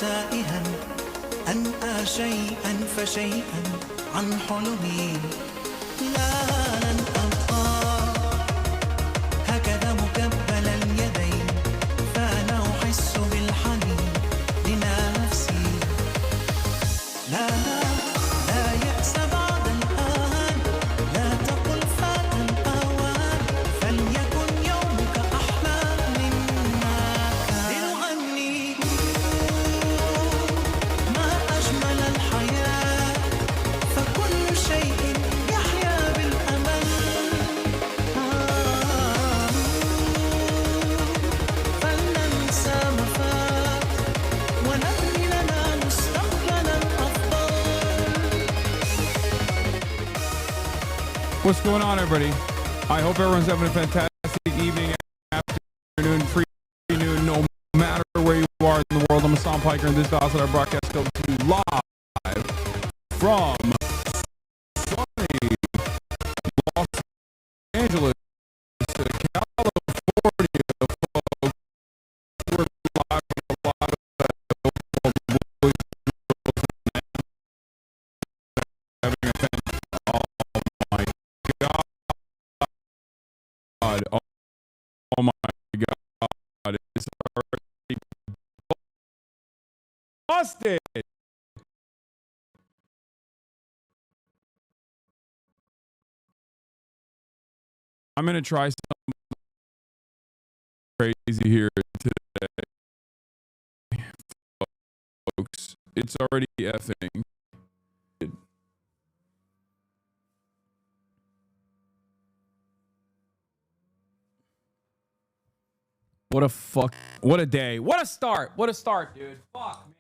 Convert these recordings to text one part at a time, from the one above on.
تائها أنأى شيئا فشيئا عن حلمي لا لن أبقى هكذا مكبل اليدين فأنا أحس بالحنين لنفسي لا لا يأس بعد الآن لا تقل فات الأوان فليكن يومك أحلى مما كان لنغني ما أجمل الحياة فكل شيء يحيا بالأمل فلننسى ما فات ونبني لنا مستقبلا أفضل. What's going on, everybody? I hope everyone's having a fantastic evening, afternoon, free noon, no matter where you are in the world. I'm Hasan Piker, and this is our broadcast comes to you live from sunny Los Angeles, California. Folks. We're live with a lot of boys having a fantastic. Oh my God. Oh my God. It's already busted. I'm going to try something crazy here today, folks. It's already effing. What a fuck. What a day. What a start. What a start, dude. Fuck me.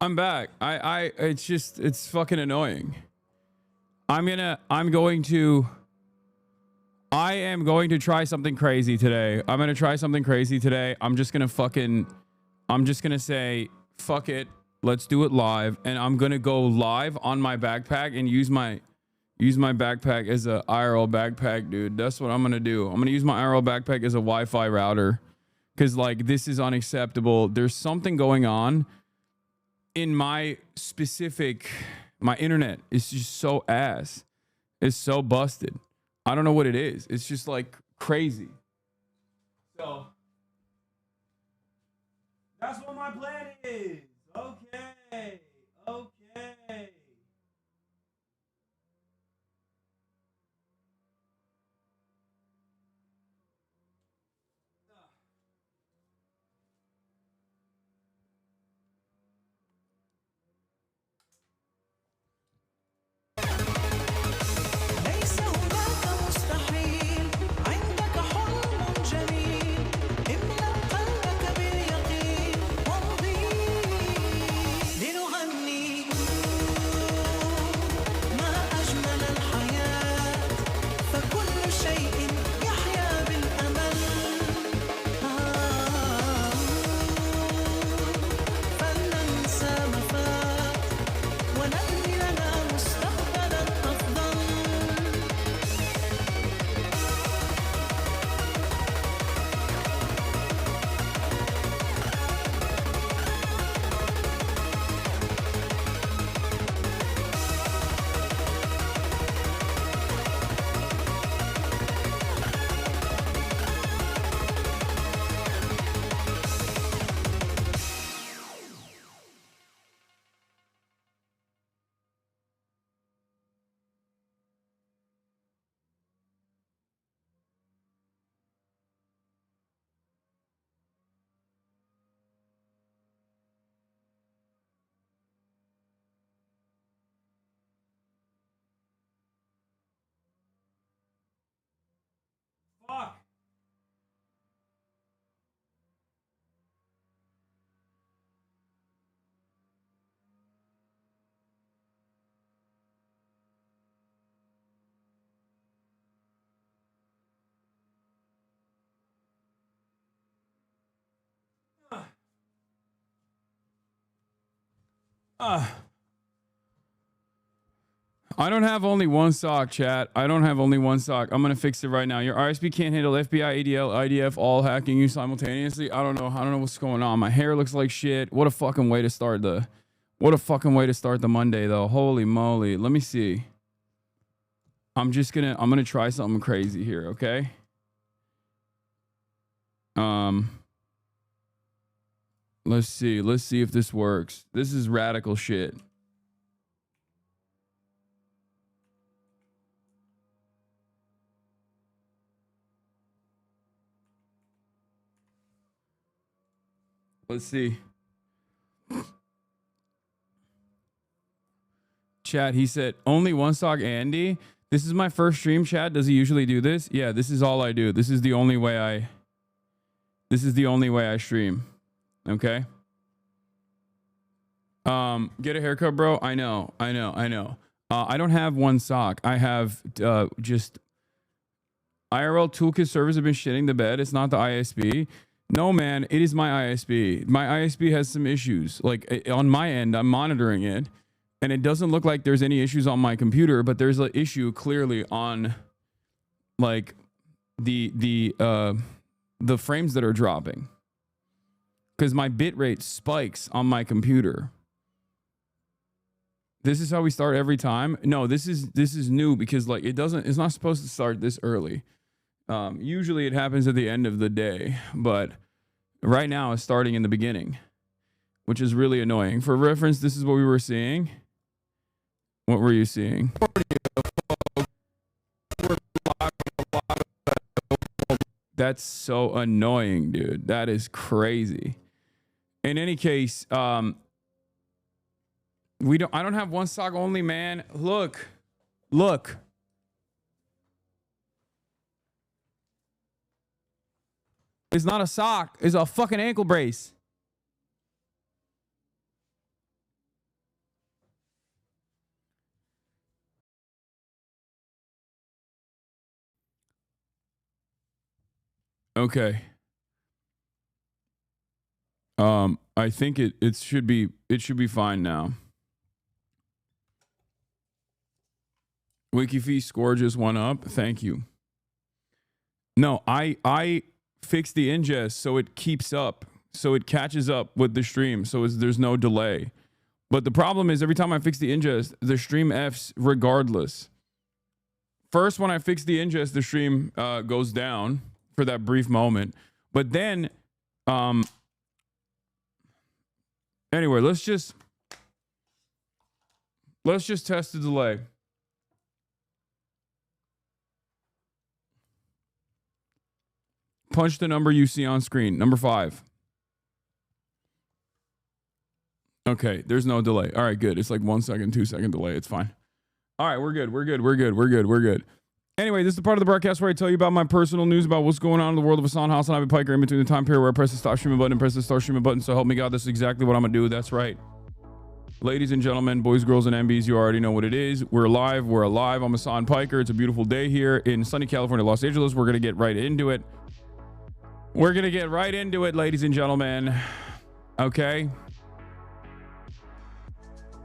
I'm back. It's fucking annoying. I am going to try something crazy today. I'm going to try something crazy today. I'm just going to say, fuck it. Let's do it live. And I'm going to go live on my backpack and use my backpack as a IRL backpack, dude. That's what I'm going to do. I'm going to use my IRL backpack as a Wi-Fi router. Cause like, this is unacceptable. There's something going on in my internet is just so ass. It's so busted. I don't know what it is. It's just like crazy. So that's what my plan is. Okay. Okay. ليس هناك مستحيل عندك حلم جميل املأ قلبك باليقين وامضي I don't have only one sock, chat. I don't have only one sock. I'm going to fix it right now. Your RSP can't handle FBI, ADL, IDF, all hacking you simultaneously. I don't know. I don't know what's going on. My hair looks like shit. What a fucking way to start the... What a fucking way to start the Monday, though. Holy moly. Let me see. I'm going to try something crazy here, okay? Let's see. Let's see if this works. This is radical shit. Let's see. Chat, he said, only one sock, Andy. This is my first stream, chat. Does he usually do this? Yeah, this is all I do. This is the only way I stream. Okay? Get a haircut, bro. I know. I don't have one sock. I have just IRL toolkit servers have been shitting the bed. It's not the ISP. No, man, it is my ISP. My ISP has some issues. Like on my end, I'm monitoring it, and it doesn't look like there's any issues on my computer, but there's an issue clearly on like the frames that are dropping because my bit rate spikes on my computer. This is how we start every time. No, this is new because like it's not supposed to start this early. Usually it happens at the end of the day, but right now it's starting in the beginning, which is really annoying. For reference, this is what we were seeing. What were you seeing? That's so annoying, dude. That is crazy. In any case, I don't have one sock only, man. Look. It's not a sock. It's a fucking ankle brace. Okay. I think it should be fine now. WikiFee score just went up. Thank you. No, I fixed the ingest so it keeps up, so it catches up with the stream, so there's no delay. But the problem is every time I fix the ingest, the stream F's regardless. First, when I fix the ingest, the stream goes down for that brief moment. But then, anyway, let's just test the delay. Punch the number you see on screen. Number 5. Okay, there's no delay. All right, good. It's like 1 second, 2 second delay. It's fine. All right, we're good. Anyway, this is the part of the broadcast where I tell you about my personal news about what's going on in the world of HasanAbi Piker in between the time period where I press the stop streaming button and press the start streaming button. So help me God, this is exactly what I'm going to do. That's right. Ladies and gentlemen, boys, girls, and MBs, you already know what it is. We're live. I'm Hasan Piker. It's a beautiful day here in sunny California, Los Angeles. We're going to get right into it. Ladies and gentlemen. Okay.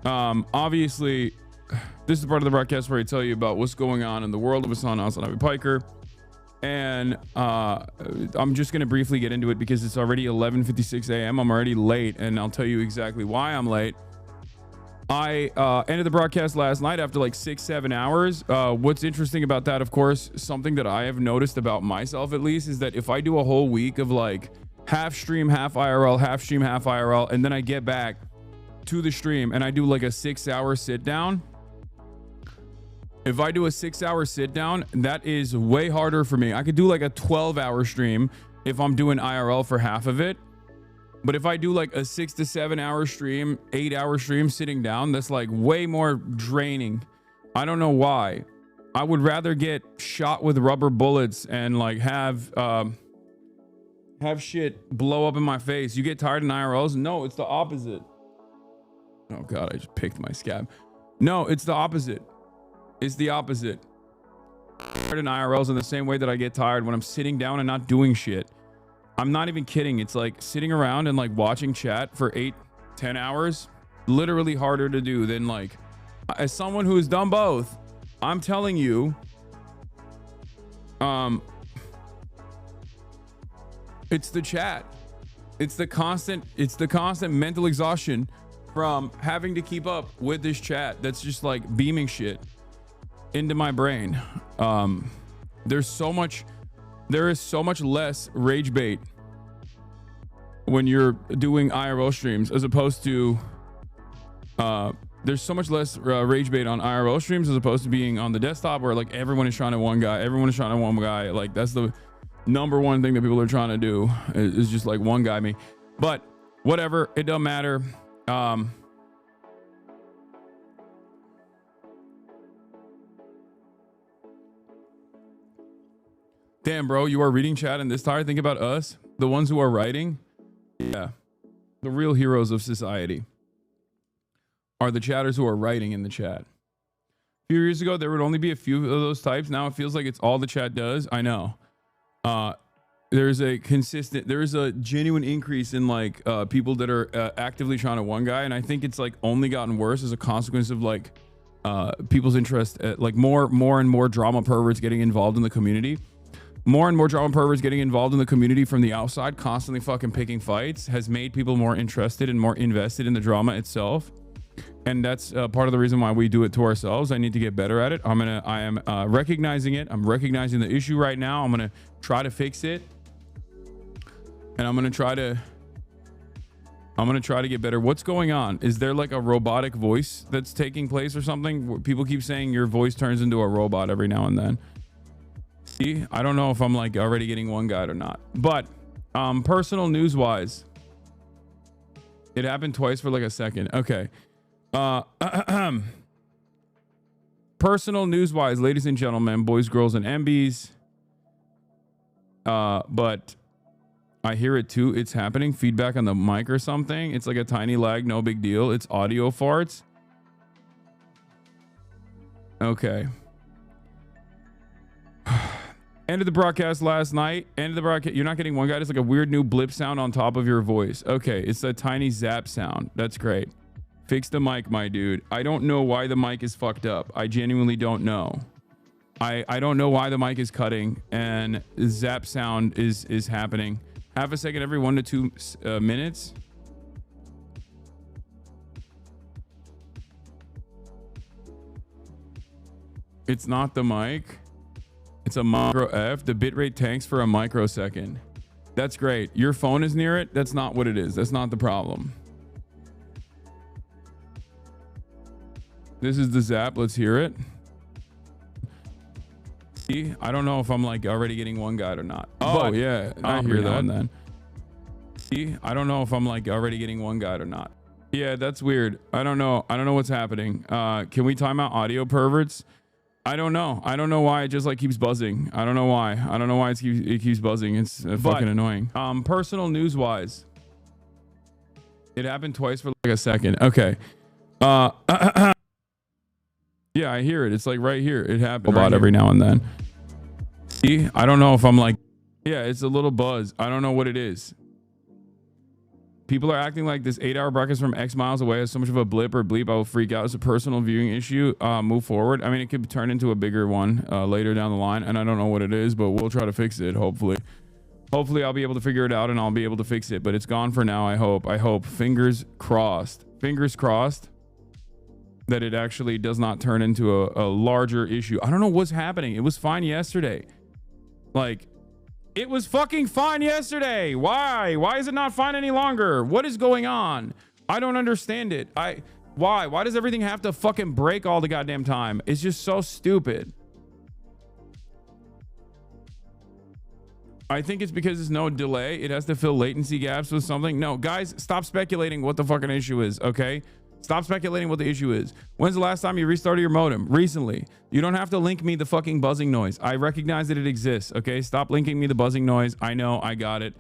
Obviously, this is the part of the broadcast where I tell you about what's going on in the world of HasanAbi Piker. And I'm just going to briefly get into it because it's already 11:56 a.m. I'm already late, and I'll tell you exactly why I'm late. I ended the broadcast last night after like 6-7 hours. What's interesting about that, of course, something that I have noticed about myself at least, is that if I do a whole week of like half stream, half IRL, half stream, half IRL, and then I get back to the stream and I do like a 6-hour sit down. If I do a 6-hour sit down, that is way harder for me. I could do like a 12-hour stream if I'm doing IRL for half of it. But if I do like a 6 to 7 hour stream, 8-hour stream sitting down, that's like way more draining. I don't know why. I would rather get shot with rubber bullets and like have shit blow up in my face. You get tired in IRLs? No, it's the opposite. Oh God, I just picked my scab. No, it's the opposite. It's the opposite. Tired in IRLs in the same way that I get tired when I'm sitting down and not doing shit. I'm not even kidding. It's like sitting around and like watching chat for 8-10 hours. literally harder to do than like, as someone who has done both, I'm telling you, it's the chat. It's the constant mental exhaustion from having to keep up with this chat that's just like beaming shit into my brain. There is so much less rage bait when you're doing IRL streams as opposed to there's so much less rage bait on IRL streams as opposed to being on the desktop where like everyone is trying to one guy. Like that's the number one thing that people are trying to do is just like one guy me. But whatever, it doesn't matter. Damn, bro, you are reading chat and this tired. Think about us, the ones who are writing. Yeah, the real heroes of society are the chatters who are writing in the chat. A few years ago, there would only be a few of those types. Now it feels like it's all the chat does. I know. There's a genuine increase in like people that are actively trying to one guy, and I think it's like only gotten worse as a consequence of like people's interest, like more and more drama perverts getting involved in the community. More and more drama perverts getting involved in the community from the outside, constantly fucking picking fights, has made people more interested and more invested in the drama itself. And that's part of the reason why we do it to ourselves. I need to get better at it. I am recognizing it. I'm recognizing the issue right now. I'm gonna try to fix it, and I'm gonna try to get better. What's going on? Is there like a robotic voice that's taking place or something? People keep saying your voice turns into a robot every now and then. See, I don't know if I'm like already getting one guy or not. But personal news wise, it happened twice for like a second. Okay. Personal news wise, ladies and gentlemen, boys, girls, and MBs. But I hear it too. It's happening. Feedback on the mic or something. It's like a tiny lag. No big deal. It's audio farts. Okay. Ended the broadcast last night. Ended the broadcast. You're not getting one guy. It's like a weird new blip sound on top of your voice. Okay. It's a tiny zap sound. That's great. Fix the mic, my dude. I don't know why the mic is fucked up. I genuinely don't know. I don't know why the mic is cutting and zap sound is happening. Half a second every 1 to 2 minutes. It's not the mic. It's a micro F. The bitrate tanks for a microsecond. That's great. Your phone is near it. That's not what it is. That's not the problem. This is the zap. Let's hear it. See, I don't know if I'm like already getting one guy or not. Oh, but yeah, I hear that. Then. See, I don't know if I'm like already getting one guy or not. Yeah, that's weird. I don't know. I don't know what's happening. Can we time out audio perverts? I don't know. I don't know why it just like keeps buzzing. I don't know why. I don't know why it keeps buzzing. It's fucking annoying. Personal news wise, it happened twice for like a second. Okay. Yeah, I hear it. It's like right here. It happens about every now and then. See, I don't know if I'm like, yeah, it's a little buzz. I don't know what it is. People are acting like this 8-hour broadcast from X miles away has so much of a blip or bleep. I will freak out. It's a personal viewing issue. Move forward. I mean, it could turn into a bigger one later down the line, and I don't know what it is, but we'll try to fix it. Hopefully I'll be able to figure it out and I'll be able to fix it. But it's gone for now. I hope. Fingers crossed. Fingers crossed that it actually does not turn into a larger issue. I don't know what's happening. It was fine yesterday. Like, it was fucking fine yesterday. Why? Why is it not fine any longer? What is going on? I don't understand it. Why? Why does everything have to fucking break all the goddamn time? It's just so stupid. I think it's because there's no delay. It has to fill latency gaps with something. No, guys, stop speculating what the fucking issue is, okay? Stop speculating what the issue is. When's the last time you restarted your modem? Recently. You don't have to link me the fucking buzzing noise. I recognize that it exists, okay? Stop linking me the buzzing noise. I know, I got it.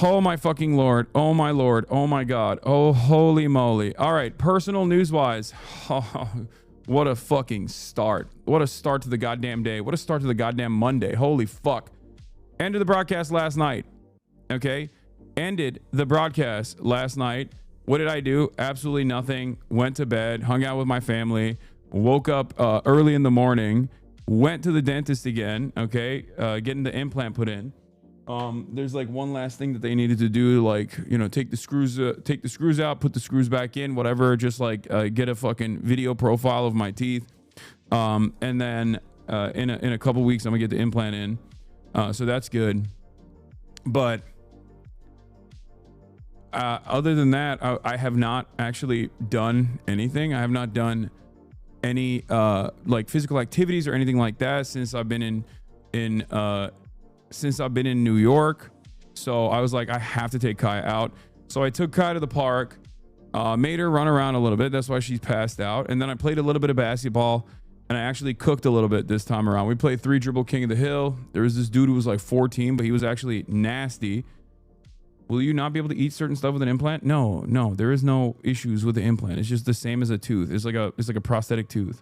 Oh my fucking Lord. Oh my Lord. Oh my God. Oh, holy moly. All right, personal news-wise. Oh, what a fucking start. What a start to the goddamn day. What a start to the goddamn Monday. Holy fuck. Ended the broadcast last night, okay? Ended the broadcast last night what did I do? Absolutely nothing. Went to bed, hung out with my family, woke up early in the morning, went to the dentist again. Okay, getting the implant put in. There's like one last thing that they needed to do, like, you know, take the screws out, put the screws back in, whatever, just like get a fucking video profile of my teeth. And then in a couple weeks I'm gonna get the implant in. So that's good. But other than that, I have not actually done anything. I have not done any like physical activities or anything like that since I've been in New York. So I was like, I have to take Kai out. So I took Kai to the park, made her run around a little bit. That's why she's passed out. And then I played a little bit of basketball, and I actually cooked a little bit this time around. We played 3 dribble king of the hill. There was this dude who was like 14, but he was actually nasty. Will you not be able to eat certain stuff with an implant? No, there is no issues with the implant. It's just the same as a tooth. It's like a prosthetic tooth.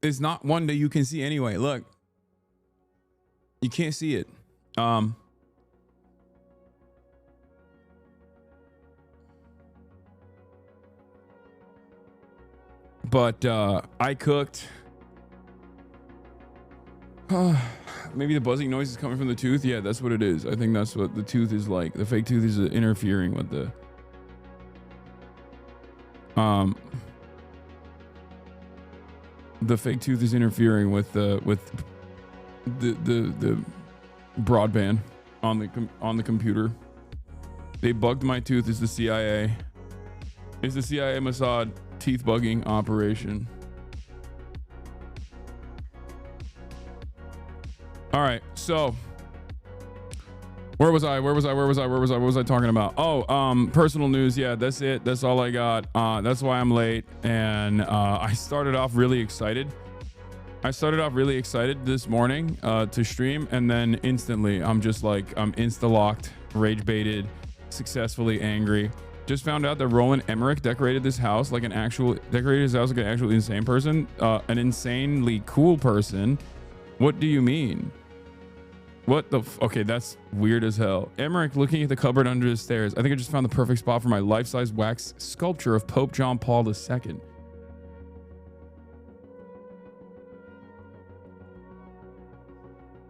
It's not one that you can see anyway. Look, you can't see it. But I cooked. Maybe the buzzing noise is coming from the tooth. Yeah, that's what it is. I think that's what the tooth is like. The fake tooth is interfering with the fake tooth is interfering with the broadband on the computer. They bugged my tooth. It's the CIA. It's the CIA Mossad teeth bugging operation. All right, so where was I talking about? Oh, personal news. Yeah, that's it. That's all I got. That's why I'm late. And I started off really excited. This morning to stream, and then instantly I'm just like, I'm insta-locked, rage baited, successfully angry. Just found out that Roland Emmerich decorated his house like an actual insane person, an insanely cool person. What do you mean? What the okay, that's weird as hell. Emmerich looking at the cupboard under the stairs. I think I just found the perfect spot for my life-size wax sculpture of Pope John Paul II.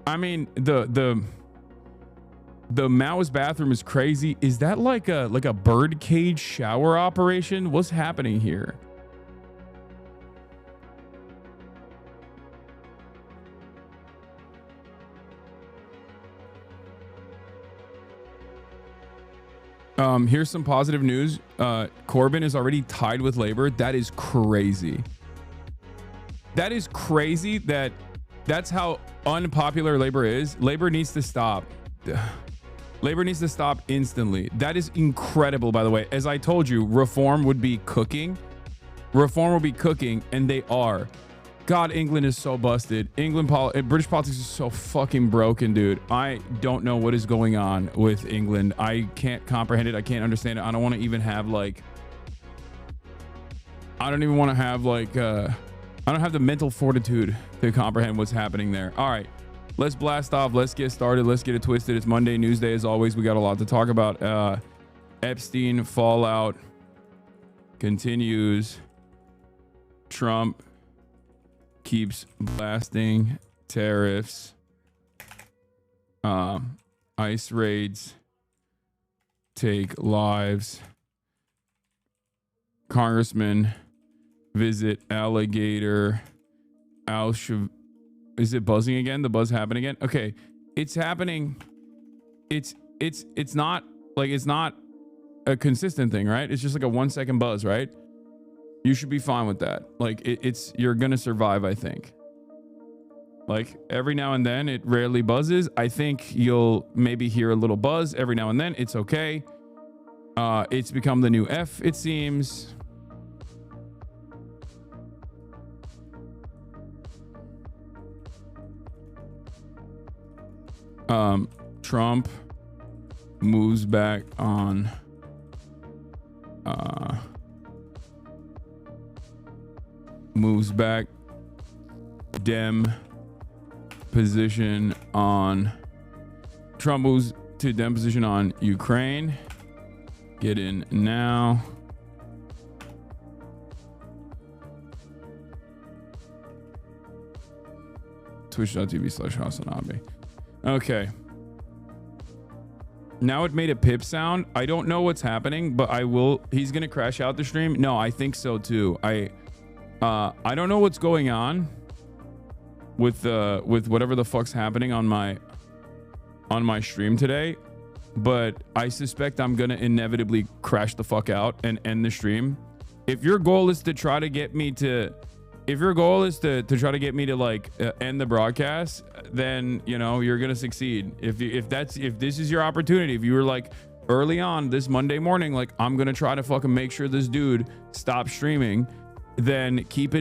I mean, the Mao's bathroom is crazy. Is that like a bird cage shower operation? What's happening here? Here's some positive news. Corbyn is already tied with Labor. That is crazy. That is crazy that's how unpopular Labor is. Labor needs to stop. Labor needs to stop instantly. That is incredible, by the way. As I told you, reform would be cooking. Reform will be cooking, and they are. God, England is so busted. British politics is so fucking broken, dude. I don't know what is going on with England. I can't comprehend it. I can't understand it. I don't want to even have like, I don't even want to have like, I don't have the mental fortitude to comprehend what's happening there. All right, let's blast off. Let's get started. Let's get it twisted. It's Monday News Day as always. We got a lot to talk about. Epstein fallout continues. Trump keeps blasting tariffs. ICE raids take lives. Congressman visit alligator. Is it buzzing again? The buzz happened again? Okay, it's happening. It's not like, it's not a consistent thing, right? It's just like a 1 second buzz, right? You should be fine with that. Like you're gonna survive, I think. Like every now and then, it rarely buzzes. I think you'll maybe hear a little buzz every now and then. It's okay. It's become the new F, it seems. Trump moves back on moves back Dem position on Trump moves to deposition on Ukraine. Get in now. Twitch.tv/HasanAbi. Okay. Now it made a pip sound. I don't know what's happening, but I will. He's gonna crash out the stream. No, I think so too. I don't know what's going on with whatever the fuck's happening on my stream today, but I suspect I'm gonna inevitably crash the fuck out and end the stream. If your goal is to try to get me to like end the broadcast, then you know you're gonna succeed. If this is your opportunity, if you were like early on this Monday morning, like I'm gonna try to fucking make sure this dude stops streaming, then keep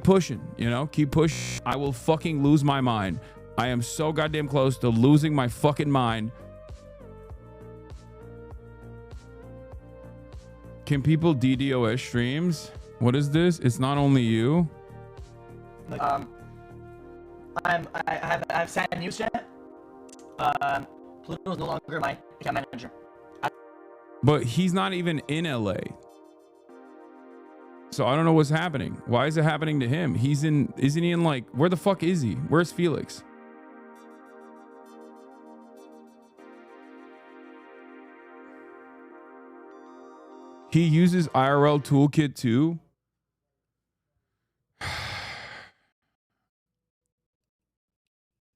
pushing, you know, keep pushing. I will fucking lose my mind. I am so goddamn close to losing my fucking mind. Can people DDoS streams? What is this? It's not only you. I have sad news, chat. Pluto is no longer my account manager. But he's not even in LA. So I don't know what's happening. Why is it happening to him? Isn't he in like, where the fuck is he? Where's Felix? He uses IRL toolkit too.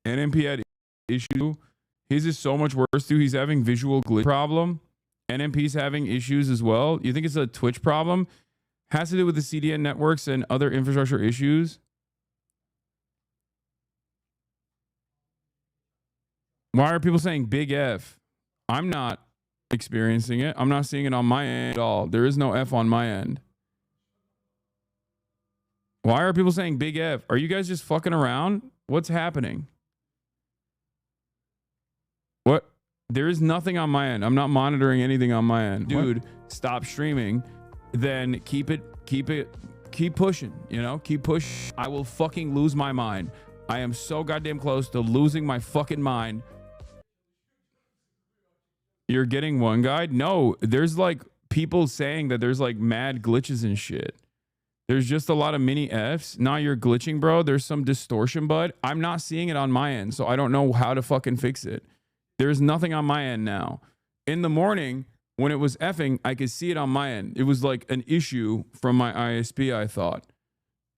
NMP had issue. His is so much worse too. He's having visual glitch problem. NMP's having issues as well. You think it's a Twitch problem? Has to do with the CDN networks and other infrastructure issues. Why are people saying big F? I'm not experiencing it. I'm not seeing it on my end at all. There is no F on my end. Why are people saying big F? Are you guys just fucking around? What's happening? What? There is nothing on my end. I'm not monitoring anything on my end. Dude, stop streaming. Then keep pushing, you know, keep pushing. I will fucking lose my mind. I am so goddamn close to losing my fucking mind. You're getting one guide? No, there's like people saying that there's like mad glitches and shit. There's just a lot of mini Fs. Now you're glitching, bro. There's some distortion, bud. I'm not seeing it on my end, so I don't know how to fucking fix it. There's nothing on my end now. In the morning, when it was effing, I could see it on my end. It was like an issue from my ISP, I thought.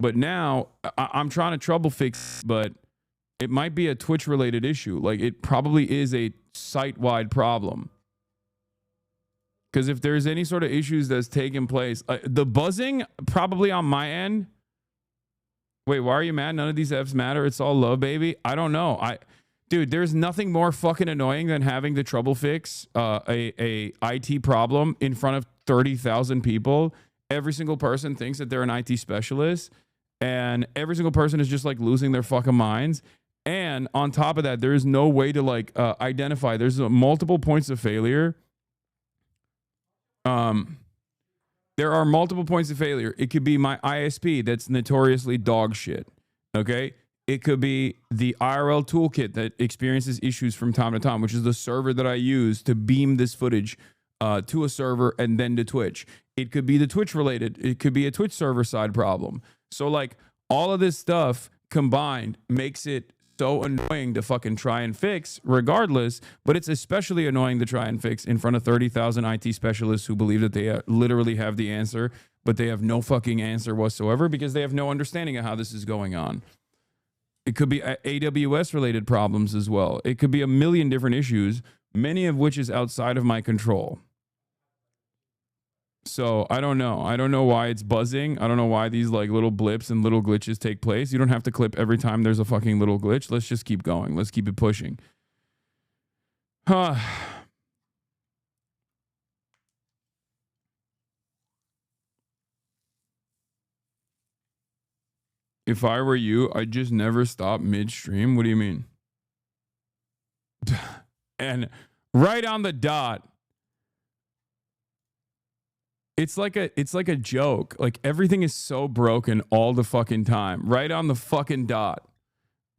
But now I'm trying to trouble fix, but it might be a Twitch related issue. Like it probably is a site-wide problem. Because if there's any sort of issues that's taking place, the buzzing probably on my end. Wait, why are you mad? None of these Fs matter. It's all love, baby. I don't know. Dude, there's nothing more fucking annoying than having to trouble fix a IT problem in front of 30,000 people. Every single person thinks that they're an IT specialist, and every single person is just like losing their fucking minds. And on top of that, there is no way to like identify. There's multiple points of failure. There are multiple points of failure. It could be my ISP that's notoriously dog shit. Okay. It could be the IRL toolkit that experiences issues from time to time, which is the server that I use to beam this footage to a server and then to Twitch. It could be the Twitch related. It could be a Twitch server side problem. So like all of this stuff combined makes it so annoying to fucking try and fix regardless, but it's especially annoying to try and fix in front of 30,000 IT specialists who believe that they literally have the answer, but they have no fucking answer whatsoever because they have no understanding of how this is going on. It could be AWS related problems as well. It could be a million different issues, many of which is outside of my control. So I don't know. I don't know why it's buzzing. I don't know why these like little blips and little glitches take place. You don't have to clip every time there's a fucking little glitch. Let's just keep going. Let's keep it pushing. If I were you, I'd just never stop midstream. What do you mean? And right on the dot. It's like a joke. Like everything is so broken all the fucking time. Right on the fucking dot.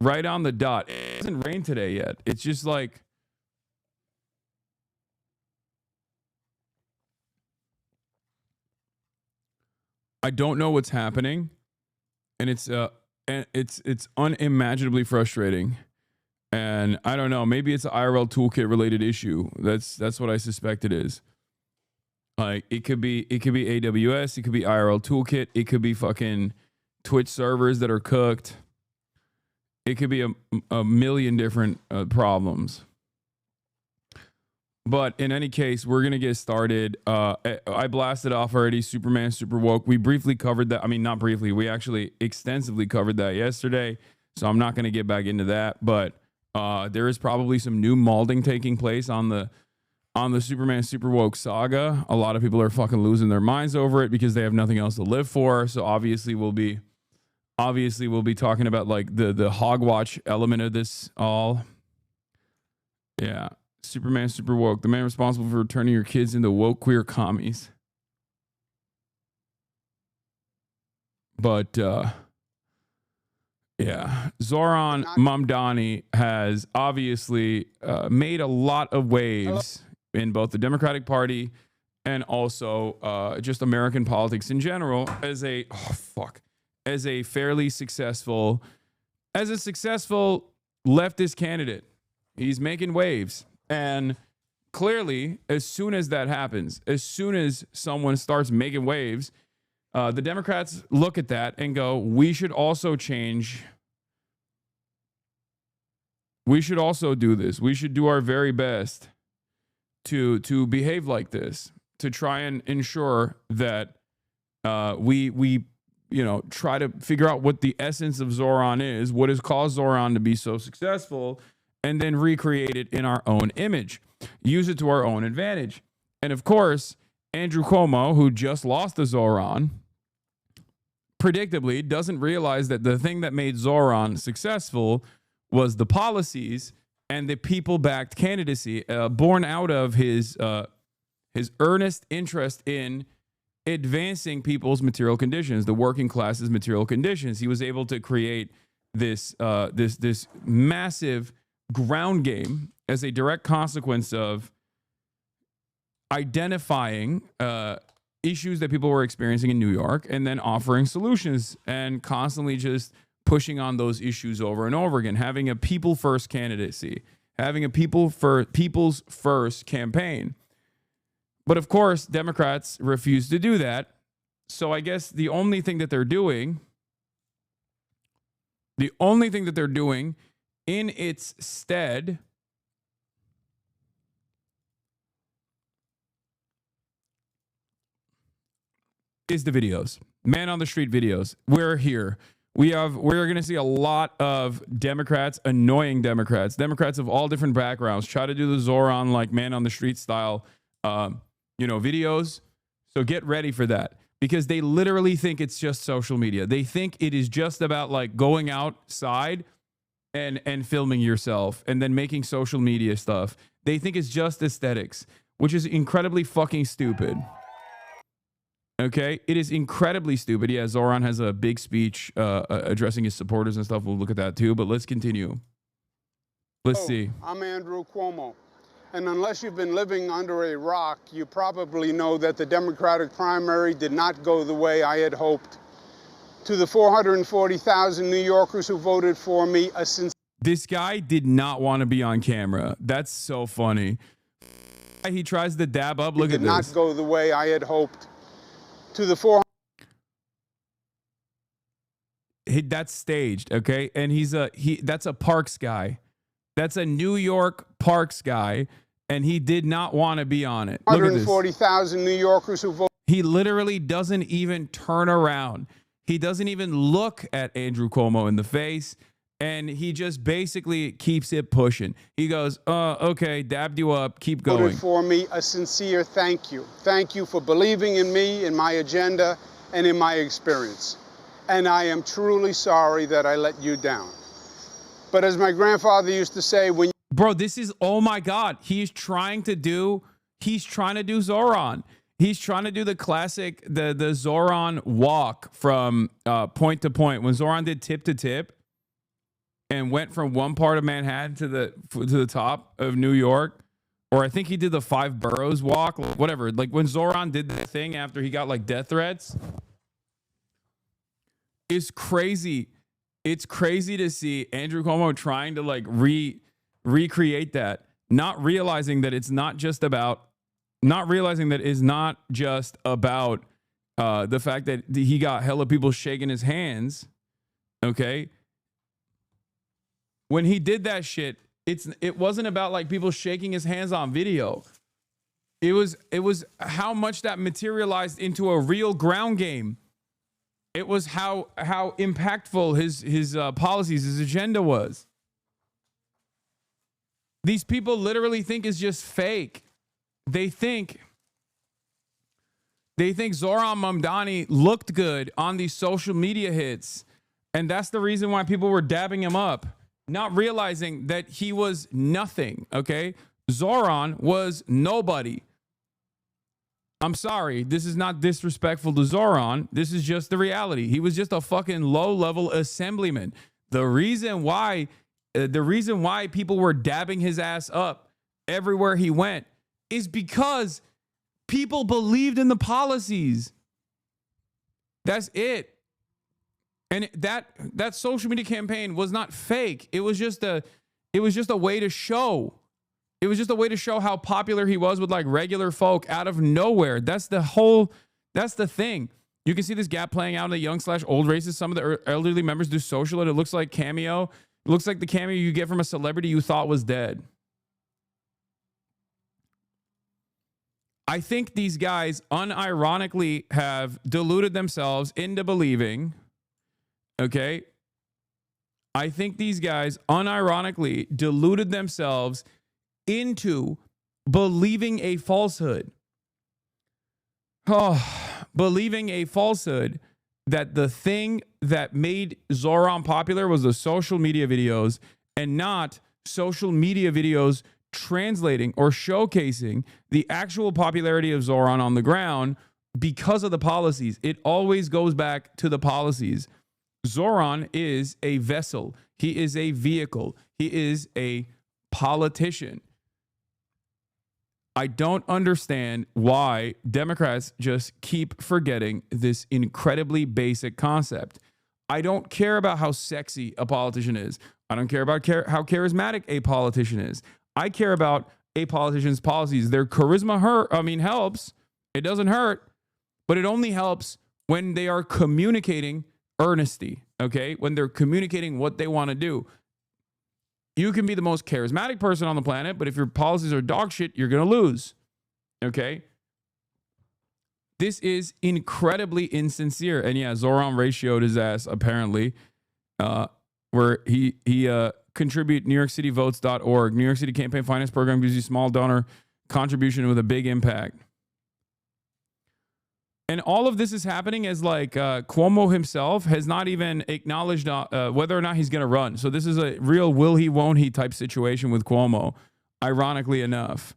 Right on the dot. It hasn't rained today yet. It's just like, I don't know what's happening, and it's unimaginably frustrating. And I don't know, maybe it's an IRL toolkit related issue. That's what I suspect it is. Like it could be AWS, it could be IRL toolkit, it could be fucking Twitch servers that are cooked. It could be a million different problems. But in any case, we're going to get started. I blasted off already Superman Super Woke. We briefly covered that. I mean, not briefly. We actually extensively covered that yesterday. So I'm not going to get back into that. But there is probably some new molding taking place on the Superman Super Woke saga. A lot of people are fucking losing their minds over it because they have nothing else to live for. So obviously we'll be talking about like the HOGWATCH element of this all. Yeah. Superman Super Woke, the man responsible for turning your kids into woke queer commies. But yeah, Zoran Mamdani has obviously made a lot of waves in both the Democratic Party and also just American politics in general as a fairly successful leftist candidate. He's making waves. And clearly, as soon as that happens, as soon as someone starts making waves, the Democrats look at that and go, we should also change. We should also do this. We should do our very best to behave like this, to try and ensure that we try to figure out what the essence of Zoran is, what has caused Zoran to be so successful, and then recreate it in our own image, use it to our own advantage. And of course, Andrew Cuomo, who just lost to Zoran, predictably doesn't realize that the thing that made Zoran successful was the policies and the people-backed candidacy born out of his earnest interest in advancing people's material conditions, the working class's material conditions. He was able to create this massive ground game as a direct consequence of identifying issues that people were experiencing in New York and then offering solutions and constantly just pushing on those issues over and over again, having a people first candidacy, having a people's first campaign. But of course, Democrats refuse to do that. So I guess the only thing that they're doing in its stead is the videos. Man on the street videos. We're here. We're going to see a lot of Democrats, annoying Democrats of all different backgrounds, try to do the Zoran like man on the street style videos. So get ready for that, because they literally think it's just social media. They think it is just about like going outside and filming yourself and then making social media stuff. They think it's just aesthetics, which is incredibly fucking stupid. Okay, it is incredibly stupid. Yeah, Zoran has a big speech addressing his supporters and stuff. We'll look at that too, but let's continue. Let's see. I'm Andrew Cuomo. And unless you've been living under a rock, you probably know that the Democratic primary did not go the way I had hoped. To the 440,000 New Yorkers who voted for me, this guy did not want to be on camera. That's so funny. He tries to dab up. Look at this. Did not go the way I had hoped. To the that's staged, okay? And that's a Parks guy. That's a New York Parks guy, and he did not want to be on it. Look at this. 140,000 New Yorkers who voted. He literally doesn't even turn around. He doesn't even look at Andrew Cuomo in the face, and he just basically keeps it pushing. He goes, okay, dabbed you up, keep going. Voted for me, a sincere thank you. Thank you for believing in me, in my agenda, and in my experience. And I am truly sorry that I let you down. But as my grandfather used to say, when bro, this is, oh my God, he's trying to do Zoran. He's trying to do the classic, the Zoran walk from point to point. When Zoran did tip to tip, and went from one part of Manhattan to the top of New York, or I think he did the 5 boroughs walk, whatever. Like when Zoran did the thing after he got like death threats, it's crazy. It's crazy to see Andrew Cuomo trying to like recreate that, not realizing that it's not just about, the fact that he got hella people shaking his hands. Okay. When he did that shit, it wasn't about like people shaking his hands on video. It was how much that materialized into a real ground game. It was how impactful his policies, his agenda was. These people literally think it's just fake. They think Zoran Mamdani looked good on these social media hits, and that's the reason why people were dabbing him up, not realizing that he was nothing, okay? Zoran was nobody. I'm sorry, this is not disrespectful to Zoran. This is just the reality. He was just a fucking low-level assemblyman. The reason why people were dabbing his ass up everywhere he went is because people believed in the policies. That's it. And that social media campaign was not fake. It was just a way to show. It was just a way to show how popular he was with like regular folk out of nowhere. That's the thing. You can see this gap playing out in the young/old races. Some of the elderly members do social and it looks like cameo. It looks like the cameo you get from a celebrity you thought was dead. I think these guys unironically have deluded themselves into believing, okay? I think these guys unironically deluded themselves into believing a falsehood. Believing a falsehood that the thing that made Zoran popular was the social media videos, and not social media videos translating or showcasing the actual popularity of Zoran on the ground because of the policies. It always goes back to the policies. Zoran is a vessel. He is a vehicle. He is a politician. I don't understand why Democrats just keep forgetting this incredibly basic concept. I don't care about how sexy a politician is. I don't care about how charismatic a politician is. I care about a politician's policies. Their charisma helps. It doesn't hurt, but it only helps when they are communicating earnesty, okay? When they're communicating what they want to do. You can be the most charismatic person on the planet, but if your policies are dog shit, you're going to lose, okay? This is incredibly insincere. And yeah, Zoran ratioed his ass, apparently, where he contribute NewYorkCityVotes.org. New York City Campaign Finance Program gives you small donor contribution with a big impact. And all of this is happening as like Cuomo himself has not even acknowledged whether or not he's going to run. So this is a real will he, won't he type situation with Cuomo, ironically enough.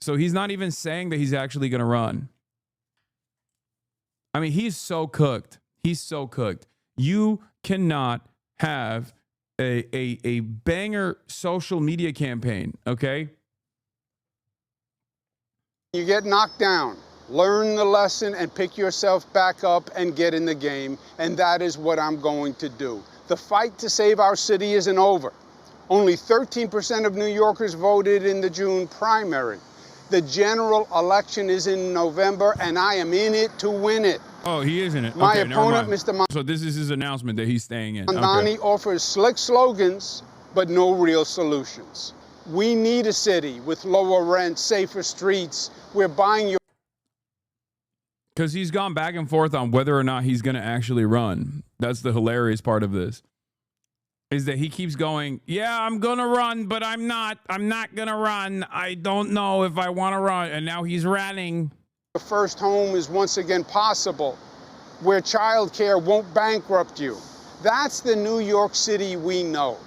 So he's not even saying that he's actually going to run. I mean, he's so cooked. He's so cooked. You cannot have a banger social media campaign, okay? You get knocked down. Learn the lesson and pick yourself back up and get in the game, and that is what I'm going to do. The fight to save our city isn't over. Only 13% of New Yorkers voted in the June primary. The general election is in November, and I am in it to win it. Oh, he is in it. My okay, opponent, Mr. So this is his announcement that he's staying in. Mamdani offers slick slogans, but no real solutions. We need a city with lower rent, safer streets, where buying your... Because he's gone back and forth on whether or not he's going to actually run. That's the hilarious part of this. Is that he keeps going, yeah, I'm going to run, but I'm not going to run. I don't know if I want to run. And now he's running. The first home is once again possible, where childcare won't bankrupt you. That's the New York City we know.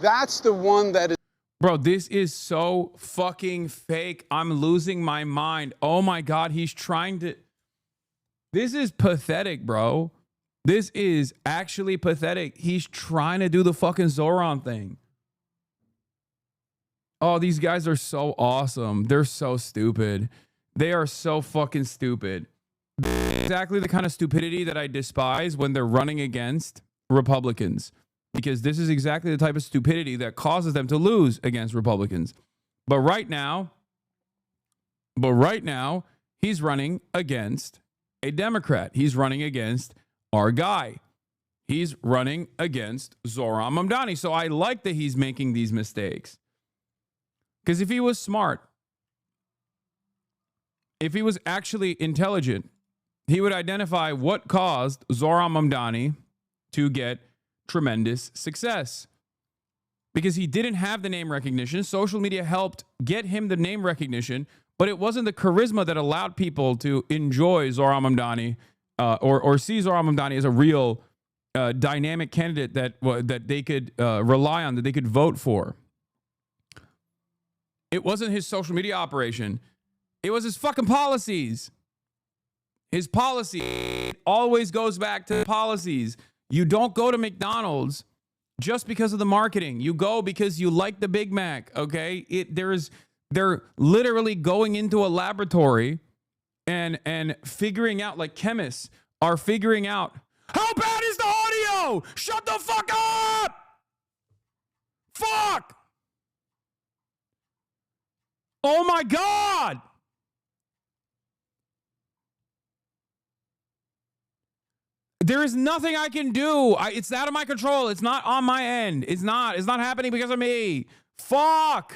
That's the one that is... Bro, this is so fucking fake. I'm losing my mind. Oh my God, he's trying to... This is pathetic, bro. This is actually pathetic. He's trying to do the fucking Zoran thing. Oh, these guys are so awesome. They're so stupid. They are so fucking stupid. Exactly the kind of stupidity that I despise when they're running against Republicans. Because this is exactly the type of stupidity that causes them to lose against Republicans. But right now, he's running against a Democrat. He's running against our guy. He's running against Zoran Mamdani. So I like that he's making these mistakes. Because if he was smart, if he was actually intelligent, he would identify what caused Zoran Mamdani to get tremendous success. Because he didn't have the name recognition. Social media helped get him the name recognition, but it wasn't the charisma that allowed people to enjoy Zoran Mamdani or see Zoran Mamdani as a real dynamic candidate that they could rely on, that they could vote for. It wasn't his social media operation. It was his fucking policies. His policy always goes back to policies. You don't go to McDonald's just because of the marketing. You go because you like the Big Mac, okay? They're literally going into a laboratory and figuring out, like chemists are figuring out, how bad is the audio? Shut the fuck up! Fuck! Oh my God! There is nothing I can do. It's out of my control. It's not on my end. It's not happening because of me. Fuck!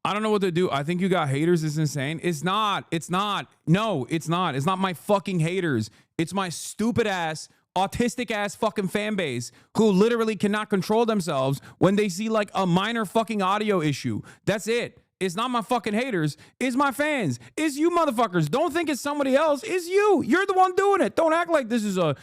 I don't know what to do. I think you got haters. It's insane. It's not. No, it's not. It's not my fucking haters. It's my stupid ass, autistic ass fucking fan base who literally cannot control themselves when they see like a minor fucking audio issue. That's it. It's not my fucking haters. It's my fans. It's you motherfuckers. Don't think it's somebody else. It's you. You're the one doing it. Don't act like this is a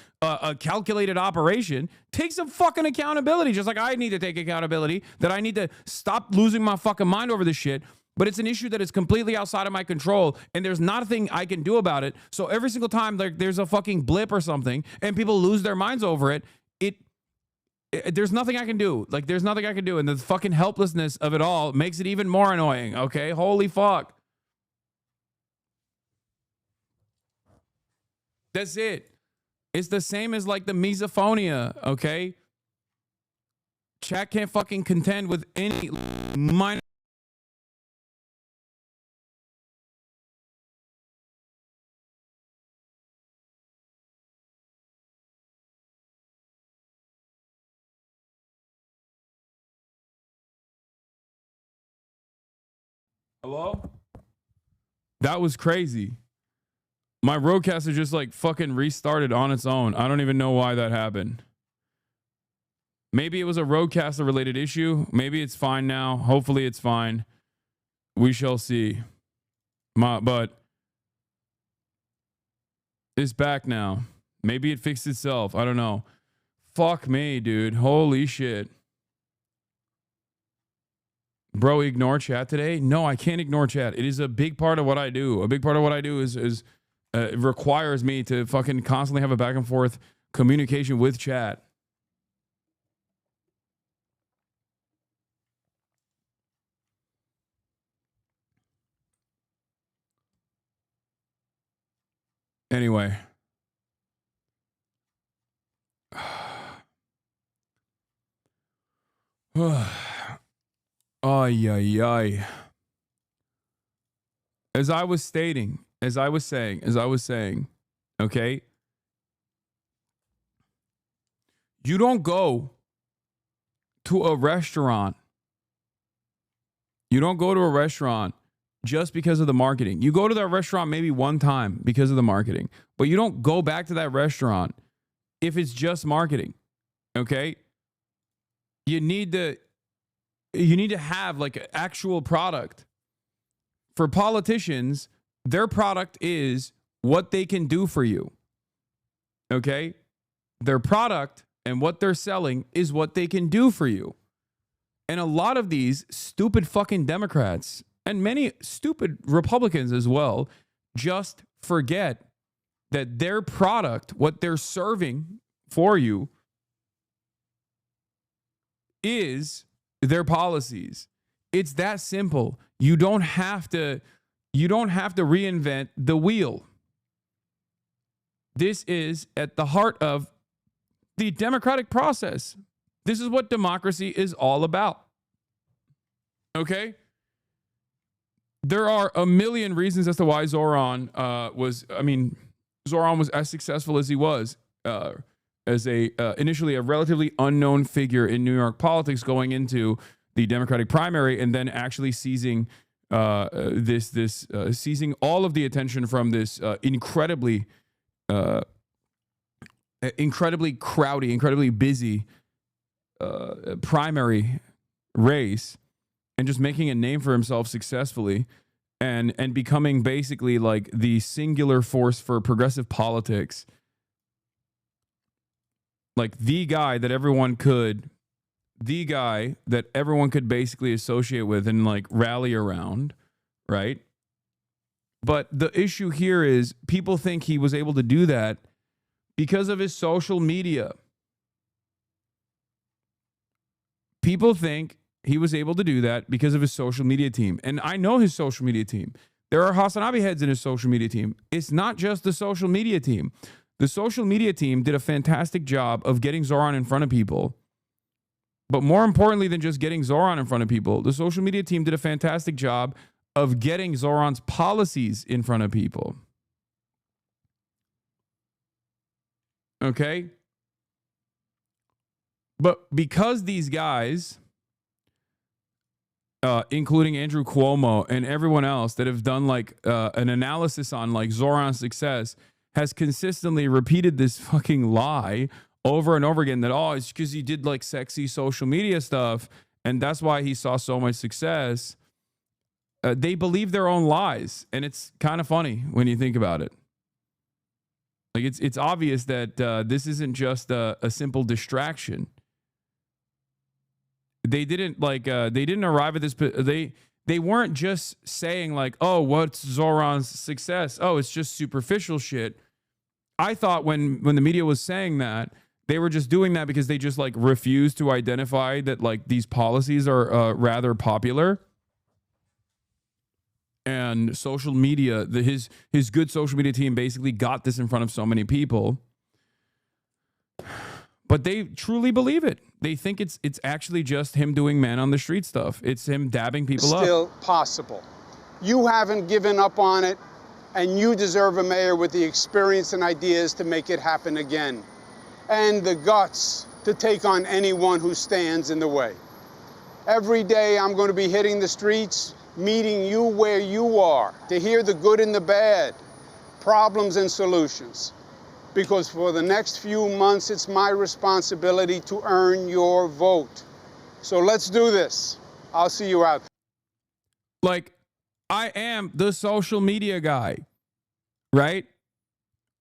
calculated operation. Take some fucking accountability, just like I need to take accountability, that I need to stop losing my fucking mind over this shit. But it's an issue that is completely outside of my control, and there's nothing I can do about it. So every single time there's a fucking blip or something, and people lose their minds over it, there's nothing I can do. Like, there's nothing I can do. And the fucking helplessness of it all makes it even more annoying. Okay. Holy fuck. That's it. It's the same as like the misophonia. Okay. Chat can't fucking contend with any minor. Hello? That was crazy. My roadcaster just like fucking restarted on its own. I don't even know why that happened. Maybe it was a roadcaster related issue. Maybe it's fine now. Hopefully it's fine. We shall see. But it's back now. Maybe it fixed itself. I don't know. Fuck me, dude. Holy shit. Bro, ignore chat today? No, I can't ignore chat. It is a big part of what I do. A big part of what I do is it requires me to fucking constantly have a back and forth communication with chat. Anyway. Ay, ay, ay. As I was saying, okay? You don't go to a restaurant. You don't go to a restaurant just because of the marketing. You go to that restaurant maybe one time because of the marketing, but you don't go back to that restaurant if it's just marketing, okay? You need to You need to have like an actual product. For politicians, their product is what they can do for you. Okay? Their product and what they're selling is what they can do for you. And a lot of these stupid fucking Democrats and many stupid Republicans as well just forget that their product, what they're serving for you, is their policies. It's that simple. You don't have to reinvent the wheel. This is at the heart of the democratic process. This is what democracy is all about. Okay? There are a million reasons as to why Zoran was as successful as he was as initially a relatively unknown figure in New York politics going into the Democratic primary and then actually seizing seizing all of the attention from this incredibly crowdy, incredibly busy primary race, and just making a name for himself successfully and becoming basically like the singular force for progressive politics. Like the guy that everyone could basically associate with and like rally around, right? But the issue here is people think he was able to do that because of his social media. People think he was able to do that because of his social media team. And I know his social media team. There are HasanAbi heads in his social media team. It's not just the social media team. The social media team did a fantastic job of getting Zoran in front of people. But more importantly than just getting Zoran in front of people, the social media team did a fantastic job of getting Zoran's policies in front of people. Okay? But because these guys, including Andrew Cuomo and everyone else that have done like an analysis on like Zoran's success, has consistently repeated this fucking lie over and over again that, oh, it's because he did like sexy social media stuff and that's why he saw so much success. They believe their own lies, and it's kind of funny when you think about it. Like it's obvious that this isn't just a simple distraction. They didn't arrive at this. They weren't just saying like, oh, what's Zoran's success? Oh, it's just superficial shit. I thought when the media was saying that, they were just doing that because they just like refused to identify that like these policies are rather popular. And social media, his good social media team basically got this in front of so many people. But they truly believe it. They think it's actually just him doing man on the street stuff. It's him dabbing people up. Still possible. You haven't given up on it, and you deserve a mayor with the experience and ideas to make it happen again, and the guts to take on anyone who stands in the way. Every day I'm going to be hitting the streets, meeting you where you are, to hear the good and the bad, problems and solutions. Because for the next few months, it's my responsibility to earn your vote. So let's do this. I'll see you out there. Like, I am the social media guy, right?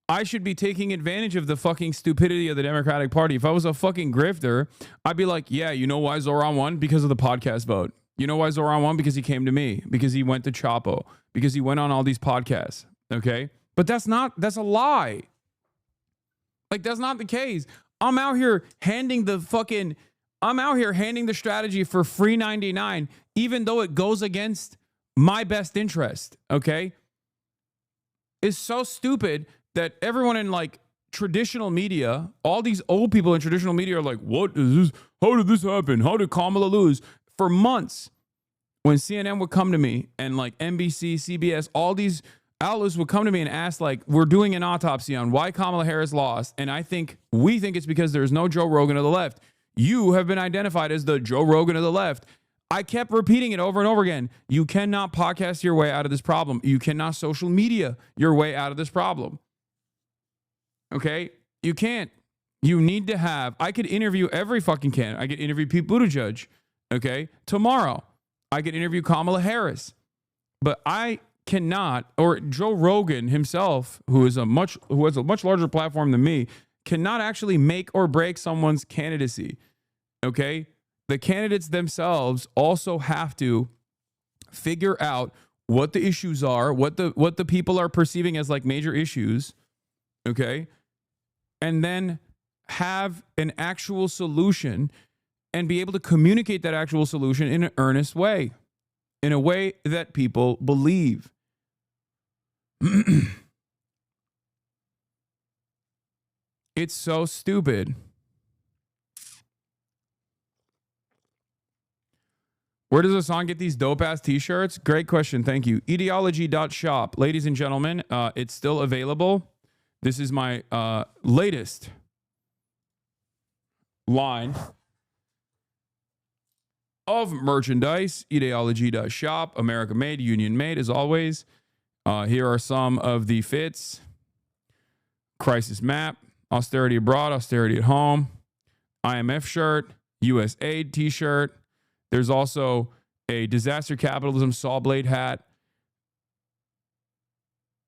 I should be taking advantage of the fucking stupidity of the Democratic Party. If I was a fucking grifter, I'd be like, yeah, you know why Zoran won? Because of the podcast vote. You know why Zoran won? Because he came to me. Because he went to Chapo. Because he went on all these podcasts. Okay? But that's a lie. Like, that's not the case. I'm out here handing the strategy for free 99, even though it goes against my best interest. Okay? It's so stupid that everyone in like traditional media, all these old people in traditional media are like, what is this? How did this happen? How did Kamala lose? For months, when CNN would come to me and like NBC, CBS, all these outlets would come to me and ask like, we're doing an autopsy on why Kamala Harris lost. And we think it's because there's no Joe Rogan of the left. You have been identified as the Joe Rogan of the left. I kept repeating it over and over again. You cannot podcast your way out of this problem. You cannot social media your way out of this problem. Okay? You can't. You need to have, I could interview every fucking candidate. I could interview Pete Buttigieg Okay. Tomorrow, I could interview Kamala Harris, but I cannot, or Joe Rogan himself, who has a much larger platform than me, cannot actually make or break someone's candidacy. Okay. The candidates themselves also have to figure out what the issues are, what the people are perceiving as like major issues. Okay. And then have an actual solution and be able to communicate that actual solution in an earnest way, in a way that people believe. It's so stupid. Where does Hasan get these dope-ass t-shirts? Great question. Thank you. Ideology.shop. Ladies and gentlemen, it's still available. This is my latest line of merchandise. Ideology.shop. America made, union made, as always. Here are some of the fits. Crisis map. Austerity abroad, austerity at home. IMF shirt. US aid t-shirt. There's also a disaster capitalism saw blade hat.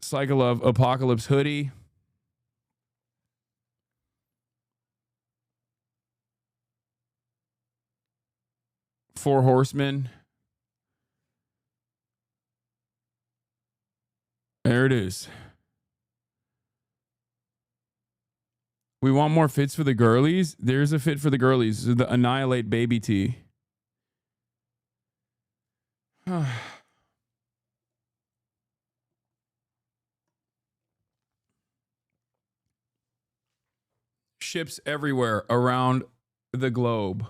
Cycle of apocalypse hoodie. Four horsemen. There it is. We want more fits for the girlies. There's a fit for the girlies. This is the Annihilate baby tee. Ships everywhere around the globe.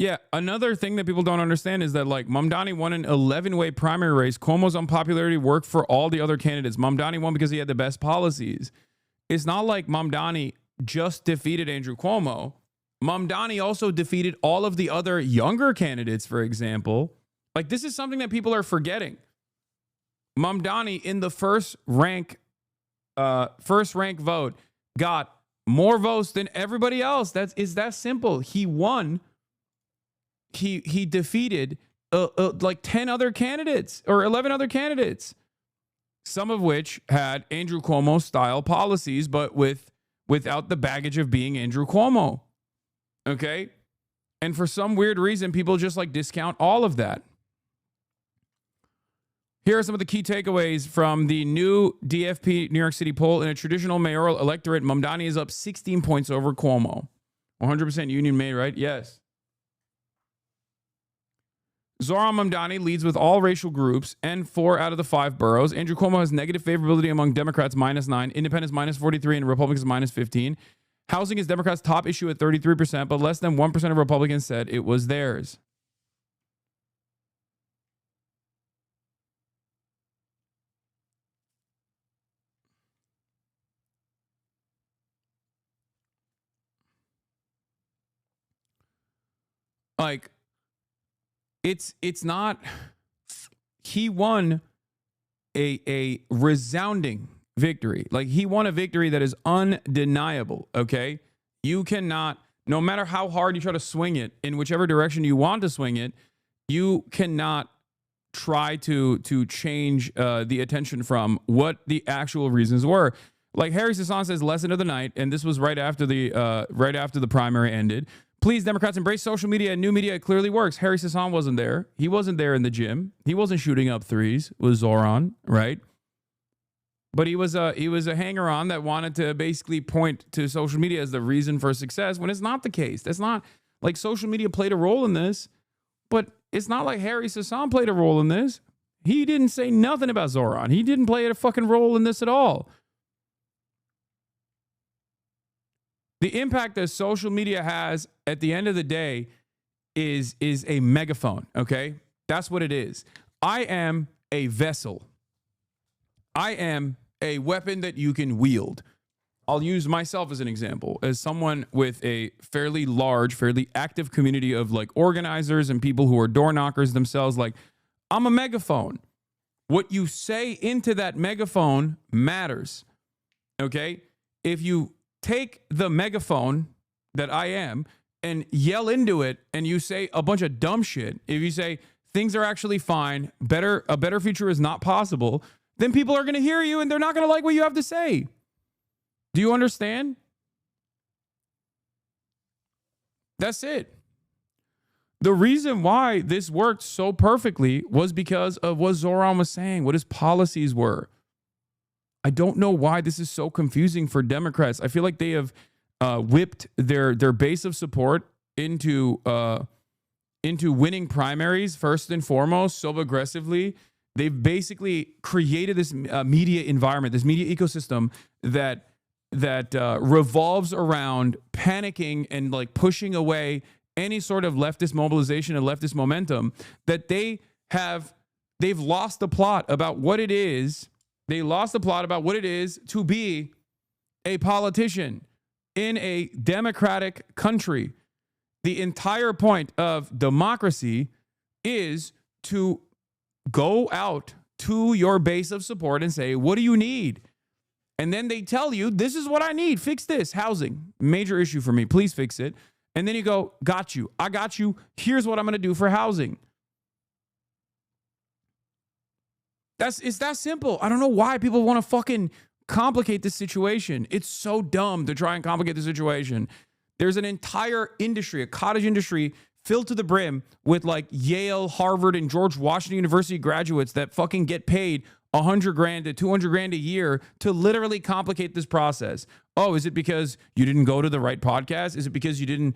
Yeah, another thing that people don't understand is that like Mamdani won an 11-way primary race. Cuomo's unpopularity worked for all the other candidates. Mamdani won because he had the best policies. It's not like Mamdani just defeated Andrew Cuomo. Mamdani also defeated all of the other younger candidates, for example. Like, this is something that people are forgetting. Mamdani in the first rank vote got more votes than everybody else. It's that simple. He won. He defeated like 10 other candidates or 11 other candidates, some of which had Andrew Cuomo style policies, but without the baggage of being Andrew Cuomo. Okay. And for some weird reason, people just like discount all of that. Here are some of the key takeaways from the new DFP New York City poll. In a traditional mayoral electorate, Mamdani is up 16 points over Cuomo. 100% union made, right? Yes. Zohran Mamdani leads with all racial groups and 4 out of the 5 boroughs. Andrew Cuomo has negative favorability among Democrats, -9, independents, -43, and Republicans, -15. Housing is Democrats' top issue at 33%, but less than 1% of Republicans said it was theirs. Like, it's not, he won a resounding victory. Like, he won a victory that is undeniable, okay? You cannot, no matter how hard you try to swing it in whichever direction you want to swing it, you cannot try to change the attention from what the actual reasons were. Like Harry Hasan says, lesson of the night, and this was right after the primary ended. Please, Democrats, embrace social media and new media. It clearly works. Harry Hasan wasn't there. He wasn't there in the gym. He wasn't shooting up threes with Zohran, right? But he was a hanger-on that wanted to basically point to social media as the reason for success when it's not the case. That's not like social media played a role in this, but it's not like Harry Hasan played a role in this. He didn't say nothing about Zohran. He didn't play a fucking role in this at all. The impact that social media has at the end of the day is a megaphone, okay? That's what it is. I am a vessel. I am a weapon that you can wield. I'll use myself as an example. As someone with a fairly large, fairly active community of like organizers and people who are door knockers themselves, like, I'm a megaphone. What you say into that megaphone matters, okay? if you take the megaphone that I am and yell into it and you say a bunch of dumb shit, if you say things are actually fine, a better future is not possible, then people are going to hear you and they're not going to like what you have to say. Do you understand? That's it. The reason why this worked so perfectly was because of what Zoran was saying, what his policies were. I don't know why this is so confusing for Democrats. I feel like they have whipped their base of support into winning primaries first and foremost so aggressively. They've basically created this media environment, this media ecosystem that revolves around panicking and like pushing away any sort of leftist mobilization and leftist momentum, that they've lost the plot about what it is. They lost the plot about what it is to be a politician in a democratic country. The entire point of democracy is to go out to your base of support and say, what do you need? And then they tell you, this is what I need. Fix this. Housing, major issue for me. Please fix it. And then you go, got you. I got you. Here's what I'm going to do for housing. It's that simple. I don't know why people want to fucking complicate this situation. It's so dumb to try and complicate the situation. There's an entire industry, a cottage industry, filled to the brim with like Yale, Harvard, and George Washington University graduates that fucking get paid $100,000 to $200,000 a year to literally complicate this process. Oh, is it because you didn't go to the right podcast? Is it because you didn't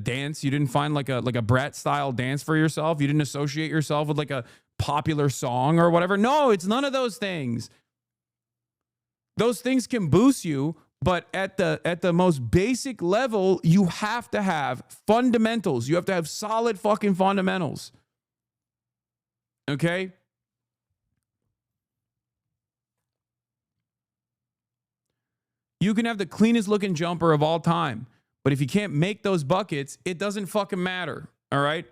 dance? You didn't find like a brat style dance for yourself? You didn't associate yourself with like a popular song or whatever? No, it's none of those things. Those things can boost you, but at the most basic level, you have to have fundamentals. You have to have solid fucking fundamentals. Okay? You can have the cleanest looking jumper of all time, but if you can't make those buckets, it doesn't fucking matter. All right?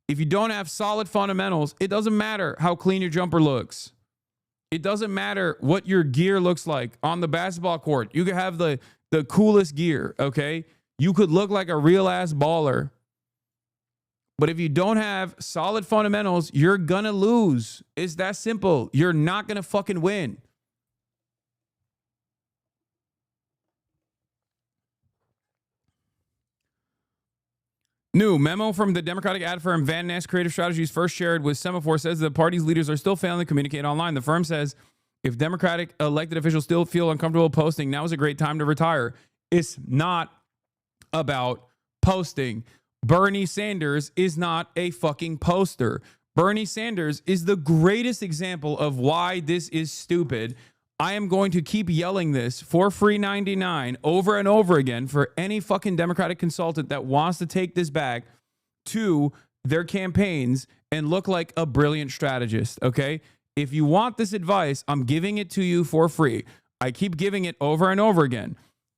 If you don't have solid fundamentals, it doesn't matter how clean your jumper looks. It doesn't matter what your gear looks like on the basketball court. You could have the coolest gear, okay? You could look like a real ass baller. But if you don't have solid fundamentals, you're gonna lose. It's that simple. You're not gonna fucking win. New memo from the Democratic ad firm Van Ness Creative Strategies, first shared with Semaphore, says the party's leaders are still failing to communicate online. The firm says if Democratic elected officials still feel uncomfortable posting, now is a great time to retire. It's not about posting. Bernie Sanders is not a fucking poster. Bernie Sanders is the greatest example of why this is stupid. I am going to keep yelling this for free 99 over and over again for any fucking Democratic consultant that wants to take this back to their campaigns and look like a brilliant strategist, okay? If you want this advice, I'm giving it to you for free. I keep giving it over and over again.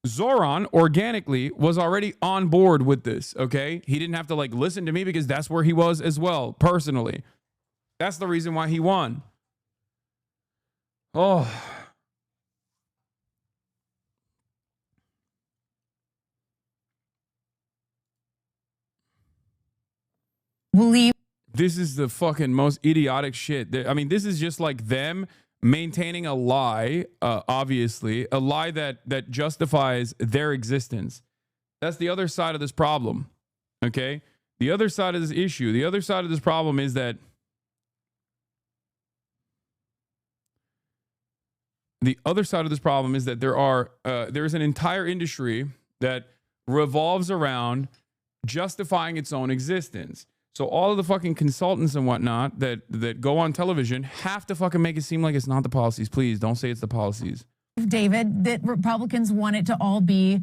Zoran organically was already on board with this, okay? He didn't have to like listen to me because that's where he was as well, personally. That's the reason why he won. Oh, believe this is the fucking most idiotic shit. I mean, this is just like them maintaining a lie, obviously, a lie that justifies their existence. That's the other side of this problem, okay? The other side of this issue, the other side of this problem is that there is an entire industry that revolves around justifying its own existence. So all of the fucking consultants and whatnot that go on television have to fucking make it seem like it's not the policies. Please don't say it's the policies. David, that Republicans want it to all be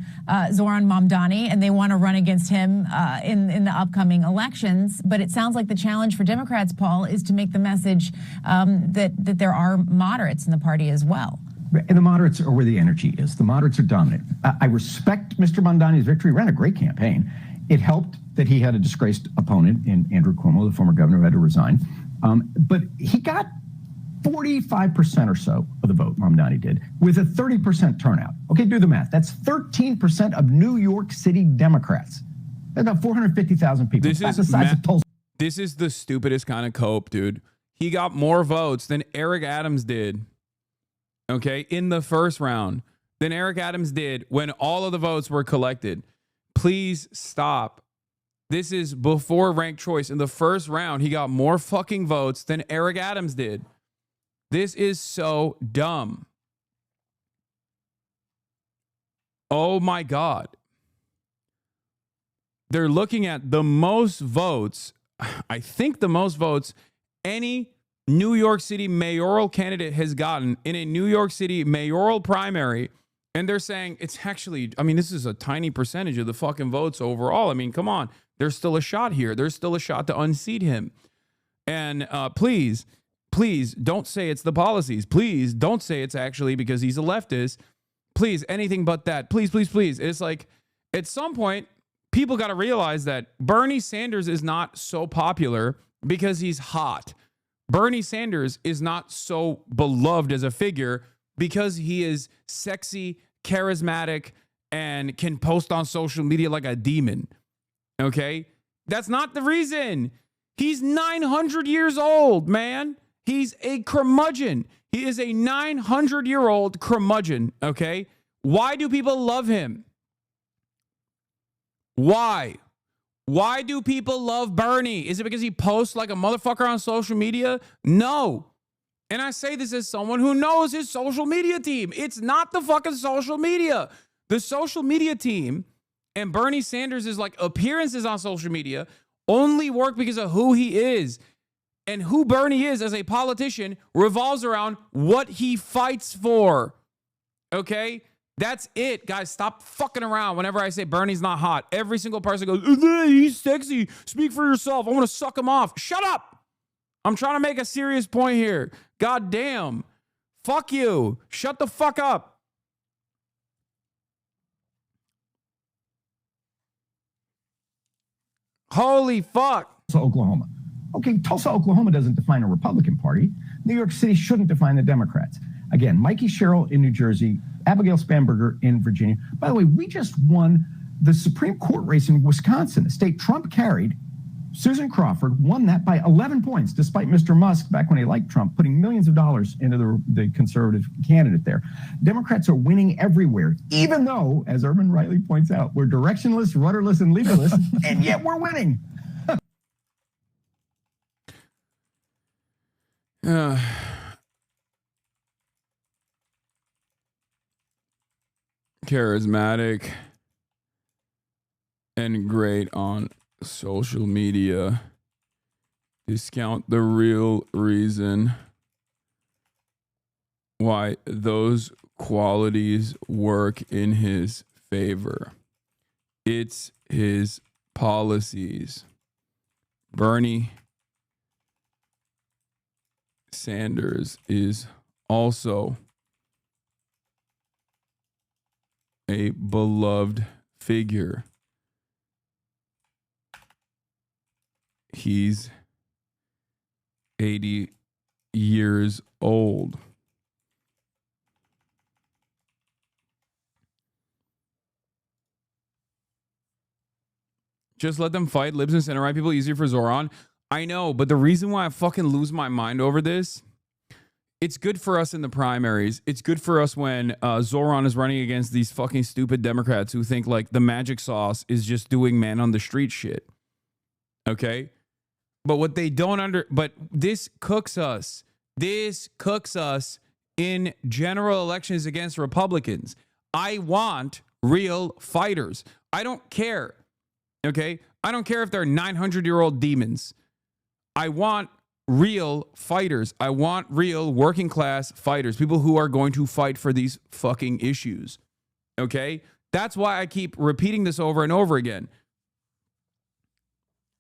Zoran Mamdani, and they want to run against him in the upcoming elections. But it sounds like the challenge for Democrats, Paul, is to make the message that there are moderates in the party as well. And the moderates are where the energy is. The moderates are dominant. I respect Mr. Mamdani's victory. He ran a great campaign. It helped that he had a disgraced opponent in Andrew Cuomo, the former governor, who had to resign. But he got 45% or so of the vote, Mamdani did, with a 30% turnout. Okay, do the math. That's 13% of New York City Democrats. That's about 450,000 people. That's the size of Tulsa. This is the stupidest kind of cope, dude. He got more votes than Eric Adams did, okay, in the first round, than Eric Adams did when all of the votes were collected. Please stop. This is before ranked choice. In the first round, he got more fucking votes than Eric Adams did. This is so dumb. Oh my God. They're looking at the most votes, I think the most votes any New York City mayoral candidate has gotten in a New York City mayoral primary. And they're saying it's actually, I mean, this is a tiny percentage of the fucking votes overall. I mean, come on. There's still a shot here. There's still a shot to unseat him. And please don't say it's the policies. Please don't say it's actually because he's a leftist. Please, anything but that. Please. It's like at some point, people got to realize that Bernie Sanders is not so popular because he's hot. Bernie Sanders is not so beloved as a figure because he is sexy, charismatic, and can post on social media like a demon. Okay? That's not the reason. He's 900 years old, man. He's a curmudgeon. He is a 900-year-old curmudgeon, okay? Why do people love him? Why? Why do people love Bernie? Is it because he posts like a motherfucker on social media? No. And I say this as someone who knows his social media team. It's not the fucking social media. The social media team and Bernie Sanders' like appearances on social media only work because of who he is. And who Bernie is as a politician revolves around what he fights for. Okay? That's it, guys. Stop fucking around whenever I say Bernie's not hot. Every single person goes, he's sexy. Speak for yourself. I want to suck him off. Shut up. I'm trying to make a serious point here. God damn. Fuck you. Shut the fuck up. Holy fuck. Oklahoma. Okay, Tulsa, Oklahoma doesn't define a Republican Party. New York City shouldn't define the Democrats. Again, Mikey Sherrill in New Jersey, Abigail Spanberger in Virginia. By the way, we just won the Supreme Court race in Wisconsin, a state Trump carried. Susan Crawford won that by 11 points, despite Mr. Musk, back when he liked Trump, putting millions of dollars into the conservative candidate there. Democrats are winning everywhere, even though, as Urban rightly points out, we're directionless, rudderless, and leaderless, and yet we're winning. Charismatic and great on social media. Discount the real reason why those qualities work in his favor. It's his policies. Bernie Sanders is also a beloved figure. He's 80 years old. Just let them fight. Libs and center right people easier for Zoran. I know, but the reason why I fucking lose my mind over this, it's good for us in the primaries. It's good for us when Zoran is running against these fucking stupid Democrats who think like the magic sauce is just doing man on the street shit. Okay? But what they don't but this cooks us. This cooks us in general elections against Republicans. I want real fighters. I don't care. Okay? I don't care if they're 900-year-old demons. I want real fighters. I want real working class fighters, people who are going to fight for these fucking issues. Okay? That's why I keep repeating this over and over again.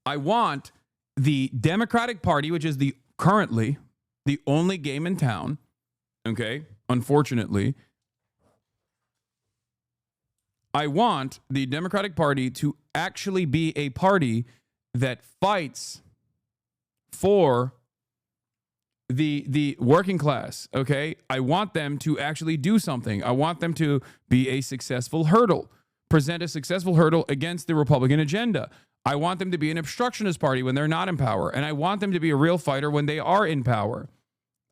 I want the Democratic Party, which is currently the only game in town, okay? Unfortunately, I want the Democratic Party to actually be a party that fights for the working class, okay? I want them to actually do something. I want them to be a successful hurdle, present a successful hurdle against the Republican agenda. I want them to be an obstructionist party when they're not in power, and I want them to be a real fighter when they are in power.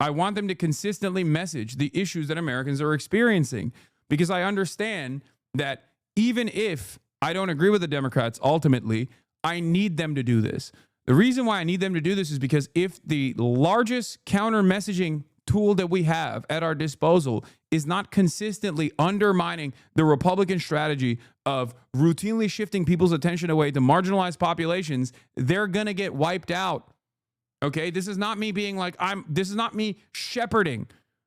I want them to consistently message the issues that Americans are experiencing, because I understand that even if I don't agree with the Democrats ultimately, I need them to do this. The reason why I need them to do this is because if the largest counter messaging tool that we have at our disposal is not consistently undermining the Republican strategy of routinely shifting people's attention away to marginalized populations, they're going to get wiped out. Okay, this is not me being like, this is not me shepherding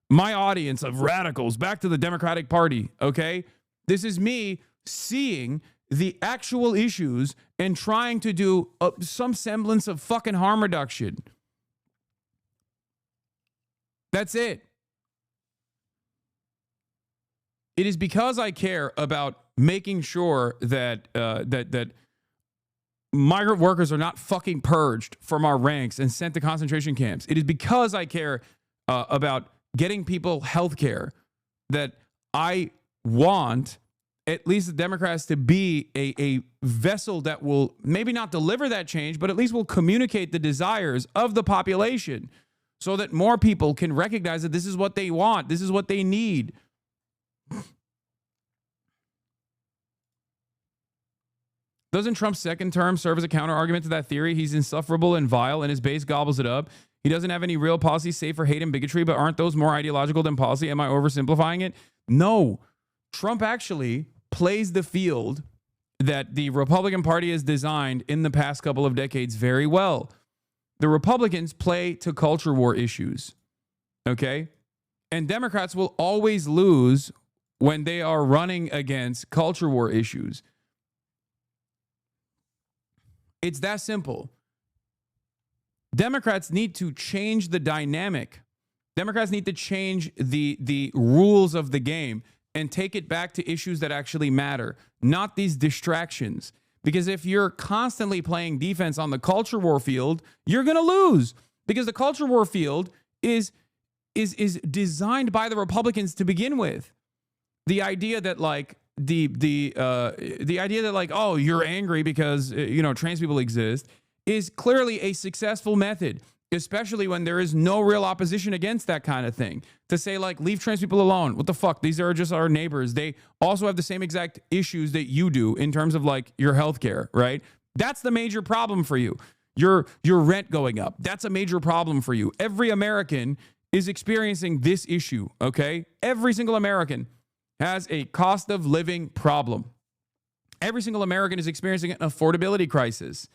my audience of radicals back to the Democratic Party. Okay, this is me seeing the actual issues and trying to do some semblance of fucking harm reduction. That's it. It is because I care about making sure that that migrant workers are not fucking purged from our ranks and sent to concentration camps. It is because I care about getting people health care that I want at least the Democrats to be a vessel that will maybe not deliver that change, but at least will communicate the desires of the population so that more people can recognize that this is what they want, this is what they need. Doesn't Trump's second term serve as a counter argument to that theory? He's insufferable and vile, and his base gobbles it up. He doesn't have any real policy save for hate and bigotry, but aren't those more ideological than policy? Am I oversimplifying it? No. Trump actually plays the field that the Republican Party has designed in the past couple of decades very well. The Republicans play to culture war issues, okay? And Democrats will always lose when they are running against culture war issues. It's that simple. Democrats need to change the dynamic. Democrats need to change the rules of the game and take it back to issues that actually matter, not these distractions. Because if you're constantly playing defense on the culture war field, you're going to lose. Because the culture war field is designed by the Republicans to begin with. The idea that like the idea that like, oh, you're angry because trans people exist is clearly a successful method, especially when there is no real opposition against that kind of thing. To say like, leave trans people alone. What the fuck? These are just our neighbors. They also have the same exact issues that you do in terms of like your healthcare, right? That's the major problem for you. Your rent going up. That's a major problem for you. Every American is experiencing this issue, okay? Every single American has a cost of living problem. Every single American is experiencing an affordability crisis,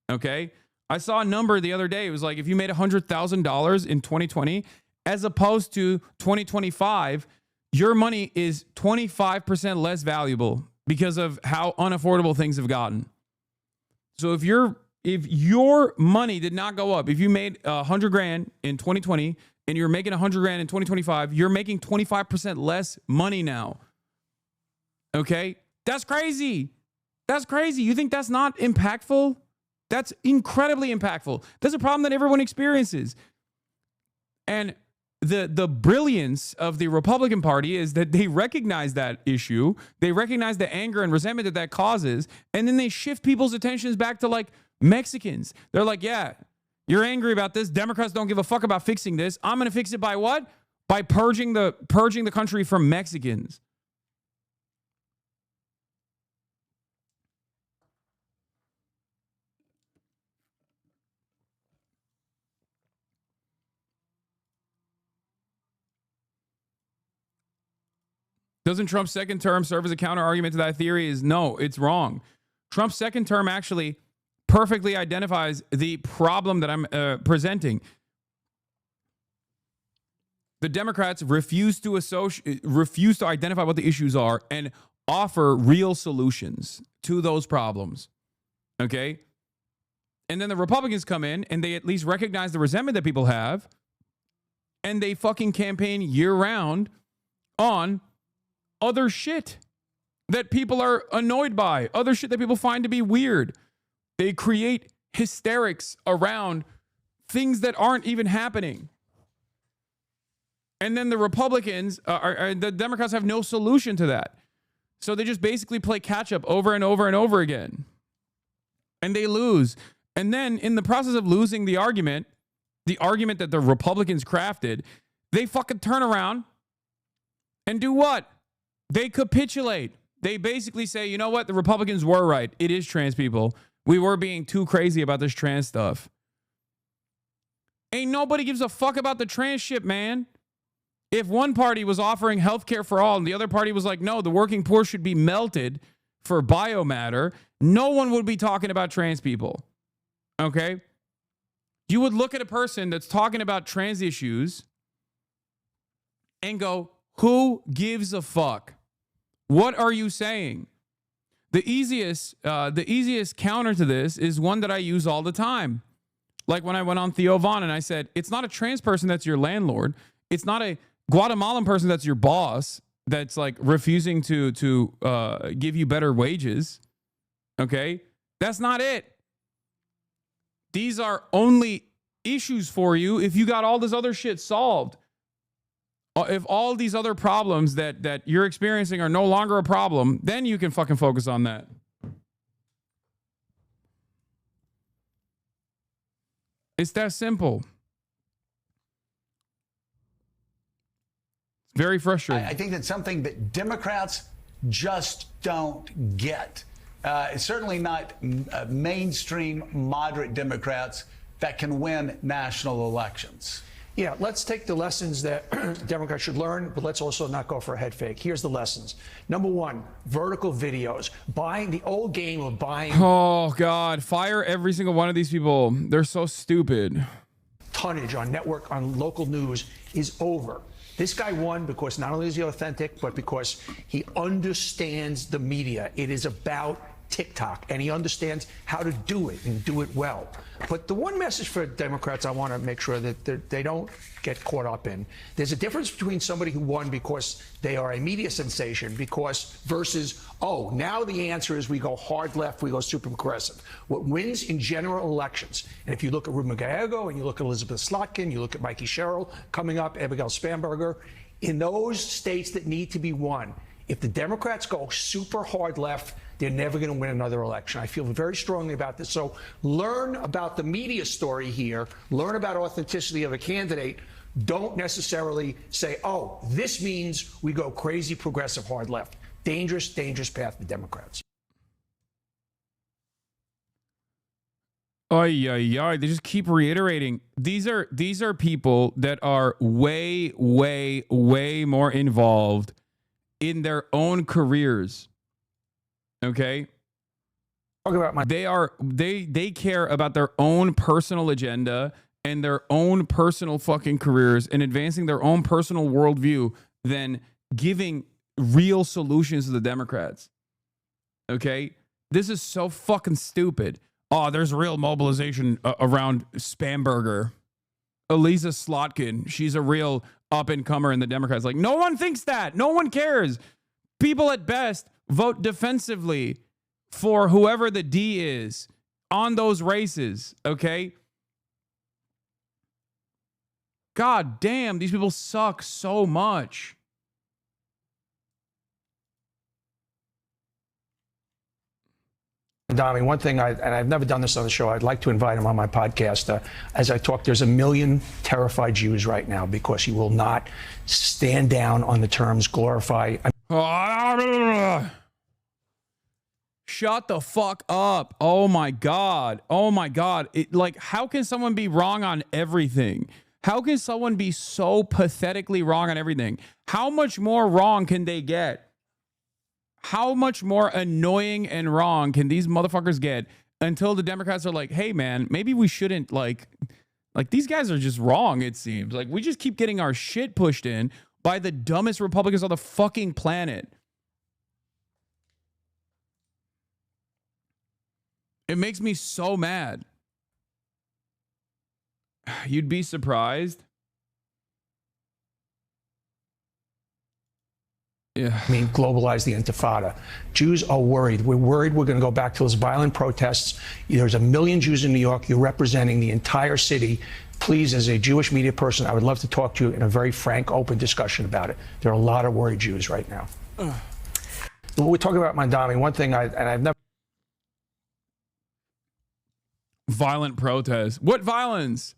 okay? I saw a number the other day. It was like, if you made $100,000 in 2020, as opposed to 2025, your money is 25% less valuable because of how unaffordable things have gotten. So if your money did not go up, if you made $100,000 in 2020 and you're making $100,000 in 2025, you're making 25% less money now. Okay? That's crazy. That's crazy. You think that's not impactful? That's incredibly impactful. That's a problem that everyone experiences. And the brilliance of the Republican Party is that they recognize that issue. They recognize the anger and resentment that causes. And then they shift people's attentions back to like Mexicans. They're like, yeah, you're angry about this. Democrats don't give a fuck about fixing this. I'm going to fix it by what? By purging the country from Mexicans. Doesn't Trump's second term serve as a counter argument to that theory? Is no, it's wrong. Trump's second term actually perfectly identifies the problem that I'm presenting. The Democrats refuse to identify what the issues are and offer real solutions to those problems. Okay? And then the Republicans come in and they at least recognize the resentment that people have, and they fucking campaign year round on other shit that people are annoyed by, other shit that people find to be weird. They create hysterics around things that aren't even happening. And then the Republicans, the Democrats have no solution to that. So they just basically play catch up over and over and over again. And they lose. And then in the process of losing the argument that the Republicans crafted, they fucking turn around and do what? They capitulate. They basically say, you know what? The Republicans were right. It is trans people. We were being too crazy about this trans stuff. Ain't nobody gives a fuck about the trans shit, man. If one party was offering healthcare for all and the other party was like, no, the working poor should be melted for biomatter, no one would be talking about trans people. Okay? You would look at a person that's talking about trans issues and go, who gives a fuck? What are you saying? The easiest counter to this is one that I use all the time. Like when I went on Theo Von and I said, it's not a trans person that's your landlord. It's not a Guatemalan person that's your boss that's like refusing to give you better wages. Okay? That's not it. These are only issues for you if you got all this other shit solved. If all these other problems that you're experiencing are no longer a problem, then you can fucking focus on that. It's that simple. It's very frustrating. I think that's something that Democrats just don't get. It's certainly not mainstream moderate Democrats that can win national elections. Yeah, let's take the lessons that Democrats should learn, but let's also not go for a head fake. Here's the lessons. Number one, vertical videos. Buying the old game of buying. Oh, God. Fire every single one of these people. They're so stupid. Tonnage on network, on local news is over. This guy won because not only is he authentic, but because he understands the media. It is about TikTok, and he understands how to do it and do it well. But the one message for Democrats I want to make sure that they don't get caught up in, there's a difference between somebody who won because they are a media sensation versus, oh, now the answer is we go hard left, we go super progressive. What wins in general elections, and if you look at Ruben Gallego and you look at Elizabeth Slotkin, you look at Mikey Sherrill coming up, Abigail Spanberger, in those states that need to be won, if the Democrats go super hard left, they're never going to win another election. I feel very strongly about this. So learn about the media story here. Learn about authenticity of a candidate. Don't necessarily say, oh, this means we go crazy progressive hard left. Dangerous, dangerous path for Democrats. Ay, ay, ay. They just keep reiterating. These are people that are way, way, way more involved in their own careers. Okay? Talk about they care about their own personal agenda and their own personal fucking careers and advancing their own personal worldview than giving real solutions to the Democrats. Okay? This is so fucking stupid. Oh, there's real mobilization around Spamberger. Elisa Slotkin, she's a real up-and-comer in the Democrats. Like, no one thinks that. No one cares. People at best vote defensively for whoever the D is on those races, okay? God damn, these people suck so much. Dami, one thing, and I've never done this on the show, I'd like to invite him on my podcast. As I talk, there's 1 million terrified Jews right now because he will not stand down on the terms glorify. Shut the fuck up. Oh my God. Oh my God. Like, how can someone be wrong on everything? How can someone be so pathetically wrong on everything? How much more wrong can they get? How much more annoying and wrong can these motherfuckers get until the Democrats are like, hey man, maybe we shouldn't like these guys are just wrong, it seems. Like, we just keep getting our shit pushed in by the dumbest Republicans on the fucking planet. It makes me so mad. You'd be surprised. Yeah. I mean, globalize the intifada. Jews are worried. We're worried we're going to go back to those violent protests. There's 1 million Jews in New York. You're representing the entire city. please, as a Jewish media person, I would love to talk to you in a very frank, open discussion about it. There are a lot of worried Jews right now. When we're talking about Mamdani, one thing I've never... Violent protest. What violence?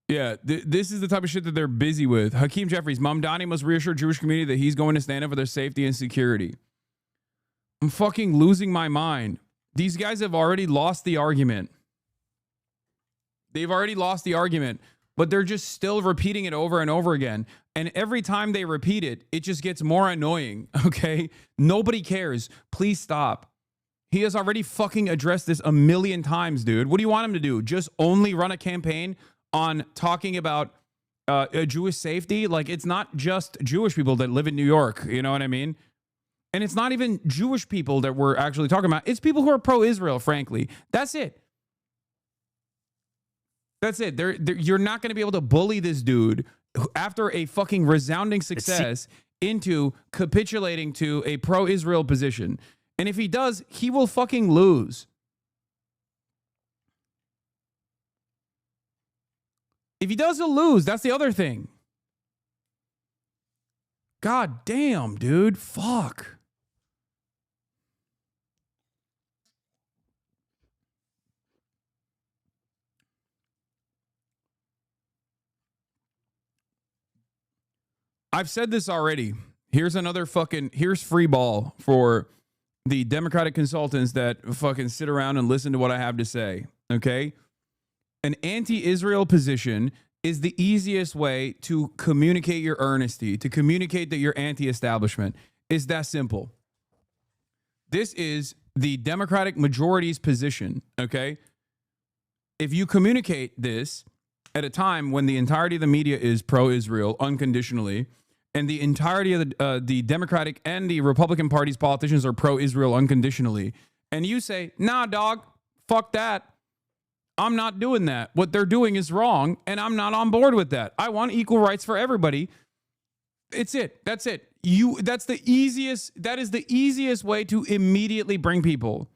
Yeah, this is the type of shit that they're busy with. Hakeem Jeffries, Mamdani must reassure Jewish community that he's going to stand up for their safety and security. I'm fucking losing my mind. These guys have already lost the argument. They've already lost the argument, but they're just still repeating it over and over again. And every time they repeat it, it just gets more annoying, okay? Nobody cares. Please stop. He has already fucking addressed this a million times, dude. What do you want him to do? Just only run a campaign on talking about Jewish safety? Like, it's not just Jewish people that live in New York, you know what I mean? And it's not even Jewish people that we're actually talking about. It's people who are pro-Israel, frankly. That's it. That's it. You're not going to be able to bully this dude after a fucking resounding success into capitulating to a pro-Israel position. And if he does, he will fucking lose. If he does, he'll lose. That's the other thing. God damn, dude. Fuck. I've said this already. Here's free ball for the Democratic consultants that fucking sit around and listen to what I have to say. Okay? An anti-Israel position is the easiest way to communicate your earnesty, to communicate that you're anti-establishment. It's that simple. This is the Democratic majority's position, okay? If you communicate this at a time when the entirety of the media is pro-Israel unconditionally, and the entirety of the Democratic and the Republican Party's politicians are pro-Israel unconditionally, and you say, nah, dog, fuck that. I'm not doing that. What they're doing is wrong, and I'm not on board with that. I want equal rights for everybody. It's it. That's it. That is the easiest way to immediately bring people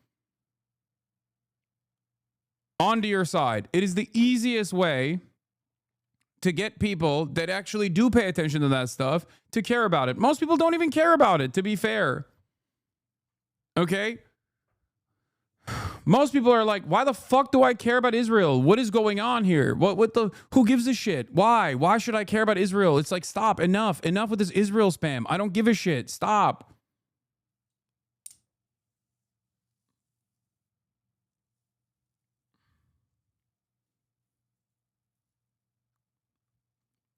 onto your side. It is the easiest way to get people that actually do pay attention to that stuff to care about it. Most people don't even care about it, to be fair. Okay? Most people are like, why the fuck do I care about Israel? What is going on here? Who gives a shit? Why should I care about Israel? It's like, stop, enough with this Israel spam. I don't give a shit. Stop.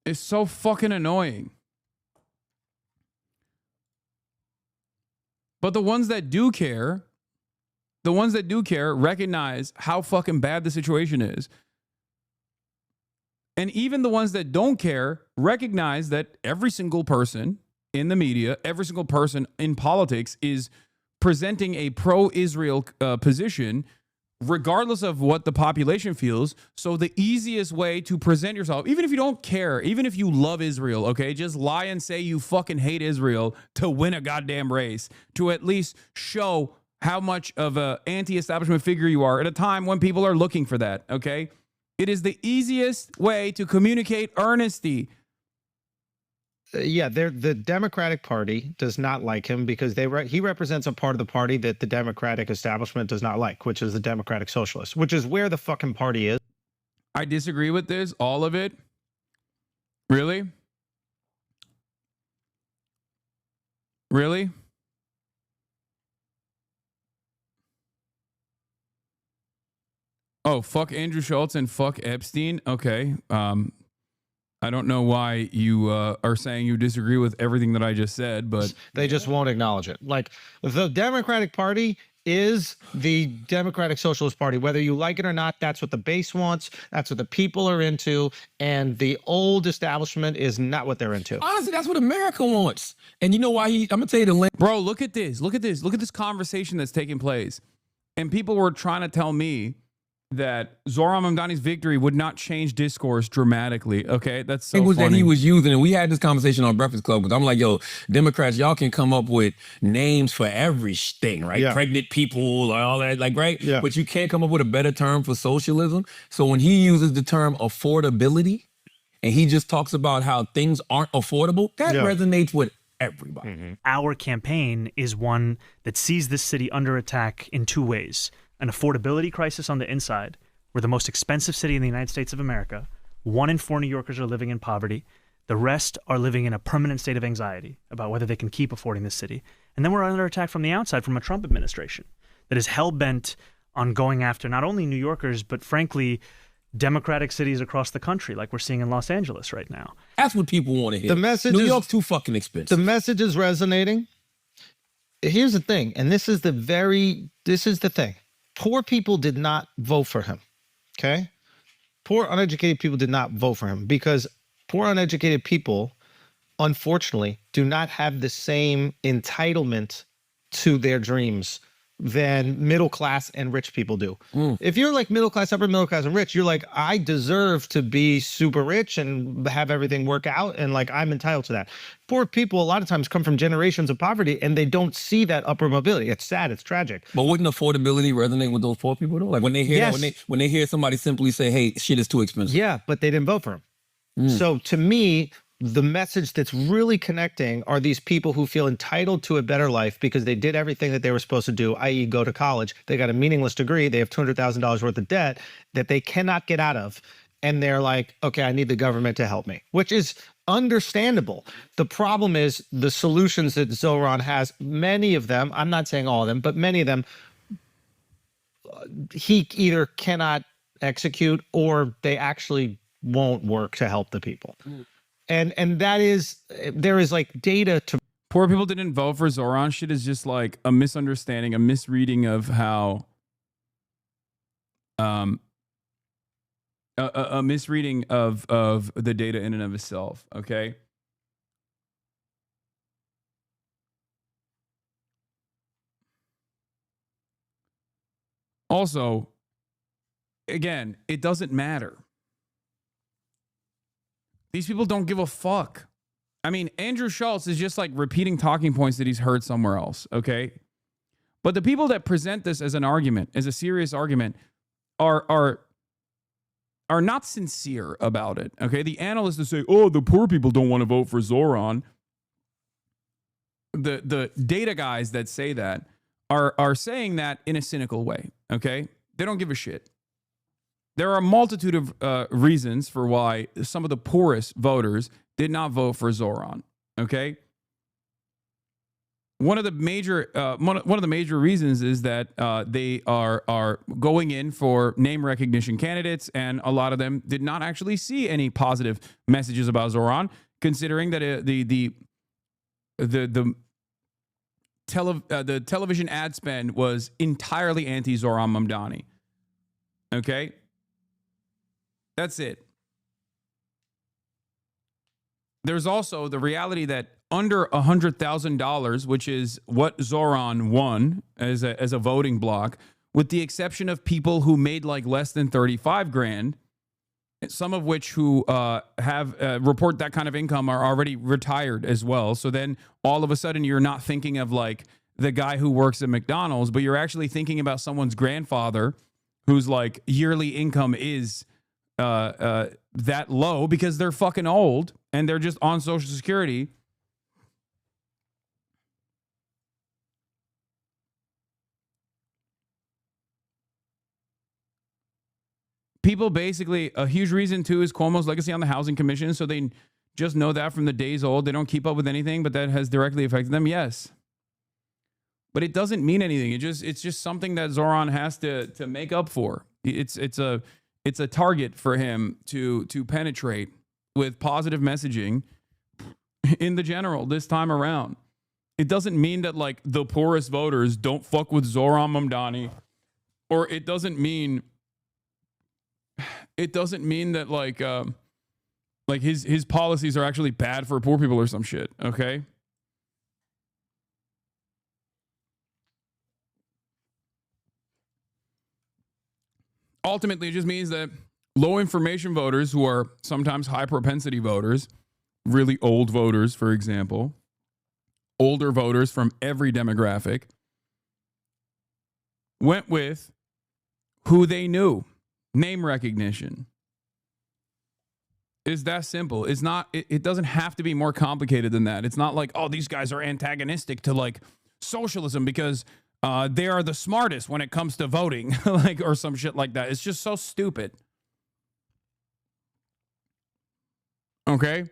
It's so fucking annoying. But the ones that do care recognize how fucking bad the situation is. And even the ones that don't care recognize that every single person in the media, every single person in politics is presenting a pro-Israel position, regardless of what the population feels. So the easiest way to present yourself, even if you don't care, even if you love Israel, okay, just lie and say you fucking hate Israel to win a goddamn race, to at least show how much of an anti-establishment figure you are at a time when people are looking for that, okay? It is the easiest way to communicate earnesty. Yeah, the Democratic Party does not like him because he represents a part of the party that the Democratic establishment does not like, which is the Democratic Socialists, which is where the fucking party is. I disagree with this, all of it. Really? Really? Oh, fuck Andrew Schultz and fuck Epstein. Okay. I don't know why you are saying you disagree with everything that I just said, but they just won't acknowledge it. Like, the Democratic Party is the Democratic Socialist Party. Whether you like it or not, that's what the base wants. That's what the people are into. And the old establishment is not what they're into. Honestly, that's what America wants. And you know why I'm going to tell you the link. Bro, look at this. Look at this. Look at this conversation that's taking place. And people were trying to tell me that Zoran Mamdani's victory would not change discourse dramatically. Okay, that's so It was funny. that he was using, and we had this conversation on Breakfast Club, because I'm like, yo, Democrats, y'all can come up with names for everything, right? Yeah. Pregnant people, all that, like, right? Yeah. But you can't come up with a better term for socialism. So when he uses the term affordability, and he just talks about how things aren't affordable, that resonates with everybody. Our campaign is one that sees this city under attack in two ways. An affordability crisis on the inside. We're the most expensive city in the United States of America. 1 in 4 New Yorkers are living in poverty. The rest are living in a permanent state of anxiety about whether they can keep affording this city. And then we're under attack from the outside, from a Trump administration that is hell-bent on going after not only New Yorkers, but frankly, democratic cities across the country, like we're seeing in Los Angeles right now. That's what people want to hear. The message New is- York's too fucking expensive. The message is resonating. Here's the thing, and this is the thing. Poor people did not vote for him. Okay? Poor uneducated people did not vote for him because poor uneducated people, unfortunately, do not have the same entitlement to their dreams than middle class and rich people do. If you're like middle class, upper middle class, and rich, you're like, I deserve to be super rich and have everything work out, and like I'm entitled to that. Poor people a lot of times come from generations of poverty and they don't see that upper mobility. It's sad, it's tragic. But wouldn't affordability resonate with those poor people though? Like when they hear that, when they hear somebody simply say, "Hey, shit is too expensive." Yeah, but they didn't vote for him. So to me, the message that's really connecting are these people who feel entitled to a better life because they did everything that they were supposed to do, i.e. go to college. They got a meaningless degree. They have $200,000 worth of debt that they cannot get out of. And they're like, okay, I need the government to help me, which is understandable. The problem is the solutions that Zoran has, many of them, I'm not saying all of them, but many of them, he either cannot execute or they actually won't work to help the people. And that is, there is like data to. Poor people didn't vote for Zoran shit is just like a misunderstanding, a misreading of how, a misreading of the data in and of itself. Okay. Also, again, it doesn't matter. These people don't give a fuck. I mean, Andrew Schultz is just like repeating talking points that he's heard somewhere else, okay? But the people that present this as an argument, as a serious argument, are not sincere about it, okay? The analysts that say, oh, the poor people don't want to vote for Zoran. The data guys that say that are saying that in a cynical way, okay? They don't give a shit. There are a multitude of reasons for why some of the poorest voters did not vote for Zoran. Okay, one of the major reasons is that they are going in for name recognition candidates, and a lot of them did not actually see any positive messages about Zoran, considering that the television ad spend was entirely anti-Zoran Mamdani. Okay. That's it. There's also the reality that under $100,000, which is what Zoran won as a voting block, with the exception of people who made like less than 35 grand, some of which who have report that kind of income are already retired as well. So then all of a sudden you're not thinking of like the guy who works at McDonald's, but you're actually thinking about someone's grandfather whose like yearly income is that low because they're fucking old and they're just on Social Security. People basically, a huge reason too is Cuomo's legacy on the Housing Commission. So they just know that from the days old. They don't keep up with anything, but that has directly affected them. Yes. But it doesn't mean anything. It's just something that Zoran has to make up for. It's a target for him to penetrate with positive messaging in the general this time around. It doesn't mean that like the poorest voters don't fuck with Zoran Mamdani, or it doesn't mean that like his policies are actually bad for poor people or some shit. Okay. ultimately, it just means that low information voters who are sometimes high propensity voters, really old voters, for example, older voters from every demographic, went with who they knew. Name recognition. Is that simple. It's not, it doesn't have to be more complicated than that. It's not like, oh, these guys are antagonistic to like socialism because they are the smartest when it comes to voting, like, or some shit like that. It's just so stupid. Okay?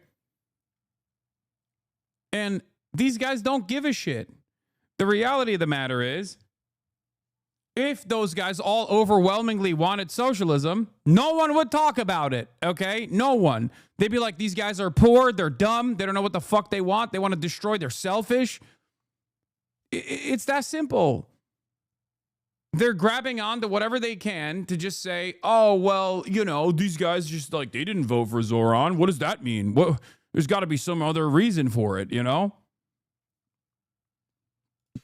And these guys don't give a shit. The reality of the matter is, if those guys all overwhelmingly wanted socialism, no one would talk about it, okay? No one. They'd be like, these guys are poor, they're dumb, they don't know what the fuck they want, they want to destroy, they're selfish. It's that simple. They're grabbing onto whatever they can to just say, oh, well, you know, these guys just like, they didn't vote for Zoran. What does that mean? What? There's got to be some other reason for it, you know?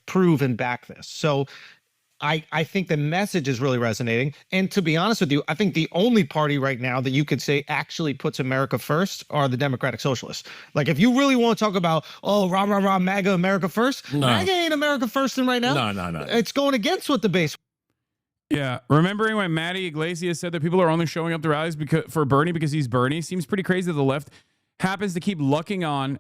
Prove and back this. So I think the message is really resonating. And to be honest with you, I think the only party right now that you could say actually puts America first are the Democratic Socialists. Like, if you really want to talk about, oh, rah, rah, rah, MAGA, America first, MAGA ain't America first in right now. No. It's going against what the base. Yeah, remembering when Matty Iglesias said that people are only showing up to rallies for Bernie because he's Bernie seems pretty crazy that the left happens to keep on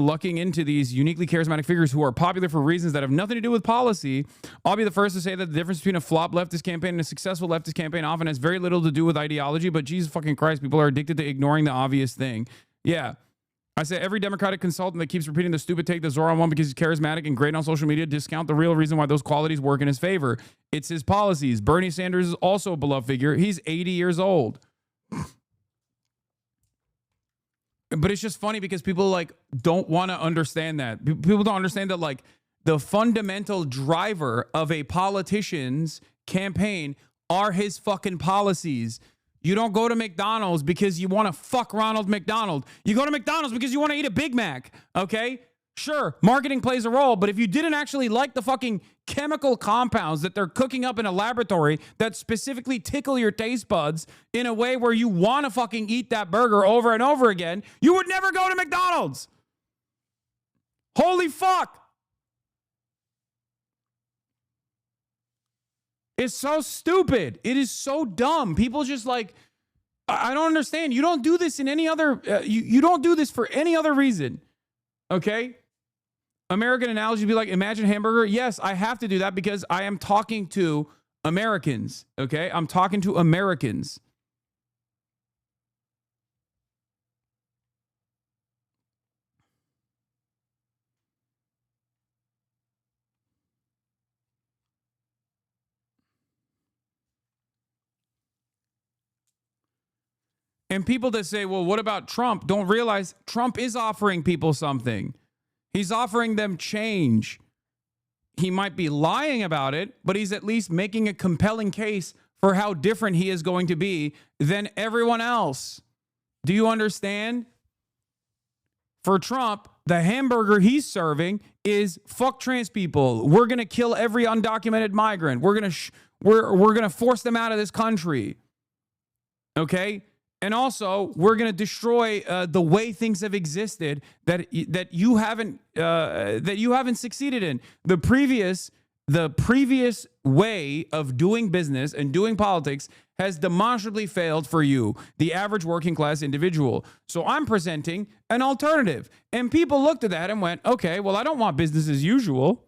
lucking into these uniquely charismatic figures who are popular for reasons that have nothing to do with policy. I'll be the first to say that the difference between a flop leftist campaign and a successful leftist campaign often has very little to do with ideology, but Jesus fucking Christ, people are addicted to ignoring the obvious thing. Yeah. I say every Democratic consultant that keeps repeating the stupid take that Zoran won because he's charismatic and great on social media discount the real reason why those qualities work in his favor. It's his policies. Bernie Sanders is also a beloved figure. He's 80 years old. But it's just funny because people like don't want to understand that. People don't understand that like the fundamental driver of a politician's campaign are his fucking policies. You don't go to McDonald's because you want to fuck Ronald McDonald. You go to McDonald's because you want to eat a Big Mac, okay? Sure, marketing plays a role, but if you didn't actually like the fucking chemical compounds that they're cooking up in a laboratory that specifically tickle your taste buds in a way where you want to fucking eat that burger over and over again, you would never go to McDonald's. Holy fuck. It's so stupid. It is so dumb. People just like, I don't understand. You don't do this in any other, you don't do this for any other reason. Okay? American analogy would be like, imagine hamburger. Yes, I have to do that because I am talking to Americans. Okay? I'm talking to Americans. And people that say, well, what about Trump? Don't realize Trump is offering people something. He's offering them change. He might be lying about it, but he's at least making a compelling case for how different he is going to be than everyone else. Do you understand? For Trump, the hamburger he's serving is fuck trans people. We're going to kill every undocumented migrant. We're going to force them out of this country. Okay? And also, we're going to destroy the way things have existed that you haven't succeeded in. The previous way of doing business and doing politics has demonstrably failed for you, the average working class individual. So I'm presenting an alternative. And people looked at that and went, okay, well, I don't want business as usual.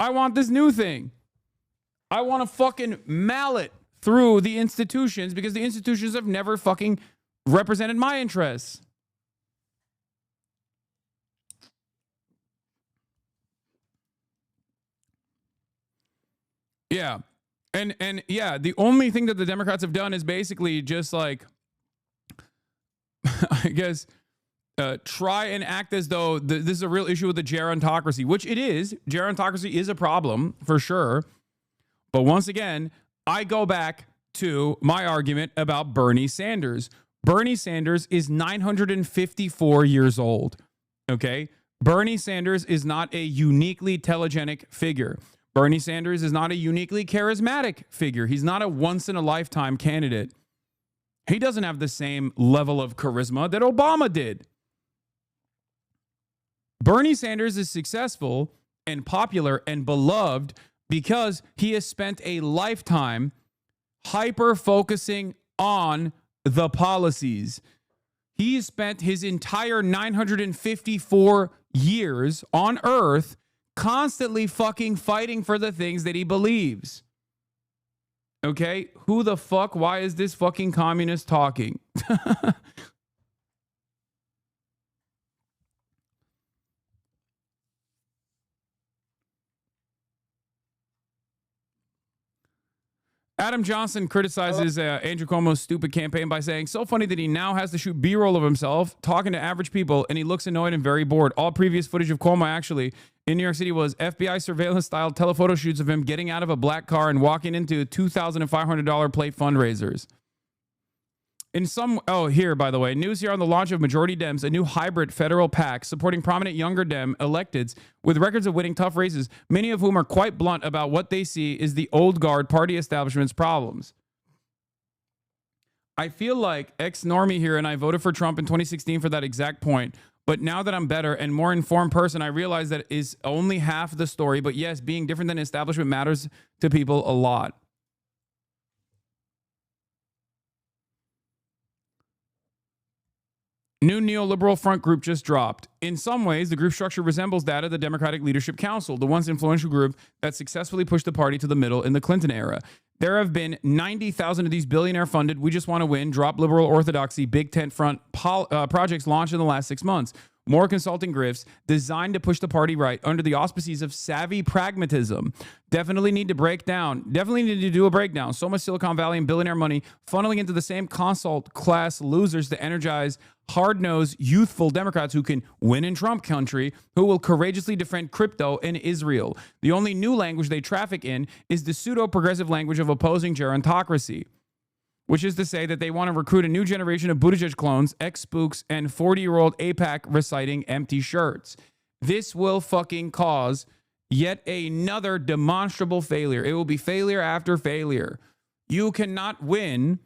I want this new thing. I want a fucking mallet through the institutions because the institutions have never fucking represented my interests. Yeah. And yeah, the only thing that the Democrats have done is basically just like, I guess, try and act as though this is a real issue with the gerontocracy, which it is. Gerontocracy is a problem for sure. But once again, I go back to my argument about Bernie Sanders. Bernie Sanders is 954 years old, okay? Bernie Sanders is not a uniquely telegenic figure. Bernie Sanders is not a uniquely charismatic figure. He's not a once-in-a-lifetime candidate. He doesn't have the same level of charisma that Obama did. Bernie Sanders is successful and popular and beloved because he has spent a lifetime hyper-focusing on the policies. He spent his entire 954 years on Earth constantly fucking fighting for the things that he believes. Okay? Who the fuck? Why is this fucking communist talking? Adam Johnson criticizes Andrew Cuomo's stupid campaign by saying, so funny that he now has to shoot B-roll of himself talking to average people, and he looks annoyed and very bored. All previous footage of Cuomo actually in New York City was FBI surveillance-style telephoto shoots of him getting out of a black car and walking into $2,500 plate fundraisers. Here, by the way, news here on the launch of Majority Dems, a new hybrid federal PAC supporting prominent younger Dem electeds with records of winning tough races, many of whom are quite blunt about what they see is the old guard party establishment's problems. I feel like ex-normie here, and I voted for Trump in 2016 for that exact point. But now that I'm better and more informed person, I realize that is only half the story. But yes, being different than establishment matters to people a lot. New neoliberal front group just dropped. In some ways, the group structure resembles that of the Democratic Leadership Council, the once influential group that successfully pushed the party to the middle in the Clinton era. There have been 90,000 of these billionaire-funded, we just want to win, drop liberal orthodoxy, big tent front projects launched in the last 6 months. More consulting grifts designed to push the party right under the auspices of savvy pragmatism. Definitely need to do a breakdown. So much Silicon Valley and billionaire money funneling into the same consult class losers to energize hard-nosed, youthful Democrats who can win in Trump country, who will courageously defend crypto and Israel. The only new language they traffic in is the pseudo-progressive language of opposing gerontocracy, which is to say that they want to recruit a new generation of Buttigieg clones, ex-spooks, and 40-year-old AIPAC reciting empty shirts. This will fucking cause yet another demonstrable failure. It will be failure after failure. You cannot win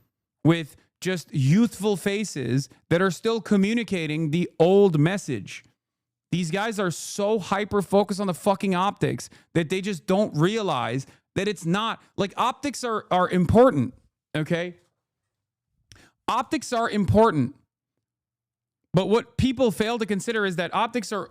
with just youthful faces that are still communicating the old message. These guys are so hyper-focused on the fucking optics that they just don't realize that it's not, like, optics are important, okay? Optics are important. But what people fail to consider is that optics are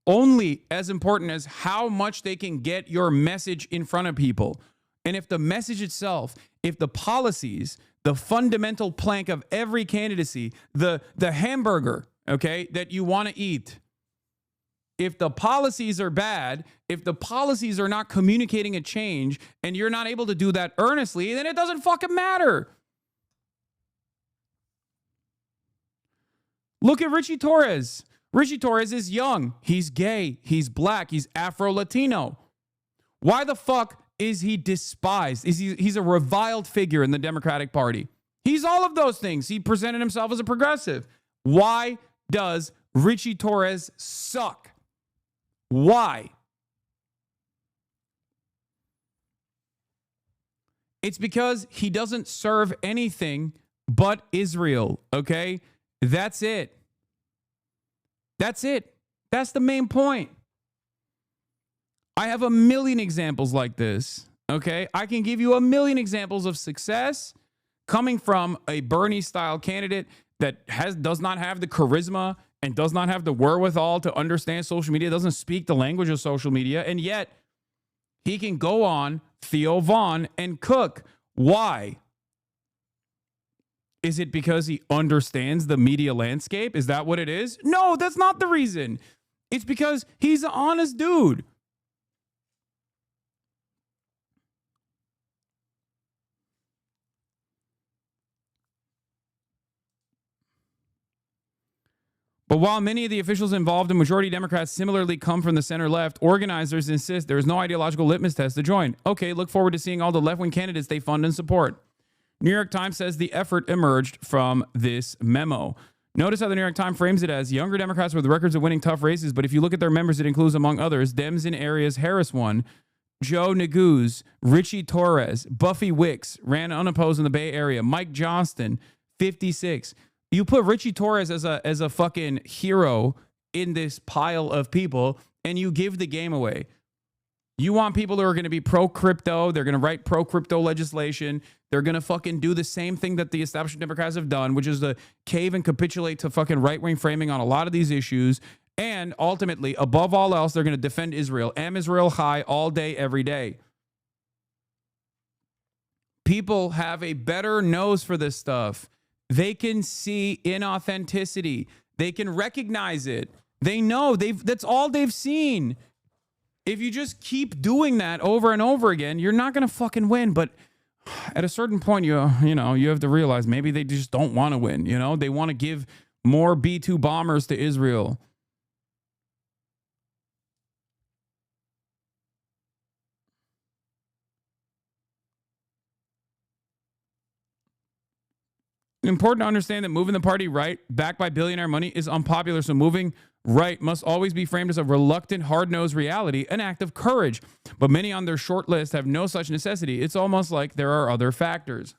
only as important as how much they can get your message in front of people. And if the message itself, if the policies, the fundamental plank of every candidacy, the hamburger, okay, that you want to eat, if the policies are bad, if the policies are not communicating a change, and you're not able to do that earnestly, then it doesn't fucking matter. Look at Richie Torres. Richie Torres is young. He's gay. He's black. He's Afro-Latino. Why the fuck is he despised? He's a reviled figure in the Democratic Party. He's all of those things. He presented himself as a progressive. Why does Richie Torres suck? Why? It's because he doesn't serve anything but Israel, okay? That's it. That's it. That's the main point. I have a million examples like this, okay? I can give you a million examples of success coming from a Bernie-style candidate that does not have the charisma and does not have the wherewithal to understand social media, doesn't speak the language of social media, and yet he can go on Theo Vaughn and cook. Why? Is it because he understands the media landscape? Is that what it is? No, that's not the reason. It's because he's an honest dude. But while many of the officials involved in majority Democrats similarly come from the center-left, organizers insist there is no ideological litmus test to join. Okay, look forward to seeing all the left-wing candidates they fund and support. New York Times says the effort emerged from this memo. Notice how the New York Times frames it as younger Democrats with records of winning tough races, but if you look at their members, it includes, among others, Dems in areas Harris won, Joe Neguse, Richie Torres, Buffy Wicks ran unopposed in the Bay Area. Mike Johnston, 56. You put Richie Torres as a fucking hero in this pile of people, and you give the game away. You want people who are going to be pro-crypto. They're going to write pro-crypto legislation. They're going to fucking do the same thing that the establishment Democrats have done, which is to cave and capitulate to fucking right-wing framing on a lot of these issues. And ultimately, above all else, they're going to defend Israel. Am Israel high all day, every day. People have a better nose for this stuff. They can see inauthenticity. They can recognize it. They know that's all they've seen. If you just keep doing that over and over again, you're not going to fucking win. But at a certain point, you have to realize maybe they just don't want to win. They want to give more B-2 bombers to Israel. Important to understand that moving the party right, backed by billionaire money, is unpopular. So moving right must always be framed as a reluctant, hard-nosed reality, an act of courage. But many on their short list have no such necessity. It's almost like there are other factors.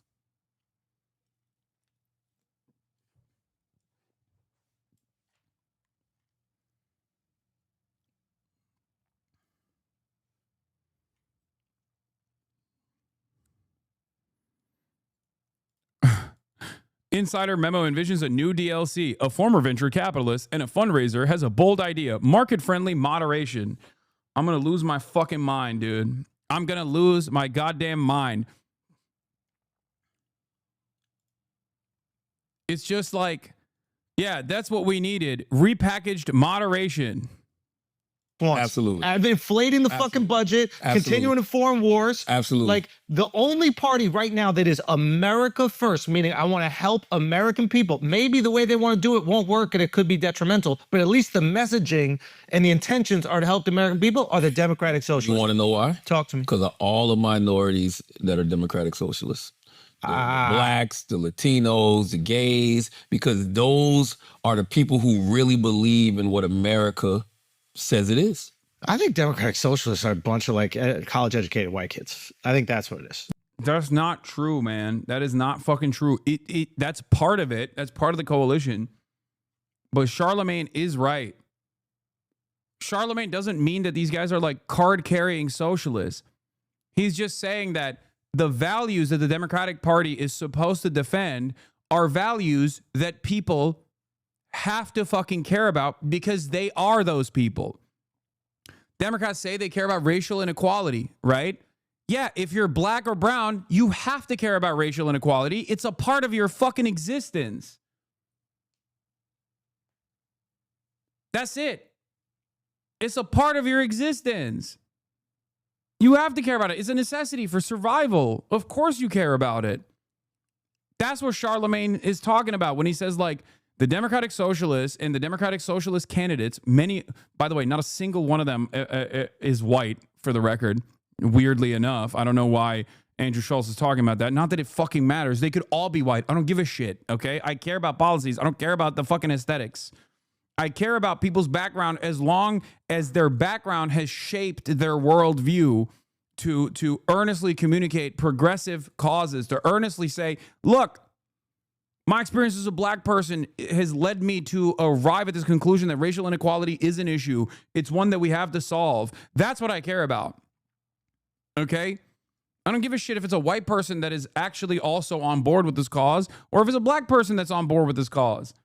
Insider memo envisions a new DLC. A former venture capitalist and a fundraiser has a bold idea. Market-friendly moderation. I'm going to lose my fucking mind, dude. I'm going to lose my goddamn mind. It's just like, yeah, that's what we needed. Repackaged moderation. Absolutely. I've been inflating the fucking budget, continuing to foreign wars. Absolutely. Like, the only party right now that is America first, meaning I want to help American people. Maybe the way they want to do it won't work and it could be detrimental, but at least the messaging and the intentions are to help the American people, are the Democratic Socialists. You want to know why? Talk to me. Because of all the minorities that are Democratic Socialists. The blacks, the Latinos, the gays, because those are the people who really believe in what America says it is. I think Democratic Socialists are a bunch of college-educated white kids. I think that's what it is. That's not true, man. That is not fucking true. That's part of it. That's part of the coalition. But Charlemagne is right. Charlemagne doesn't mean that these guys are like card-carrying socialists. He's just saying that the values that the Democratic Party is supposed to defend are values that people have to fucking care about because they are those people. Democrats say they care about racial inequality, right? Yeah, if you're black or brown, you have to care about racial inequality. It's a part of your fucking existence. That's it. It's a part of your existence. You have to care about it. It's a necessity for survival. Of course you care about it. That's what Charlemagne is talking about when he says, like, the Democratic Socialists and the Democratic Socialist candidates, many, by the way, not a single one of them is white, for the record, weirdly enough. I don't know why Andrew Schultz is talking about that. Not that it fucking matters. They could all be white. I don't give a shit, okay? I care about policies. I don't care about the fucking aesthetics. I care about people's background as long as their background has shaped their worldview to earnestly communicate progressive causes, to earnestly say, look, my experience as a black person has led me to arrive at this conclusion that racial inequality is an issue. It's one that we have to solve. That's what I care about. Okay? I don't give a shit if it's a white person that is actually also on board with this cause or if it's a black person that's on board with this cause.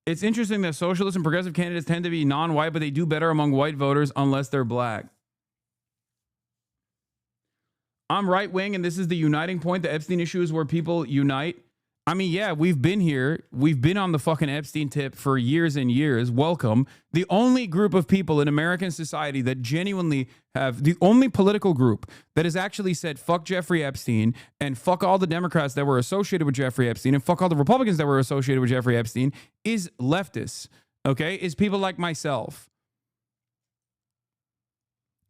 It's interesting that socialist and progressive candidates tend to be non-white, but they do better among white voters unless they're black. I'm right-wing, and this is the uniting point. The Epstein issue is where people unite. I mean, yeah, we've been here. We've been on the fucking Epstein tip for years and years. Welcome. The only group of people in American society that genuinely have, the only political group that has actually said, fuck Jeffrey Epstein and fuck all the Democrats that were associated with Jeffrey Epstein and fuck all the Republicans that were associated with Jeffrey Epstein is leftists, okay? Is people like myself.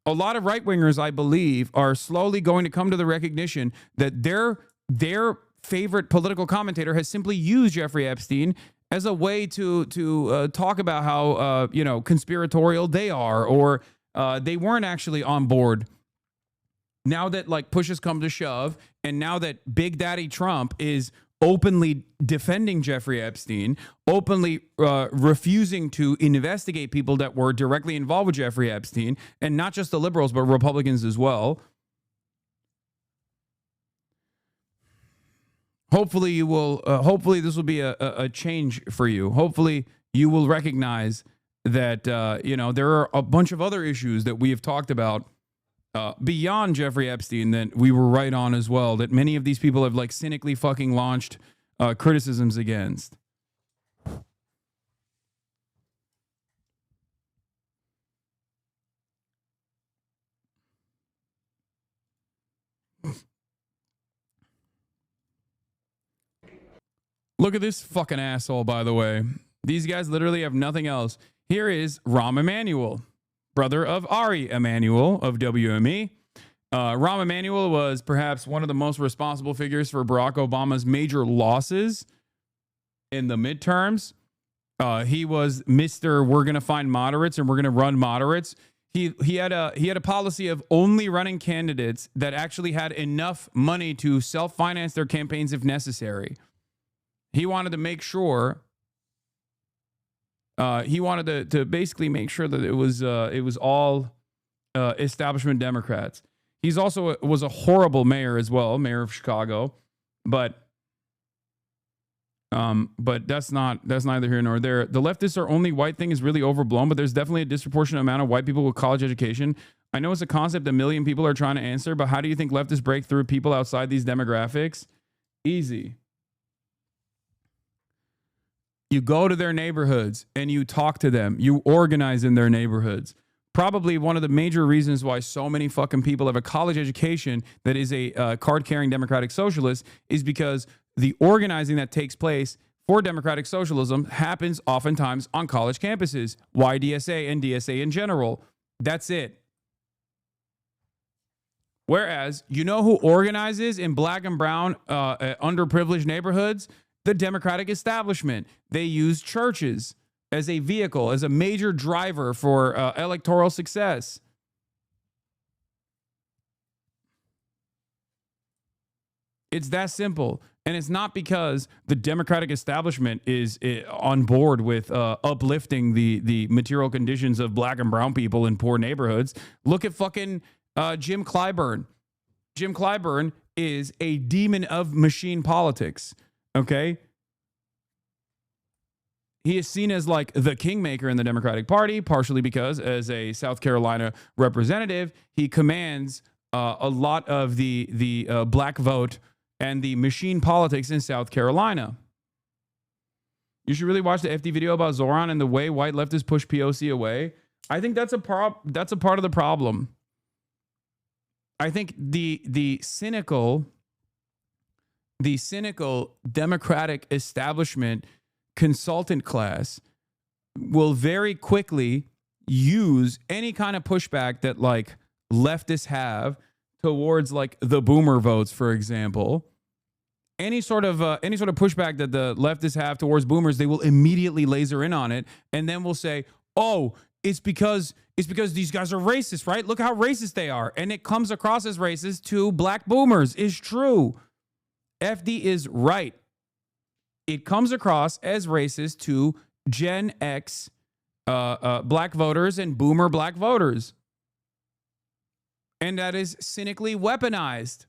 A lot of right-wingers, I believe, are slowly going to come to the recognition that their favorite political commentator has simply used Jeffrey Epstein as a way to talk about how conspiratorial they are, or they weren't actually on board. Now that like push has come to shove, and now that Big Daddy Trump is openly defending Jeffrey Epstein, openly refusing to investigate people that were directly involved with Jeffrey Epstein, and not just the liberals, but Republicans as well. Hopefully you will. Hopefully this will be a change for you. Hopefully you will recognize that there are a bunch of other issues that we have talked about beyond Jeffrey Epstein that we were right on as well. That many of these people have like cynically fucking launched criticisms against. Look at this fucking asshole, by the way. These guys literally have nothing else. Here is Rahm Emanuel, brother of Ari Emanuel of WME. Rahm Emanuel was perhaps one of the most responsible figures for Barack Obama's major losses in the midterms. He was Mr. We're going to find moderates and we're going to run moderates. He had a policy of only running candidates that actually had enough money to self-finance their campaigns if necessary. He wanted to make sure. He wanted to basically make sure that it was all establishment Democrats. He's also was a horrible mayor as well, mayor of Chicago, but that's neither here nor there. The leftists are only white thing is really overblown, but there's definitely a disproportionate amount of white people with college education. I know it's a concept a million people are trying to answer, but how do you think leftists break through people outside these demographics? Easy. You go to their neighborhoods and you talk to them. You organize in their neighborhoods. Probably one of the major reasons why so many fucking people have a college education that is a card-carrying democratic socialist is because the organizing that takes place for democratic socialism happens oftentimes on college campuses, YDSA and DSA in general. That's it. Whereas, you know who organizes in black and brown underprivileged neighborhoods? The Democratic establishment. They use churches as a vehicle, as a major driver for electoral success. It's that simple. And it's not because the Democratic establishment is on board with uplifting the material conditions of black and brown people in poor neighborhoods. Look at fucking Jim Clyburn. Jim Clyburn is a demon of machine politics. Okay. He is seen as like the kingmaker in the Democratic Party, partially because as a South Carolina representative, he commands a lot of the black vote and the machine politics in South Carolina. You should really watch the FD video about Zoran and the way white leftists push POC away. I think that's a part of the problem. I think the cynical Democratic establishment consultant class will very quickly use any kind of pushback that like leftists have towards like the boomer votes, for example. Any sort of pushback that the leftists have towards boomers, they will immediately laser in on it, and then will say, "Oh, it's because these guys are racist, right? Look how racist they are," and it comes across as racist to black boomers. Is true. FD is right. It comes across as racist to Gen X black voters and boomer black voters. And that is cynically weaponized.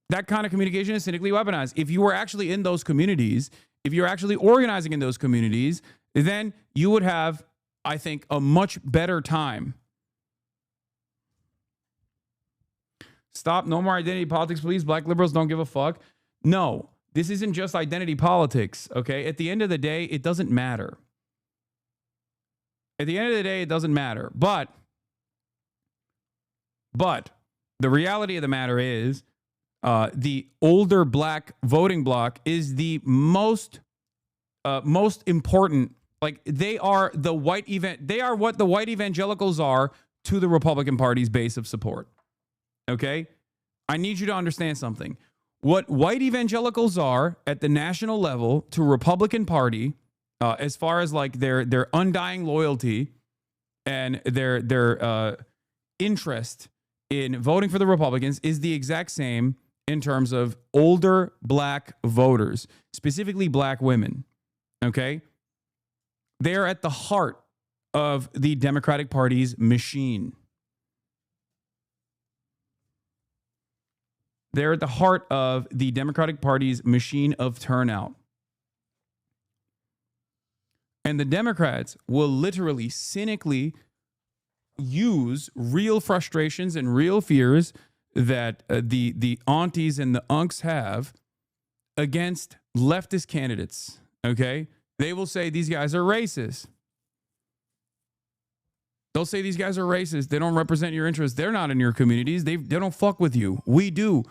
That kind of communication is cynically weaponized. If you were actually in those communities, if you're actually organizing in those communities, then you would have, I think, a much better time. Stop. No more identity politics, please. Black liberals don't give a fuck. No, this isn't just identity politics, okay? At the end of the day, it doesn't matter. At the end of the day, it doesn't matter. But the reality of the matter is the older black voting bloc is the most important. Like they are what the white evangelicals are to the Republican Party's base of support. Okay? I need you to understand something. what white evangelicals are at the national level to Republican Party, as far as like their undying loyalty and their interest in voting for the Republicans, is the exact same in terms of older black voters, specifically black women. Okay, they are at the heart of the Democratic Party's machine. They're at the heart of the Democratic Party's machine of turnout. And the Democrats will literally cynically use real frustrations and real fears that the aunties and the unks have against leftist candidates. Okay? They will say these guys are racist. They'll say these guys are racist. They don't represent your interests. They're not in your communities. They don't fuck with you. We do.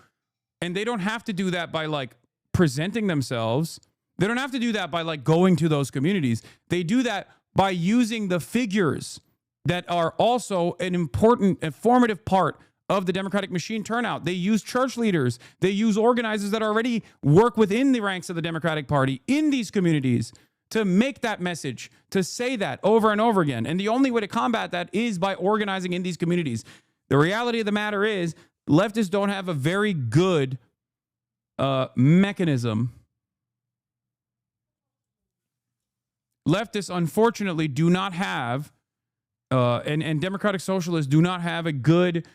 And they don't have to do that by like presenting themselves. They don't have to do that by like going to those communities. They do that by using the figures that are also an important and formative part of the Democratic machine turnout. They use church leaders. They use organizers that already work within the ranks of the Democratic Party in these communities to make that message, to say that over and over again. And the only way to combat that is by organizing in these communities. The reality of the matter is leftists don't have a very good mechanism. Leftists, unfortunately, do not have, and Democratic Socialists do not have a good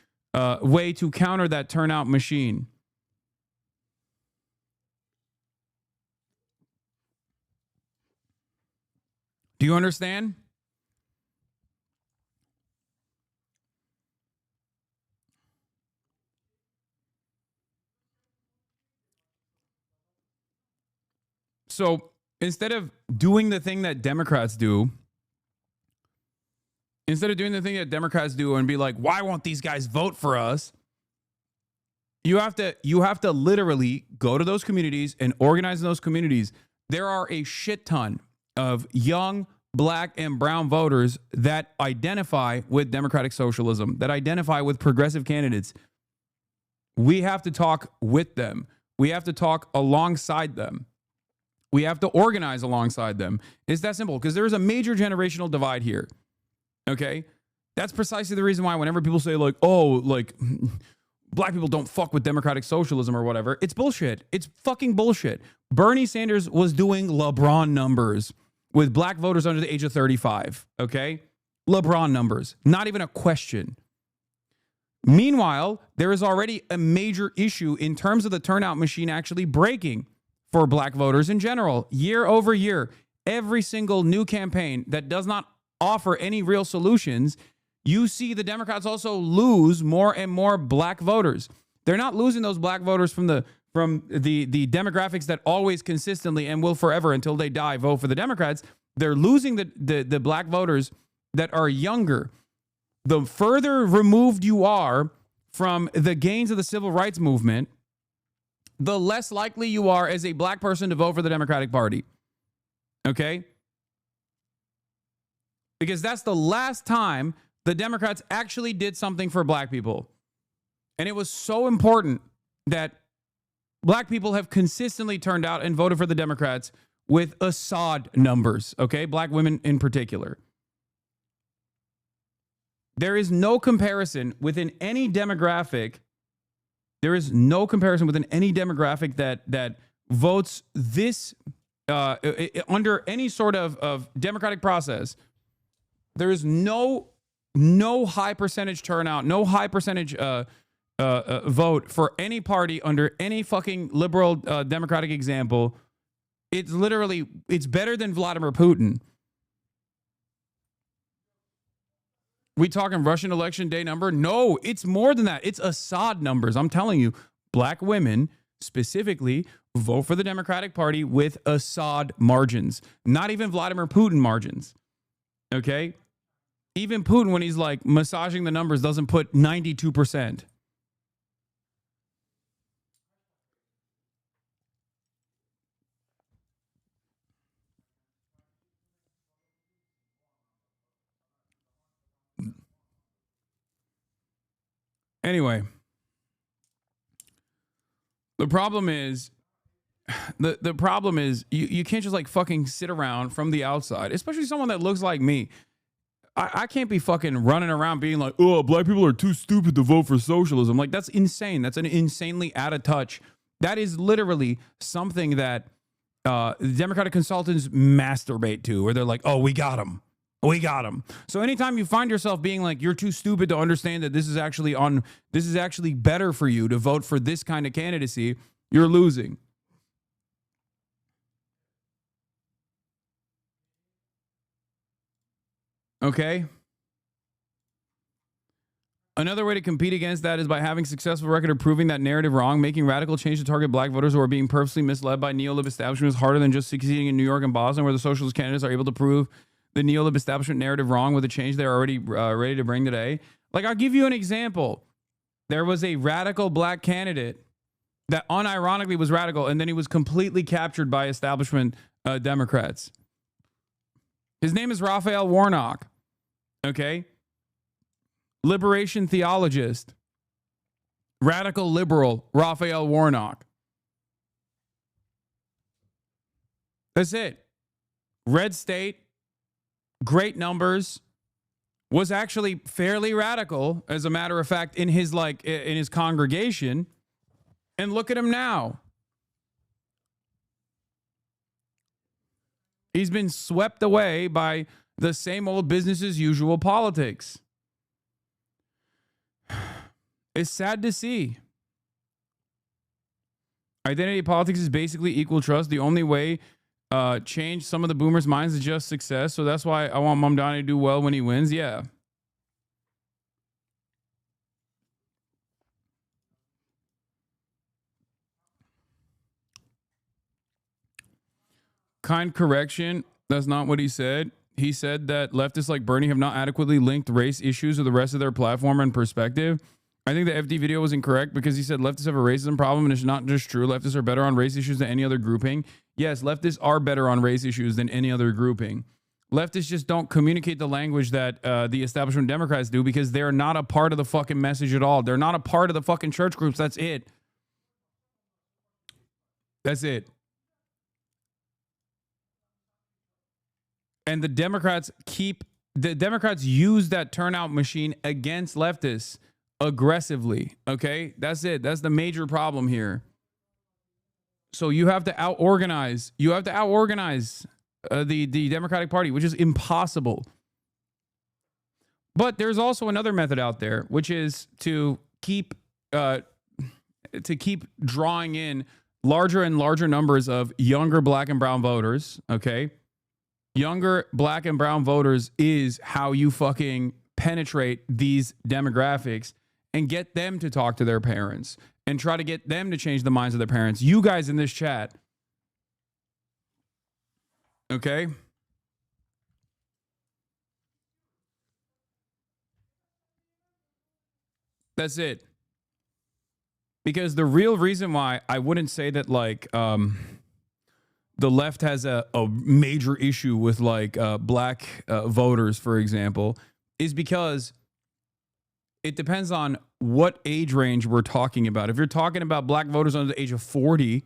way to counter that turnout machine. Do you understand? So instead of doing the thing that Democrats do, and be like, why won't these guys vote for us? You have to literally go to those communities and organize in those communities. There are a shit ton of young black and brown voters that identify with democratic socialism, that identify with progressive candidates. We have to talk with them. We have to talk alongside them. We have to organize alongside them. It's that simple, because there is a major generational divide here. Okay? That's precisely the reason why whenever people say like, oh, like black people don't fuck with democratic socialism or whatever, it's bullshit. It's fucking bullshit. Bernie Sanders was doing LeBron numbers with black voters under the age of 35. Okay? LeBron numbers. Not even a question. Meanwhile, there is already a major issue in terms of the turnout machine actually breaking for black voters in general. Year over year, every single new campaign that does not offer any real solutions, you see the Democrats also lose more and more black voters. They're not losing those black voters from the demographics that always consistently and will forever until they die vote for the Democrats. They're losing the black voters that are younger. The further removed you are from the gains of the civil rights movement, the less likely you are as a black person to vote for the Democratic Party. Okay? Because that's the last time the Democrats actually did something for black people. And it was so important that black people have consistently turned out and voted for the Democrats with Assad numbers, okay? Black women in particular. There is no comparison within any demographic. There is no comparison within any demographic that votes this under any sort of democratic process. There is no high percentage turnout, no high percentage vote for any party under any fucking liberal democratic example. It's literally, it's better than Vladimir Putin. We talking Russian election day number? No, it's more than that. It's Assad numbers. I'm telling you, black women specifically vote for the Democratic Party with Assad margins, not even Vladimir Putin margins. Okay? Even Putin, when he's like massaging the numbers, doesn't put 92%. Anyway, The problem is, the problem is you can't just like fucking sit around from the outside, especially someone that looks like me. I can't be fucking running around being like, oh, black people are too stupid to vote for socialism. Like, that's insane. That's an insanely out of touch. That is literally something that the Democratic consultants masturbate to, where they're like, oh, we got him. We got him. So anytime you find yourself being like, you're too stupid to understand that this is actually better for you to vote for this kind of candidacy, you're losing. Okay. Another way to compete against that is by having successful record of proving that narrative wrong. Making radical change to target black voters who are being purposely misled by neolib establishment is harder than just succeeding in New York and Boston, where the socialist candidates are able to prove the neolib establishment narrative wrong with the change they're already ready to bring today. Like, I'll give you an example. There was a radical black candidate that unironically was radical, and then he was completely captured by establishment Democrats. His name is Raphael Warnock. Okay? Liberation theologist, radical liberal, Raphael Warnock. That's it. Red state, great numbers, was actually fairly radical, as a matter of fact, in his congregation. And look at him now. He's been swept away by the same old business as usual politics. It's sad to see. Identity politics is basically equal trust. The only way change some of the boomers' minds is just success. So that's why I want Mamdani to do well when he wins. Yeah. Kind correction. That's not what he said. He said that leftists like Bernie have not adequately linked race issues with the rest of their platform and perspective. I think the FD video was incorrect because he said leftists have a racism problem, and it's not just true. Leftists are better on race issues than any other grouping. Yes, leftists are better on race issues than any other grouping. Leftists just don't communicate the language that the establishment Democrats do, because they're not a part of the fucking message at all. They're not a part of the fucking church groups. That's it. That's it. And the Democrats use that turnout machine against leftists aggressively. Okay, that's it. That's the major problem here. So you have to out-organize. You have to out-organize the Democratic Party, which is impossible. But there's also another method out there, which is to keep drawing in larger and larger numbers of younger black and brown voters. Okay. Younger black and brown voters is how you fucking penetrate these demographics and get them to talk to their parents and try to get them to change the minds of their parents. You guys in this chat. Okay? That's it. Because the real reason why I wouldn't say that, like, the left has a major issue with like black voters, for example, is because it depends on what age range we're talking about. If you're talking about black voters under the age of 40,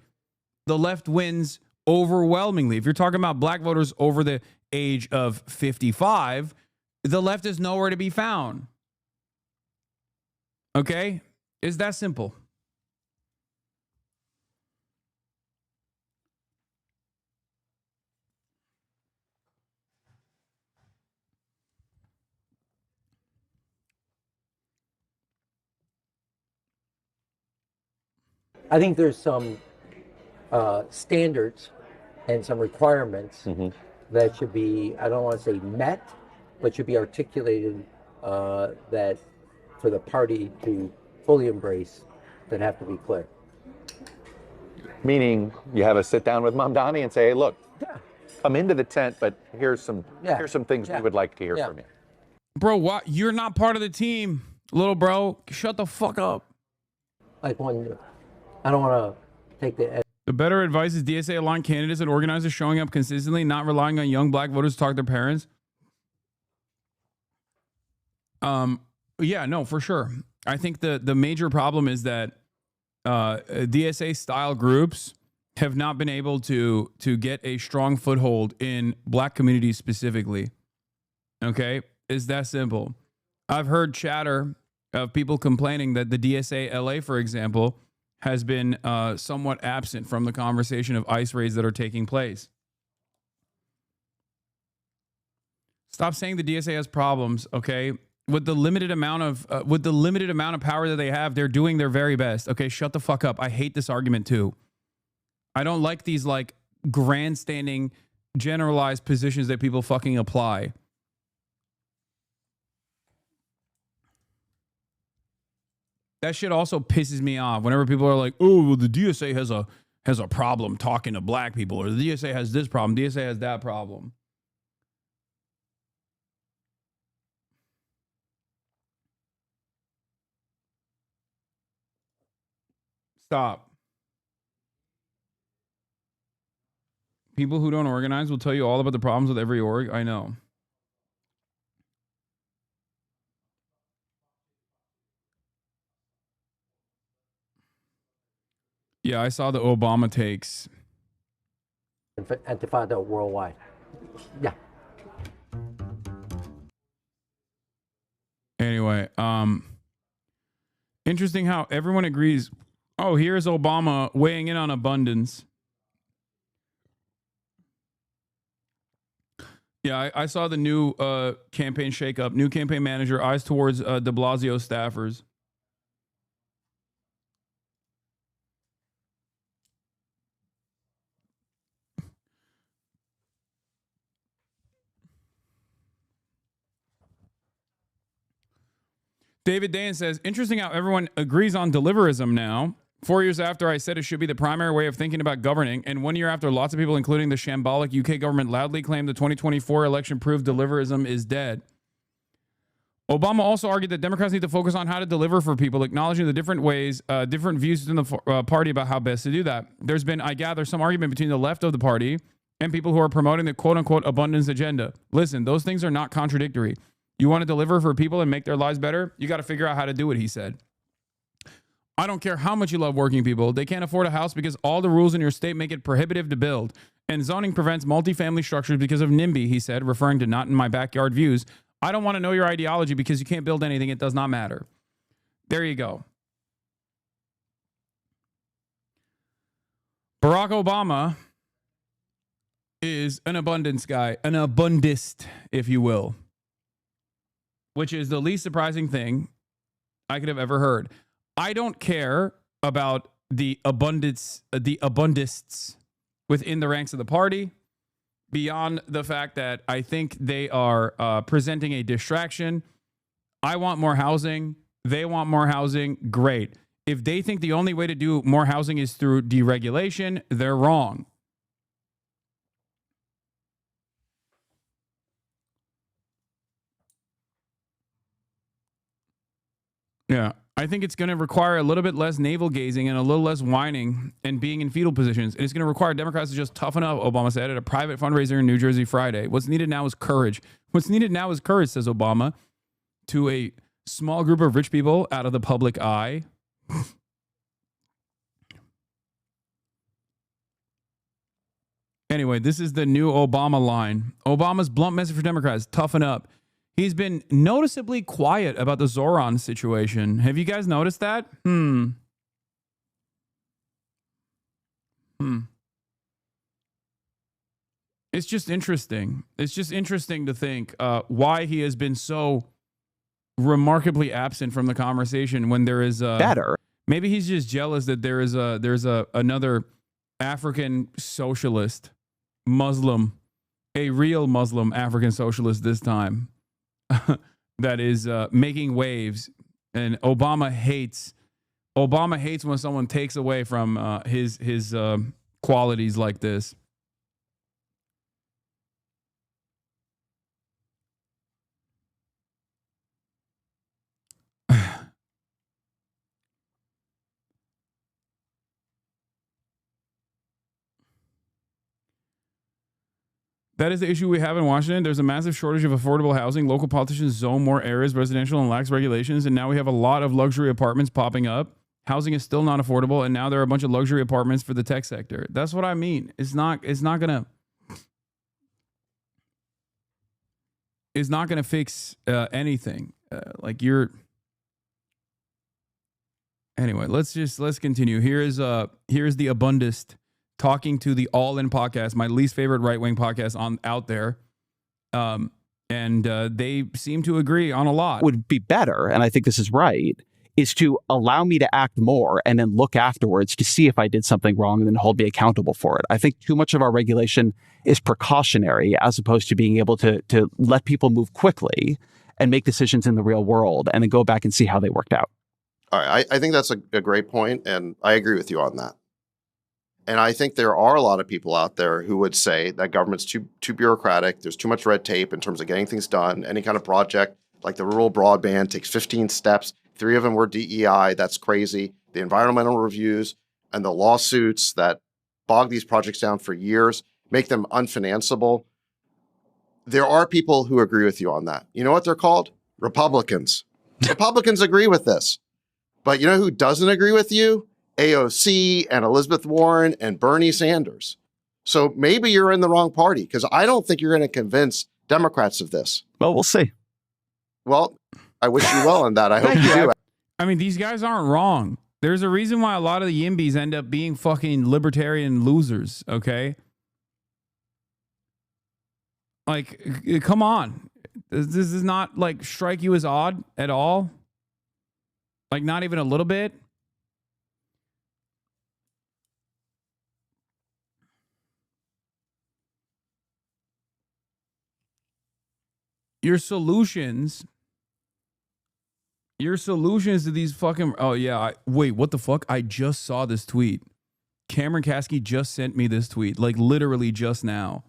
the left wins overwhelmingly. If you're talking about black voters over the age of 55, the left is nowhere to be found. Okay? It's that simple. I think there's some standards and some requirements that should be, I don't want to say met, but should be articulated that for the party to fully embrace, that have to be clear. Meaning you have a sit down with Mamdani and say, hey, look, come into the tent, but here's some things we would like to hear from you. Bro, what? You're not part of the team, little bro. Shut the fuck up. Like when I don't want to take the better advice is DSA aligned candidates and organizers showing up consistently, not relying on young black voters to talk to their parents. Yeah, no, for sure. I think the major problem is that DSA style groups have not been able to get a strong foothold in black communities specifically. Okay, it's that simple. I've heard chatter of people complaining that the DSA LA, for example, has been somewhat absent from the conversation of ICE raids that are taking place. Stop saying the DSA has problems, okay? With the limited amount of power that they have, they're doing their very best. Okay, shut the fuck up. I hate this argument too. I don't like these like grandstanding generalized positions that people fucking apply. That shit also pisses me off whenever people are like, "Oh, well, the DSA has a problem talking to black people, or the DSA has this problem, DSA has that problem." Stop. People who don't organize will tell you all about the problems with every org. I know. Yeah, I saw the Obama takes. Intifada worldwide. Yeah. Anyway, interesting how everyone agrees. Oh, here's Obama weighing in on abundance. Yeah, I saw the new campaign shakeup. New campaign manager, eyes towards de Blasio staffers. David Dan says, interesting how everyone agrees on deliverism now. 4 years after I said it should be the primary way of thinking about governing, and 1 year after lots of people, including the shambolic UK government, loudly claimed the 2024 election proved deliverism is dead. Obama also argued that Democrats need to focus on how to deliver for people, acknowledging the different ways, different views in the party about how best to do that. There's been, I gather, some argument between the left of the party and people who are promoting the quote-unquote abundance agenda. Listen, those things are not contradictory. You want to deliver for people and make their lives better? You got to figure out how to do it, he said. I don't care how much you love working people. They can't afford a house because all the rules in your state make it prohibitive to build. And zoning prevents multifamily structures because of NIMBY, he said, referring to not in my backyard views. I don't want to know your ideology because you can't build anything. It does not matter. There you go. Barack Obama is an abundance guy, an abundist, if you will, which is the least surprising thing I could have ever heard. I don't care about the abundists within the ranks of the party, beyond the fact that I think they are presenting a distraction. I want more housing. They want more housing. Great. If they think the only way to do more housing is through deregulation, they're wrong. Yeah. I think it's going to require a little bit less navel gazing and a little less whining and being in fetal positions. And it's going to require Democrats to just toughen up, Obama said at a private fundraiser in New Jersey Friday. What's needed now is courage. What's needed now is courage, says Obama, to a small group of rich people out of the public eye. Anyway, this is the new Obama line. Obama's blunt message for Democrats, toughen up. He's been noticeably quiet about the Zoran situation. Have you guys noticed that? It's just interesting. It's just interesting to think why he has been so remarkably absent from the conversation when there is better. Maybe he's just jealous that there's another African socialist, Muslim, a real Muslim African socialist this time. That is making waves, and Obama hates when someone takes away from his qualities like this. That is the issue we have in Washington. There's a massive shortage of affordable housing. Local politicians zone more areas residential and lax regulations. And now we have a lot of luxury apartments popping up. Housing is still not affordable, and now there are a bunch of luxury apartments for the tech sector. That's what I mean. It's not gonna fix anything. Anyway, let's continue. Here's the Abundist talking to the All In podcast, my least favorite right-wing podcast out there. And they seem to agree on a lot. Would be better, and I think this is right, is to allow me to act more and then look afterwards to see if I did something wrong and then hold me accountable for it. I think too much of our regulation is precautionary as opposed to being able to let people move quickly and make decisions in the real world and then go back and see how they worked out. All right, I think that's a great point, and I agree with you on that. And I think there are a lot of people out there who would say that government's too bureaucratic, there's too much red tape in terms of getting things done. Any kind of project like the rural broadband takes 15 steps. 3 of them were DEI. That's crazy. The environmental reviews and the lawsuits that bog these projects down for years make them unfinanceable. There are people who agree with you on that. You know what they're called? Republicans. Republicans agree with this. But you know who doesn't agree with you? AOC and Elizabeth Warren and Bernie Sanders. So maybe you're in the wrong party, because I don't think you're going to convince Democrats of this. Well, we'll see. Well, I wish you well in that. I hope you do. I mean, these guys aren't wrong. There's a reason why a lot of the YIMBYs end up being fucking libertarian losers, okay? Like, come on. This does not, like, strike you as odd at all? Like, not even a little bit? Your solutions to these fucking... Oh, yeah. Wait, what the fuck? I just saw this tweet. Cameron Kasky just sent me this tweet. Like, literally just now.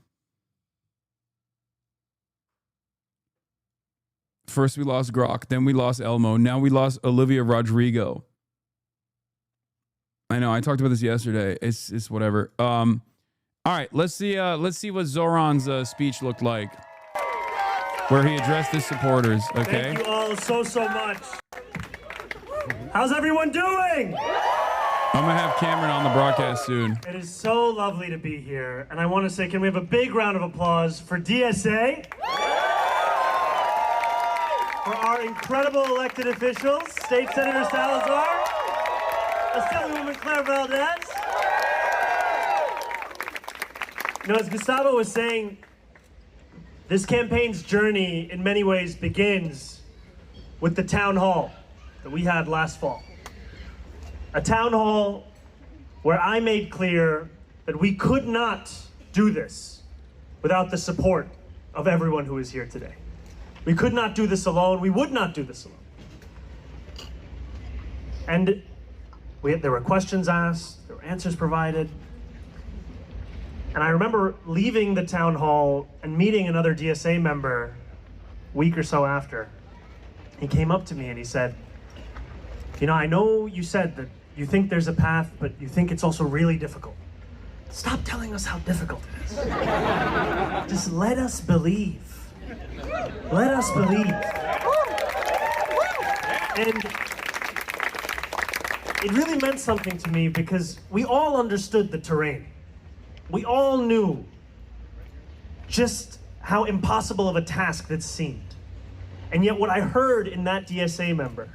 First we lost Grok, then we lost Elmo, now we lost Olivia Rodrigo. I know, I talked about this yesterday. It's whatever. All right, let's see what Zoran's speech looked like, where he addressed his supporters. Okay. Thank you all so much. How's everyone doing? I'm gonna have Cameron on the broadcast soon. It is so lovely to be here, and I want to say, can we have a big round of applause for DSA? For our incredible elected officials, State Senator Salazar, Assemblywoman Claire Valdez. You know, as Gustavo was saying, this campaign's journey in many ways begins with the town hall that we had last fall. A town hall where I made clear that we could not do this without the support of everyone who is here today. We could not do this alone. We would not do this alone. And there were questions asked, there were answers provided. And I remember leaving the town hall and meeting another DSA member a week or so after. He came up to me and he said, you know, I know you said that you think there's a path, but you think it's also really difficult. Stop telling us how difficult it is. Just let us believe. Let us believe. And it really meant something to me because we all understood the terrain. We all knew just how impossible of a task that seemed. And yet what I heard in that DSA member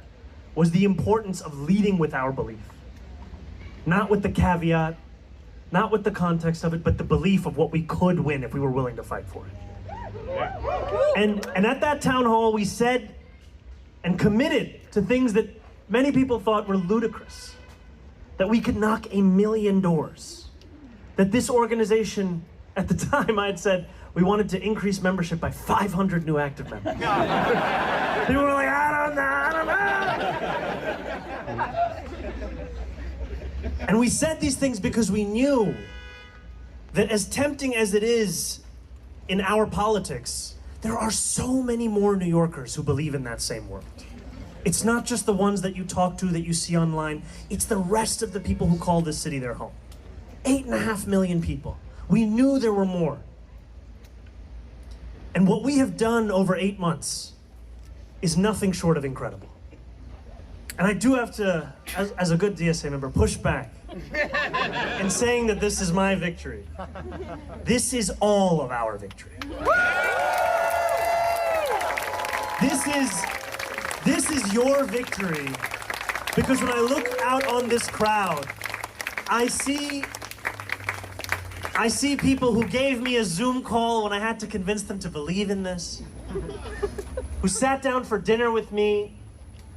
was the importance of leading with our belief. Not with the caveat, not with the context of it, but the belief of what we could win if we were willing to fight for it. And at that town hall, we said and committed to things that many people thought were ludicrous. That we could knock 1 million doors. That this organization, at the time I had said, we wanted to increase membership by 500 new active members. People were like, I don't know. And we said these things because we knew that as tempting as it is in our politics, there are so many more New Yorkers who believe in that same world. It's not just the ones that you talk to, that you see online. It's the rest of the people who call this city their home. 8.5 million people. We knew there were more. And what we have done over 8 months is nothing short of incredible. And I do have to, as a good DSA member, push back in saying that this is my victory. This is all of our victory. This is your victory, because when I look out on this crowd, I see people who gave me a Zoom call when I had to convince them to believe in this, who sat down for dinner with me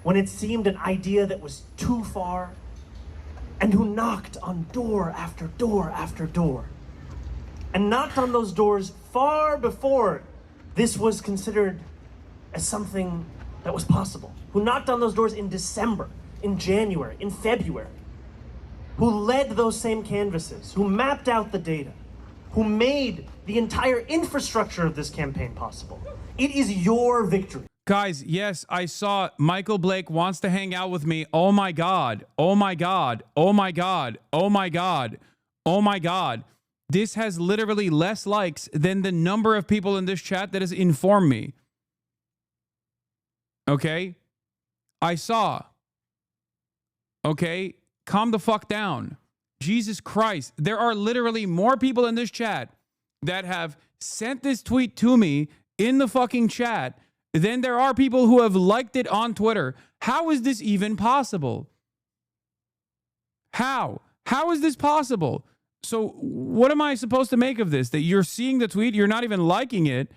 when it seemed an idea that was too far, and who knocked on door after door after door, and knocked on those doors far before this was considered as something that was possible, who knocked on those doors in December, in January, in February, who led those same canvasses, who mapped out the data, who made the entire infrastructure of this campaign possible. It is your victory. Guys, yes, I saw Michael Blake wants to hang out with me. Oh my God. Oh my God. Oh my God. Oh my God. Oh my God. This has literally less likes than the number of people in this chat that has informed me. Okay? I saw. Okay? Calm the fuck down. Jesus Christ. There are literally more people in this chat that have sent this tweet to me in the fucking chat than there are people who have liked it on Twitter. How is this even possible? How? How is this possible? So what am I supposed to make of this? That you're seeing the tweet, you're not even liking it,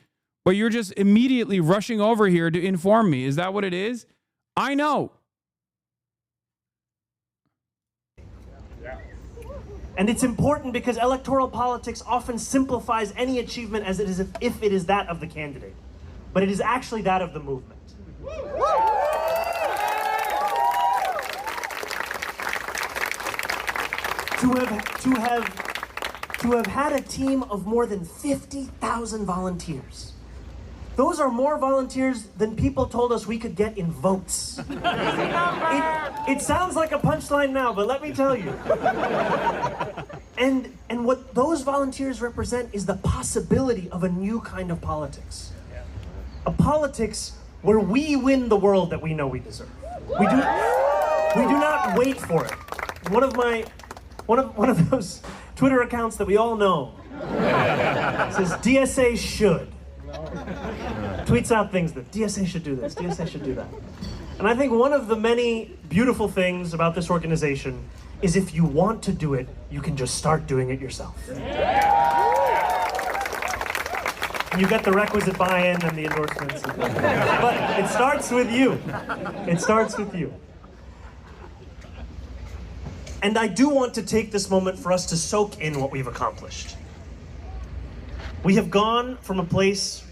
but you're just immediately rushing over here to inform me. Is that what it is? I know. And it's important because electoral politics often simplifies any achievement as it is if it is that of the candidate. But it is actually that of the movement. To have had a team of more than 50,000 volunteers. Those are more volunteers than people told us we could get in votes. It sounds like a punchline now, but let me tell you. And what those volunteers represent is the possibility of a new kind of politics. A politics where we win the world that we know we deserve. We do not wait for it. One of those Twitter accounts that we all know says DSA should. Tweets out things that DSA should do this, DSA should do that. And I think one of the many beautiful things about this organization is if you want to do it, you can just start doing it yourself. And you get the requisite buy-in and the endorsements. But it starts with you. It starts with you. And I do want to take this moment for us to soak in what we've accomplished. We have gone from a place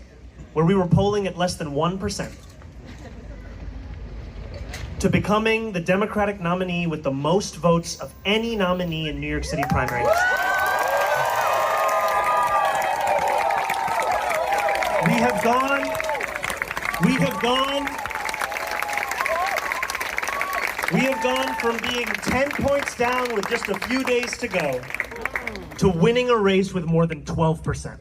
where we were polling at less than 1% to becoming the Democratic nominee with the most votes of any nominee in New York City primary history. We have gone from being 10 points down with just a few days to go to winning a race with more than 12%.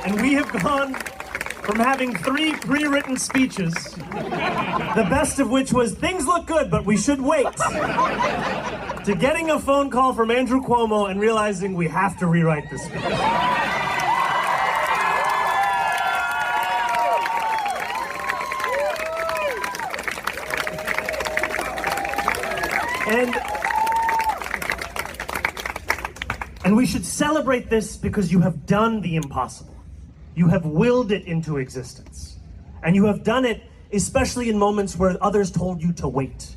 And we have gone from having 3 pre-written speeches, the best of which was, things look good, but we should wait, to getting a phone call from Andrew Cuomo and realizing we have to rewrite this speech. And we should celebrate this because you have done the impossible. You have willed it into existence. And you have done it especially in moments where others told you to wait.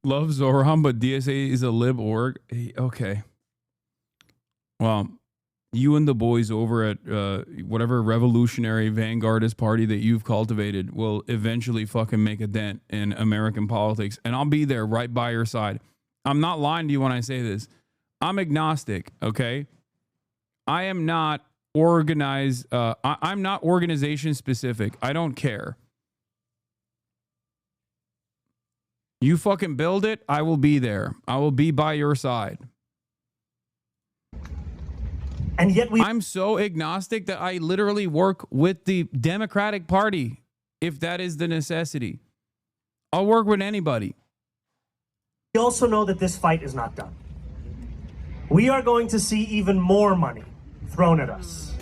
Love Zoran, but DSA is a lib org. Okay. Well, you and the boys over at whatever revolutionary vanguardist party that you've cultivated will eventually fucking make a dent in American politics. And I'll be there right by your side. I'm not lying to you when I say this. I'm agnostic, okay? I am not organized. I'm not organization specific. I don't care. You fucking build it, I will be there. I will be by your side. And yet I'm so agnostic that I literally work with the Democratic Party if that is the necessity. I'll work with anybody. We also know that this fight is not done. We are going to see even more money thrown at us.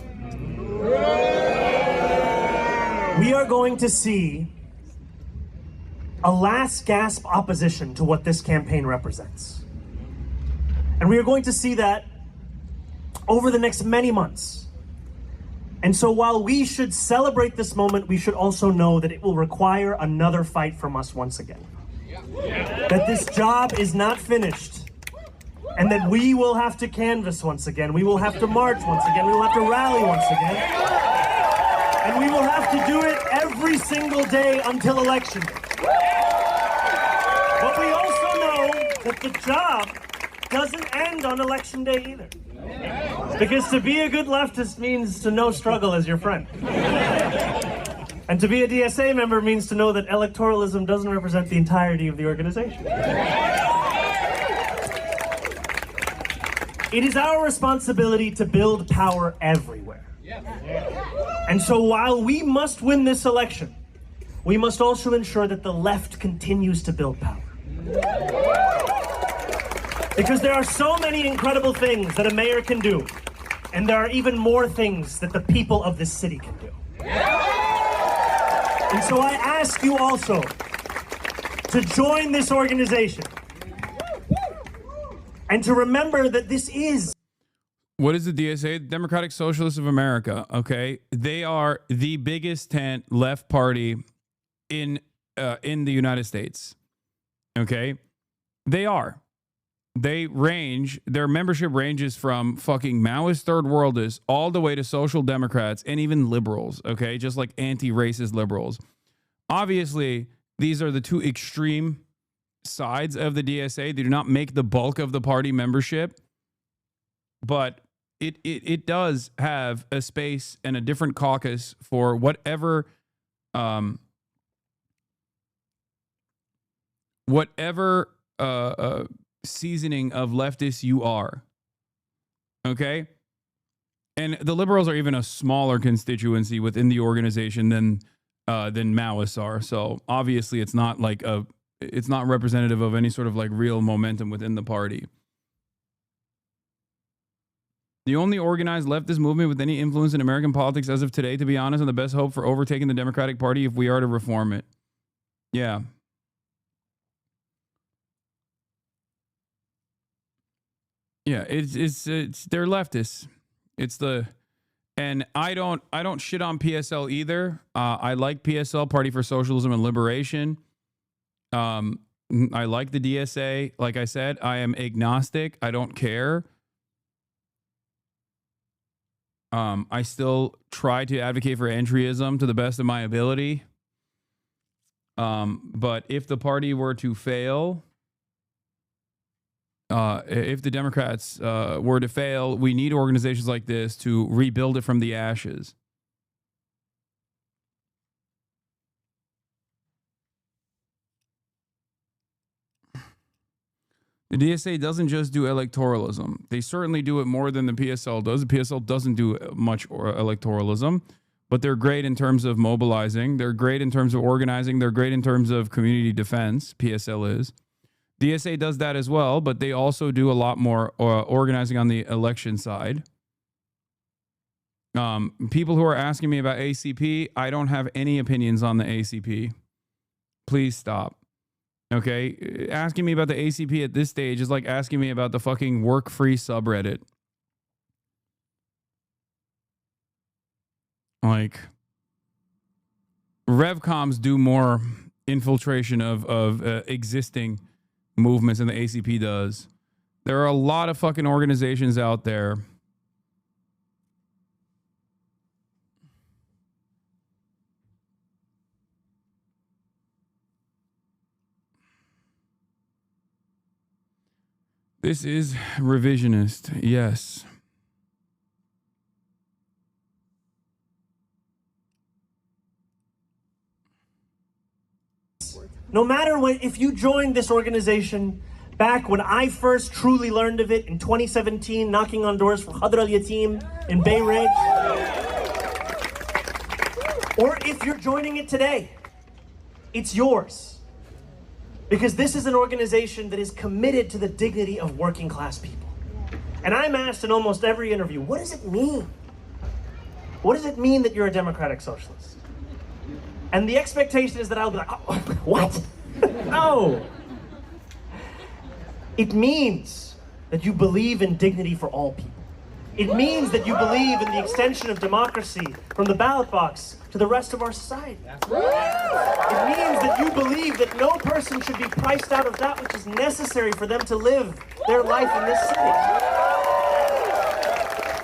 We are going to see a last gasp opposition to what this campaign represents. And we are going to see that over the next many months. And so while we should celebrate this moment, we should also know that it will require another fight from us once again. That this job is not finished, and that we will have to canvass once again. We will have to march once again. We will have to rally once again. And we will have to do it every single day until election day. But we also know that the job doesn't end on election day either. Because to be a good leftist means to know struggle as your friend. And to be a DSA member means to know that electoralism doesn't represent the entirety of the organization. It is our responsibility to build power everywhere. And so while we must win this election, we must also ensure that the left continues to build power. Because there are so many incredible things that a mayor can do, and there are even more things that the people of this city can do. And so I ask you also to join this organization and to remember that this is... What is the DSA? Democratic Socialists of America, okay? They are the biggest tent left party in the United States, okay? They are. They range, their membership ranges from fucking Maoist third worldists all the way to social democrats and even liberals, okay? Just like anti-racist liberals. Obviously, these are the two extreme sides of the DSA. They do not make the bulk of the party membership, but it does have a space and a different caucus for whatever seasoning of leftists you are. Okay? And the liberals are even a smaller constituency within the organization than Maoists are. So obviously it's not like it's not representative of any sort of like real momentum within the party. The only organized leftist movement with any influence in American politics as of today, to be honest, and the best hope for overtaking the Democratic Party if we are to reform it. Yeah. Yeah, it's they're leftists. And I don't shit on PSL either. I like PSL, Party for Socialism and Liberation. I like the DSA. Like I said, I am agnostic. I don't care. I still try to advocate for entryism to the best of my ability. But if the party were to fail, if the Democrats were to fail, we need organizations like this to rebuild it from the ashes. The DSA doesn't just do electoralism. They certainly do it more than the PSL does. The PSL doesn't do much electoralism, but they're great in terms of mobilizing. They're great in terms of organizing. They're great in terms of community defense. PSL is. DSA does that as well, but they also do a lot more organizing on the election side. People who are asking me about ACP, I don't have any opinions on the ACP. Please stop. Okay? Asking me about the ACP at this stage is like asking me about the fucking work-free subreddit. Like, RevComs do more infiltration of existing movements than the ACP does. There are a lot of fucking organizations out there. This is revisionist, yes. No matter what, if you joined this organization back when I first truly learned of it in 2017, knocking on doors for Khadr al-Yatim in Bay Ridge, or if you're joining it today, it's yours. Because this is an organization that is committed to the dignity of working class people. And I'm asked in almost every interview, what does it mean? What does it mean that you're a democratic socialist? And the expectation is that I'll be like, oh, what? No. It means that you believe in dignity for all people. It means that you believe in the extension of democracy from the ballot box to the rest of our society. It means that you believe that no person should be priced out of that which is necessary for them to live their life in this city.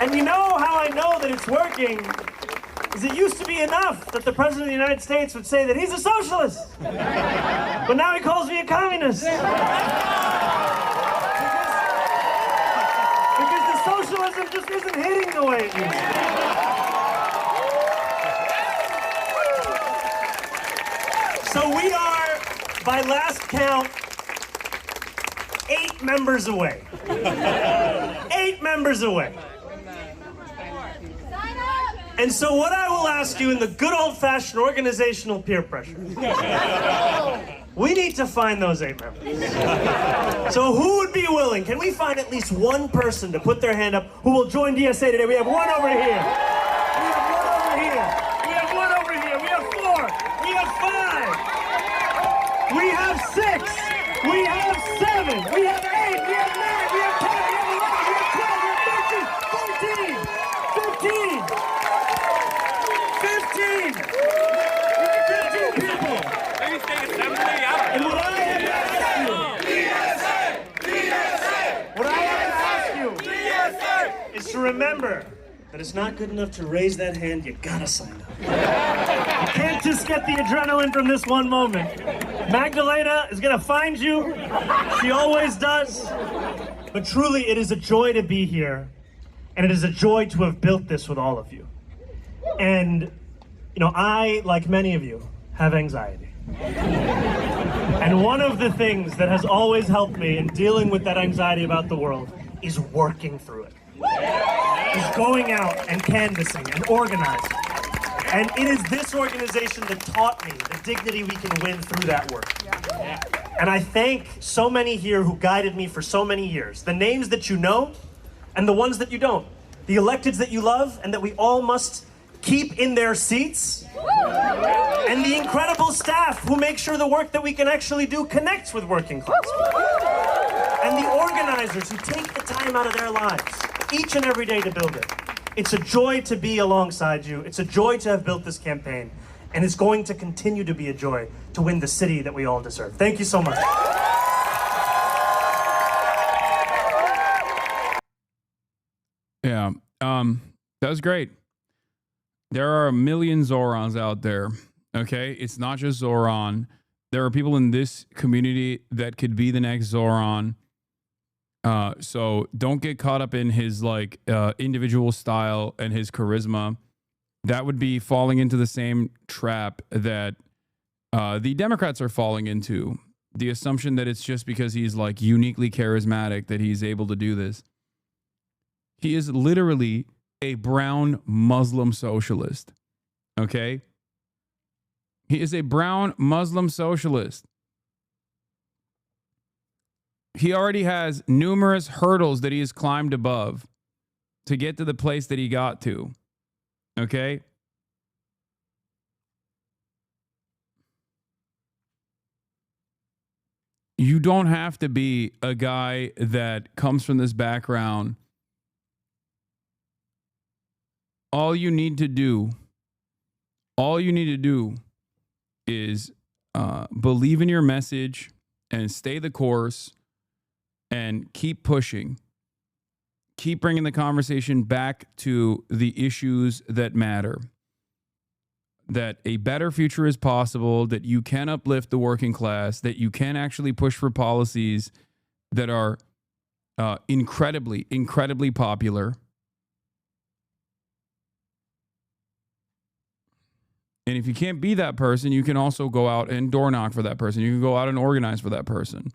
And you know how I know that it's working is it used to be enough that the President of the United States would say that he's a socialist. But now he calls me a communist. Because the socialism just isn't hitting the way it used to. So we are, by last count, 8 members away. 8 members away. And so what I will ask you in the good old-fashioned organizational peer pressure, we need to find those 8 members. So who would be willing? Can we find at least one person to put their hand up who will join DSA today? We have one over here. We have one over here. We have one over here. We have 4. We have 5. We have 6. We have 7. We have 8. We have 9. We have 10. We have 11. We have 12. We have 13. 14. 15. 15 people. And what I have to ask you is to remember that it's not good enough to raise that hand, you gotta sign up. You can't just get the adrenaline from this one moment. Magdalena is gonna find you. She always does. But truly, it is a joy to be here. And it is a joy to have built this with all of you. And, you know, I, like many of you, have anxiety. And one of the things that has always helped me in dealing with that anxiety about the world is working through it. Is going out and canvassing and organizing. And it is this organization that taught me the dignity we can win through that work. And I thank so many here who guided me for so many years. The names that you know and the ones that you don't. The electeds that you love and that we all must keep in their seats, and the incredible staff who make sure the work that we can actually do connects with working class people, and the organizers who take the time out of their lives each and every day to build it. It's a joy to be alongside you. It's a joy to have built this campaign, and it's going to continue to be a joy to win the city that we all deserve. Thank you so much. Yeah, that was great. There are a million Zorons out there, okay? It's not just Zoran. There are people in this community that could be the next Zoran. So don't get caught up in his like individual style and his charisma. That would be falling into the same trap that the Democrats are falling into. The assumption that it's just because he's like uniquely charismatic that he's able to do this. He is literally a brown Muslim socialist. Okay? He is a brown Muslim socialist. He already has numerous hurdles that he has climbed above to get to the place that he got to. Okay? You don't have to be a guy that comes from this background. All you need to do is believe in your message and stay the course and keep pushing. Keep bringing the conversation back to the issues that matter. That a better future is possible, that you can uplift the working class, that you can actually push for policies that are incredibly, incredibly popular. And if you can't be that person, you can also go out and door knock for that person. You can go out and organize for that person.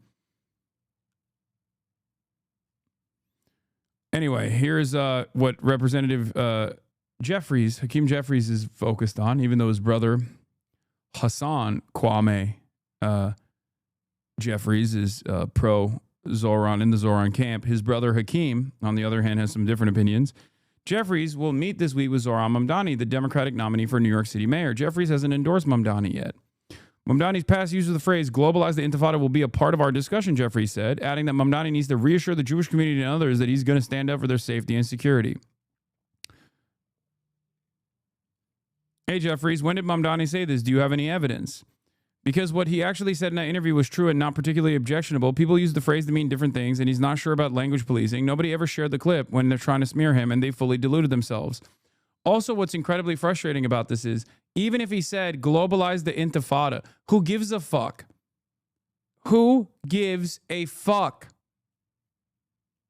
Anyway, here's what Representative Hakeem Jeffries is focused on, even though his brother Hasan Kwame Jeffries is pro Zoran in the Zoran camp. His brother Hakeem, on the other hand, has some different opinions. Jeffries will meet this week with Zoran Mamdani, the Democratic nominee for New York City mayor. Jeffries hasn't endorsed Mamdani yet. Mamdani's past use of the phrase globalize the intifada will be a part of our discussion, Jeffries said, adding that Mamdani needs to reassure the Jewish community and others that he's going to stand up for their safety and security. Hey, Jeffries, when did Mamdani say this? Do you have any evidence? Because what he actually said in that interview was true and not particularly objectionable. People use the phrase to mean different things, and he's not sure about language policing. Nobody ever shared the clip when they're trying to smear him, and they fully deluded themselves. Also, what's incredibly frustrating about this is, even if he said globalize the intifada, who gives a fuck? Who gives a fuck?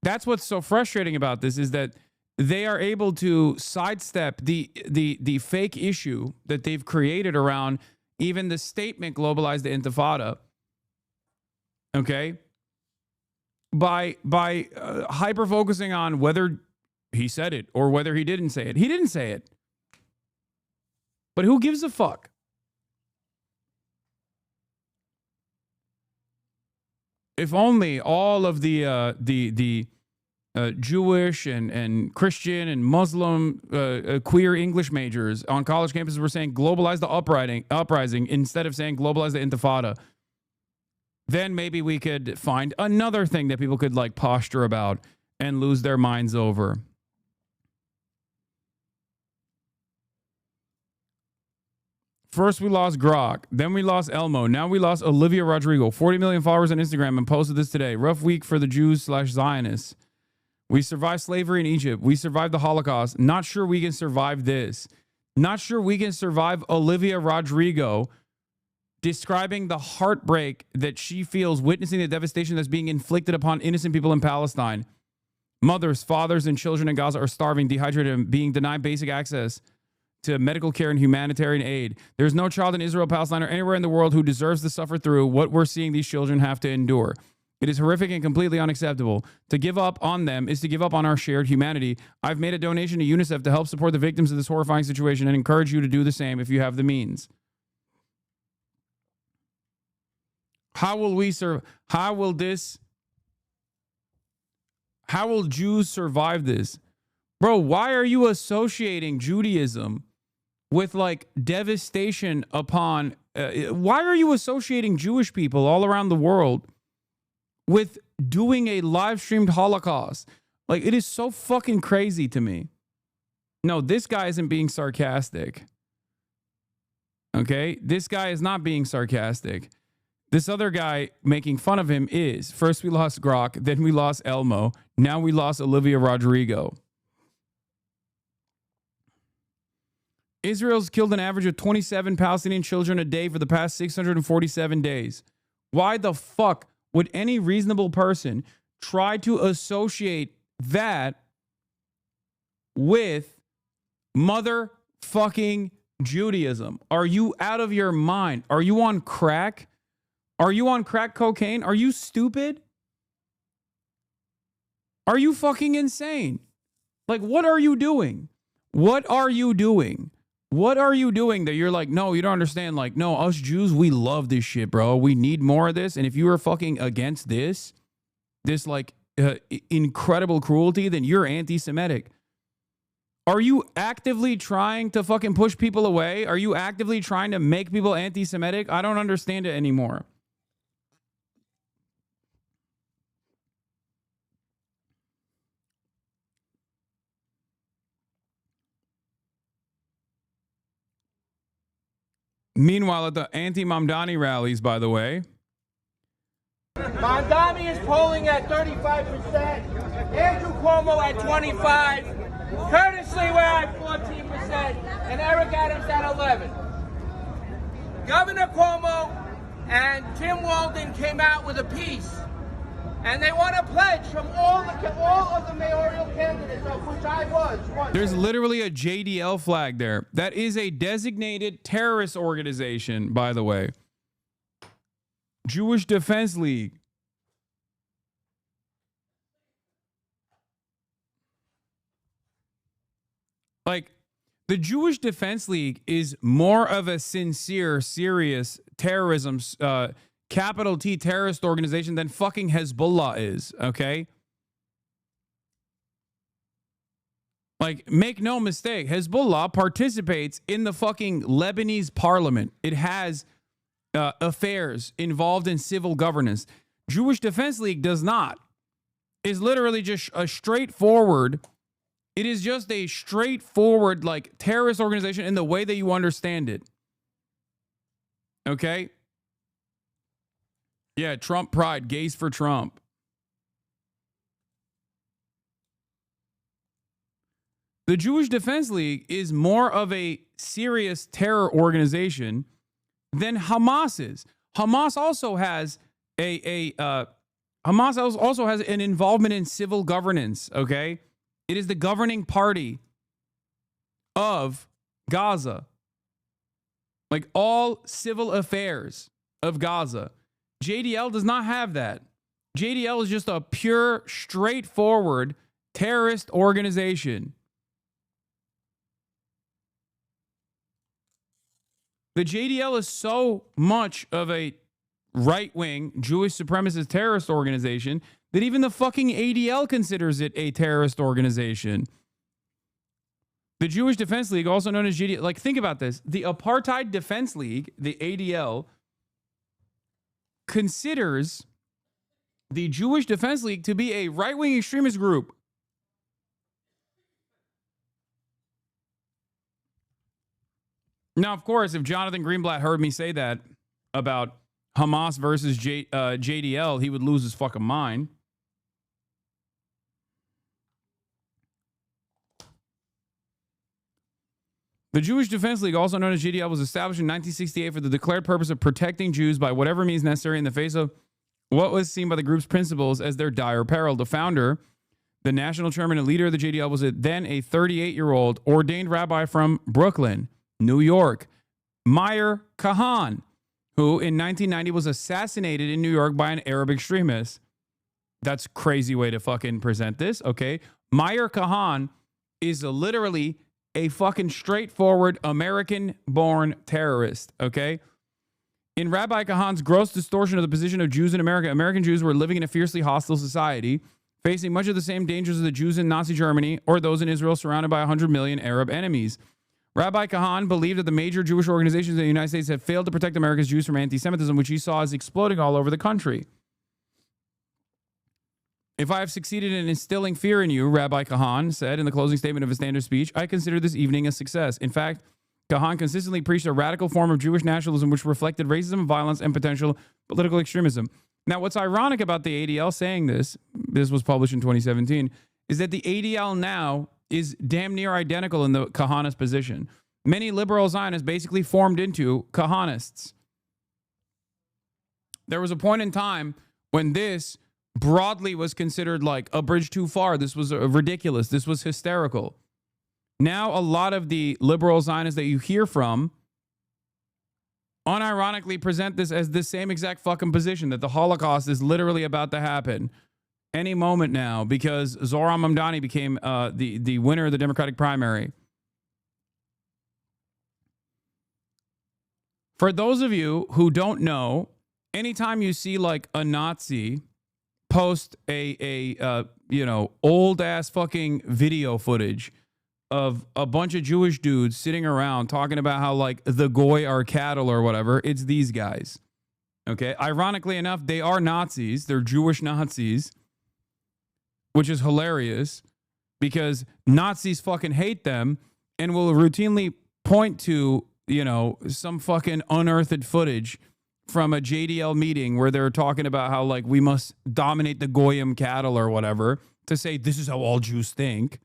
That's what's so frustrating about this, is that they are able to sidestep the fake issue that they've created around even the statement globalize the intifada, okay, by hyper focusing on whether he said it or whether he didn't say it. He didn't say it. But who gives a fuck? If only all of the Jewish and Christian and Muslim queer English majors on college campuses were saying globalize the uprising instead of saying globalize the intifada, then maybe we could find another thing that people could like posture about and lose their minds over. First, we lost Grok. Then we lost Elmo. Now we lost Olivia Rodrigo. 40 million followers on Instagram and posted this today. Rough week for the Jews/Zionists. We survived slavery in Egypt. We survived the Holocaust. Not sure we can survive this. Not sure we can survive Olivia Rodrigo describing the heartbreak that she feels witnessing the devastation that's being inflicted upon innocent people in Palestine. Mothers, fathers, and children in Gaza are starving, dehydrated, and being denied basic access to medical care and humanitarian aid. There's no child in Israel, Palestine, or anywhere in the world who deserves to suffer through what we're seeing these children have to endure. It is horrific and completely unacceptable. To give up on them is to give up on our shared humanity. I've made a donation to UNICEF to help support the victims of this horrifying situation and encourage you to do the same if you have the means. How will we survive? How will Jews survive this? Bro, why are you associating Judaism with like devastation upon, why are you associating Jewish people all around the world with doing a live streamed Holocaust? Like, it is so fucking crazy to me. No, this guy isn't being sarcastic. Okay? This guy is not being sarcastic. This other guy making fun of him is. First we lost Grok, then we lost Elmo, now we lost Olivia Rodrigo. Israel's killed an average of 27 Palestinian children a day for the past 647 days. Why the fuck would any reasonable person try to associate that with motherfucking Judaism? Are you out of your mind? Are you on crack? Are you on crack cocaine? Are you stupid? Are you fucking insane? Like, what are you doing? What are you doing? What are you doing that you're like, no, you don't understand. Like, no, us Jews, we love this shit, bro. We need more of this. And if you are fucking against this like incredible cruelty, then you're anti-Semitic. Are you actively trying to fucking push people away? Are you actively trying to make people anti-Semitic? I don't understand it anymore. Meanwhile, at the anti-Mamdani rallies, by the way, Mamdani is polling at 35%, Andrew Cuomo at 25%, Curtis Lee we're at 14%, and Eric Adams at 11%. Governor Cuomo and Tim Walden came out with a piece, and they want a pledge from all of the mayoral candidates, of which I was one. There's literally a JDL flag there. That is a designated terrorist organization, by the way. Jewish Defense League. Like, the Jewish Defense League is more of a sincere, serious terrorism capital T terrorist organization than fucking Hezbollah is, okay? Like, make no mistake, Hezbollah participates in the fucking Lebanese parliament. It has affairs involved in civil governance. Jewish Defense League does not. It's literally just a straightforward, it is just a straightforward, like, terrorist organization in the way that you understand it. Okay? Yeah, Trump pride, gays for Trump. The Jewish Defense League is more of a serious terror organization than Hamas is. Hamas also has Hamas also has an involvement in civil governance, okay? It is the governing party of Gaza. Like all civil affairs of Gaza. JDL does not have that. JDL is just a pure, straightforward terrorist organization. The JDL is so much of a right-wing Jewish supremacist terrorist organization that even the fucking ADL considers it a terrorist organization. The Jewish Defense League, also known as JDL, like think about this. The Apartheid Defense League, the ADL, considers the Jewish Defense League to be a right-wing extremist group. Now, of course, if Jonathan Greenblatt heard me say that about Hamas versus JDL, he would lose his fucking mind. The Jewish Defense League, also known as JDL, was established in 1968 for the declared purpose of protecting Jews by whatever means necessary in the face of what was seen by the group's principles as their dire peril. The founder, the national chairman and leader of the JDL, was then a 38-year-old ordained rabbi from Brooklyn, New York, Meir Kahan, who in 1990 was assassinated in New York by an Arab extremist. That's a crazy way to fucking present this, okay? Meir Kahan is literally a fucking straightforward American-born terrorist, okay? In Rabbi Kahan's gross distortion of the position of Jews in America, American Jews were living in a fiercely hostile society, facing much of the same dangers as the Jews in Nazi Germany or those in Israel surrounded by 100 million Arab enemies. Rabbi Kahan believed that the major Jewish organizations in the United States had failed to protect America's Jews from anti-Semitism, which he saw as exploding all over the country. If I have succeeded in instilling fear in you, Rabbi Kahan said in the closing statement of his standard speech, I consider this evening a success. In fact, Kahan consistently preached a radical form of Jewish nationalism which reflected racism, violence, and potential political extremism. Now, what's ironic about the ADL saying this was published in 2017, is that the ADL now is damn near identical in the Kahanist position. Many liberal Zionists basically formed into Kahanists. There was a point in time when this broadly was considered like a bridge too far. This was ridiculous. This was hysterical. Now, a lot of the liberal Zionists that you hear from unironically present this as the same exact fucking position, that the Holocaust is literally about to happen any moment now because Zohran Mamdani became the winner of the Democratic primary. For those of you who don't know, anytime you see like a Nazi post a old ass fucking video footage of a bunch of Jewish dudes sitting around talking about how like the goy are cattle or whatever, it's these guys. Okay, ironically enough, they are Nazis. They're Jewish Nazis, which is hilarious because Nazis fucking hate them and will routinely point to, some fucking unearthed footage from a JDL meeting where they're talking about how like we must dominate the Goyim cattle or whatever to say this is how all Jews think.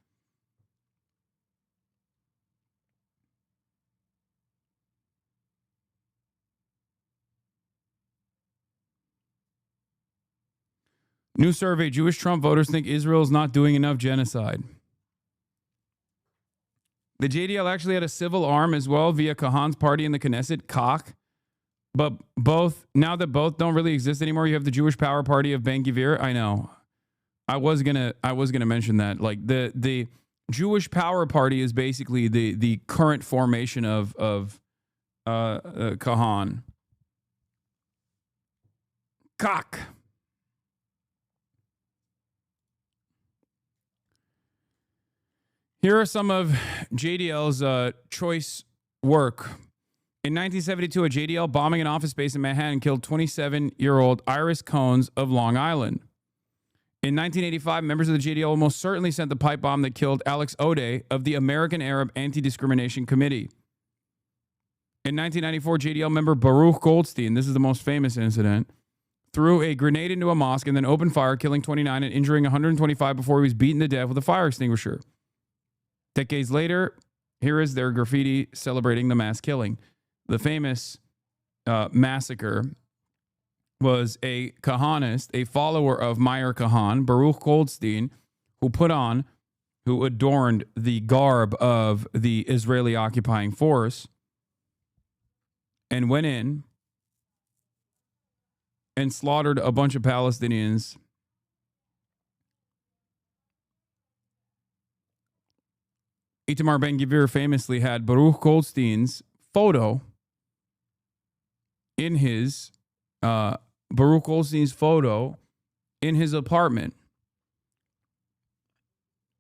New survey, Jewish Trump voters think Israel is not doing enough genocide. The JDL actually had a civil arm as well via Kahan's party in the Knesset, Kach. But now that both don't really exist anymore, you have the Jewish Power Party of Ben Gvir. I know. I was gonna mention that. Like the Jewish Power Party is basically the current formation of Kahan. cock. Here are some of JDL's choice work. In 1972, a JDL bombing an office space in Manhattan killed 27-year-old Iris Cones of Long Island. In 1985, members of the JDL almost certainly sent the pipe bomb that killed Alex Ode of the American Arab Anti-Discrimination Committee. In 1994, JDL member Baruch Goldstein, this is the most famous incident, threw a grenade into a mosque and then opened fire, killing 29 and injuring 125 before he was beaten to death with a fire extinguisher. Decades later, here is their graffiti celebrating the mass killing. The famous massacre was a Kahanist, a follower of Meir Kahan, Baruch Goldstein, who adorned the garb of the Israeli occupying force and went in and slaughtered a bunch of Palestinians. Itamar Ben-Gvir famously had Baruch Goldstein's photo in his apartment.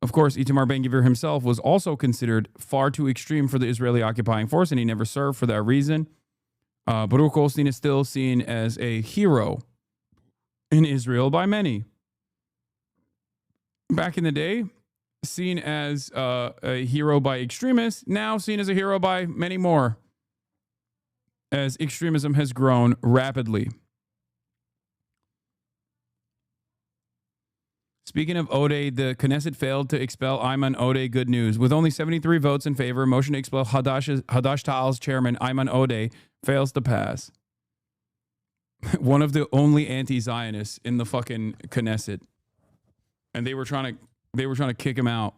Of course, Itamar Ben-Gvir himself was also considered far too extreme for the Israeli occupying force, and he never served for that reason. Baruch Goldstein is still seen as a hero in Israel by many. Back in the day, seen as a hero by extremists, now seen as a hero by many more, as extremism has grown rapidly. Speaking of Ode, the Knesset failed to expel Ayman Ode. Good news. With only 73 votes in favor, a motion to expel Hadash Ta'al's chairman, Ayman Ode, fails to pass. One of the only anti-Zionists in the fucking Knesset. And they were trying to kick him out.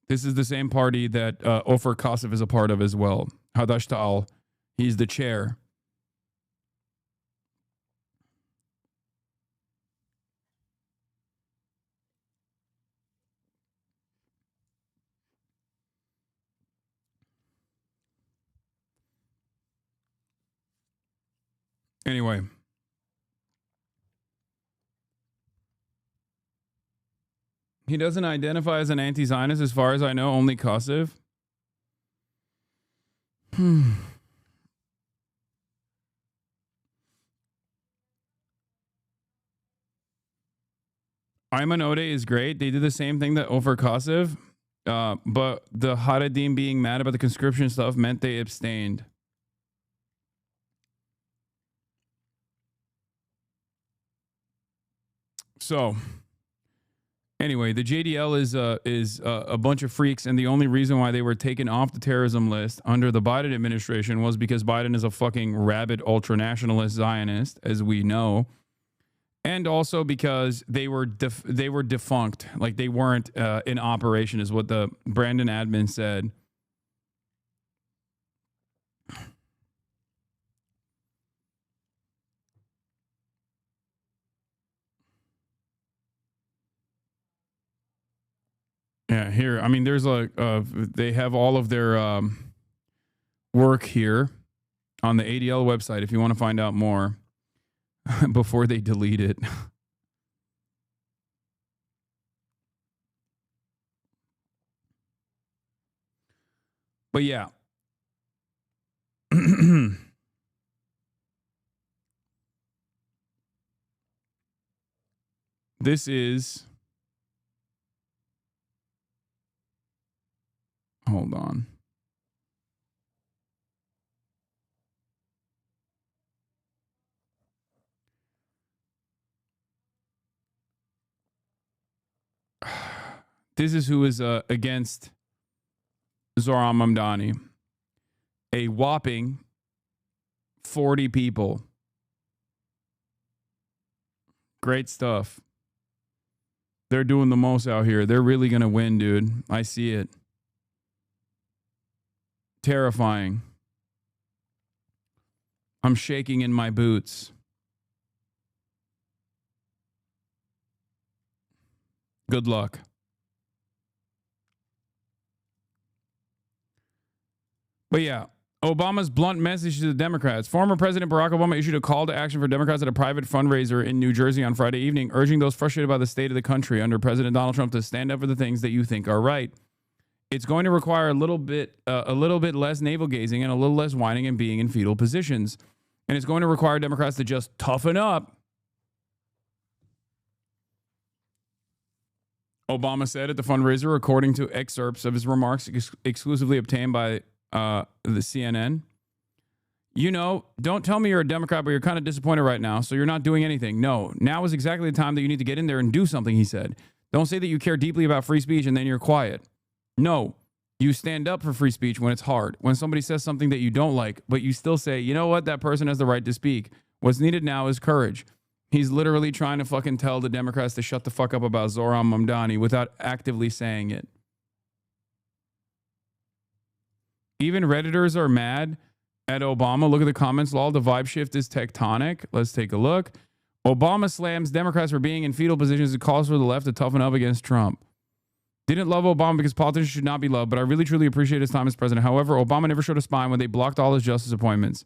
This is the same party that Ofer Kasif is a part of as well. Hadash Ta'al. He's the chair. Anyway. He doesn't identify as an anti-Zionist as far as I know, only Kasif. Ayman Ode is great. They did the same thing that Ofer Kasif, but the Haredim being mad about the conscription stuff meant they abstained. So, anyway, the JDL is a bunch of freaks, and the only reason why they were taken off the terrorism list under the Biden administration was because Biden is a fucking rabid ultranationalist Zionist, as we know, and also because they were defunct, like they weren't in operation, is what the Brandon admin said. Yeah, here. I mean, there's they have all of their work here on the ADL website if you want to find out more before they delete it. But yeah. This is... Hold on. This is who is against Zohran Mamdani. A whopping 40 people. Great stuff. They're doing the most out here. They're really going to win, dude. I see it. Terrifying. I'm shaking in my boots. Good luck. But yeah, Obama's blunt message to the Democrats. Former President Barack Obama issued a call to action for Democrats at a private fundraiser in New Jersey on Friday evening, urging those frustrated by the state of the country under President Donald Trump to stand up for the things that you think are right. It's going to require a little bit less navel-gazing and a little less whining and being in fetal positions. And it's going to require Democrats to just toughen up. Obama said at the fundraiser, according to excerpts of his remarks exclusively obtained by the CNN. You know, don't tell me you're a Democrat, but you're kind of disappointed right now, so you're not doing anything. No, now is exactly the time that you need to get in there and do something, he said. Don't say that you care deeply about free speech and then you're quiet. No, you stand up for free speech when it's hard. When somebody says something that you don't like, but you still say, you know what, that person has the right to speak. What's needed now is courage. He's literally trying to fucking tell the Democrats to shut the fuck up about Zohran Mamdani without actively saying it. Even Redditors are mad at Obama. Look at the comments. Lol, the vibe shift is tectonic. Let's take a look. Obama slams Democrats for being in fetal positions and calls for the left to toughen up against Trump. Didn't love Obama because politicians should not be loved, but I really truly appreciate his time as president. However, Obama never showed a spine when they blocked all his justice appointments.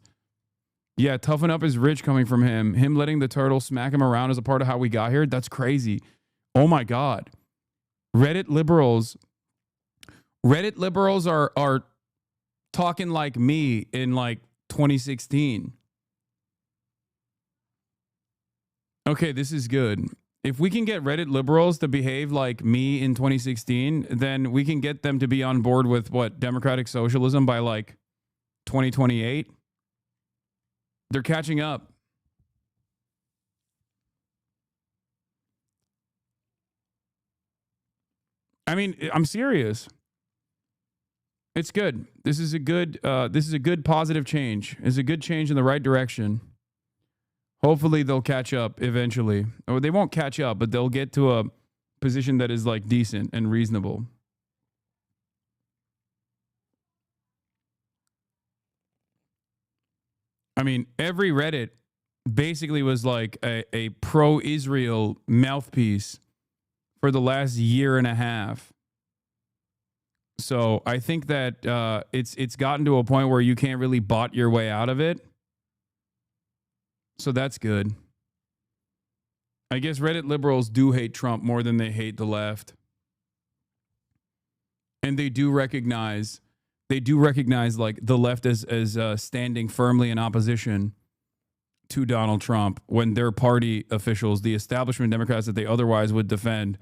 Yeah, toughen up is rich coming from him. Him letting the turtle smack him around as a part of how we got here. That's crazy. Oh my God. Reddit liberals are talking like me in like 2016. Okay, this is good. If we can get Reddit liberals to behave like me in 2016, then we can get them to be on board with what, democratic socialism by like 2028. They're catching up. I mean, I'm serious. It's good. This is a good positive change. It's a good change in the right direction. Hopefully they'll catch up eventually. Or they won't catch up, but they'll get to a position that is like decent and reasonable. I mean, every Reddit basically was like a pro-Israel mouthpiece for the last year and a half. So I think that it's gotten to a point where you can't really bot your way out of it. So that's good. I guess Reddit liberals do hate Trump more than they hate the left. And they do recognize like the left as standing firmly in opposition to Donald Trump when their party officials, the establishment Democrats that they otherwise would defend,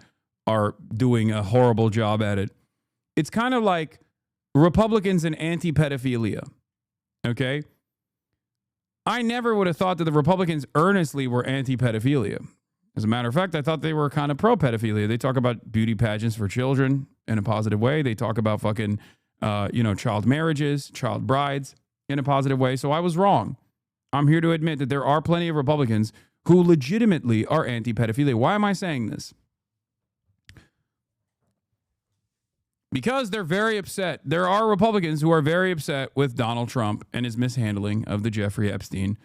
are doing a horrible job at it. It's kind of like Republicans and anti-pedophilia. Okay? I never would have thought that the Republicans earnestly were anti-pedophilia. As a matter of fact, I thought they were kind of pro-pedophilia. They talk about beauty pageants for children in a positive way. They talk about fucking, child marriages, child brides in a positive way. So I was wrong. I'm here to admit that there are plenty of Republicans who legitimately are anti-pedophilia. Why am I saying this? Because they're very upset. There are Republicans who are very upset with Donald Trump and his mishandling of the Jeffrey Epstein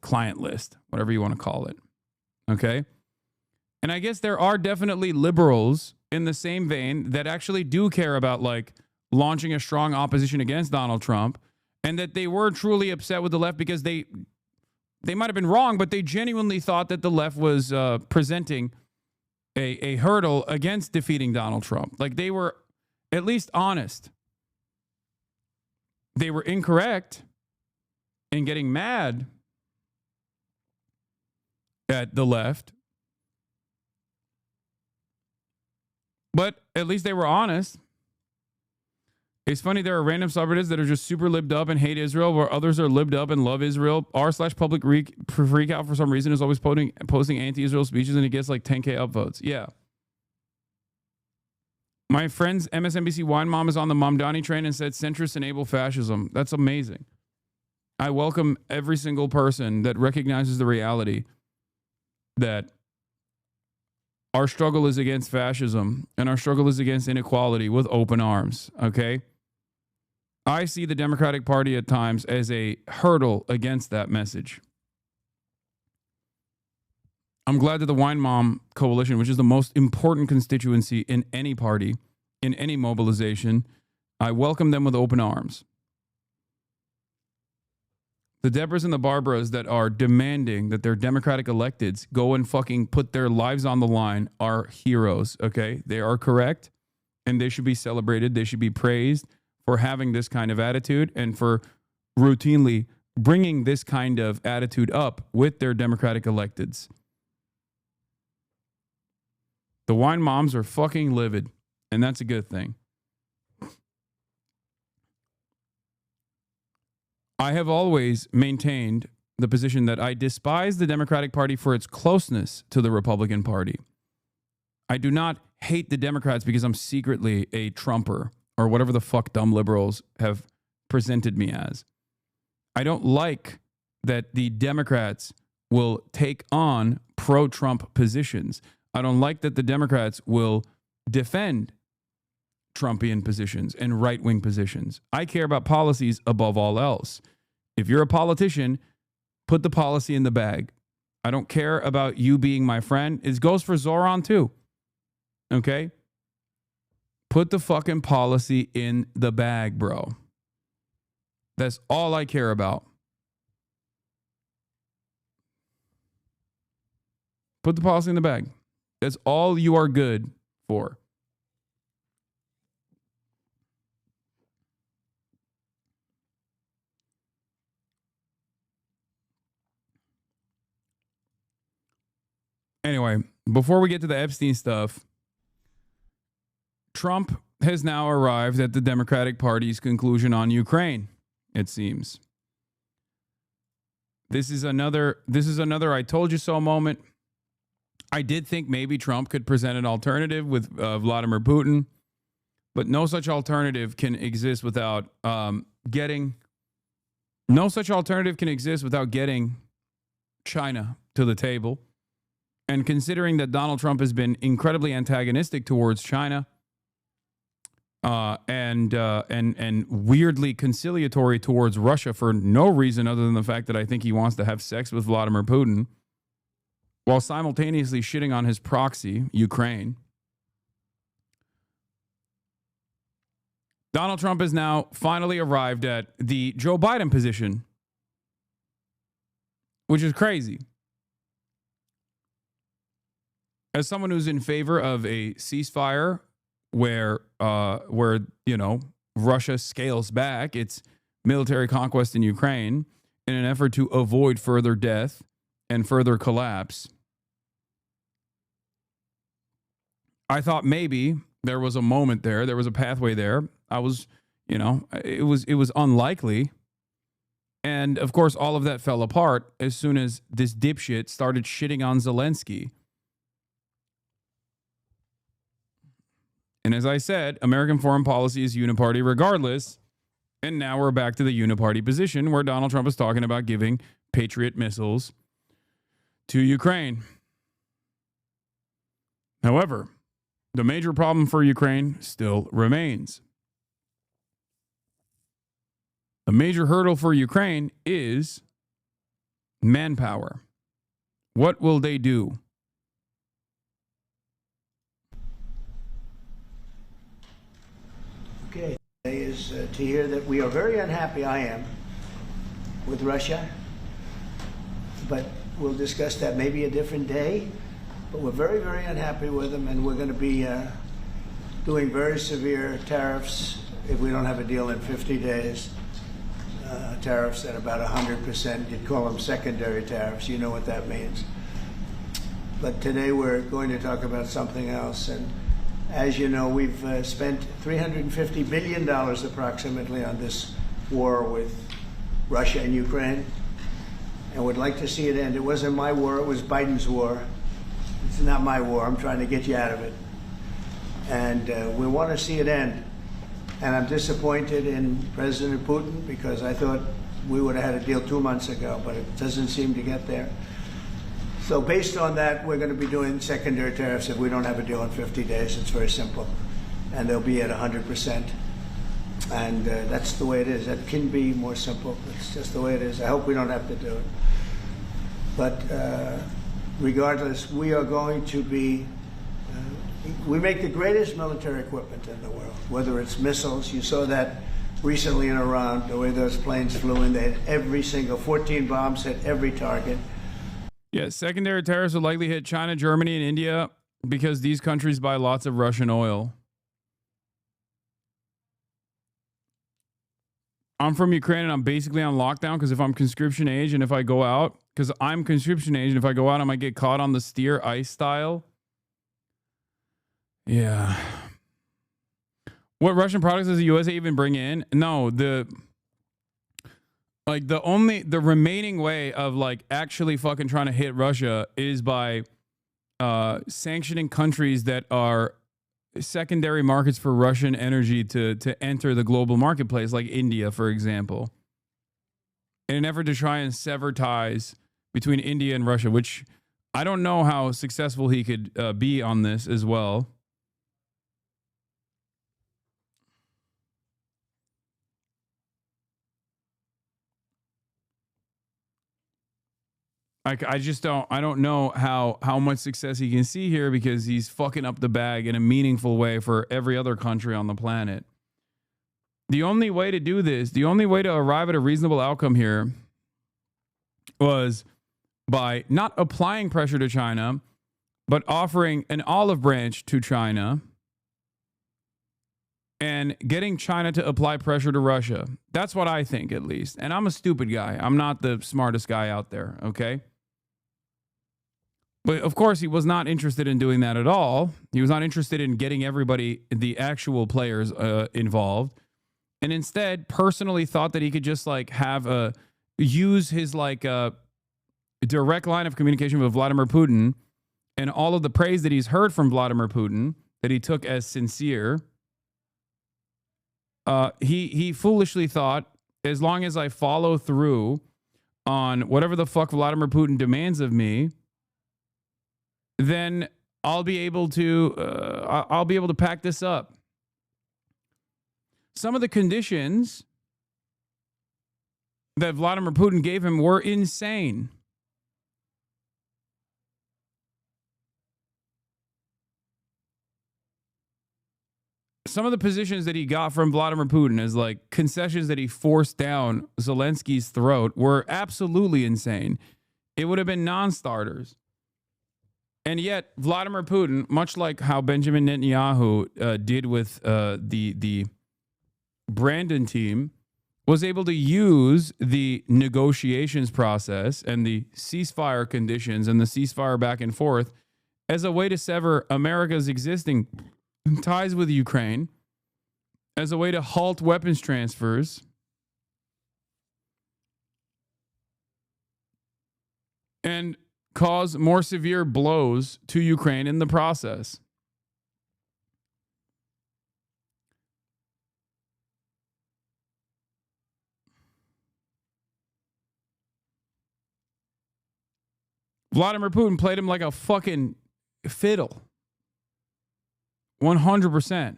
client list, whatever you want to call it. Okay? And I guess there are definitely liberals in the same vein that actually do care about like launching a strong opposition against Donald Trump, and that they were truly upset with the left because they might have been wrong, but they genuinely thought that the left was presenting a hurdle against defeating Donald Trump. Like they were at least honest. They were incorrect in getting mad at the left. But at least they were honest. It's funny, there are random subreddits that are just super libbed up and hate Israel, where others are libbed up and love Israel. r/public freak out for some reason is always posting anti-Israel speeches, and it gets like 10K upvotes. Yeah. My friend's MSNBC wine mom is on the Mamdani train and said centrists enable fascism. That's amazing. I welcome every single person that recognizes the reality that our struggle is against fascism and our struggle is against inequality with open arms, okay? I see the Democratic Party at times as a hurdle against that message. I'm glad that the Wine Mom Coalition, which is the most important constituency in any party, in any mobilization, I welcome them with open arms. The Debras and the Barbaras that are demanding that their Democratic electeds go and fucking put their lives on the line are heroes, okay? They are correct, and they should be celebrated. They should be praised for having this kind of attitude and for routinely bringing this kind of attitude up with their Democratic electeds. The wine moms are fucking livid, and that's a good thing. I have always maintained the position that I despise the Democratic Party for its closeness to the Republican Party. I do not hate the Democrats because I'm secretly a Trumper or whatever the fuck dumb liberals have presented me as. I don't like that the Democrats will take on pro-Trump positions. I don't like that the Democrats will defend Trumpian positions and right-wing positions. I care about policies above all else. If you're a politician, put the policy in the bag. I don't care about you being my friend. It goes for Zoran too. Okay? Put the fucking policy in the bag, bro. That's all I care about. Put the policy in the bag. That's all you are good for. Anyway, before we get to the Epstein stuff, Trump has now arrived at the Democratic Party's conclusion on Ukraine, it seems. This is another I told you so moment. I did think maybe Trump could present an alternative with Vladimir Putin, but no such alternative can exist without getting China to the table. And considering that Donald Trump has been incredibly antagonistic towards China, and weirdly conciliatory towards Russia for no reason other than the fact that I think he wants to have sex with Vladimir Putin, while simultaneously shitting on his proxy, Ukraine. Donald Trump has now finally arrived at the Joe Biden position, which is crazy. As someone who's in favor of a ceasefire where Russia scales back its military conquest in Ukraine in an effort to avoid further death and further collapse, I thought maybe there was a moment there was a pathway there. It was unlikely. And of course, all of that fell apart as soon as this dipshit started shitting on Zelensky. And as I said, American foreign policy is uniparty regardless. And now we're back to the uniparty position where Donald Trump is talking about giving Patriot missiles to Ukraine. However, the major problem for Ukraine still remains. The major hurdle for Ukraine is manpower. What will they do? Okay, is to hear that we are very unhappy, I am, with Russia, but we'll discuss that maybe a different day. But we're very, very unhappy with them, and we're going to be doing very severe tariffs if we don't have a deal in 50 days. Tariffs at about 100%. You'd call them secondary tariffs. You know what that means. But today we're going to talk about something else. And as you know, we've spent $350 billion approximately on this war with Russia and Ukraine, and would like to see it end. It wasn't my war, it was Biden's war. It's not my war, I'm trying to get you out of it. And we want to see it end. And I'm disappointed in President Putin because I thought we would have had a deal 2 months ago, but it doesn't seem to get there. So based on that, we're going to be doing secondary tariffs if we don't have a deal in 50 days. It's very simple. And they'll be at 100%. And that's the way it is. That can be more simple. It's just the way it is. I hope we don't have to do it. But regardless, we are going to be, we make the greatest military equipment in the world, whether it's missiles. You saw that recently in Iran, the way those planes flew in, they had every single 14 bombs hit every target. Yeah, secondary terrorists would likely hit China, Germany, and India because these countries buy lots of Russian oil. I'm from Ukraine and I'm basically on lockdown because if I'm conscription age and if I go out, because I'm conscription age and if I go out, I might get caught on the steer ice style. Yeah. What Russian products does the USA even bring in? No, the remaining way of like actually fucking trying to hit Russia is by sanctioning countries that are secondary markets for Russian energy to enter the global marketplace, like India, for example, in an effort to try and sever ties between India and Russia, which I don't know how successful he could be on this as well. I don't know how much success he can see here because he's fucking up the bag in a meaningful way for every other country on the planet. The only way to do this, the only way to arrive at a reasonable outcome here was by not applying pressure to China, but offering an olive branch to China and getting China to apply pressure to Russia. That's what I think, at least. And I'm a stupid guy. I'm not the smartest guy out there, okay? But of course, he was not interested in doing that at all. He was not interested in getting everybody, the actual players, involved. And instead, personally thought that he could just like use his like direct line of communication with Vladimir Putin and all of the praise that he's heard from Vladimir Putin that he took as sincere. He foolishly thought, as long as I follow through on whatever the fuck Vladimir Putin demands of me, then I'll be able to pack this up. Some of the conditions that Vladimir Putin gave him were insane. Some of the positions that he got from Vladimir Putin as like concessions that he forced down Zelensky's throat were absolutely insane. It would have been non-starters. And yet Vladimir Putin, much like how Benjamin Netanyahu did with the Brandon team, was able to use the negotiations process and the ceasefire conditions and the ceasefire back and forth as a way to sever America's existing ties with Ukraine, as a way to halt weapons transfers, and cause more severe blows to Ukraine in the process. Vladimir Putin played him like a fucking fiddle. 100%.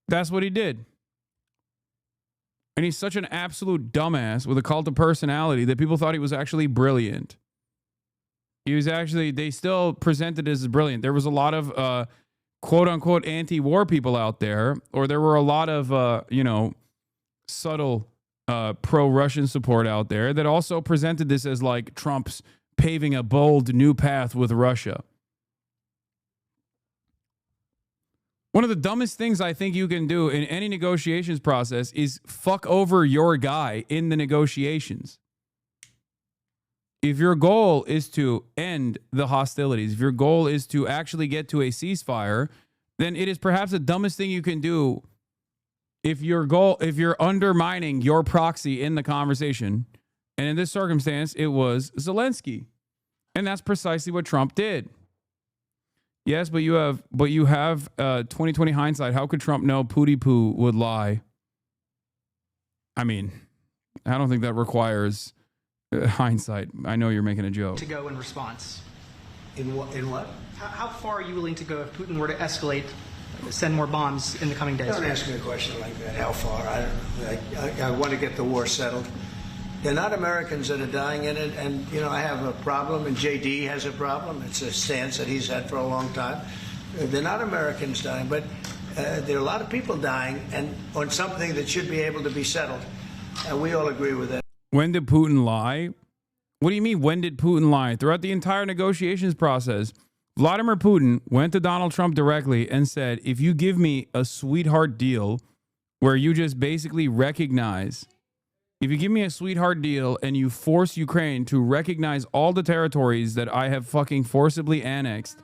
That's what he did. And he's such an absolute dumbass with a cult of personality that people thought he was actually brilliant. He was actually, they still presented as brilliant. There was a lot of quote unquote anti-war people out there, or there were a lot of, subtle pro-Russian support out there that also presented this as like Trump's paving a bold new path with Russia. One of the dumbest things I think you can do in any negotiations process is fuck over your guy in the negotiations. If your goal is to end the hostilities, if your goal is to actually get to a ceasefire, then it is perhaps the dumbest thing you can do if you're undermining your proxy in the conversation. And in this circumstance, it was Zelensky. And that's precisely what Trump did. Yes, but you have 2020 hindsight. How could Trump know Pootie Poo would lie? I mean, I don't think that requires hindsight. I know you're making a joke. To go in response. In what? How far are you willing to go if Putin were to escalate, send more bombs in the coming days? Don't ask me a question like that. How far? I want to get the war settled. They're not Americans that are dying in it, and I have a problem, and JD has a problem. It's a stance that he's had for a long time. They're not Americans dying, but There are a lot of people dying, and on something that should be able to be settled. And we all agree with that. When did Putin lie? What do you mean, when did Putin lie? Throughout the entire negotiations process, Vladimir Putin went to Donald Trump directly and said, if you give me a sweetheart deal where you just basically recognize, if you give me a sweetheart deal and you force Ukraine to recognize all the territories that I have fucking forcibly annexed,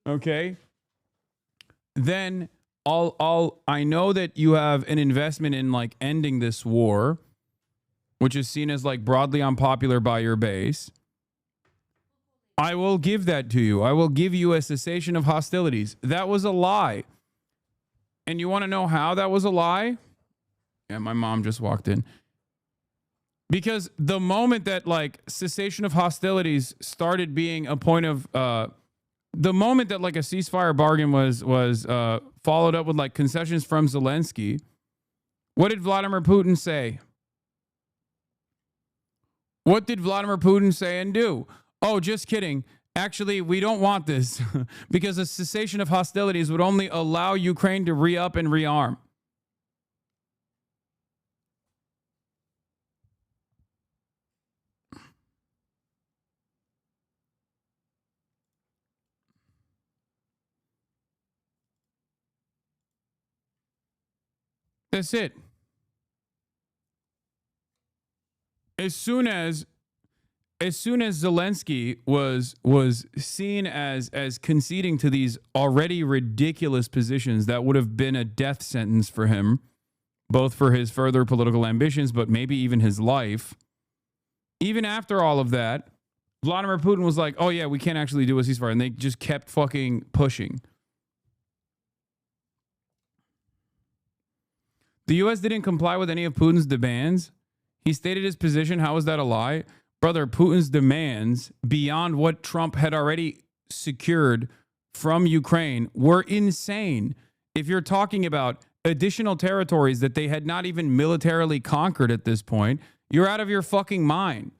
okay, then I know that you have an investment in like ending this war, which is seen as like broadly unpopular by your base. I will give that to you. I will give you a cessation of hostilities. That was a lie. And you want to know how that was a lie? Yeah, my mom just walked in. Because the moment that like cessation of hostilities started being a point of, the moment that like a ceasefire bargain was followed up with like concessions from Zelensky, what did Vladimir Putin say? What did Vladimir Putin say and do? Oh, just kidding. Actually, we don't want this because a cessation of hostilities would only allow Ukraine to re-up and rearm. That's it. As soon as Zelensky was seen as conceding to these already ridiculous positions that would have been a death sentence for him, both for his further political ambitions, but maybe even his life. Even after all of that, Vladimir Putin was like, oh yeah, we can't actually do a ceasefire. And they just kept fucking pushing. The U.S. didn't comply with any of Putin's demands. He stated his position. How is that a lie? Brother, Putin's demands beyond what Trump had already secured from Ukraine were insane. If you're talking about additional territories that they had not even militarily conquered at this point, you're out of your fucking mind.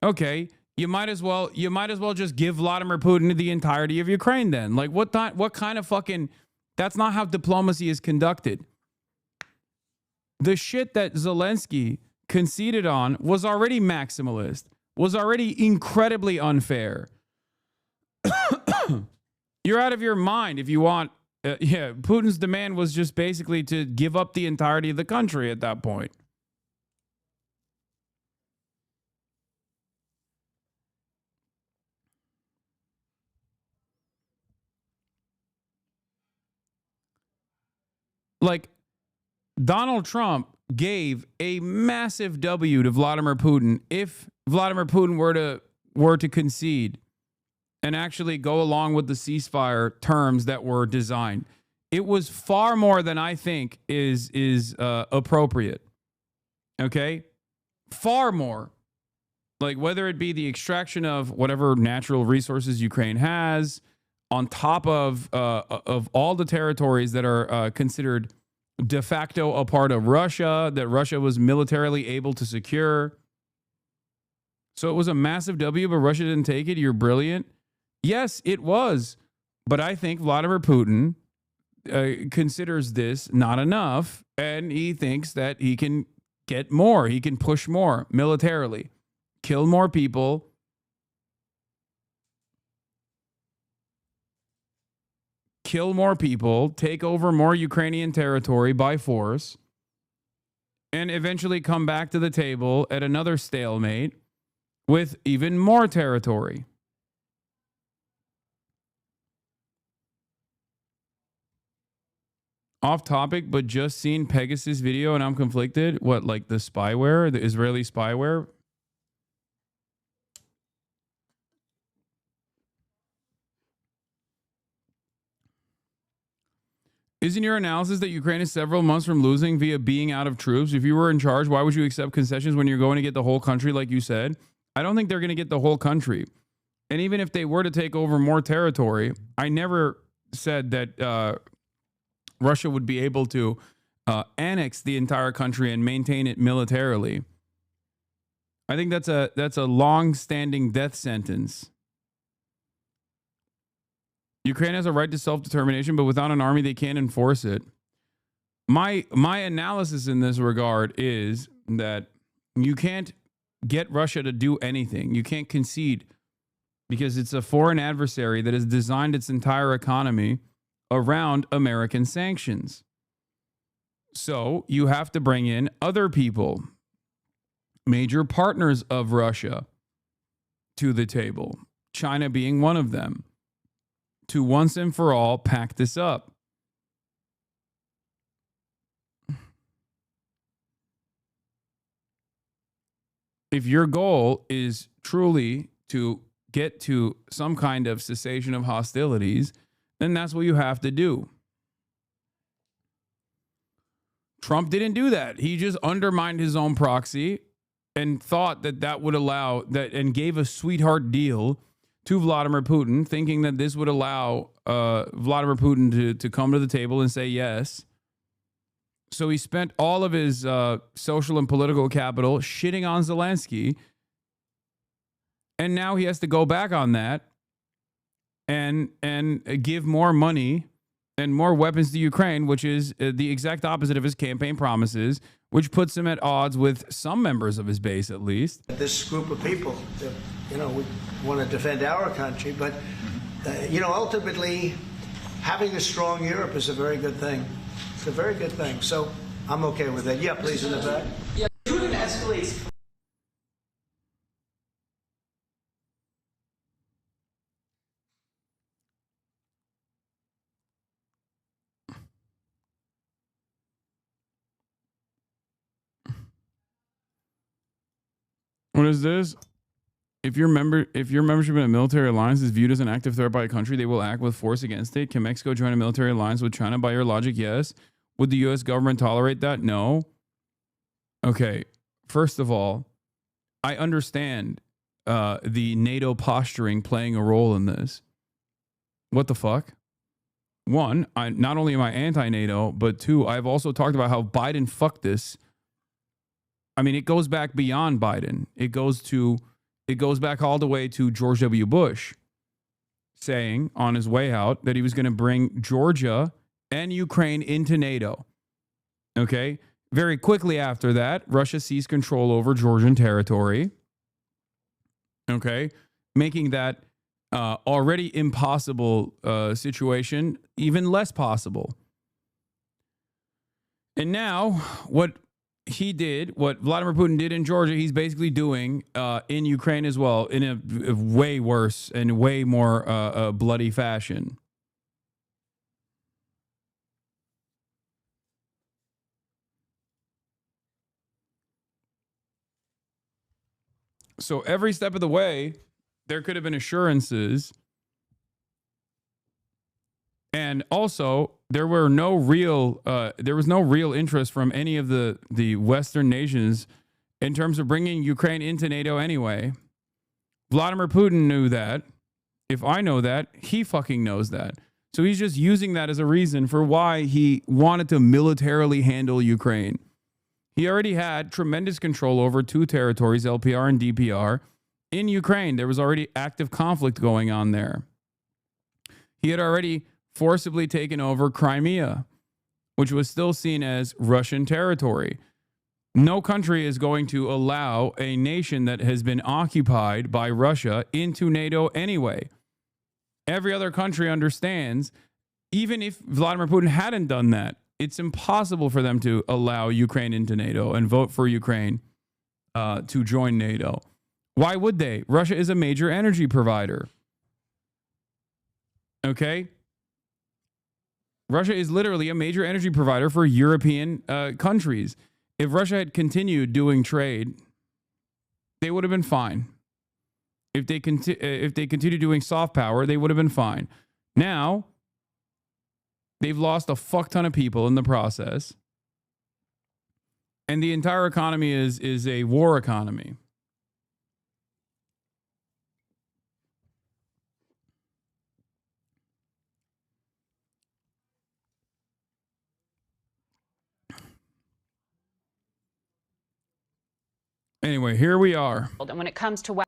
Okay, you might as well just give Vladimir Putin the entirety of Ukraine then. Like what kind of fucking, that's not how diplomacy is conducted. The shit that Zelensky conceded on was already maximalist, was already incredibly unfair. You're out of your mind if you want. Putin's demand was just basically to give up the entirety of the country at that point. Like, Donald Trump gave a massive W to Vladimir Putin if Vladimir Putin were to concede and actually go along with the ceasefire terms that were designed. It was far more than I think is appropriate. Okay? Far more. Like whether it be the extraction of whatever natural resources Ukraine has on top of all the territories that are considered de facto a part of Russia, that Russia was militarily able to secure. So it was a massive W, but Russia didn't take it. You're brilliant. Yes, it was. But I think Vladimir Putin considers this not enough, and he thinks that he can get more. He can push more militarily, kill more people, take over more Ukrainian territory by force, and eventually come back to the table at another stalemate with even more territory. Off topic, but just seen Pegasus video and I'm conflicted. What, like the spyware, the Israeli spyware? Isn't your analysis that Ukraine is several months from losing via being out of troops? If you were in charge, why would you accept concessions when you're going to get the whole country, like you said? I don't think they're going to get the whole country. And even if they were to take over more territory, I never said that Russia would be able to annex the entire country and maintain it militarily. I think that's a long-standing death sentence. Ukraine has a right to self-determination, but without an army, they can't enforce it. My analysis in this regard is that you can't get Russia to do anything. You can't concede because it's a foreign adversary that has designed its entire economy around American sanctions. So you have to bring in other people, major partners of Russia, to the table, China being one of them, to once and for all pack this up. If your goal is truly to get to some kind of cessation of hostilities, then that's what you have to do. Trump didn't do that. He just undermined his own proxy and thought that that would allow that, and gave a sweetheart deal to Vladimir Putin, thinking that this would allow Vladimir Putin to come to the table and say yes. So he spent all of his social and political capital shitting on Zelensky. And now he has to go back on that and give more money and more weapons to Ukraine, which is the exact opposite of his campaign promises, which puts him at odds with some members of his base, at least. This group of people, that, we want to defend our country, but, ultimately, having a strong Europe is a very good thing. It's a very good thing. So I'm okay with that. Yeah, please, in the back. Yeah, Putin escalates. What is this? If your membership in a military alliance is viewed as an active threat by a country, they will act with force against it. Can Mexico join a military alliance with China? By your logic, yes. Would the U.S. government tolerate that? No. Okay. First of all, I understand the NATO posturing playing a role in this. What the fuck? One, not only am I anti-NATO, but two, I've also talked about how Biden fucked this. I mean, it goes back beyond Biden. It goes back all the way to George W. Bush saying on his way out that he was going to bring Georgia and Ukraine into NATO. Okay. Very quickly after that, Russia seized control over Georgian territory. Okay. Making that already impossible situation even less possible. And now what Vladimir Putin did in Georgia, he's basically doing in Ukraine as well, in a way worse and way more bloody fashion. So every step of the way, there could have been assurances. And also, there was no real interest from any of the Western nations in terms of bringing Ukraine into NATO anyway. Vladimir Putin knew that. If I know that, he fucking knows that. So he's just using that as a reason for why he wanted to militarily handle Ukraine. He already had tremendous control over two territories, LPR and DPR. In Ukraine, there was already active conflict going on there. He had already forcibly taken over Crimea, which was still seen as Russian territory. No country is going to allow a nation that has been occupied by Russia into NATO anyway. Every other country understands, even if Vladimir Putin hadn't done that, it's impossible for them to allow Ukraine into NATO and vote for Ukraine to join NATO. Why would they? Russia is a major energy provider. Okay? Russia is literally a major energy provider for European countries. If Russia had continued doing trade, they would have been fine. If they continued doing soft power, they would have been fine. Now, they've lost a fuck ton of people in the process. And the entire economy is a war economy. Anyway, here we are. And when it comes to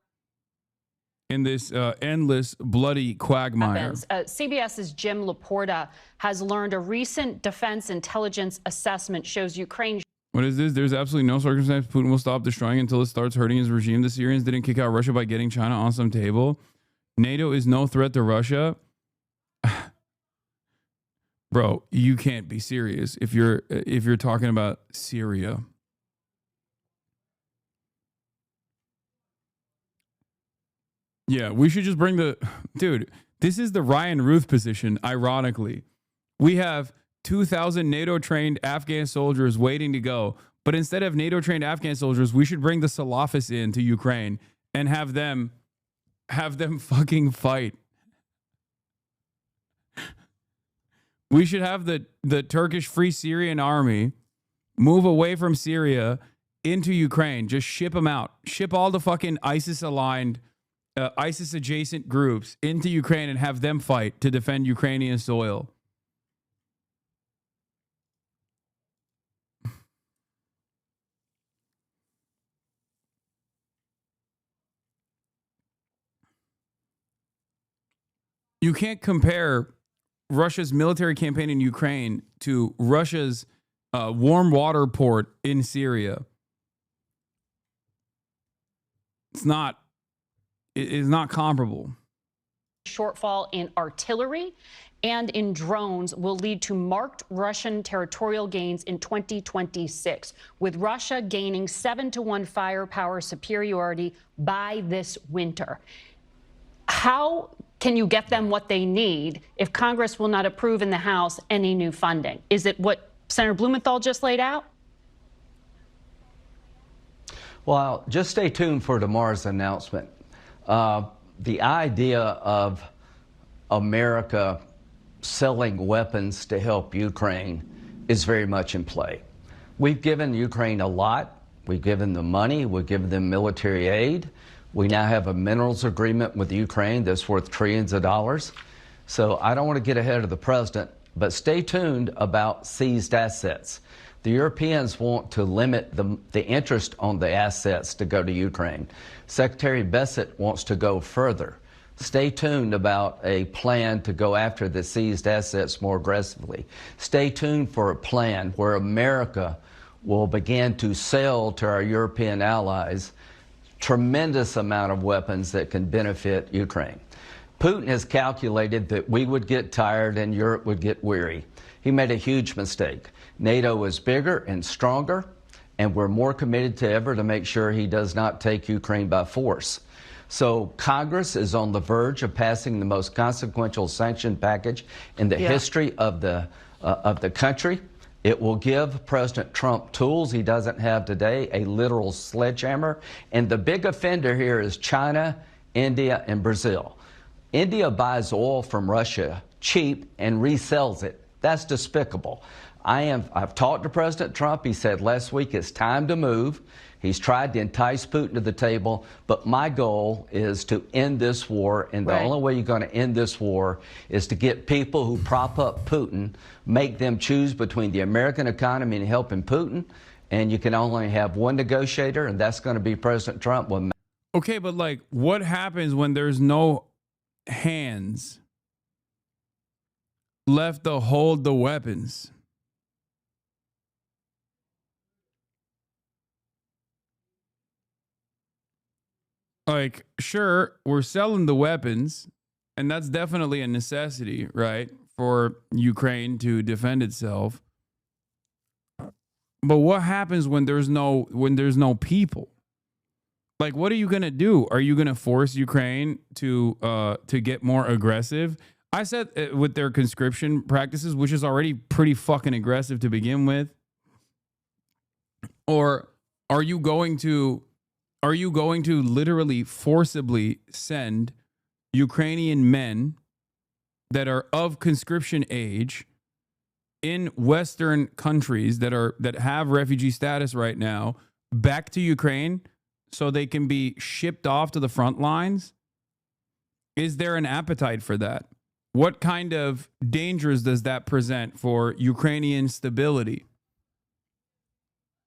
in this endless bloody quagmire. CBS's Jim Laporta has learned a recent defense intelligence assessment shows Ukraine. What is this? There's absolutely no circumstance Putin will stop destroying until it starts hurting his regime. The Syrians didn't kick out Russia by getting China on some table. NATO is no threat to Russia. Bro, you can't be serious if you're talking about Syria. Yeah, we should just bring the dude. This is the Ryan Ruth position. Ironically, we have 2,000 NATO-trained Afghan soldiers waiting to go, but instead of NATO-trained Afghan soldiers, we should bring the Salafists in to Ukraine and have them fucking fight. We should have the Turkish Free Syrian Army move away from Syria into Ukraine. Just ship them out. Ship all the fucking ISIS-aligned, ISIS-adjacent groups into Ukraine and have them fight to defend Ukrainian soil. You can't compare Russia's military campaign in Ukraine to Russia's warm water port in Syria. It is not comparable. Shortfall in artillery and in drones will lead to marked Russian territorial gains in 2026, with Russia gaining 7-1 firepower superiority by this winter. How can you get them what they need if Congress will not approve in the House any new funding? Is it what Senator Blumenthal just laid out? Well, just stay tuned for tomorrow's announcement. The idea of America selling weapons to help Ukraine is very much in play. We've given Ukraine a lot. We've given them money. We've given them military aid. We now have a minerals agreement with Ukraine that's worth trillions of dollars. So I don't want to get ahead of the president, but stay tuned about seized assets. The Europeans want to limit the interest on the assets to go to Ukraine. Secretary Bessent wants to go further. Stay tuned about a plan to go after the seized assets more aggressively. Stay tuned for a plan where America will begin to sell to our European allies tremendous amount of weapons that can benefit Ukraine. Putin has calculated that we would get tired and Europe would get weary. He made a huge mistake. NATO is bigger and stronger, and we're more committed than ever to make sure he does not take Ukraine by force. So Congress is on the verge of passing the most consequential sanction package in the history of the country. It will give President Trump tools he doesn't have today, a literal sledgehammer. And the big offender here is China, India, and Brazil. India buys oil from Russia cheap and resells it. That's despicable. I've talked to President Trump. He said last week it's time to move. He's tried to entice Putin to the table, but my goal is to end this war, and the only way you're going to end this war is to get people who prop up Putin, make them choose between the American economy and helping Putin, and you can only have one negotiator, and that's going to be President Trump. Okay, but like, what happens when there's no hands left to hold the weapons? Like, sure, we're selling the weapons, and that's definitely a necessity, right, for Ukraine to defend itself. But what happens when there's no people? Like, what are you gonna do? Are you gonna force Ukraine to get more aggressive? I said with their conscription practices, which is already pretty fucking aggressive to begin with. Or are you going to literally forcibly send Ukrainian men that are of conscription age in Western countries that have refugee status right now back to Ukraine so they can be shipped off to the front lines? Is there an appetite for that? What kind of dangers does that present for Ukrainian stability?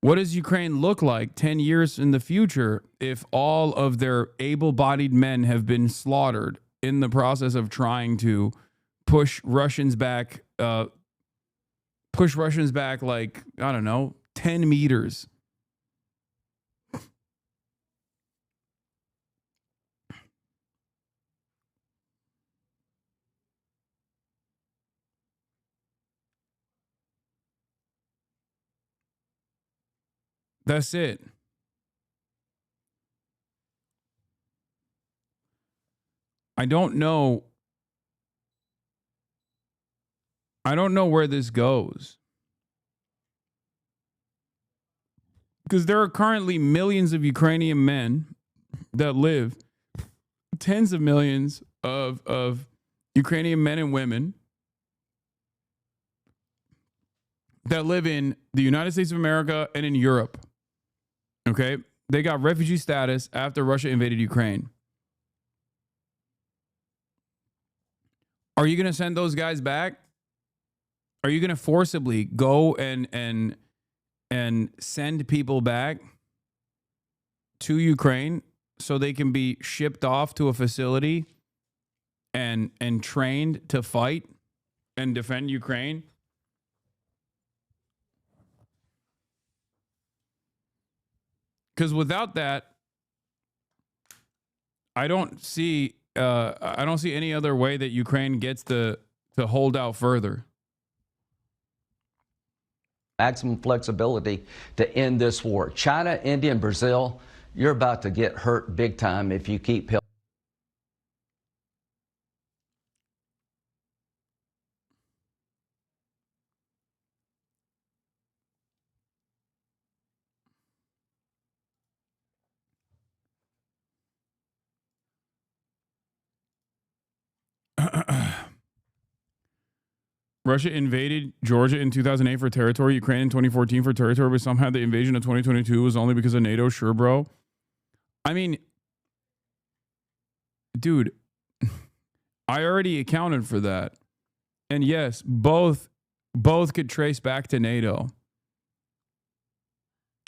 What does Ukraine look like 10 years in the future if all of their able-bodied men have been slaughtered in the process of trying to push Russians back like, I don't know, 10 meters? That's it. I don't know where this goes. Because there are currently millions of Ukrainian men that live, tens of millions of Ukrainian men and women that live in the United States of America and in Europe. Okay? They got refugee status after Russia invaded Ukraine. Are you going to send those guys back? Are you going to forcibly go and send people back to Ukraine so they can be shipped off to a facility and trained to fight and defend Ukraine? Because without that, I don't see any other way that Ukraine gets to hold out further. Maximum flexibility to end this war. China, India, and Brazil, you're about to get hurt big time if you keep helping. Russia invaded Georgia in 2008 for territory, Ukraine in 2014 for territory, but somehow the invasion of 2022 was only because of NATO. Sure, bro. I mean, dude, I already accounted for that. And yes, both could trace back to NATO.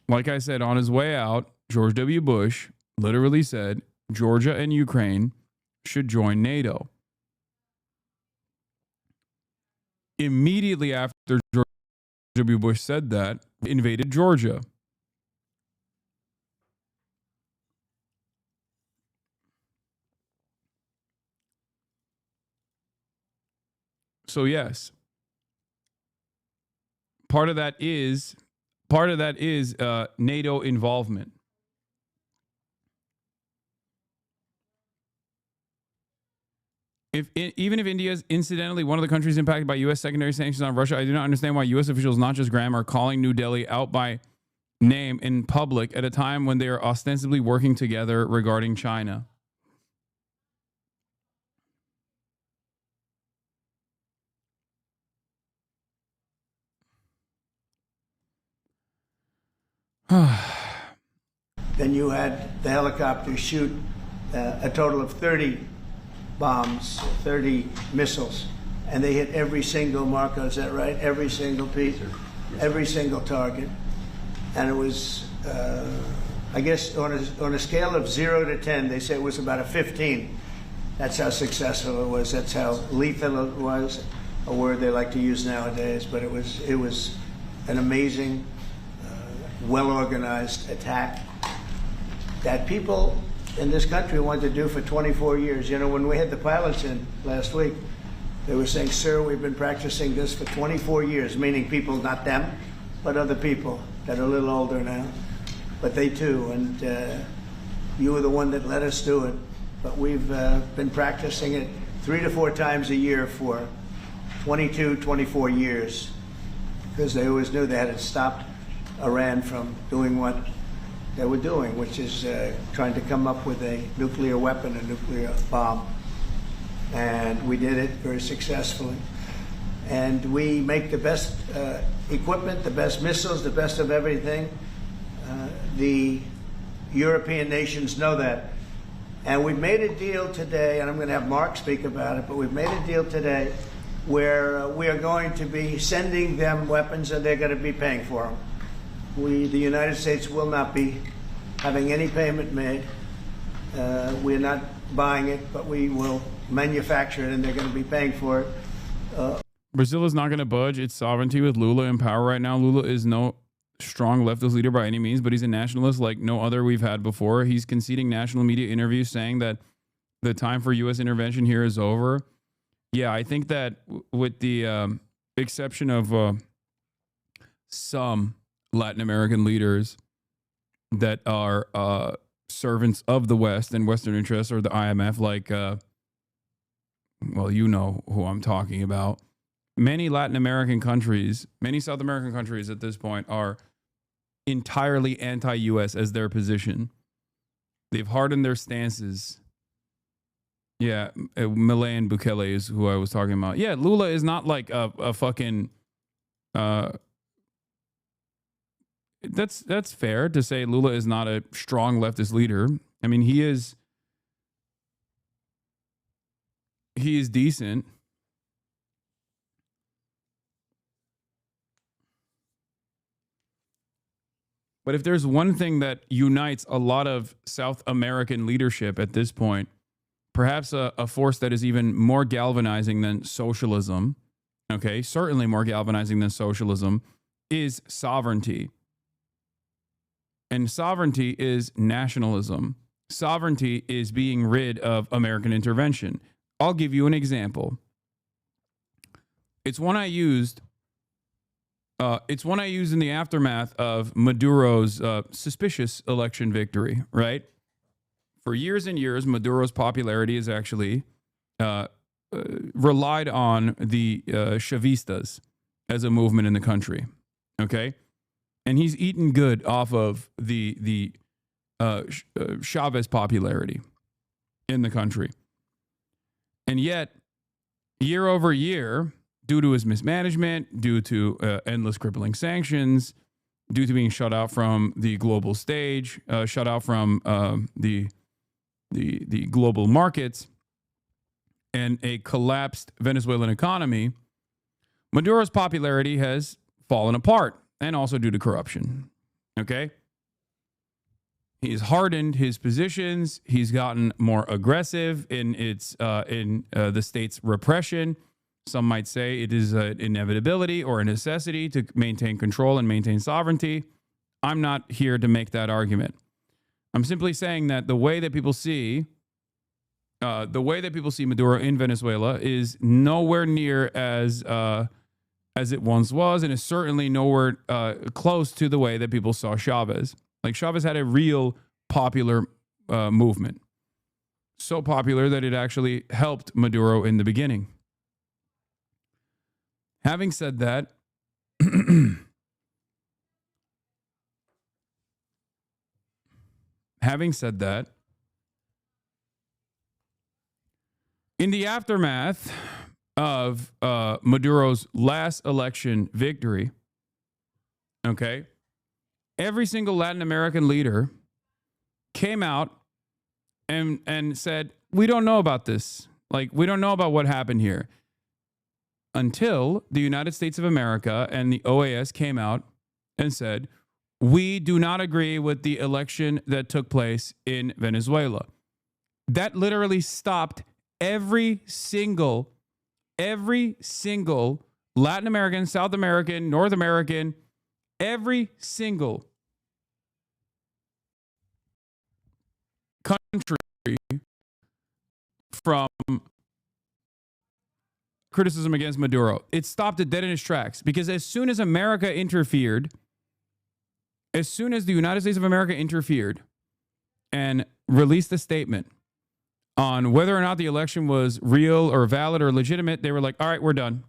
Like I said, on his way out, George W. Bush literally said Georgia and Ukraine should join NATO. Immediately after George W. Bush said that, invaded Georgia. So yes, part of that is NATO involvement. Even if India is incidentally one of the countries impacted by U.S. secondary sanctions on Russia, I do not understand why U.S. officials, not just Graham, are calling New Delhi out by name in public at a time when they are ostensibly working together regarding China. Then you had the helicopter shoot a total of 30 bombs, 30 missiles, and they hit every single marker, is that right? Every single piece, every single target. And it was, I guess, on a scale of 0 to 10, they say it was about a 15. That's how successful it was. That's how lethal it was, a word they like to use nowadays. But it was an amazing, well-organized attack that people in this country wanted to do for 24 years. You know, when we had the pilots in last week, they were saying, sir, we've been practicing this for 24 years, meaning people, not them, but other people that are a little older now. But they too, and you were the one that let us do it. But we've been practicing it 3 to 4 times a year for 22, 24 years, because they always knew they had to stop Iran from doing what they were doing, which is trying to come up with a nuclear weapon, a nuclear bomb. And we did it very successfully. And we make the best equipment, the best missiles, the best of everything. The European nations know that. And we've made a deal today, and I'm going to have Mark speak about it, but we've made a deal today where we are going to be sending them weapons and they're going to be paying for them. the United States, will not be having any payment made. We're not buying it, but we will manufacture it, and they're going to be paying for it. Brazil is not going to budge its sovereignty with Lula in power right now. Lula is no strong leftist leader by any means, but he's a nationalist like no other we've had before. He's conceding national media interviews saying that the time for U.S. intervention here is over. Yeah, I think that with the exception of some Latin American leaders that are servants of the West and Western interests or the IMF, like, well, you know who I'm talking about. Many Latin American countries, many South American countries at this point are entirely anti-U.S. as their position. They've hardened their stances. Yeah, Milei and Bukele is who I was talking about. Yeah, Lula is not like a fucking... That's fair to say Lula is not a strong leftist leader. I mean, he is decent. But if there's one thing that unites a lot of South American leadership at this point, perhaps a force that is even more galvanizing than socialism, okay, certainly more galvanizing than socialism, is sovereignty. And sovereignty is nationalism. Sovereignty is being rid of American intervention. I'll give you an example. It's one I used in the aftermath of Maduro's suspicious election victory, right? For years and years, Maduro's popularity is actually relied on the Chavistas as a movement in the country, okay? And he's eaten good off of the Chavez popularity in the country. And yet, year over year, due to his mismanagement, due to endless crippling sanctions, due to being shut out from the global stage, shut out from the global markets, and a collapsed Venezuelan economy, Maduro's popularity has fallen apart, and also due to corruption. Okay? He's hardened his positions. He's gotten more aggressive in the state's repression. Some might say it is an inevitability or a necessity to maintain control and maintain sovereignty. I'm not here to make that argument. I'm simply saying that the way that people see Maduro in Venezuela is nowhere near as it once was, and is certainly nowhere close to the way that people saw Chavez. Like, Chavez had a real popular movement. So popular that it actually helped Maduro in the beginning. Having said that, in the aftermath of Maduro's last election victory, okay, every single Latin American leader came out and said, we don't know about this. Like, we don't know about what happened here. Until the United States of America and the OAS came out and said, we do not agree with the election that took place in Venezuela. That literally stopped every single Latin American, South American, North American, every single country from criticism against Maduro. It stopped it dead in its tracks, because as soon as America interfered, as soon as the United States of America interfered and released a statement on whether or not the election was real or valid or legitimate, they were like, all right, we're done.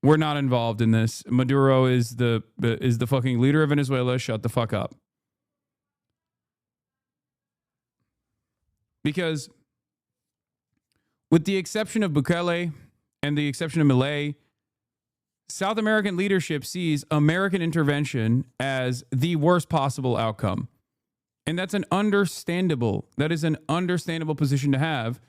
We're not involved in this. Maduro is the fucking leader of Venezuela. Shut the fuck up. Because with the exception of Bukele and the exception of Milei, South American leadership sees American intervention as the worst possible outcome. And that is an understandable position to have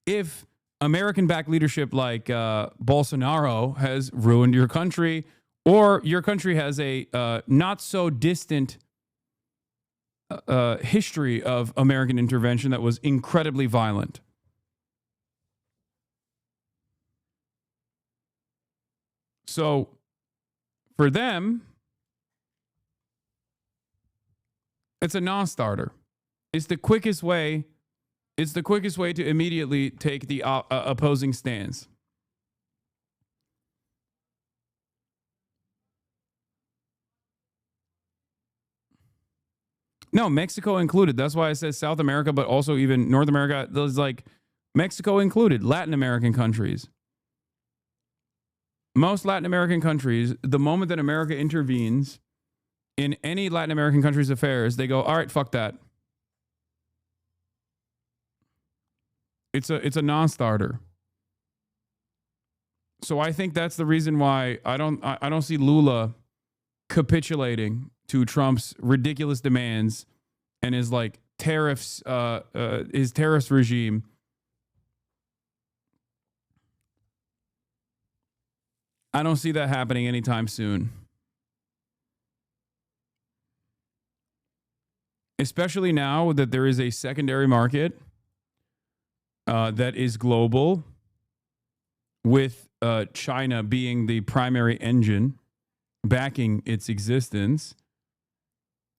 if American-backed leadership like Bolsonaro has ruined your country, Or your country has a not so distant history of American intervention that was incredibly violent. So for them, it's a non-starter. It's the quickest way. It's the quickest way to immediately take the opposing stance. No, Mexico included. That's why I said South America, but also even North America. Those like Mexico included, Latin American countries. Most Latin American countries, the moment that America intervenes in any Latin American country's affairs, they go, all right, fuck that. It's a non-starter. So I think that's the reason why I don't see Lula capitulating to Trump's ridiculous demands and his like tariffs, his tariffs regime. I don't see that happening anytime soon. Especially now that there is a secondary market that is global, with China being the primary engine backing its existence.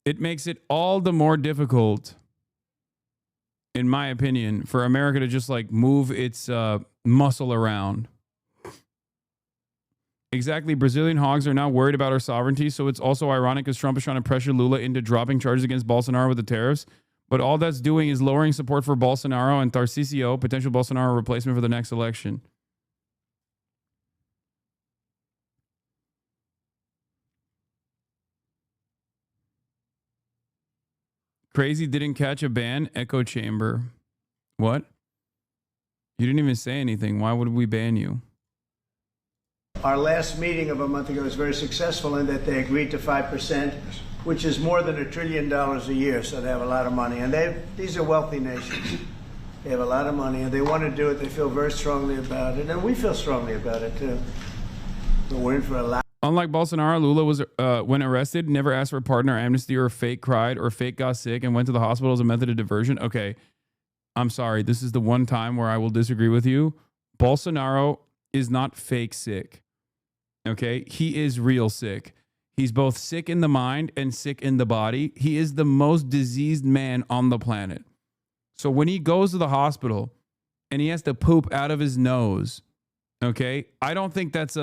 It makes it all the more difficult, in my opinion, for America to just like move its muscle around. Exactly. Brazilian hogs are now worried about our sovereignty. So it's also ironic because Trump is trying to pressure Lula into dropping charges against Bolsonaro with the tariffs. But all that's doing is lowering support for Bolsonaro and Tarcísio, potential Bolsonaro replacement for the next election. Crazy didn't catch a ban. Echo chamber. What? You didn't even say anything. Why would we ban you? Our last meeting of a month ago was very successful in that they agreed to 5%, which is more than $1 trillion a year, so they have a lot of money. And these are wealthy nations. They have a lot of money, and they want to do it. They feel very strongly about it, and we feel strongly about it, too. So we're in for a lot. Unlike Bolsonaro, Lula was, when arrested, never asked for pardon or amnesty or fake cried or fake got sick and went to the hospital as a method of diversion. Okay, I'm sorry. This is the one time where I will disagree with you. Bolsonaro is not fake sick. Okay, he is real sick. He's both sick in the mind and sick in the body. He is the most diseased man on the planet. So when he goes to the hospital and he has to poop out of his nose, okay, I don't think that's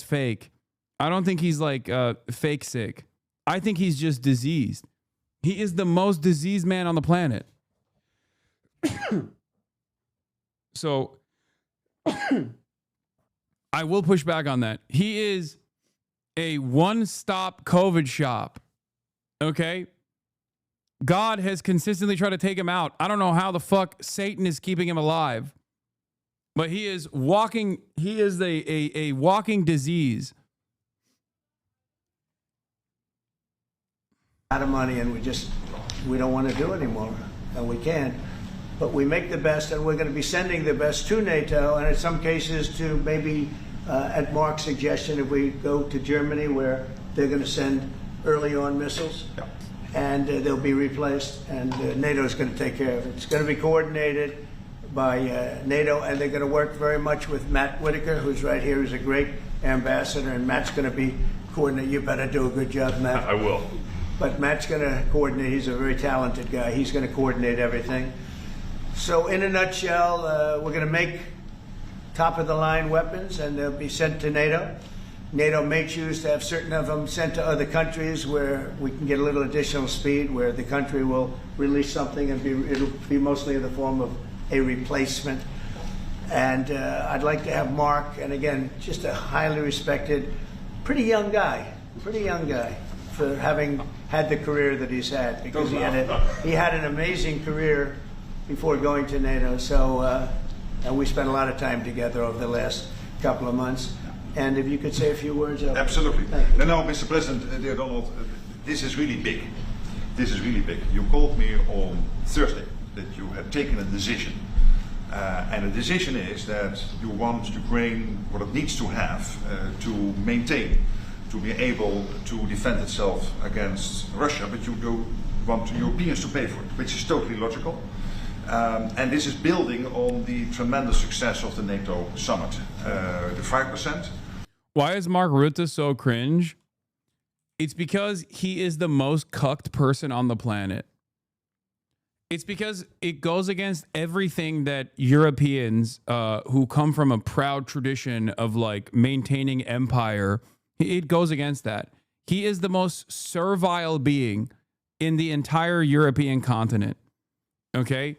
fake. I don't think he's like fake sick. I think he's just diseased. He is the most diseased man on the planet. So I will push back on that. He is a one-stop COVID shop. Okay? God has consistently tried to take him out. I don't know how the fuck Satan is keeping him alive. But he is walking, he is a walking disease. A lot of money, and we don't want to do anymore, and we can't. But we make the best, and we're going to be sending the best to NATO, and in some cases to maybe, at Mark's suggestion, if we go to Germany, where they're going to send early on missiles, and they'll be replaced, and NATO is going to take care of it. It's going to be coordinated by NATO, and they're going to work very much with Matt Whitaker, who's right here, who's a great ambassador, and Matt's going to be coordinating. You better do a good job, Matt. I will. But Matt's going to coordinate. He's a very talented guy. He's going to coordinate everything. So in a nutshell, we're going to make top-of-the-line weapons, and they'll be sent to NATO. NATO may choose to have certain of them sent to other countries where we can get a little additional speed, where the country will release something, and it'll be mostly in the form of a replacement. And I'd like to have Mark, and again, just a highly respected, pretty young guy, for having had the career that he's had, because he had an amazing career before going to NATO. So, and we spent a lot of time together over the last couple of months. And if you could say a few words. Absolutely. Thank you. No, Mr. President, dear Donald, this is really big. This is really big. You called me on Thursday that you had taken a decision And the decision is that you want Ukraine what it needs to have to maintain, to be able to defend itself against Russia, but you do want Europeans to pay for it, which is totally logical. And this is building on the tremendous success of the NATO summit, the 5%. Why is Mark Rutte so cringe? It's because he is the most cucked person on the planet. It's because it goes against everything that Europeans who come from a proud tradition of like maintaining empire, it goes against that. He is the most servile being in the entire European continent. Okay?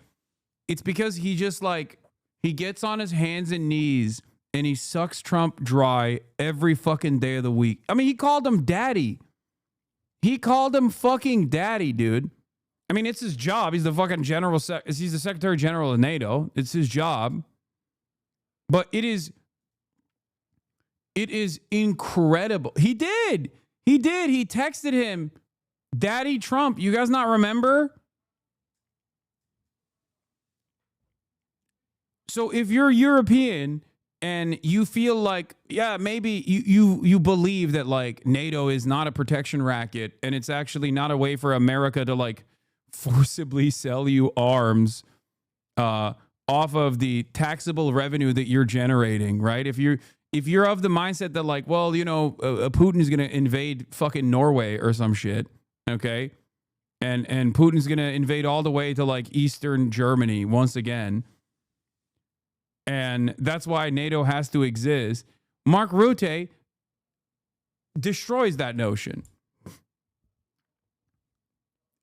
It's because he just like, he gets on his hands and knees and he sucks Trump dry every fucking day of the week. I mean, he called him daddy. He called him fucking daddy, dude. I mean, it's his job. He's the fucking he's the Secretary General of NATO. It's his job. But it is incredible. He did. He texted him, Daddy Trump. You guys not remember? So if you're European and you feel like, yeah, maybe you believe that like NATO is not a protection racket and it's actually not a way for America to like forcibly sell you arms off of the taxable revenue that you're generating, right? If you're of the mindset that like, well, you know, Putin is going to invade fucking Norway or some shit, okay? And Putin's going to invade all the way to like Eastern Germany once again. And that's why NATO has to exist. Mark Rutte destroys that notion.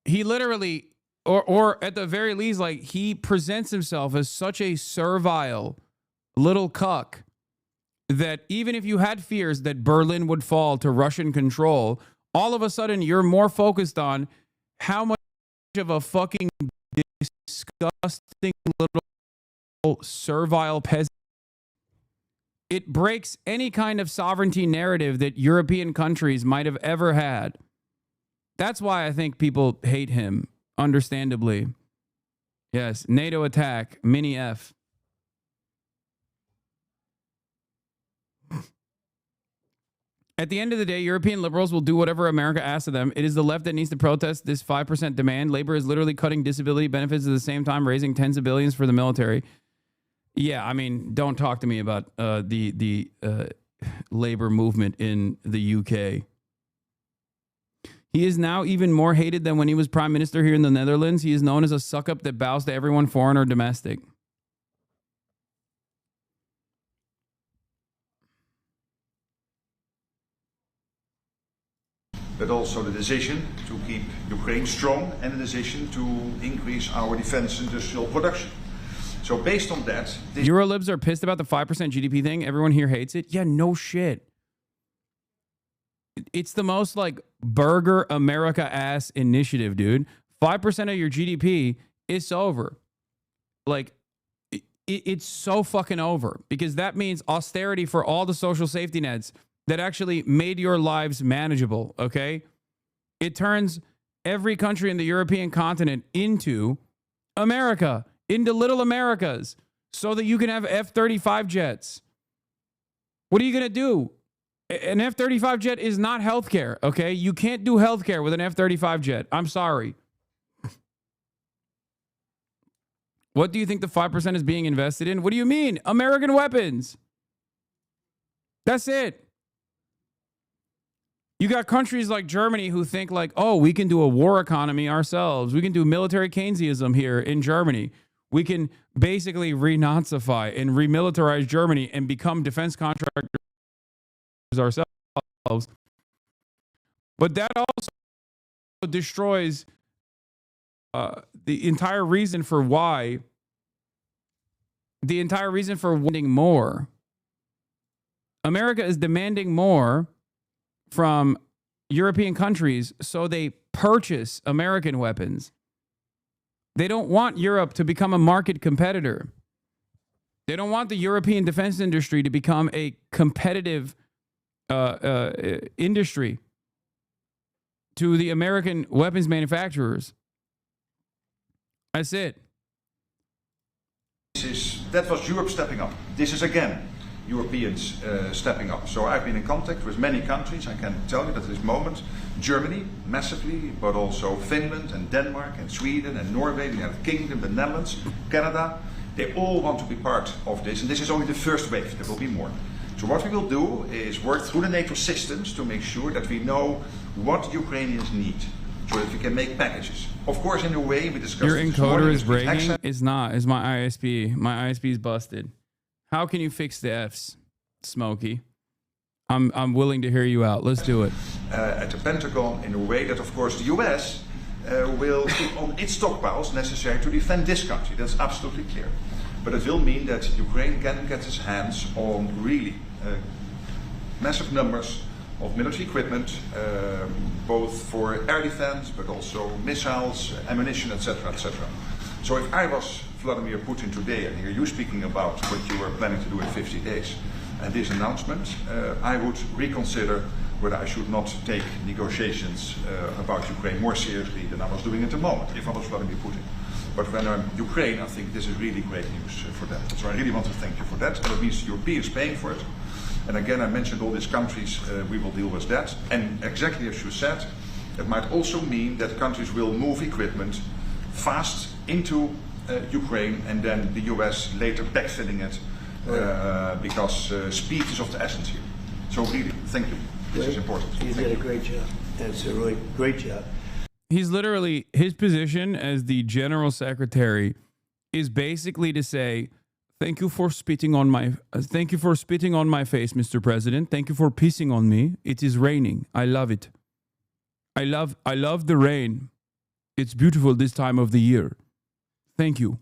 He literally, or at the very least, like he presents himself as such a servile little cuck that even if you had fears that Berlin would fall to Russian control, all of a sudden you're more focused on how much of a fucking disgusting little servile peasant. It breaks any kind of sovereignty narrative that European countries might have ever had. That's why I think people hate him, understandably. Yes, NATO attack, mini F. At the end of the day, European liberals will do whatever America asks of them. It is the left that needs to protest this 5% demand. Labor is literally cutting disability benefits at the same time, raising tens of billions for the military. Yeah, I mean, don't talk to me about the labor movement in the UK. He is now even more hated than when he was prime minister here in the Netherlands. He is known as a suck-up that bows to everyone, foreign or domestic. But also the decision to keep Ukraine strong and the decision to increase our defense industrial production. So based on that... Eurolibs are pissed about the 5% GDP thing. Everyone here hates it. Yeah, no shit. It's the most like burger America ass initiative, dude. 5% of your GDP, it's over. Like, it's so fucking over because that means austerity for all the social safety nets that actually made your lives manageable, okay? It turns every country in the European continent into America, into little Americas, so that you can have F-35 jets. What are you going to do? An F-35 jet is not healthcare, okay? You can't do healthcare with an F-35 jet. I'm sorry. What do you think the 5% is being invested in? What do you mean? American weapons. That's it. You got countries like Germany who think like, oh, we can do a war economy ourselves. We can do military Keynesianism here in Germany. We can basically re-Nazify and remilitarize Germany and become defense contractors ourselves. But that also destroys the entire reason for why, wanting more. America is demanding more from European countries, so they purchase American weapons. They don't want Europe to become a market competitor. They don't want the European defense industry to become a competitive industry to the American weapons manufacturers. That's it. that was Europe stepping up. This is again Europeans stepping up. So I've been in contact with many countries. I can tell you that at this moment, Germany massively, but also Finland and Denmark and Sweden and Norway, the United Kingdom, the Netherlands, Canada, they all want to be part of this. And this is only the first wave. There will be more. So what we will do is work through the NATO systems to make sure that we know what Ukrainians need, so that we can make packages. Of course, in a way we discussed. Your encoder is breaking. It's not. It's my ISP. My ISP is busted. How can you fix the Fs, Smokey? I'm willing to hear you out. Let's do it. At the Pentagon, in a way that, of course, the US will keep on its stockpiles necessary to defend this country. That's absolutely clear. But it will mean that Ukraine can get its hands on really massive numbers of military equipment, both for air defense, but also missiles, ammunition, etc., etc. So if I was Vladimir Putin today and hear you speaking about what you were planning to do in 50 days and this announcement, I would reconsider whether I should not take negotiations about Ukraine more seriously than I was doing at the moment, if I was Vladimir Putin. But when I'm Ukraine, I think this is really great news for that. So I really want to thank you for that. And it means the Europeans paying for it. And again, I mentioned all these countries, we will deal with that. And exactly as you said, it might also mean that countries will move equipment fast into Ukraine and then the US later backfilling it because speed is of the essence here. So really, thank you. This is important. You did a great job. That's a really great job. He's literally, his position as the general secretary is basically to say, thank you for spitting on my face, Mr. President. Thank you for pissing on me. It is raining. I love it. I love the rain. It's beautiful this time of the year. Thank you.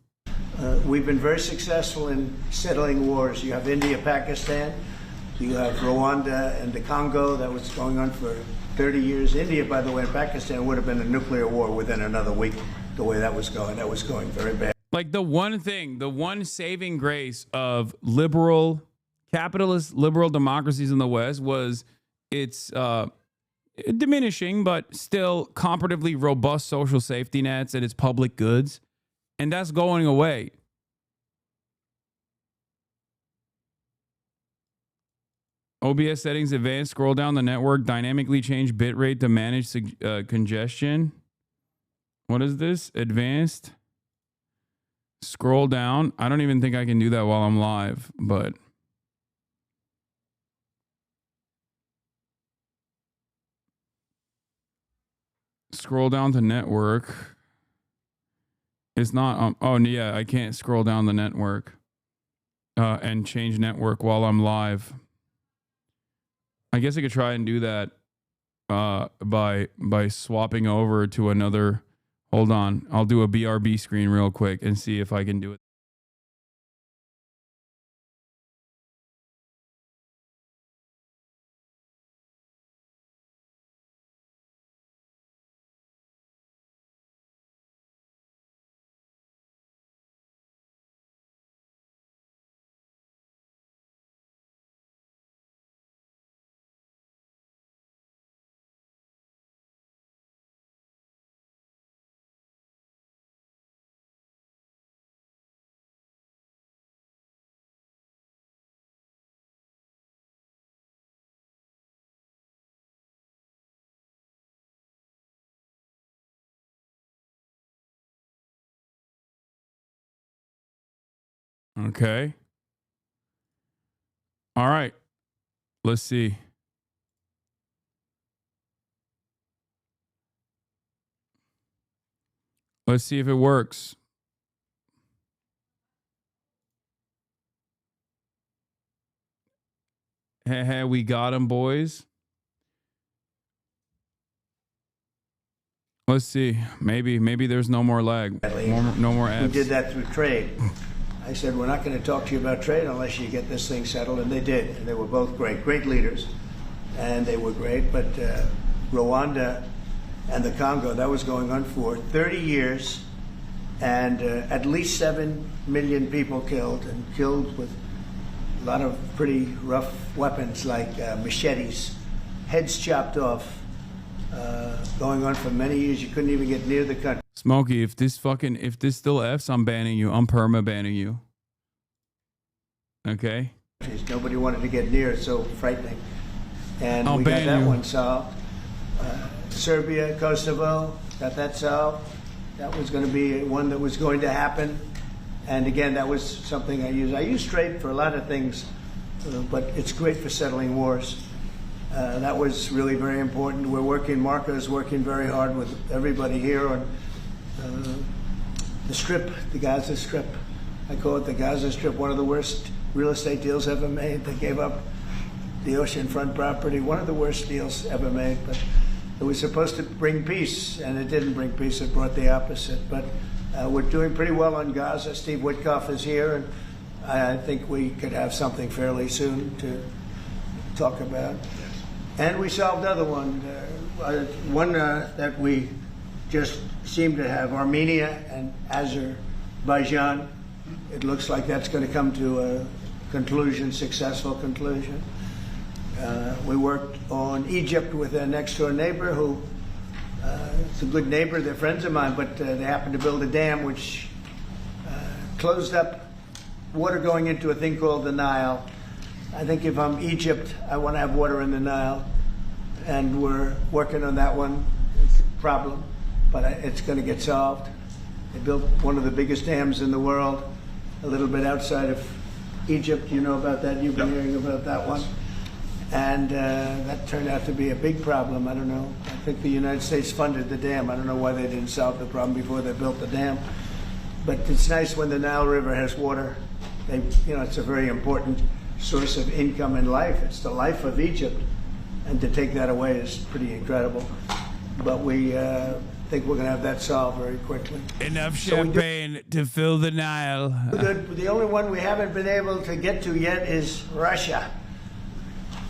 We've been very successful in settling wars. You have India, Pakistan. You have Rwanda and the Congo. That was going on for 30 years. India, by the way, and Pakistan would have been a nuclear war within another week, the way that was going. That was going very bad. Like the one saving grace of liberal, capitalist, liberal democracies in the West was its diminishing, but still comparatively robust social safety nets and its public goods. And that's going away. OBS settings advanced, scroll down the network, dynamically change bitrate to manage congestion. What is this? Advanced. Scroll down. I don't even think I can do that while I'm live, but scroll down to network. It's not oh yeah, I can't scroll down the network and change network while I'm live. I guess I could try and do that by swapping over to another. Hold on, I'll do a BRB screen real quick and see if I can do it. Okay. All right. Let's see. Let's see if it works. Hey, we got him, boys. Let's see. Maybe there's no more lag. No more ads. We did that through trade. I said, we're not going to talk to you about trade unless you get this thing settled, and they did. And they were both great leaders, and they were great. But Rwanda and the Congo, that was going on for 30 years, and at least 7 million people killed, and killed with a lot of pretty rough weapons like machetes, heads chopped off, going on for many years. You couldn't even get near the country. Smokey, if this still F's, I'm banning you. I'm perma banning you. Okay. Nobody wanted to get near. It's so frightening. And I'll we got ban that you. one solved. Serbia, Kosovo, got that solved. That was going to be one that was going to happen. And again, that was something I use. I use straight for a lot of things, but it's great for settling wars. That was really very important. We're working, Marco is working very hard with everybody here on the Strip, the Gaza Strip. I call it the Gaza Strip, one of the worst real estate deals ever made. They gave up the oceanfront property, one of the worst deals ever made. But it was supposed to bring peace, and it didn't bring peace. It brought the opposite. But we're doing pretty well on Gaza. Steve Witkoff is here, and I think we could have something fairly soon to talk about. And we solved another one, that we just seem to have, Armenia and Azerbaijan. It looks like that's going to come to a conclusion, successful conclusion. We worked on Egypt with a next door neighbor who, it's a good neighbor, they're friends of mine, but they happened to build a dam which closed up water going into a thing called the Nile. I think if I'm Egypt, I want to have water in the Nile, and we're working on that one. It's a problem, but it's going to get solved. They built one of the biggest dams in the world, a little bit outside of Egypt. You know about that? You've been hearing about that one. And that turned out to be a big problem. I don't know. I think the United States funded the dam. I don't know why they didn't solve the problem before they built the dam. But it's nice when the Nile River has water. It's a very important source of income and life. It's the life of Egypt. And to take that away is pretty incredible. But we think we're going to have that solved very quickly. Enough champagne to fill the Nile. The only one we haven't been able to get to yet is Russia.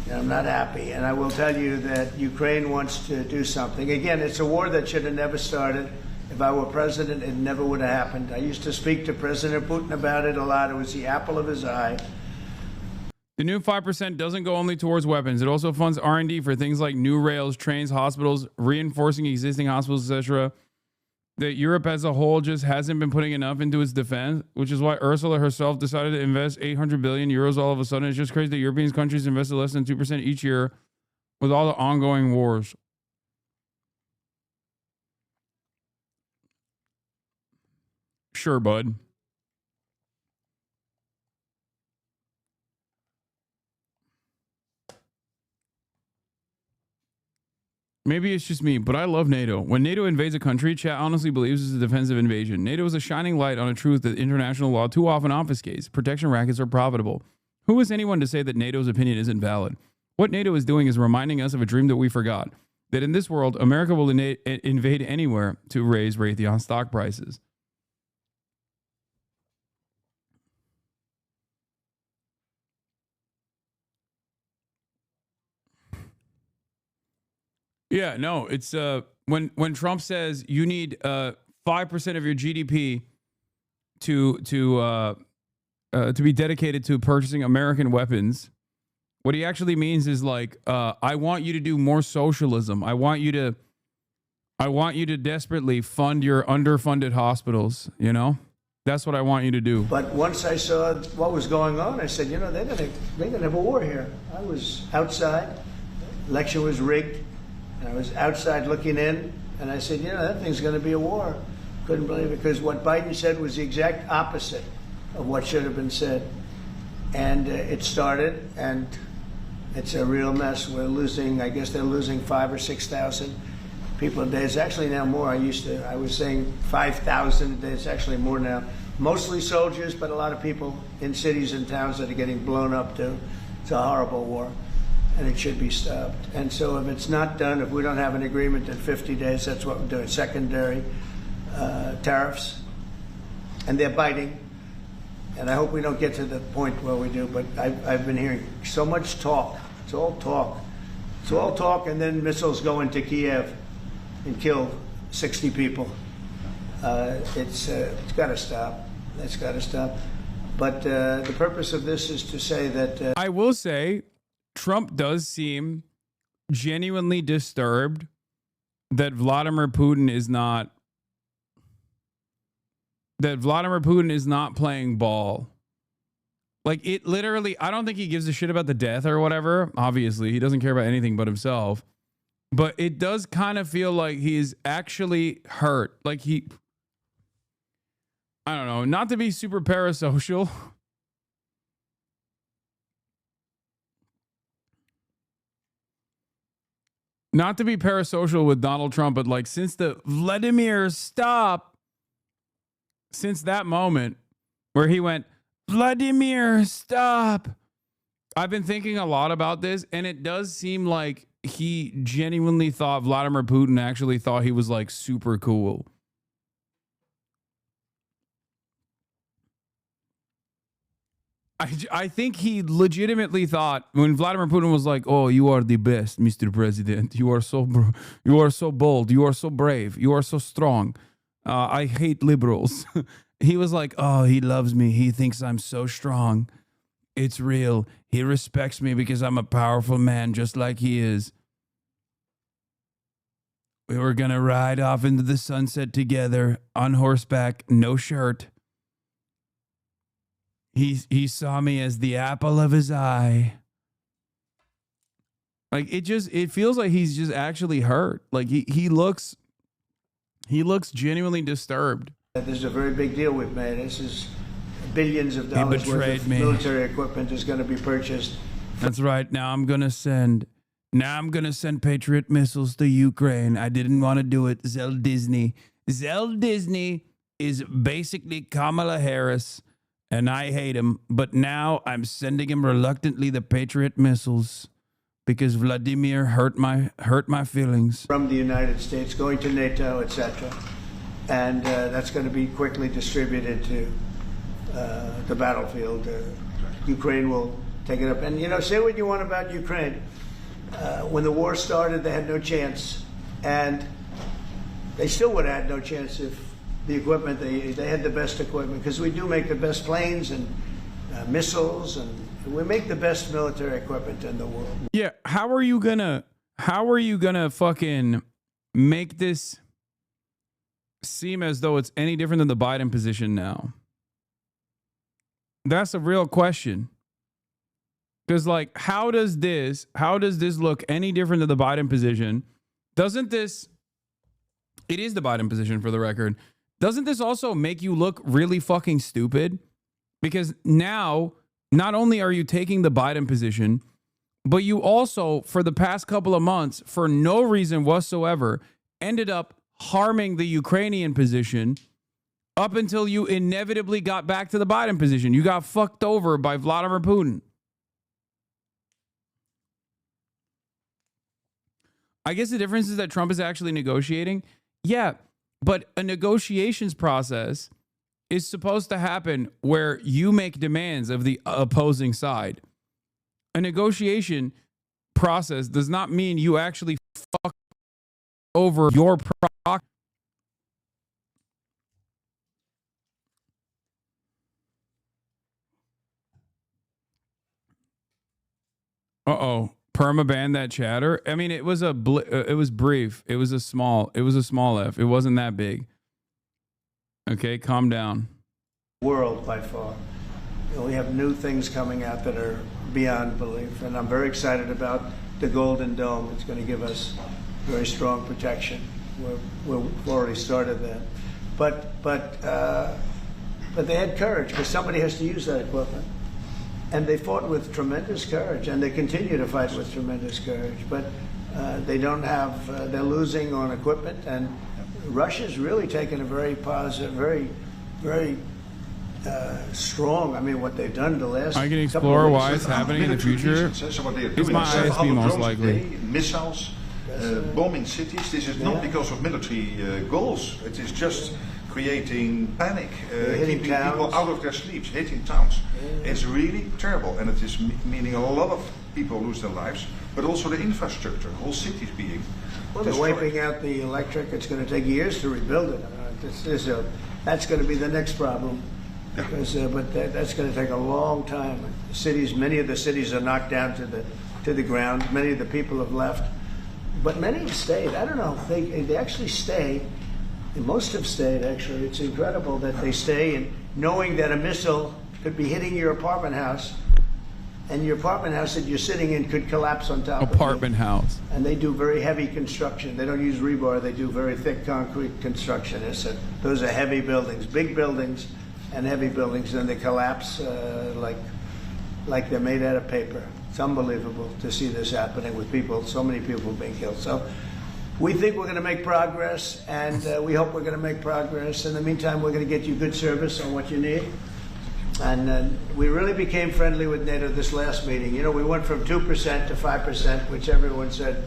And I'm not happy. And I will tell you that Ukraine wants to do something. Again, it's a war that should have never started. If I were president, it never would have happened. I used to speak to President Putin about it a lot. It was the apple of his eye. The new 5% doesn't go only towards weapons. It also funds R&D for things like new rails, trains, hospitals, reinforcing existing hospitals, etc. That Europe as a whole just hasn't been putting enough into its defense, which is why Ursula herself decided to invest 800 billion euros all of a sudden. It's just crazy that European countries invested less than 2% each year with all the ongoing wars. Sure, bud. Maybe it's just me, but I love NATO. When NATO invades a country, chat honestly believes it's a defensive invasion. NATO is a shining light on a truth that international law too often obfuscates. Protection rackets are profitable. Who is anyone to say that NATO's opinion isn't valid? What NATO is doing is reminding us of a dream that we forgot. That in this world, America will invade anywhere to raise Raytheon stock prices. Yeah, no, it's when Trump says you need 5% of your GDP to be dedicated to purchasing American weapons. What he actually means is like, I want you to do more socialism. I want you to desperately fund your underfunded hospitals. You know, that's what I want you to do. But once I saw what was going on, I said, they're gonna have a war here. I was outside. Election was rigged. And I was outside looking in, and I said, that thing's going to be a war. Couldn't believe it, because what Biden said was the exact opposite of what should have been said. And it started, and it's a real mess. We're losing, I guess they're losing 5,000 or 6,000 people a day. It's actually now more. I was saying 5,000 a day. It's actually more now. Mostly soldiers, but a lot of people in cities and towns that are getting blown up too. It's a horrible war. And it should be stopped. And so if it's not done, if we don't have an agreement in 50 days, that's what we're doing. Secondary tariffs. And they're biting. And I hope we don't get to the point where we do. But I've been hearing so much talk. It's all talk. It's all talk, and then missiles go into Kiev and kill 60 people. It's got to stop. That's got to stop. But the purpose of this is to say that... I will say... Trump does seem genuinely disturbed that Vladimir Putin is not playing ball. Like, it literally, I don't think he gives a shit about the death or whatever. Obviously, he doesn't care about anything but himself. But it does kind of feel like he's actually hurt. Like I don't know, not to be super parasocial. Not to be parasocial with Donald Trump, but like since the Vladimir stop, since that moment where he went, Vladimir stop, I've been thinking a lot about this, and it does seem like he genuinely thought Vladimir Putin actually thought he was like super cool. I think he legitimately thought when Vladimir Putin was like, "Oh, you are the best, Mr. President. You are so bold. You are so brave. You are so strong. I hate liberals." He was like, "Oh, he loves me. He thinks I'm so strong. It's real. He respects me because I'm a powerful man, just like he is. We were gonna ride off into the sunset together on horseback, no shirt. He saw me as the apple of his eye." Like it feels like he's just actually hurt. Like he looks genuinely disturbed. This is a very big deal we've made. This is billions of dollars worth of military equipment is going to be purchased. That's right. Now I'm gonna send Patriot missiles to Ukraine. I didn't want to do it. Zell Disney is basically Kamala Harris. And I hate him, but now I'm sending him reluctantly the Patriot missiles because Vladimir hurt my feelings. From the United States, going to NATO, etc. And that's going to be quickly distributed to the battlefield. Ukraine will take it up. And, you know, say what you want about Ukraine. When the war started, they had no chance. And they still would have had no chance if the equipment, they had the best equipment, because we do make the best planes and missiles, and we make the best military equipment in the world. Yeah, how are you gonna fucking make this seem as though it's any different than the Biden position now? That's a real question. Because like, how does this look any different than the Biden position? Doesn't this, it is the Biden position for the record. Doesn't this also make you look really fucking stupid? Because now, not only are you taking the Biden position, but you also, for the past couple of months, for no reason whatsoever, ended up harming the Ukrainian position up until you inevitably got back to the Biden position. You got fucked over by Vladimir Putin. I guess the difference is that Trump is actually negotiating. Yeah. But a negotiations process is supposed to happen where you make demands of the opposing side. A negotiation process does not mean you actually fuck over your proc. Uh-oh. Permaban that chatter. I mean, it was it was brief. It was a small F. It wasn't that big. Okay, calm down. World by far. You know, we have new things coming out that are beyond belief, and I'm very excited about the Golden Dome. It's going to give us very strong protection. We've already started that, but they had courage because somebody has to use that equipment. And they fought with tremendous courage, and they continue to fight with tremendous courage. But they don't have, they're losing on equipment, and Russia's really taken a very positive, very strong. I mean, what they've done the last. I can explore why it's happening in the future. It's my ISP most likely. Missiles, bombing cities. This is not because of military goals. It is just creating panic, keeping people out of their sleeps, hitting towns. It's really terrible, and it is meaning a lot of people lose their lives, but also the infrastructure, whole cities being Well, they're wiping out the electric. It's going to take years to rebuild it. That's going to be the next problem, because that's going to take a long time. Cities, many of the cities are knocked down to the ground. Many of the people have left, but many have stayed. I don't know. They actually stay. Most have stayed, actually. It's incredible that they stay, and knowing that a missile could be hitting your apartment house, and your apartment house that you're sitting in could collapse on top of you. Apartment house. And they do very heavy construction. They don't use rebar. They do very thick concrete construction. Those are heavy buildings, big buildings and heavy buildings, and they collapse like they're made out of paper. It's unbelievable to see this happening with people, so many people being killed. So we think we're going to make progress, and we hope we're going to make progress. In the meantime, we're going to get you good service on what you need. And we really became friendly with NATO this last meeting. You know, we went from 2% to 5%, which everyone said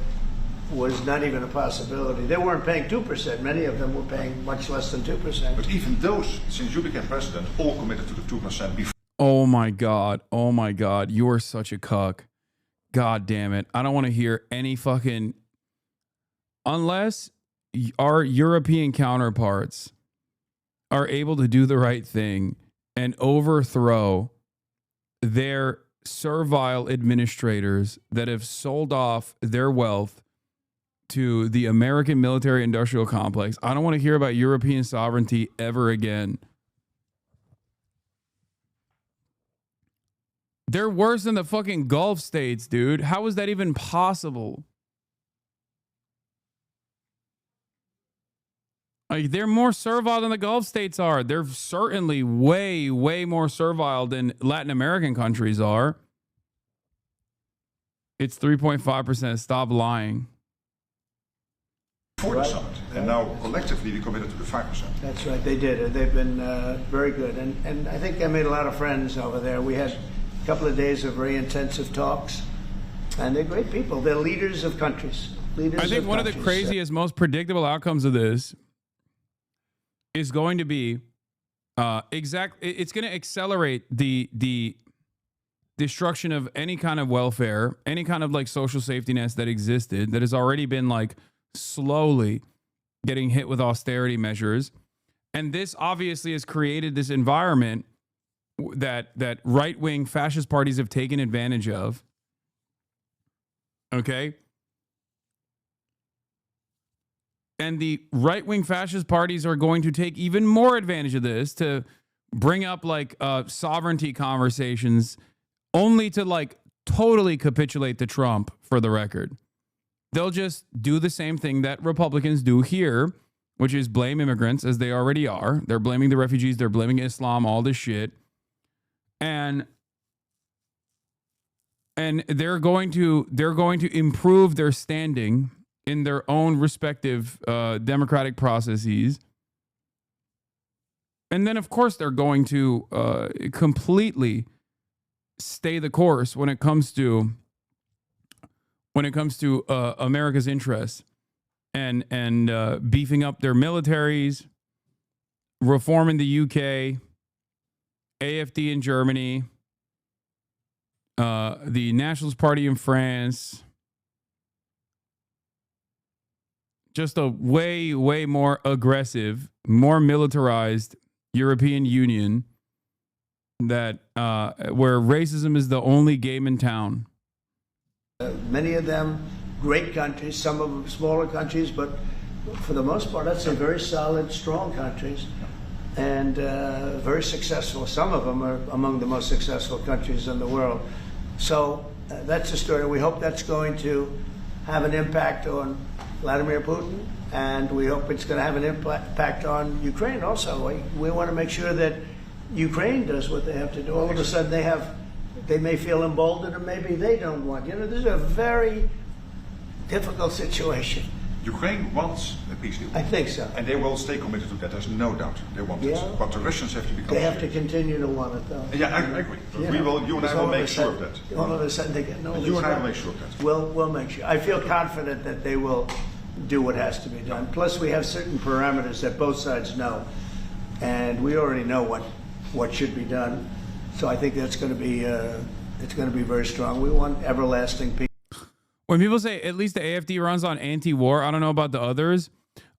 was not even a possibility. They weren't paying 2%. Many of them were paying much less than 2%. But even those, since you became president, all committed to the 2% before. Oh my God. Oh my God. You are such a cuck. God damn it. I don't want to hear any fucking... Unless our European counterparts are able to do the right thing and overthrow their servile administrators that have sold off their wealth to the American military industrial complex. I don't want to hear about European sovereignty ever again. They're worse than the fucking Gulf states, dude. How is that even possible? Like, they're more servile than the Gulf states are. They're certainly way, way more servile than Latin American countries are. It's 3.5%. Stop lying. For the summit, and now collectively we committed to the 5%. That's right, they did. And they've been very good. And I think I made a lot of friends over there. We had a couple of days of very intensive talks, and they're great people. They're leaders of countries. I think one of the craziest, most predictable outcomes of this is going to be it's going to accelerate the destruction of any kind of welfare, any kind of like social safety nets that existed, that has already been like slowly getting hit with austerity measures. And this obviously has created this environment that right-wing fascist parties have taken advantage of. Okay? And the right-wing fascist parties are going to take even more advantage of this to bring up like sovereignty conversations, only to like totally capitulate to Trump, for the record. They'll just do the same thing that Republicans do here, which is blame immigrants, as they already are. They're blaming the refugees. They're blaming Islam, all this shit. And they're going to improve their standing in their own respective democratic processes. And then, of course, they're going to completely stay the course when it comes to America's interests and beefing up their militaries, reforming the UK, AFD in Germany, the Nationalist Party in France. Just a way, way more aggressive, more militarized European Union that where racism is the only game in town. Many of them great countries, some of them smaller countries, but for the most part, I'd say very solid, strong countries, and very successful. Some of them are among the most successful countries in the world. So that's the story. We hope that's going to have an impact on Vladimir Putin, and we hope it's going to have an impact on Ukraine also. We want to make sure that Ukraine does what they have to do. All of a sudden they may feel emboldened, or maybe they don't want. You know, this is a very difficult situation. Ukraine wants a peace deal. I think so. And they will stay committed to that, there's no doubt. They want it. But the Russians have to become They have to continue to want it, though. Yeah, I agree. Yeah. You and I will make sure of that. All of a sudden they get no. You and I will make sure of that. We'll make sure. I feel confident that they will do what has to be done. Plus, we have certain parameters that both sides know, and we already know what should be done. So I think that's going to be it's going to be very strong. We want everlasting peace. When people say at least the AFD runs on anti-war, I don't know about the others.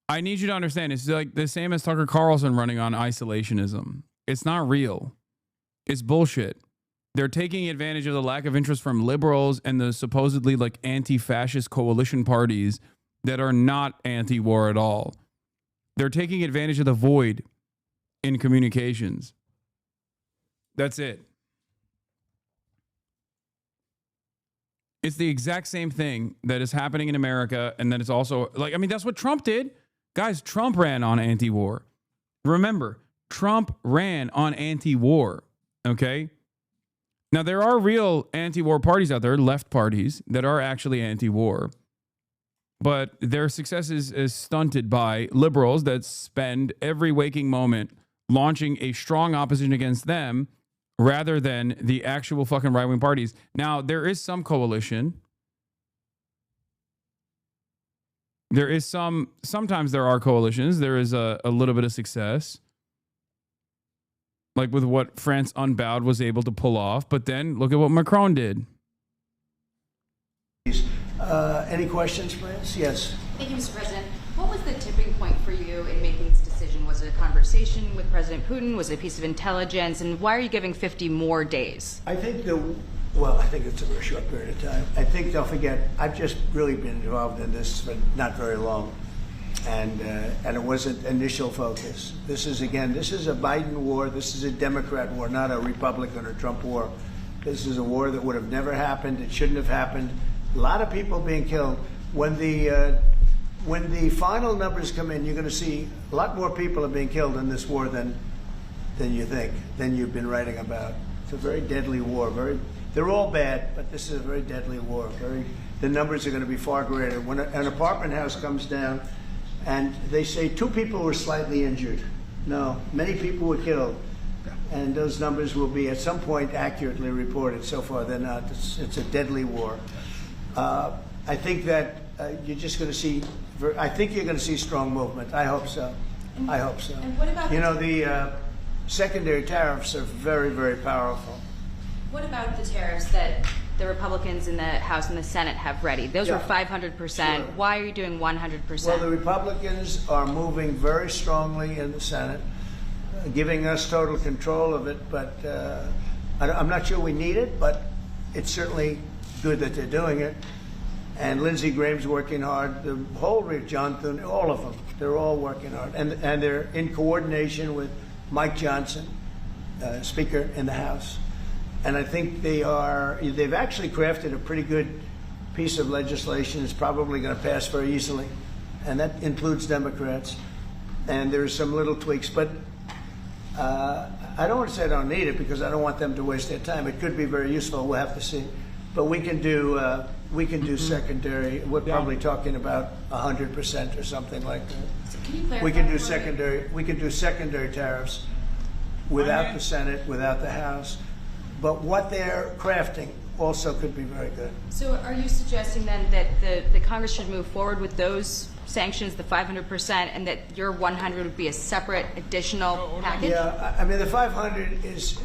I need you to understand it's like the same as Tucker Carlson running on isolationism. It's not real. It's bullshit. They're taking advantage of the lack of interest from liberals and the supposedly like anti-fascist coalition parties that are not anti-war at all. They're taking advantage of the void in communications. That's it. It's the exact same thing that is happening in America, and then it's also like, I mean, that's what Trump did. Guys, Trump ran on anti-war. Remember, Trump ran on anti-war, okay? Now, there are real anti-war parties out there, left parties, that are actually anti-war. But their success is stunted by liberals that spend every waking moment launching a strong opposition against them rather than the actual fucking right-wing parties. Now, there is some coalition. There is sometimes there are coalitions. There is a little bit of success. Like with what France Unbowed was able to pull off. But then look at what Macron did. Any questions, France? Yes. Thank you, Mr. President. What was the tipping point for you in making this decision? Was it a conversation with President Putin? Was it a piece of intelligence? And why are you giving 50 more days? I think I think it's a very short period of time. I think they'll forget. I've just really been involved in this for not very long. And it wasn't initial focus. This is a Biden war. This is a Democrat war, not a Republican or Trump war. This is a war that would have never happened. It shouldn't have happened. A lot of people being killed. When the final numbers come in, you're going to see a lot more people are being killed in this war than you think, than you've been writing about. It's a very deadly war. They're all bad, but this is a very deadly war. The numbers are going to be far greater. When an apartment house comes down, and they say 2 people were slightly injured. No, many people were killed. And those numbers will be at some point accurately reported. So far, they're not. It's a deadly war. I think that you're just going to see, I think you're going to see strong movement. I hope so. I hope so. And what about the secondary tariffs are very, very powerful. What about the tariffs that the Republicans in the House and the Senate have ready? Those were 500%. Sure. Why are you doing 100%? Well, the Republicans are moving very strongly in the Senate, giving us total control of it. But I'm not sure we need it, but it's certainly good that they're doing it. And Lindsey Graham's working hard. The whole John Thune, all of them, they're all working hard. And they're in coordination with Mike Johnson, Speaker in the House. And I think they've actually crafted a pretty good piece of legislation. It's probably going to pass very easily. And that includes Democrats. And there's some little tweaks. But I don't want to say I don't need it because I don't want them to waste their time. It could be very useful. We'll have to see. But we can do secondary. We're probably talking about 100% or something like that. So can you clarify? We can do secondary. We can do secondary tariffs without the Senate, without the House. But what they're crafting also could be very good. So are you suggesting then that the Congress should move forward with those sanctions, the 500%, and that your 100 would be a separate additional package? Yeah, I mean the 500 is,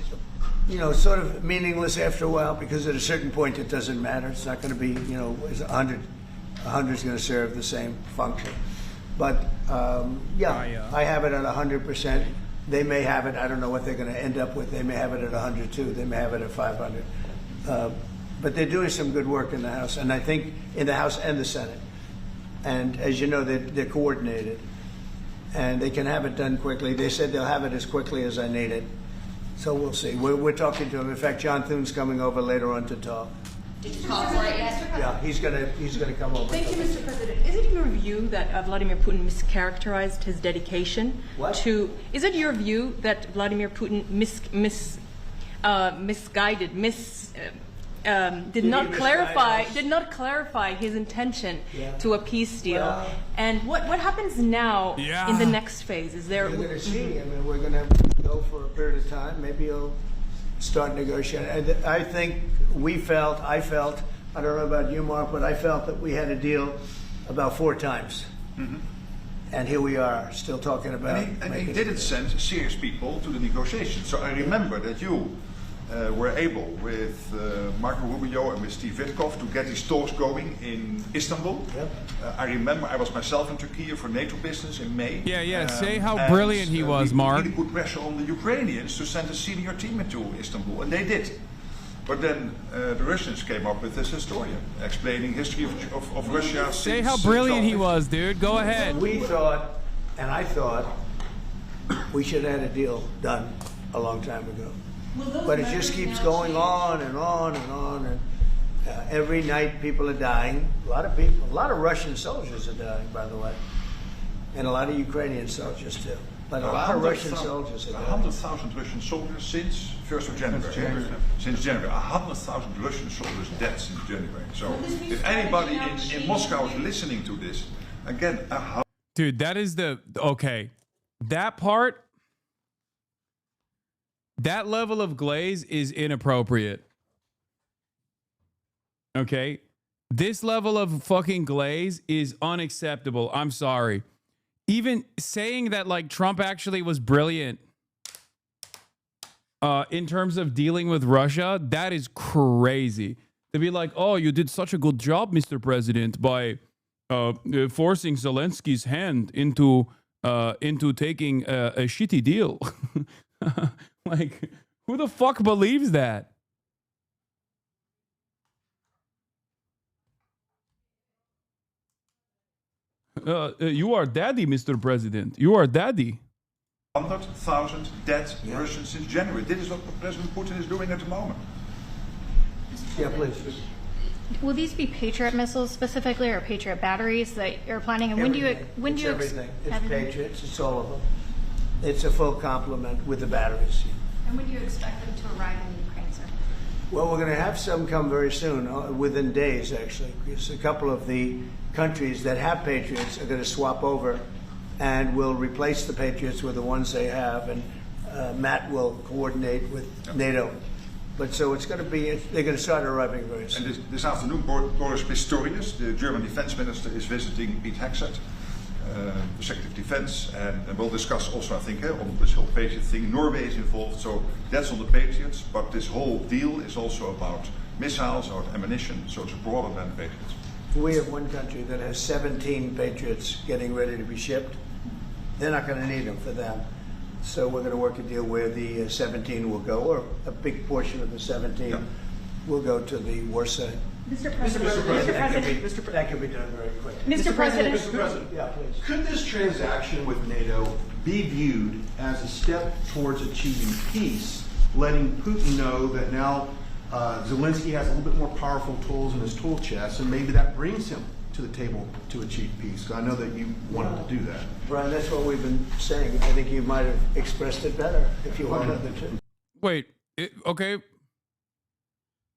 sort of meaningless after a while because at a certain point it doesn't matter. It's not going to be, it's 100. 100 is going to serve the same function. But I have it at 100%. They may have it. I don't know what they're going to end up with. They may have it at 100 too. They may have it at 500. But they're doing some good work in the House, and I think in the House and the Senate. And as you know, they're coordinated, and they can have it done quickly. They said they'll have it as quickly as I need it. So we'll see. We're talking to them. In fact, John Thune's coming over later on to talk. Did you call for it yet? Yeah, he's gonna come over. Thank you, Mr. President. Is it your view that Vladimir Putin mischaracterized his dedication to? Is it your view that Vladimir Putin did not clarify his intention to a peace deal? Well, and what happens now in the next phase? Is there? We're going to see. I mean, we're going to go for a period of time. Maybe he'll start negotiating. I think I felt, I don't know about you, Mark, but I felt that we had a deal about 4 times. Mm-hmm. And here we are, still talking about it. And he didn't send serious people to the negotiations. So I remember that you were able, with Marco Rubio and with Steve Witkoff, to get these talks going in Istanbul. Yep. I remember I was myself in Turkey for NATO business in May. Yeah. Say how brilliant he was, Mark. We really put pressure on the Ukrainians to send a senior team into Istanbul, and they did. But then the Russians came up with this historian explaining history of Russia. Say how brilliant he was, dude. Go ahead. We thought, and I thought, we should have had a deal done a long time ago. But it just keeps going on and on and on. And every night people are dying. A lot of people, a lot of Russian soldiers are dying, by the way. And a lot of Ukrainian soldiers too. But a lot of Russian soldiers are dying. 100,000 Russian soldiers since 1st of January. Since January. 100,000 Russian soldiers dead since January. So if anybody in Moscow is listening to this, again, dude, that is the, okay. That part, that level of glaze is inappropriate. Okay? This level of fucking glaze is unacceptable. I'm sorry. Even saying that, like, Trump actually was brilliant in terms of dealing with Russia, that is crazy. To be like, oh, you did such a good job, Mr. President, by forcing Zelensky's hand into taking a shitty deal. Like, who the fuck believes that? You are daddy, Mr. President. You are daddy. 100,000 dead Russians since January. This is what President Putin is doing at the moment. Yeah, please. Will these be Patriot missiles specifically, or Patriot batteries that you're planning? And when do you everything? It's Patriots. It's all of them. It's a full complement with the batteries. And when do you expect them to arrive in Ukraine, sir? Well, we're going to have some come very soon, within days, actually. Because a couple of the countries that have Patriots are going to swap over and will replace the Patriots with the ones they have. And Matt will coordinate with NATO. But so it's going to be, they're going to start arriving very soon. And this afternoon, Boris Pistorius, the German defense minister, is visiting Pete Hegseth, the Secretary of Defense, and we'll discuss also, I think, on this whole Patriot thing. Norway is involved, so that's on the Patriots, but this whole deal is also about missiles or ammunition, so it's broader than Patriots. We have one country that has 17 Patriots getting ready to be shipped. They're not going to need them for them. So we're going to work a deal where the 17 will go, or a big portion of the 17 will go to the war site. Mr. President. That can be done very quickly. Mr. President. Mr. President, yeah, please. Could this transaction with NATO be viewed as a step towards achieving peace, letting Putin know that now Zelensky has a little bit more powerful tools in his tool chest, and maybe that brings him to the table to achieve peace? I know that you wanted to do that. Brian, that's what we've been saying. I think you might have expressed it better if you wanted to. Wait, okay.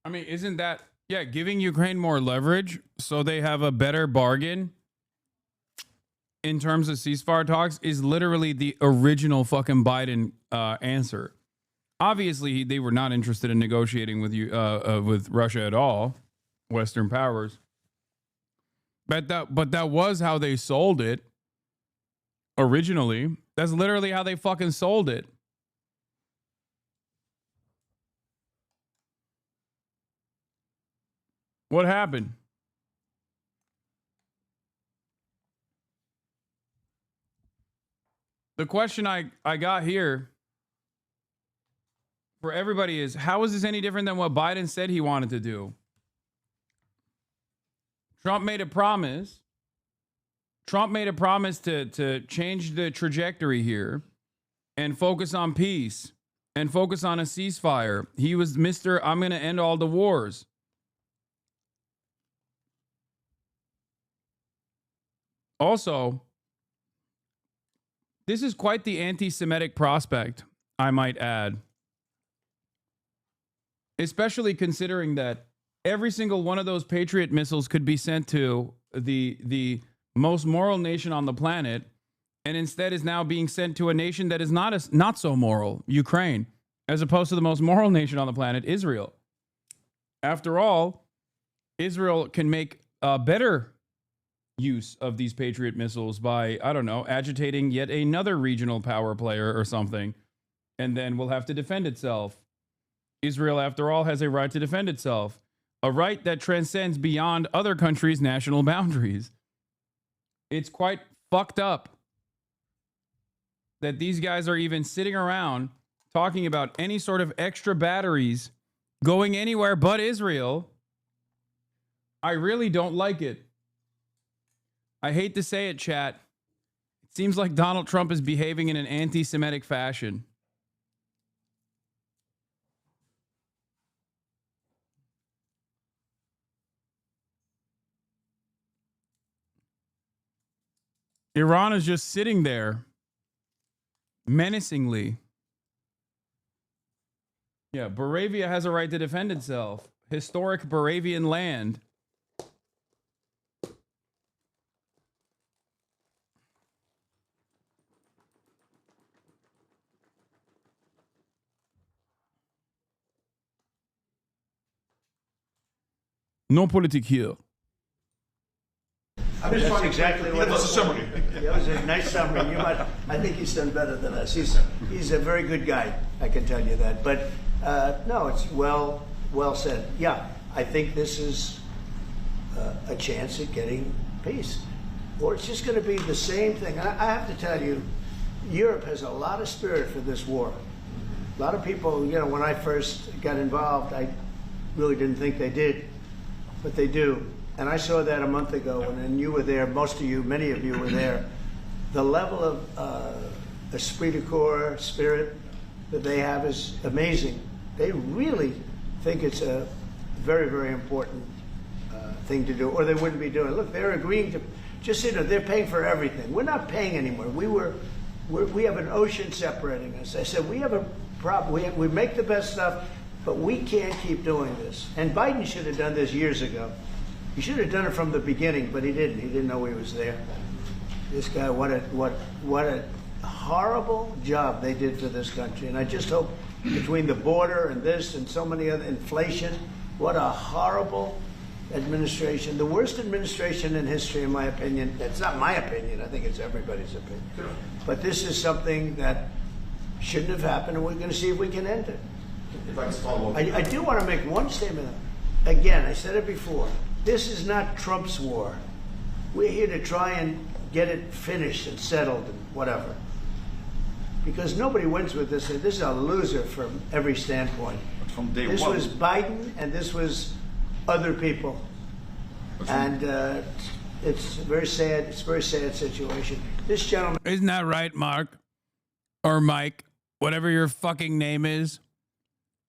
I mean, isn't that, yeah, giving Ukraine more leverage so they have a better bargain in terms of ceasefire talks is literally the original fucking Biden answer. Obviously, they were not interested in negotiating with Russia at all, Western powers. But that was how they sold it originally. That's literally how they fucking sold it. What happened? The question I got here for everybody is, how is this any different than what Biden said he wanted to do? Trump made a promise. Trump made a promise to change the trajectory here and focus on peace and focus on a ceasefire. He was Mr. I'm going to end all the wars. Also, this is quite the anti-Semitic prospect, I might add. Especially considering that every single one of those Patriot missiles could be sent to the most moral nation on the planet, and instead is now being sent to a nation that is not so moral, Ukraine, as opposed to the most moral nation on the planet, Israel. After all, Israel can make better use of these Patriot missiles by, I don't know, agitating yet another regional power player or something, and then will have to defend itself. Israel, after all, has a right to defend itself. A right that transcends beyond other countries' national boundaries. It's quite fucked up that these guys are even sitting around talking about any sort of extra batteries going anywhere but Israel. I really don't like it. I hate to say it, chat. It seems like Donald Trump is behaving in an anti-Semitic fashion. Iran is just sitting there menacingly. Yeah, Moravia has a right to defend itself. Historic Moravian land. No politique here. That's exactly what That's a summary. That was a nice summary. I think he's done better than us. He's a very good guy, I can tell you that. But no, it's well said. Yeah, I think this is a chance at getting peace. Or it's just going to be the same thing. I have to tell you, Europe has a lot of spirit for this war. A lot of people, when I first got involved, I really didn't think they did, but they do. And I saw that a month ago, and you were there, most of you, many of you were there. The level of esprit de corps, spirit that they have is amazing. They really think it's a very, very important thing to do, or they wouldn't be doing it. Look, they're agreeing to, they're paying for everything. We're not paying anymore. We have an ocean separating us. I said, we have a problem. We make the best stuff, but we can't keep doing this. And Biden should have done this years ago. He should have done it from the beginning, but he didn't. He didn't know he was there. This guy, what a horrible job they did for this country. And I just hope between the border and this and so many other, inflation, what a horrible administration. The worst administration in history, in my opinion. That's not my opinion. I think it's everybody's opinion. But this is something that shouldn't have happened, and we're going to see if we can end it. If I can follow up. I do want to make one statement. Again, I said it before. This is not Trump's war. We're here to try and get it finished and settled and whatever. Because nobody wins with this. This is a loser from every standpoint. From day this one. was Biden and this was other people. And it's very sad. It's a very sad situation. This gentleman. Isn't that right, Mark? Or Mike? Whatever your fucking name is.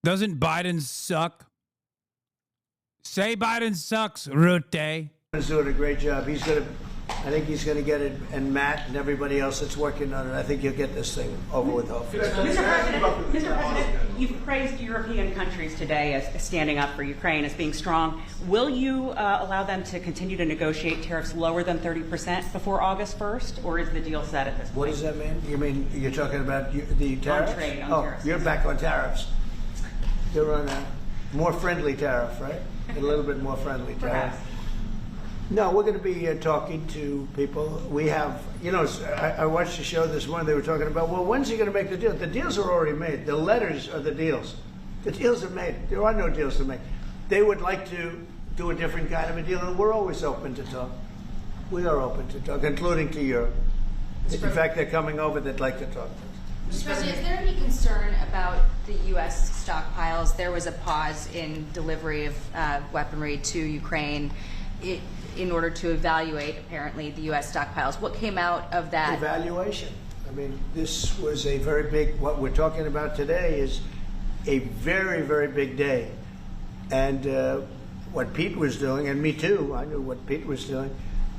Doesn't Biden suck? Say Biden sucks, Rutte. He's doing a great job. I think he's going to get it, and Matt and everybody else that's working on it, I think you'll get this thing over with, hopefully. Mr. President, you've praised European countries today as standing up for Ukraine, as being strong. Will you allow them to continue to negotiate tariffs lower than 30% before August 1st, or is the deal set at this point? What does that mean? You mean you're talking about the tariffs? On trade, on tariffs. You're back on tariffs. You're on a more friendly tariff, right? A little bit more friendly tariff. Perhaps. No, we're going to be talking to people. We have, I watched the show this morning. They were talking about, well, when's he going to make the deal? The deals are already made. The letters are the deals. The deals are made. There are no deals to make. They would like to do a different kind of a deal, and we're always open to talk. We are open to talk, including to Europe. In fact, they're coming over. They'd like to talk to us. Mr. President, is there any concern about the U.S. stockpiles? There was a pause in delivery of weaponry to Ukraine in order to evaluate, apparently, the U.S. stockpiles. What came out of that? Evaluation. I mean, this was a very big, what we're talking about today is a very, very big day. And what Pete was doing, and me too, I knew what Pete was doing,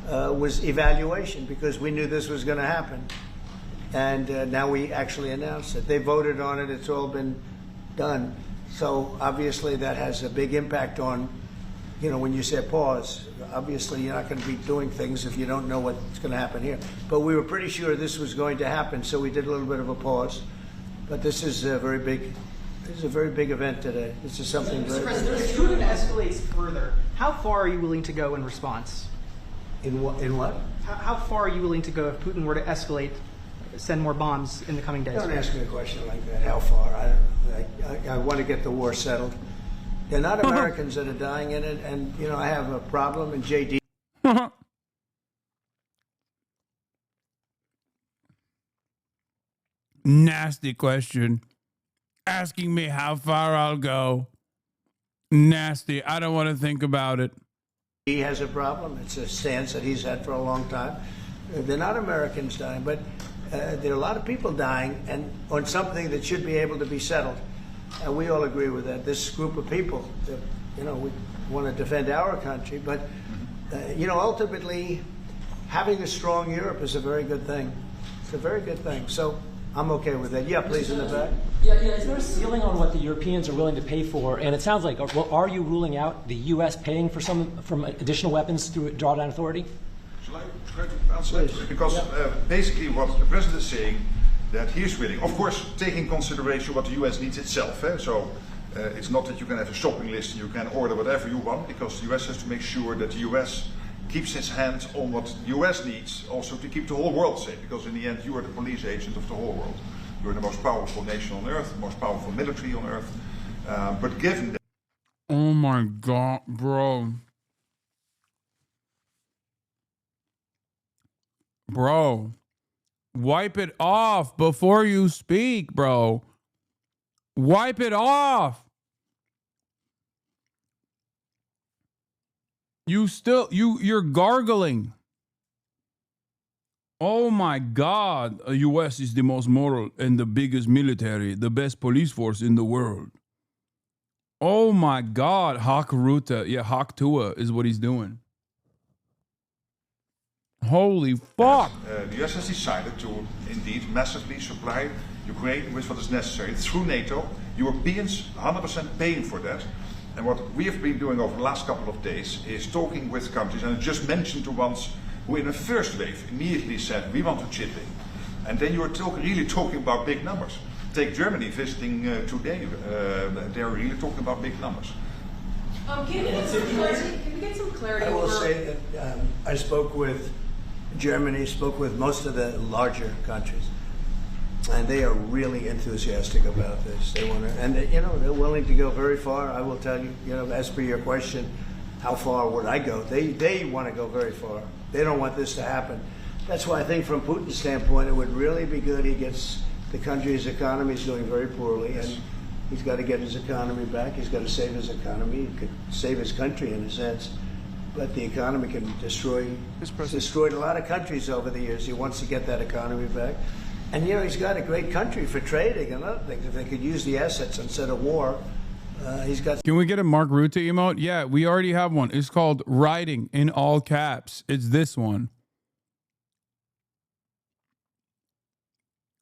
was evaluation, because we knew this was going to happen. And now we actually announced it. They voted on it. It's all been done. So obviously that has a big impact on, when you say pause, obviously you're not going to be doing things if you don't know what's going to happen here. But we were pretty sure this was going to happen, so we did a little bit of a pause. But this is a very big event today. This is something Mr. very President, if Putin escalates further, how far are you willing to go in response? In what? How far are you willing to go if Putin were to escalate, send more bombs in the coming days? Don't ask me a question like that. How far? I want to get the war settled. They're not Americans that are dying in it, and I have a problem. And JD. Nasty question. Asking me how far I'll go. Nasty. I don't want to think about it. He has a problem. It's a stance that he's had for a long time. They're not Americans dying, but there are a lot of people dying, and on something that should be able to be settled. And we all agree with that. This group of people, we want to defend our country, but ultimately, having a strong Europe is a very good thing. It's a very good thing. So I'm okay with that. Yeah, please, in the back. Yeah, is there a ceiling on what the Europeans are willing to pay for? And it sounds like, well, are you ruling out the U.S. paying for from additional weapons through drawdown authority? Shall I try to answer that? Because basically what the president is saying, that he is willing, of course, taking consideration what the US needs itself. So it's not that you can have a shopping list and you can order whatever you want, because the US has to make sure that the US keeps its hand on what the US needs, also to keep the whole world safe, because in the end you are the police agent of the whole world. You're the most powerful nation on earth, the most powerful military on earth. But given that... Oh my God, bro. Bro. Wipe it off before you speak, bro. Wipe it off. You're gargling. Oh my God. The US is the most moral and the biggest military, the best police force in the world. Oh my God. Hawk Ruta. Yeah, Hawk Tua is what he's doing. Holy fuck! The US has decided to indeed massively supply Ukraine with what is necessary through NATO. Europeans 100% paying for that. And what we have been doing over the last couple of days is talking with countries, and I just mentioned the ones who in the first wave immediately said, we want to chip in. And then you are really talking about big numbers. Take Germany visiting today, they're really talking about big numbers. Can we get some clarity? I will say that I spoke with Germany, spoke with most of the larger countries, and they are really enthusiastic about this. They want to, and they're willing to go very far. I will tell you, as per your question, how far would I go? They want to go very far. They don't want this to happen. That's why I think from Putin's standpoint, it would really be good. He gets the country's economy is doing very poorly, and he's got to get his economy back. He's got to save his economy. He could save his country in a sense. But the economy can destroyed a lot of countries over the years. He wants to get that economy back. And he's got a great country for trading and other things. If they could use the assets instead of war, he's got... Can we get a Mark Rutte emote? Yeah, we already have one. It's called Writing in all caps. It's this one.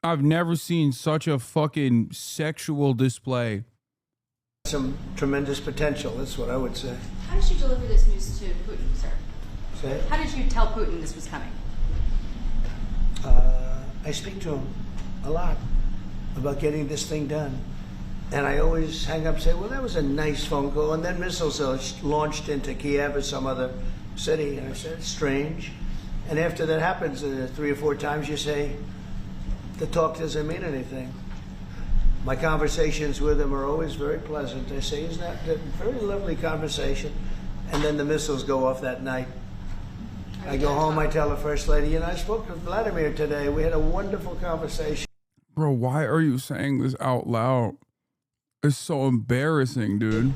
I've never seen such a fucking sexual display. Some tremendous potential, that's what I would say. How did you deliver this news to Putin, sir? Say it? How did you tell Putin this was coming? I speak to him a lot about getting this thing done. And I always hang up and say, well, that was a nice phone call. And then missiles are launched into Kiev or some other city. And I said, it's strange. And after that happens 3 or 4 times, you say, the talk doesn't mean anything. My conversations with him are always very pleasant. I say, isn't that a very lovely conversation? And then the missiles go off that night. I go home, I tell the First Lady, I spoke to Vladimir today. We had a wonderful conversation. Bro, why are you saying this out loud? It's so embarrassing, dude.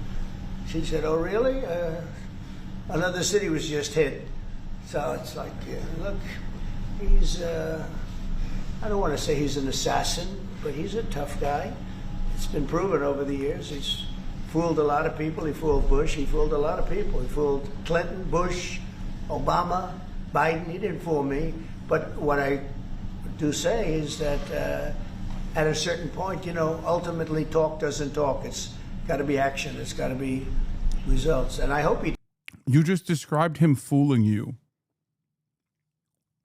She said, oh, really? Another city was just hit. So it's like, look, he's, I don't want to say he's an assassin, but he's a tough guy. It's been proven over the years. He's fooled a lot of people. He fooled Bush. He fooled a lot of people. He fooled Clinton, Bush, Obama, Biden. He didn't fool me. But what I do say is that at a certain point, ultimately talk doesn't talk. It's got to be action. It's got to be results. And I hope he... You just described him fooling you.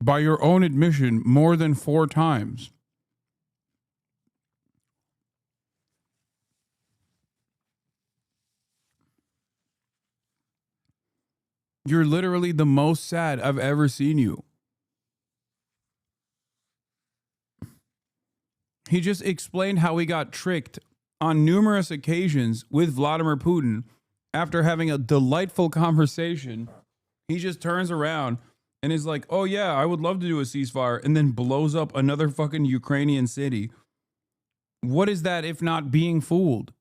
By your own admission, more than 4 times. You're literally the most sad I've ever seen you. He just explained how he got tricked on numerous occasions with Vladimir Putin after having a delightful conversation. He just turns around and is like, oh yeah, I would love to do a ceasefire, and then blows up another fucking Ukrainian city. What is that if not being fooled?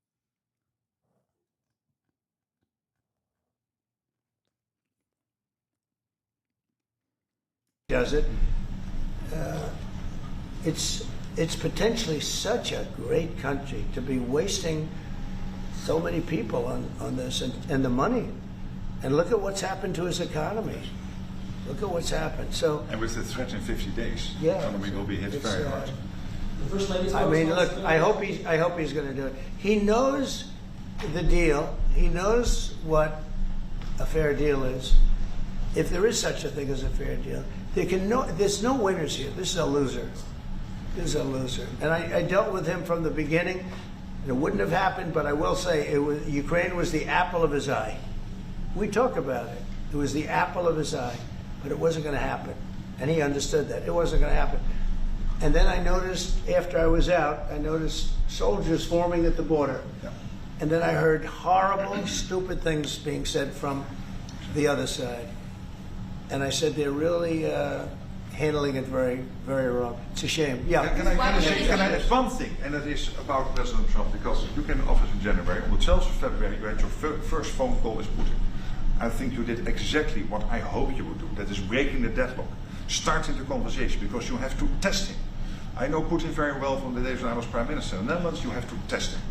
Does it? It's potentially such a great country to be wasting so many people on this and the money. And look at what's happened to his economy. Look at what's happened. So, and with the threat in 50 days, yeah, the economy will be hit very hard. I mean, look, I hope he's going to do it. He knows the deal. He knows what a fair deal is. If there is such a thing as a fair deal, there's no winners here. This is a loser. This is a loser. And I dealt with him from the beginning. It wouldn't have happened, but I will say Ukraine was the apple of his eye. We talk about it. It was the apple of his eye, but it wasn't going to happen. And he understood that. It wasn't going to happen. And then I noticed, after I was out, I noticed soldiers forming at the border. Yeah. And then I heard horrible, stupid things being said from the other side. And I said, they're really handling it very, very wrong. It's a shame. Yeah. Can I add one thing, and that is about President Trump, because you came in office in January. On the 12th of February, you had your first phone call with Putin. I think you did exactly what I hope you would do. That is breaking the deadlock, starting the conversation, because you have to test him. I know Putin very well from the days when I was Prime Minister in the Netherlands. You have to test him.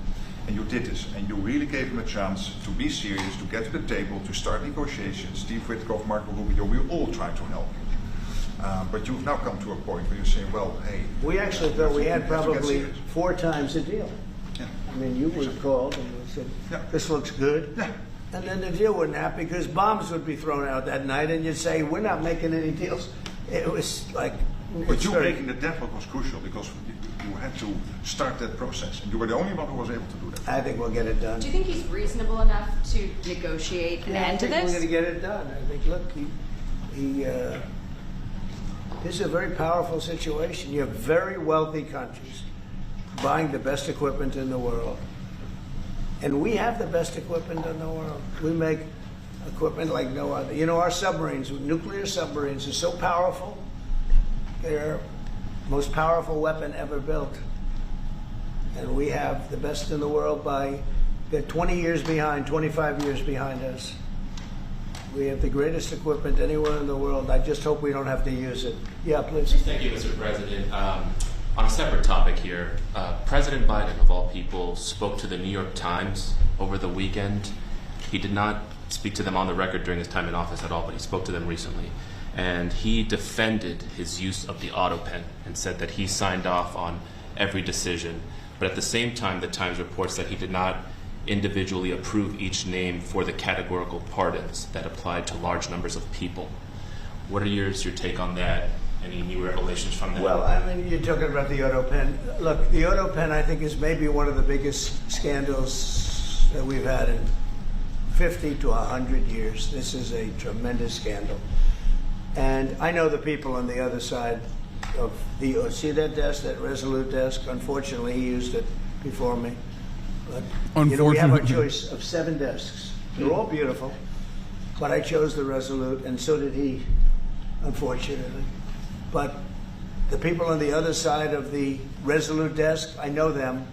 And you did this, and you really gave him a chance to be serious, to get to the table, to start negotiations. Steve Witkoff, Marco Rubio, we all tried to help you. But you've now come to a point where you say, well, hey... We actually thought we had probably 4 times the deal. Yeah. I mean, you would have called and said, this looks good. Yeah. And then the deal wouldn't happen because bombs would be thrown out that night, and you'd say, we're not making any deals. It was like... But you breaking the deadlock was crucial, because you had to start that process, and you were the only one who was able to do that. I think we'll get it done. Do you think he's reasonable enough to negotiate an end to this? I think we're going to get it done. I think, look, this is a very powerful situation. You have very wealthy countries buying the best equipment in the world. And we have the best equipment in the world. We make equipment like no other. You know, our submarines, nuclear submarines, are so powerful. They're the most powerful weapon ever built. And we have the best in the world they're 20 years behind, 25 years behind us. We have the greatest equipment anywhere in the world. I just hope we don't have to use it. Yeah, please. Thank you, Mr. President. On a separate topic here, President Biden, of all people, spoke to the New York Times over the weekend. He did not speak to them on the record during his time in office at all, but he spoke to them recently. And he defended his use of the auto pen and said that he signed off on every decision. But at the same time, the Times reports that he did not individually approve each name for the categorical pardons that applied to large numbers of people. What are your take on that? Any new revelations from that? Well, I mean, you're talking about the auto pen. Look, the auto pen, I think, is maybe one of the biggest scandals that we've had in 50 to 100 years. This is a tremendous scandal. And I know the people on the other side of the, see that desk, that Resolute desk? Unfortunately, he used it before me. But, you know, we have a choice of 7 desks. They're all beautiful, but I chose the Resolute, and so did he, unfortunately. But the people on the other side of the Resolute desk, I know them.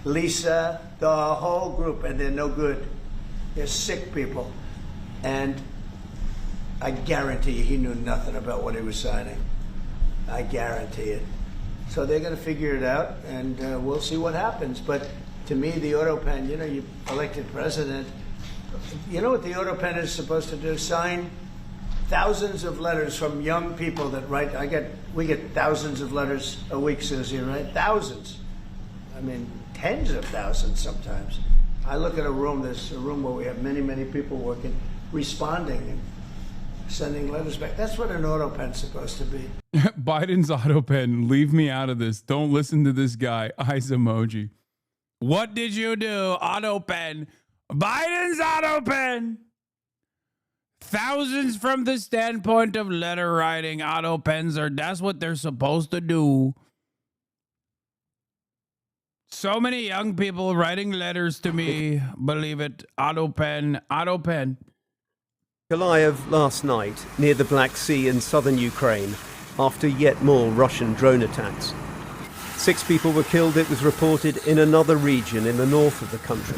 Lisa, the whole group, and they're no good. They're sick people. And I guarantee you he knew nothing about what he was signing. I guarantee it. So they're going to figure it out, and we'll see what happens. But to me, the auto pen, you know, you elected president. You know what the auto pen is supposed to do? Sign thousands of letters from young people that write. We get thousands of letters a week, Susie, right? Thousands. I mean, tens of thousands sometimes. I look at a room, there's a room where we have many, many people working, responding and sending letters back. That's what an auto pen's supposed to be. Biden's auto pen. Leave me out of this. Don't listen to this guy. Eyes emoji. What did you do? Auto pen. Biden's auto pen. Thousands from the standpoint of letter writing. Auto pens that's what they're supposed to do. So many young people writing letters to me. Believe it. Auto pen. Auto pen. July of last night near the Black Sea in southern Ukraine after yet more Russian drone attacks. 6 people were killed, it was reported, in another region in the north of the country.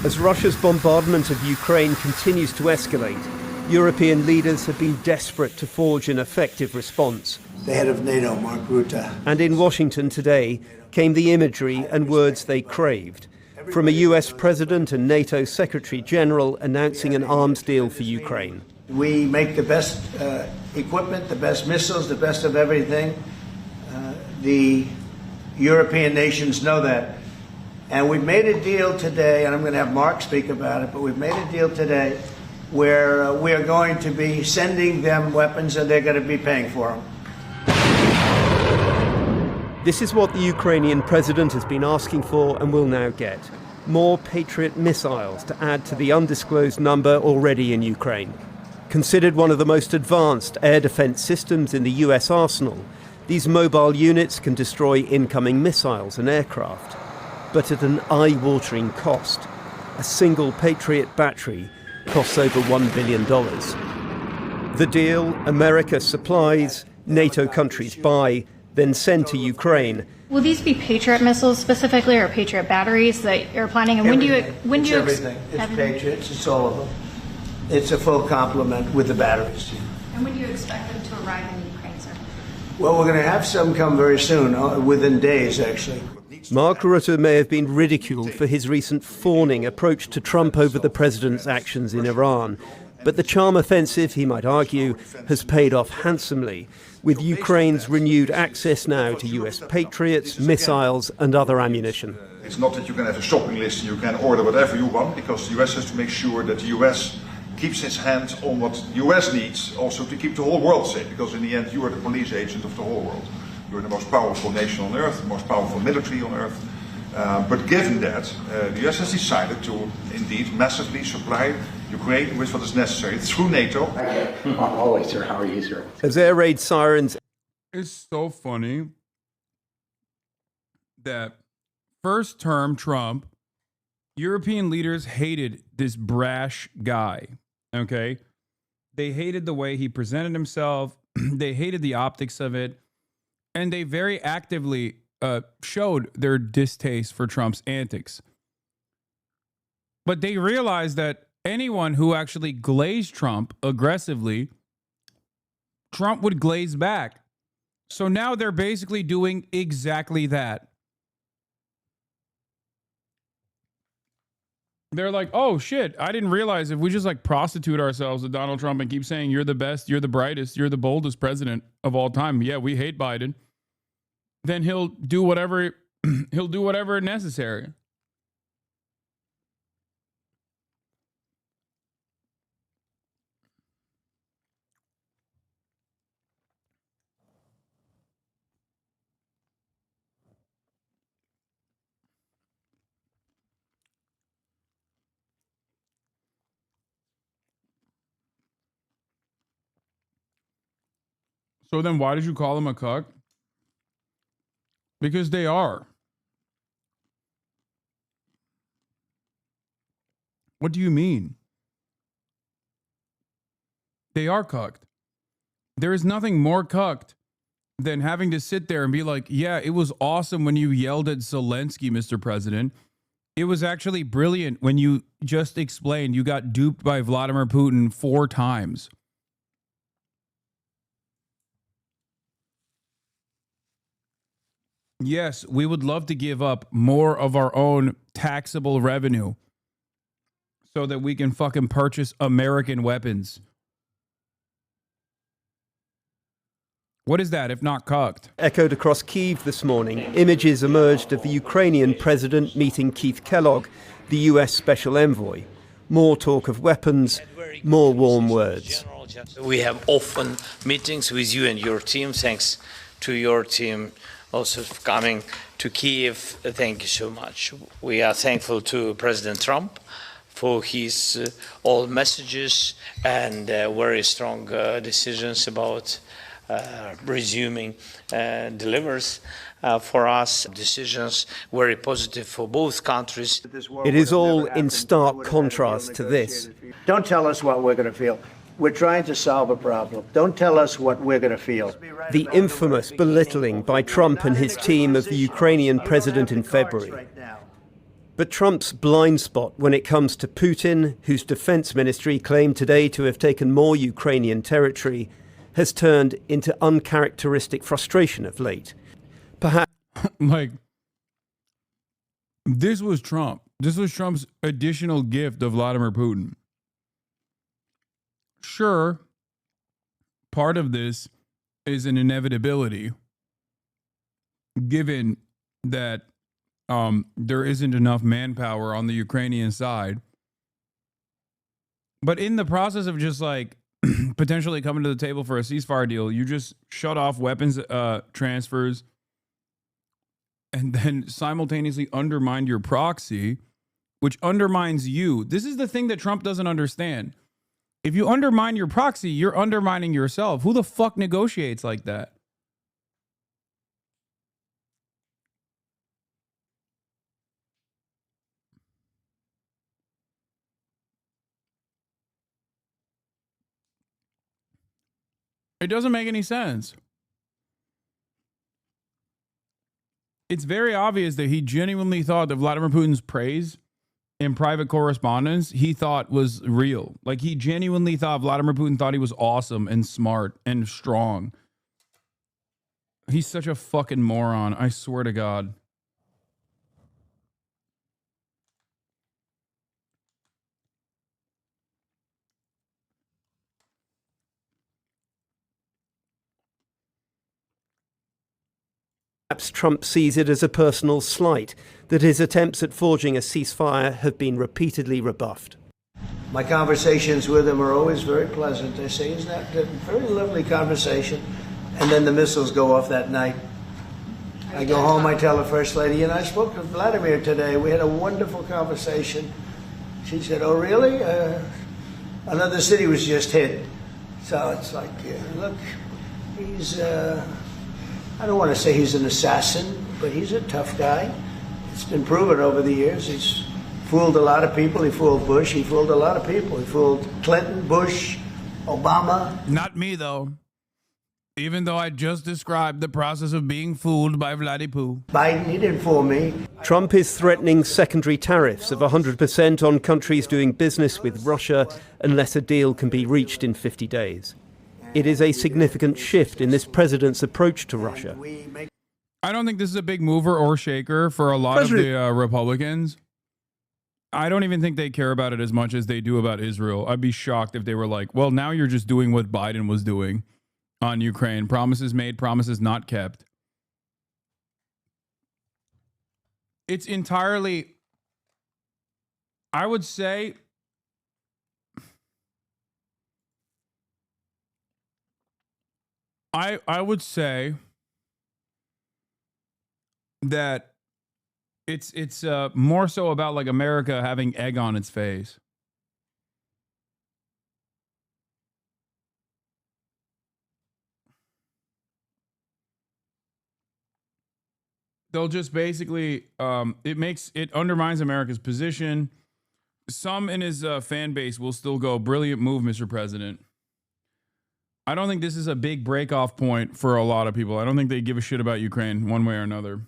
As Russia's bombardment of Ukraine continues to escalate, European leaders have been desperate to forge an effective response. The head of NATO, Mark Rutte. And in Washington today came the imagery and words they craved. From a US president and NATO Secretary General announcing an arms deal for Ukraine. We make the best equipment, the best missiles, the best of everything. The European nations know that. And we've made a deal today, and I'm going to have Mark speak about it, but we've made a deal today where we are going to be sending them weapons and they're going to be paying for them. This is what the Ukrainian president has been asking for and will now get. More Patriot missiles to add to the undisclosed number already in Ukraine. Considered one of the most advanced air defense systems in the US arsenal, these mobile units can destroy incoming missiles and aircraft, but at an eye-watering cost. A single Patriot battery costs over $1 billion. The deal, America supplies, NATO countries buy, then send to Ukraine. Will these be Patriot missiles specifically, or Patriot batteries that you're planning? And when do you everything? It's Patriots. It's all of them. It's a full complement with the batteries. And when do you expect them to arrive in Ukraine, sir? Well, we're going to have some come very soon, within days, actually. Mark Rutte may have been ridiculed for his recent fawning approach to Trump over the president's actions in Iran. But the charm offensive, he might argue, has paid off handsomely, with Ukraine's renewed access now to US Patriots, missiles and other ammunition. It's not that you can have a shopping list and you can order whatever you want, because the US has to make sure that the US keeps its hand on what the US needs, also to keep the whole world safe, because in the end you are the police agent of the whole world. You're the most powerful nation on earth, the most powerful military on earth. But given that, the US has decided to indeed massively supply Ukraine with what is necessary through NATO. Always, sir. How are you, sir? As air raid sirens... It's so funny that first term Trump, European leaders hated this brash guy, okay? They hated the way he presented himself. They hated the optics of it. And they very actively showed their distaste for Trump's antics. But they realized that anyone who actually glazed Trump aggressively, Trump would glaze back. So now they're basically doing exactly that. They're like, oh shit, I didn't realize if we just like prostitute ourselves with Donald Trump and keep saying you're the best, you're the brightest, you're the boldest president of all time. Yeah, we hate Biden. Then he'll do whatever necessary. So then why did you call them a cuck? Because they are. What do you mean? They are cucked. There is nothing more cucked than having to sit there and be like, yeah, it was awesome when you yelled at Zelensky, Mr. President. It was actually brilliant when you just explained you got duped by Vladimir Putin 4 times. Yes, we would love to give up more of our own taxable revenue so that we can fucking purchase American weapons. What is that if not cucked? Echoed across Kyiv this morning, images emerged of the Ukrainian president meeting Keith Kellogg, the US special envoy. More talk of weapons, more warm words. We have often meetings with you and your team. Thanks to your team also for coming to Kyiv. Thank you so much. We are thankful to President Trump for his all messages and very strong decisions about resuming delivers for us. Decisions very positive for both countries. It is all in stark contrast to this. Don't tell us what we're going to feel. We're trying to solve a problem. Don't tell us what we're going to feel. The infamous belittling by Trump and his team of the Ukrainian president in February. But Trump's blind spot when it comes to Putin, whose defense ministry claimed today to have taken more Ukrainian territory, has turned into uncharacteristic frustration of late. Perhaps like, this was Trump. This was Trump's additional gift of Vladimir Putin. sure, part of this is an inevitability, given that there isn't enough manpower on the Ukrainian side. But in the process of just like potentially coming to the table for a ceasefire deal, you just shut off weapons transfers and then simultaneously undermine your proxy, which undermines you. This is the thing that Trump doesn't understand. If you undermine your proxy, you're undermining yourself. Who the fuck negotiates like that? It doesn't make any sense. It's very obvious that he genuinely thought that Vladimir Putin's praise in private correspondence, he thought was real. Like, he genuinely thought Vladimir Putin thought he was awesome and smart and strong. He's such a fucking moron. I swear to God. Perhaps Trump sees it as a personal slight, that his attempts at forging a ceasefire have been repeatedly rebuffed. My conversations with him are always very pleasant. They say, isn't that a very lovely conversation? And then the missiles go off that night. I go home, I tell the First Lady, and I spoke to Vladimir today. We had a wonderful conversation. She said, oh, really? Another city was just hit. So it's like, look, he's... I don't want to say he's an assassin, but he's a tough guy. It's been proven over the years. He's fooled a lot of people. He fooled Bush. He fooled a lot of people. He fooled Clinton, Bush, Obama. Not me, though. Even though I just described the process of being fooled by Vladimir. Biden, he didn't fool me. Trump is threatening secondary tariffs of 100% on countries doing business with Russia unless a deal can be reached in 50 days. It is a significant shift in this president's approach to Russia. I don't think this is a big mover or shaker for a lot of the Republicans. I don't even think they care about it as much as they do about Israel. I'd be shocked if they were like, well, now you're just doing what Biden was doing on Ukraine. Promises made, promises not kept. It's entirely, I would say, I would say that it's more so about like America having egg on its face. They'll just basically it undermines America's position. Some in his fan base will still go, brilliant move, Mr. President. I don't think this is a big break-off point for a lot of people. I don't think they give a shit about Ukraine one way or another.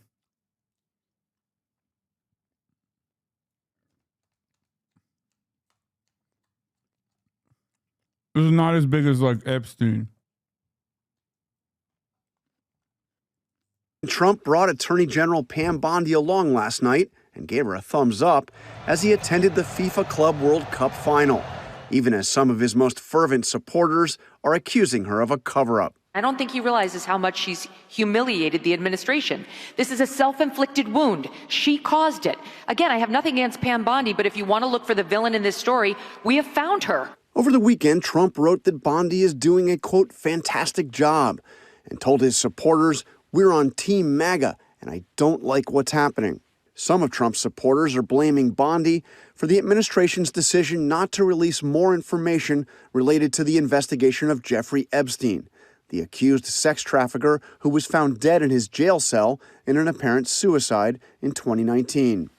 This is not as big as like Epstein. Trump brought Attorney General Pam Bondi along last night and gave her a thumbs up as he attended the FIFA Club World Cup final, even as some of his most fervent supporters are accusing her of a cover-up. I don't think he realizes how much she's humiliated the administration. This is a self-inflicted wound. She caused it. Again, I have nothing against Pam Bondi, but if you want to look for the villain in this story, we have found her. Over the weekend, Trump wrote that Bondi is doing a, quote, fantastic job, and told his supporters, we're on Team MAGA, and I don't like what's happening. Some of Trump's supporters are blaming Bondi for the administration's decision not to release more information related to the investigation of Jeffrey Epstein, the accused sex trafficker who was found dead in his jail cell in an apparent suicide in 2019.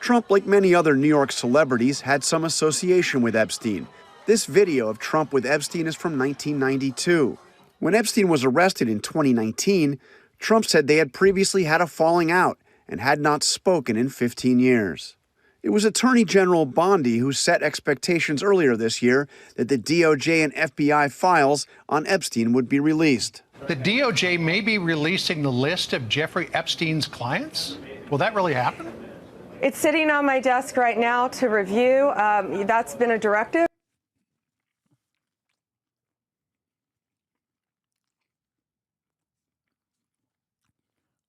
Trump, like many other New York celebrities, had some association with Epstein. This video of Trump with Epstein is from 1992. When Epstein was arrested in 2019, Trump said they had previously had a falling out and had not spoken in 15 years. It was Attorney General Bondi who set expectations earlier this year that the DOJ and FBI files on Epstein would be released. The DOJ may be releasing the list of Jeffrey Epstein's clients? Will that really happen? It's sitting on my desk right now to review. That's been a directive.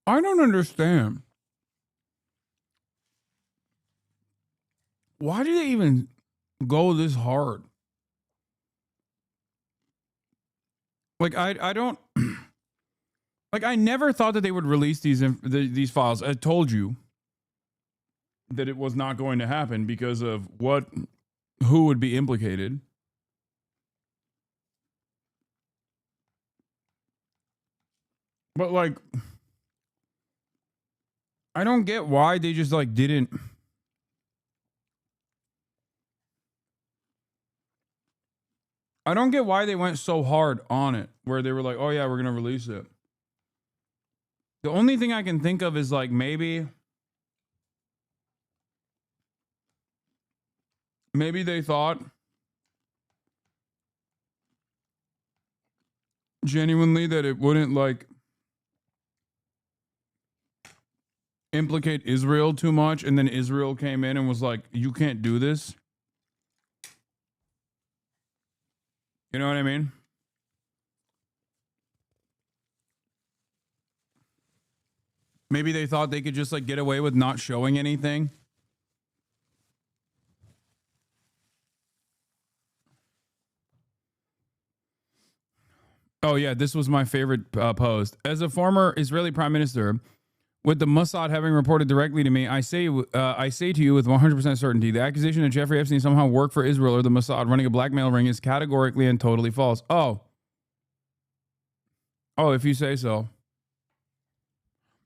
I don't understand. Why do they even go this hard? Like, I don't... Like, I never thought that they would release these files. I told you that it was not going to happen because of who would be implicated. But, like, I don't get why they just, like, didn't... I don't get why they went so hard on it, where they were like, oh yeah, we're going to release it. The only thing I can think of is, like, maybe they thought genuinely that it wouldn't, like, implicate Israel too much, and then Israel came in and was like, you can't do this. You know what I mean? Maybe they thought they could just, like, get away with not showing anything. Oh, yeah, this was my favorite post. As a former Israeli prime minister, with the Mossad having reported directly to me, I say to you with 100% certainty, the accusation that Jeffrey Epstein somehow worked for Israel or the Mossad running a blackmail ring is categorically and totally false. Oh, if you say so.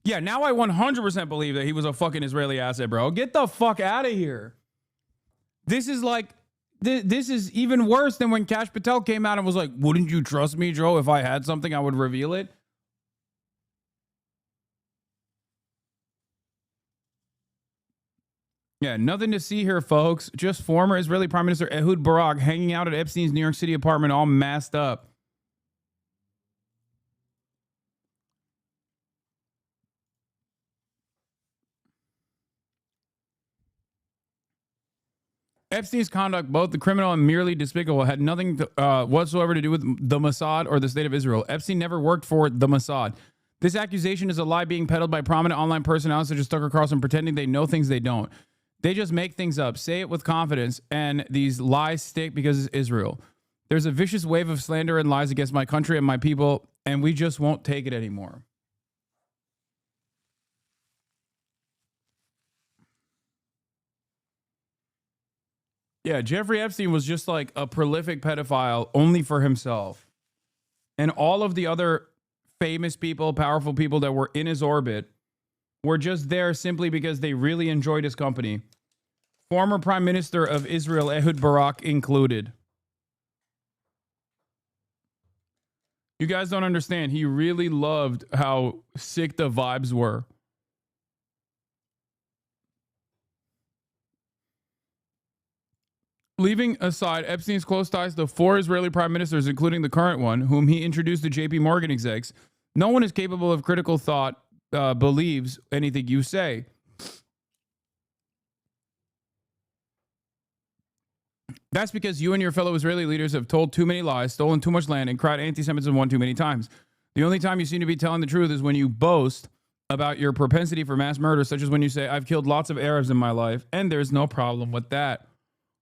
Yeah, now I 100% believe that he was a fucking Israeli asset, bro. Get the fuck out of here. This is like, this is even worse than when Kash Patel came out and was like, wouldn't you trust me, Joe? If I had something, I would reveal it. Yeah, nothing to see here, folks. Just former Israeli Prime Minister Ehud Barak hanging out at Epstein's New York City apartment all masked up. Epstein's conduct, both the criminal and merely despicable, had nothing whatsoever to do with the Mossad or the state of Israel. Epstein never worked for the Mossad. This accusation is a lie being peddled by prominent online personalities such as Tucker Carlson, pretending they know things they don't. They just make things up, say it with confidence, and these lies stick because it's Israel. There's a vicious wave of slander and lies against my country and my people, and we just won't take it anymore. Yeah, Jeffrey Epstein was just like a prolific pedophile only for himself. And all of the other famous people, powerful people that were in his orbit were just there simply because they really enjoyed his company. Former Prime Minister of Israel, Ehud Barak, included. You guys don't understand. He really loved how sick the vibes were. Leaving aside Epstein's close ties to 4 Israeli prime ministers, including the current one, whom he introduced to JP Morgan execs, no one is capable of critical thought believes anything you say. That's because you and your fellow Israeli leaders have told too many lies, stolen too much land, and cried anti-Semitism one too many times. The only time you seem to be telling the truth is when you boast about your propensity for mass murder, such as when you say, I've killed lots of Arabs in my life, and there's no problem with that.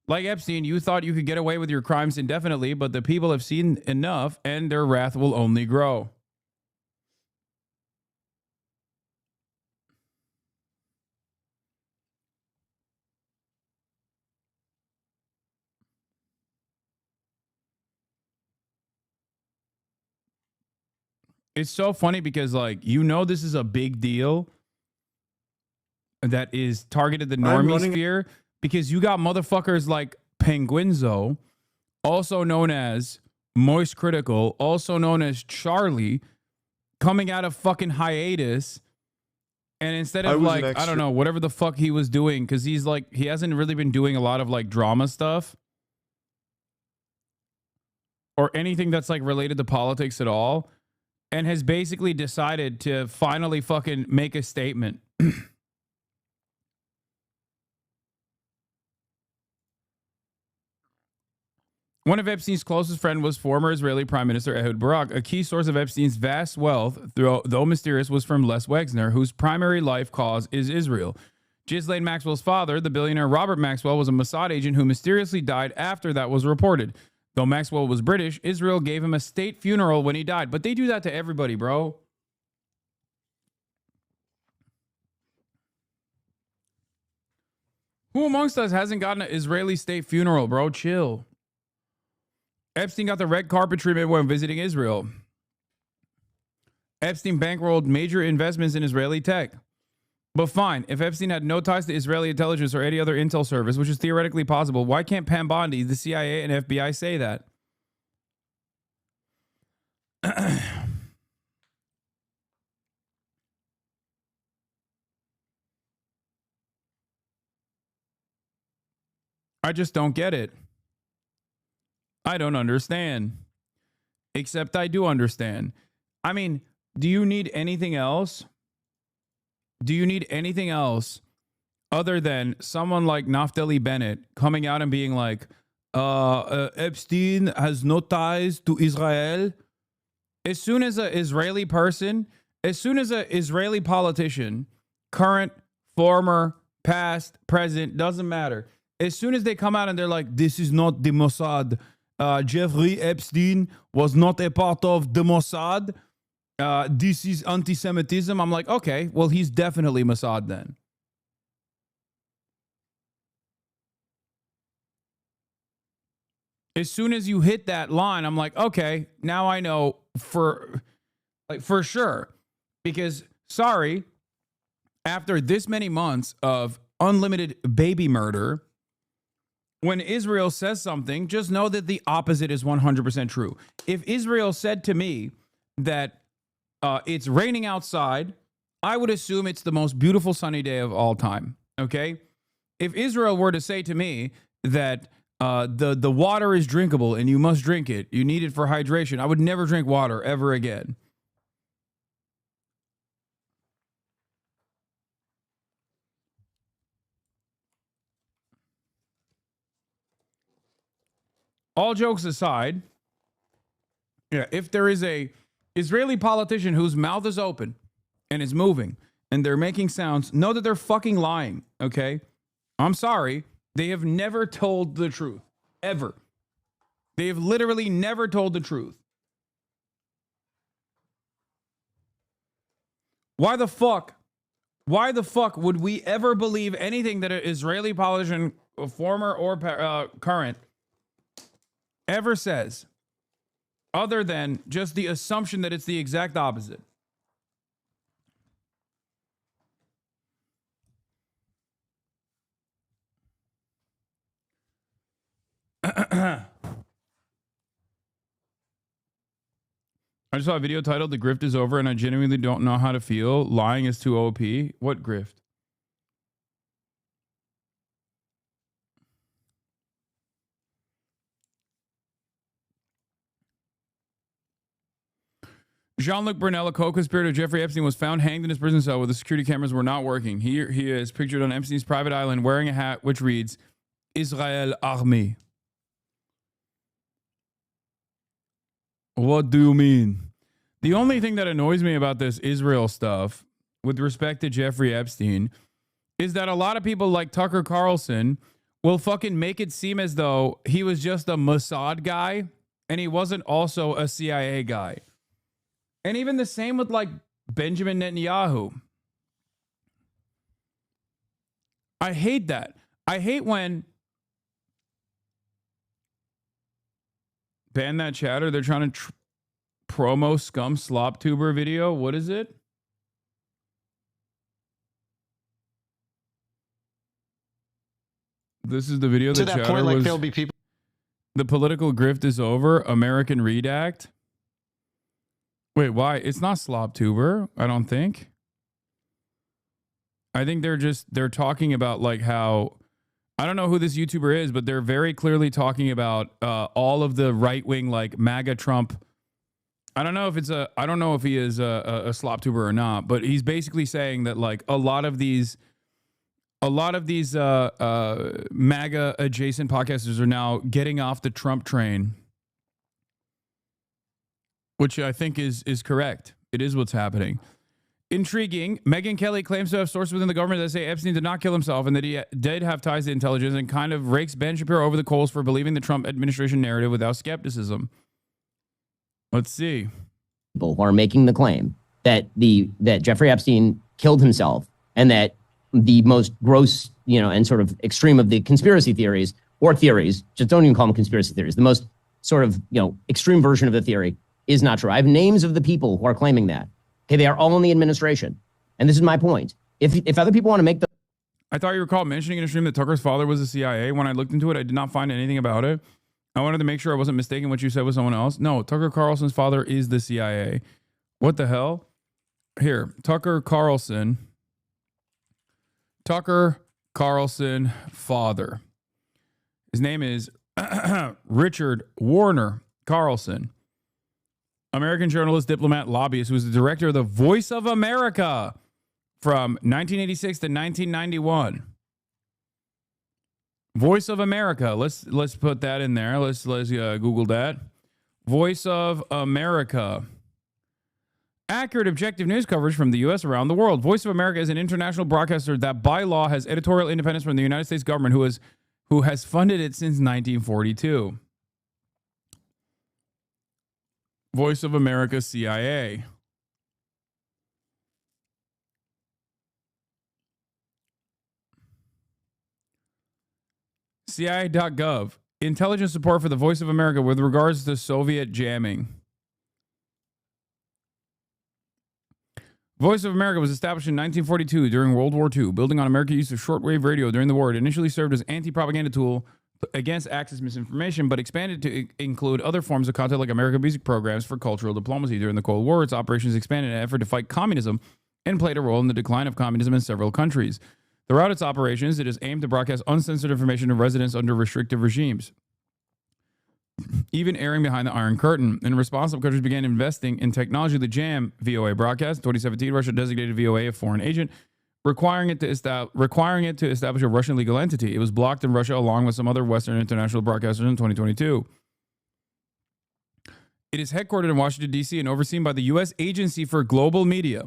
Like Epstein, you thought you could get away with your crimes indefinitely, but the people have seen enough, and their wrath will only grow. It's so funny because, like, you know this is a big deal that is targeted the normie sphere, because you got motherfuckers like Penguinzo, also known as Moist Critical, also known as Charlie, coming out of fucking hiatus, and instead of like, I don't know, whatever the fuck he was doing, because he's like, he hasn't really been doing a lot of like drama stuff or anything that's like related to politics at all, and has basically decided to finally fucking make a statement. One of Epstein's closest friends was former Israeli Prime Minister Ehud Barak. A key source of Epstein's vast wealth, though mysterious, was from Les Wexner, whose primary life cause is Israel. Ghislaine Maxwell's father, the billionaire Robert Maxwell, was a Mossad agent who mysteriously died after that was reported. Though Maxwell was British, Israel gave him a state funeral when he died. But they do that to everybody, bro. Who amongst us hasn't gotten an Israeli state funeral, bro? Chill. Epstein got the red carpet treatment when visiting Israel. Epstein bankrolled major investments in Israeli tech. But fine, if Epstein had no ties to Israeli intelligence or any other intel service, which is theoretically possible, why can't Pam Bondi, the CIA, and FBI say that? I just don't get it. I don't understand. Except I do understand. I mean, do you need anything else? Do you need anything else other than someone like Naftali Bennett coming out and being like, Epstein has no ties to Israel? As soon as an Israeli person, as soon as an Israeli politician, current, former, past, present, doesn't matter. As soon as they come out and they're like, this is not the Mossad. Jeffrey Epstein was not a part of the Mossad. This is anti-Semitism. I'm like, okay, well, he's definitely Mossad then. As soon as you hit that line, I'm like, okay, now I know for sure. Because, sorry, after this many months of unlimited baby murder, when Israel says something, just know that the opposite is 100% true. If Israel said to me that it's raining outside, I would assume it's the most beautiful sunny day of all time. Okay? If Israel were to say to me that the water is drinkable and you must drink it, you need it for hydration, I would never drink water ever again. All jokes aside, yeah, if there is a Israeli politician whose mouth is open and is moving and they're making sounds, know that they're fucking lying, okay? I'm sorry. They have never told the truth. Ever. They have literally never told the truth. Why the fuck would we ever believe anything that an Israeli politician, former or current, ever says, other than just the assumption that it's the exact opposite? I just saw a video titled "The Grift is Over" and I genuinely don't know how to feel. Lying is too OP. What grift? Jean-Luc Brunel, a co-conspirator of Jeffrey Epstein, was found hanged in his prison cell where the security cameras were not working. He is pictured on Epstein's private island wearing a hat which reads, Israel Army. What do you mean? The only thing that annoys me about this Israel stuff with respect to Jeffrey Epstein is that a lot of people like Tucker Carlson will fucking make it seem as though he was just a Mossad guy and he wasn't also a CIA guy. And even the same with like Benjamin Netanyahu. I hate that. I hate when ban that chatter. They're trying to promo scum slop tuber video. What is it? This is the video that chatter point, like, was. there'll be people. The political grift is over. American Redact. Wait, why? It's not slop tuber, I don't think. I think they're talking about like how, I don't know who this YouTuber is, but they're very clearly talking about all of the right-wing like MAGA Trump. I don't know if he is a slop tuber or not, but he's basically saying that like a lot of these a lot of these MAGA adjacent podcasters are now getting off the Trump train, which I think is correct. It is what's happening. Intriguing. Megyn Kelly claims to have sources within the government that say Epstein did not kill himself and that he did have ties to intelligence, and kind of rakes Ben Shapiro over the coals for believing the Trump administration narrative without skepticism. Let's see. People who are making the claim that that Jeffrey Epstein killed himself, and that the most gross, and sort of extreme of the conspiracy theories, or theories, just don't even call them conspiracy theories, the most sort of, extreme version of the theory is not true. I have names of the people who are claiming that. Okay, they are all in the administration. And this is my point. If other people want to make the... I thought you recalled mentioning in a stream that Tucker's father was the CIA. When I looked into it, I did not find anything about it. I wanted to make sure I wasn't mistaken what you said with someone else. No, Tucker Carlson's father is the CIA. What the hell? Here, Tucker Carlson, father. His name is Richard Warner Carlson. American journalist, diplomat, lobbyist, who was the director of the Voice of America from 1986 to 1991. Voice of America. Let's put that in there. Let's Google that. Voice of America. Accurate, objective news coverage from the U.S. around the world. Voice of America is an international broadcaster that by law has editorial independence from the United States government, who has funded it since 1942. Voice of America, CIA. CIA.gov. Intelligence support for the Voice of America with regards to Soviet jamming. Voice of America was established in 1942 during World War II, building on America's use of shortwave radio during the war. It initially served as anti-propaganda tool against Axis misinformation, but expanded to include other forms of content like American music programs for cultural diplomacy. During the Cold War, its operations expanded in an effort to fight communism and played a role in the decline of communism in several countries. Throughout its operations, it is aimed to broadcast uncensored information to residents under restrictive regimes, even airing behind the Iron Curtain. In response, some countries began investing in technology to jam VOA broadcasts. In 2017, Russia designated VOA a foreign agent, requiring it to establish a Russian legal entity. It was blocked in Russia along with some other Western international broadcasters in 2022. It is headquartered in Washington, D.C. and overseen by the U.S. Agency for Global Media,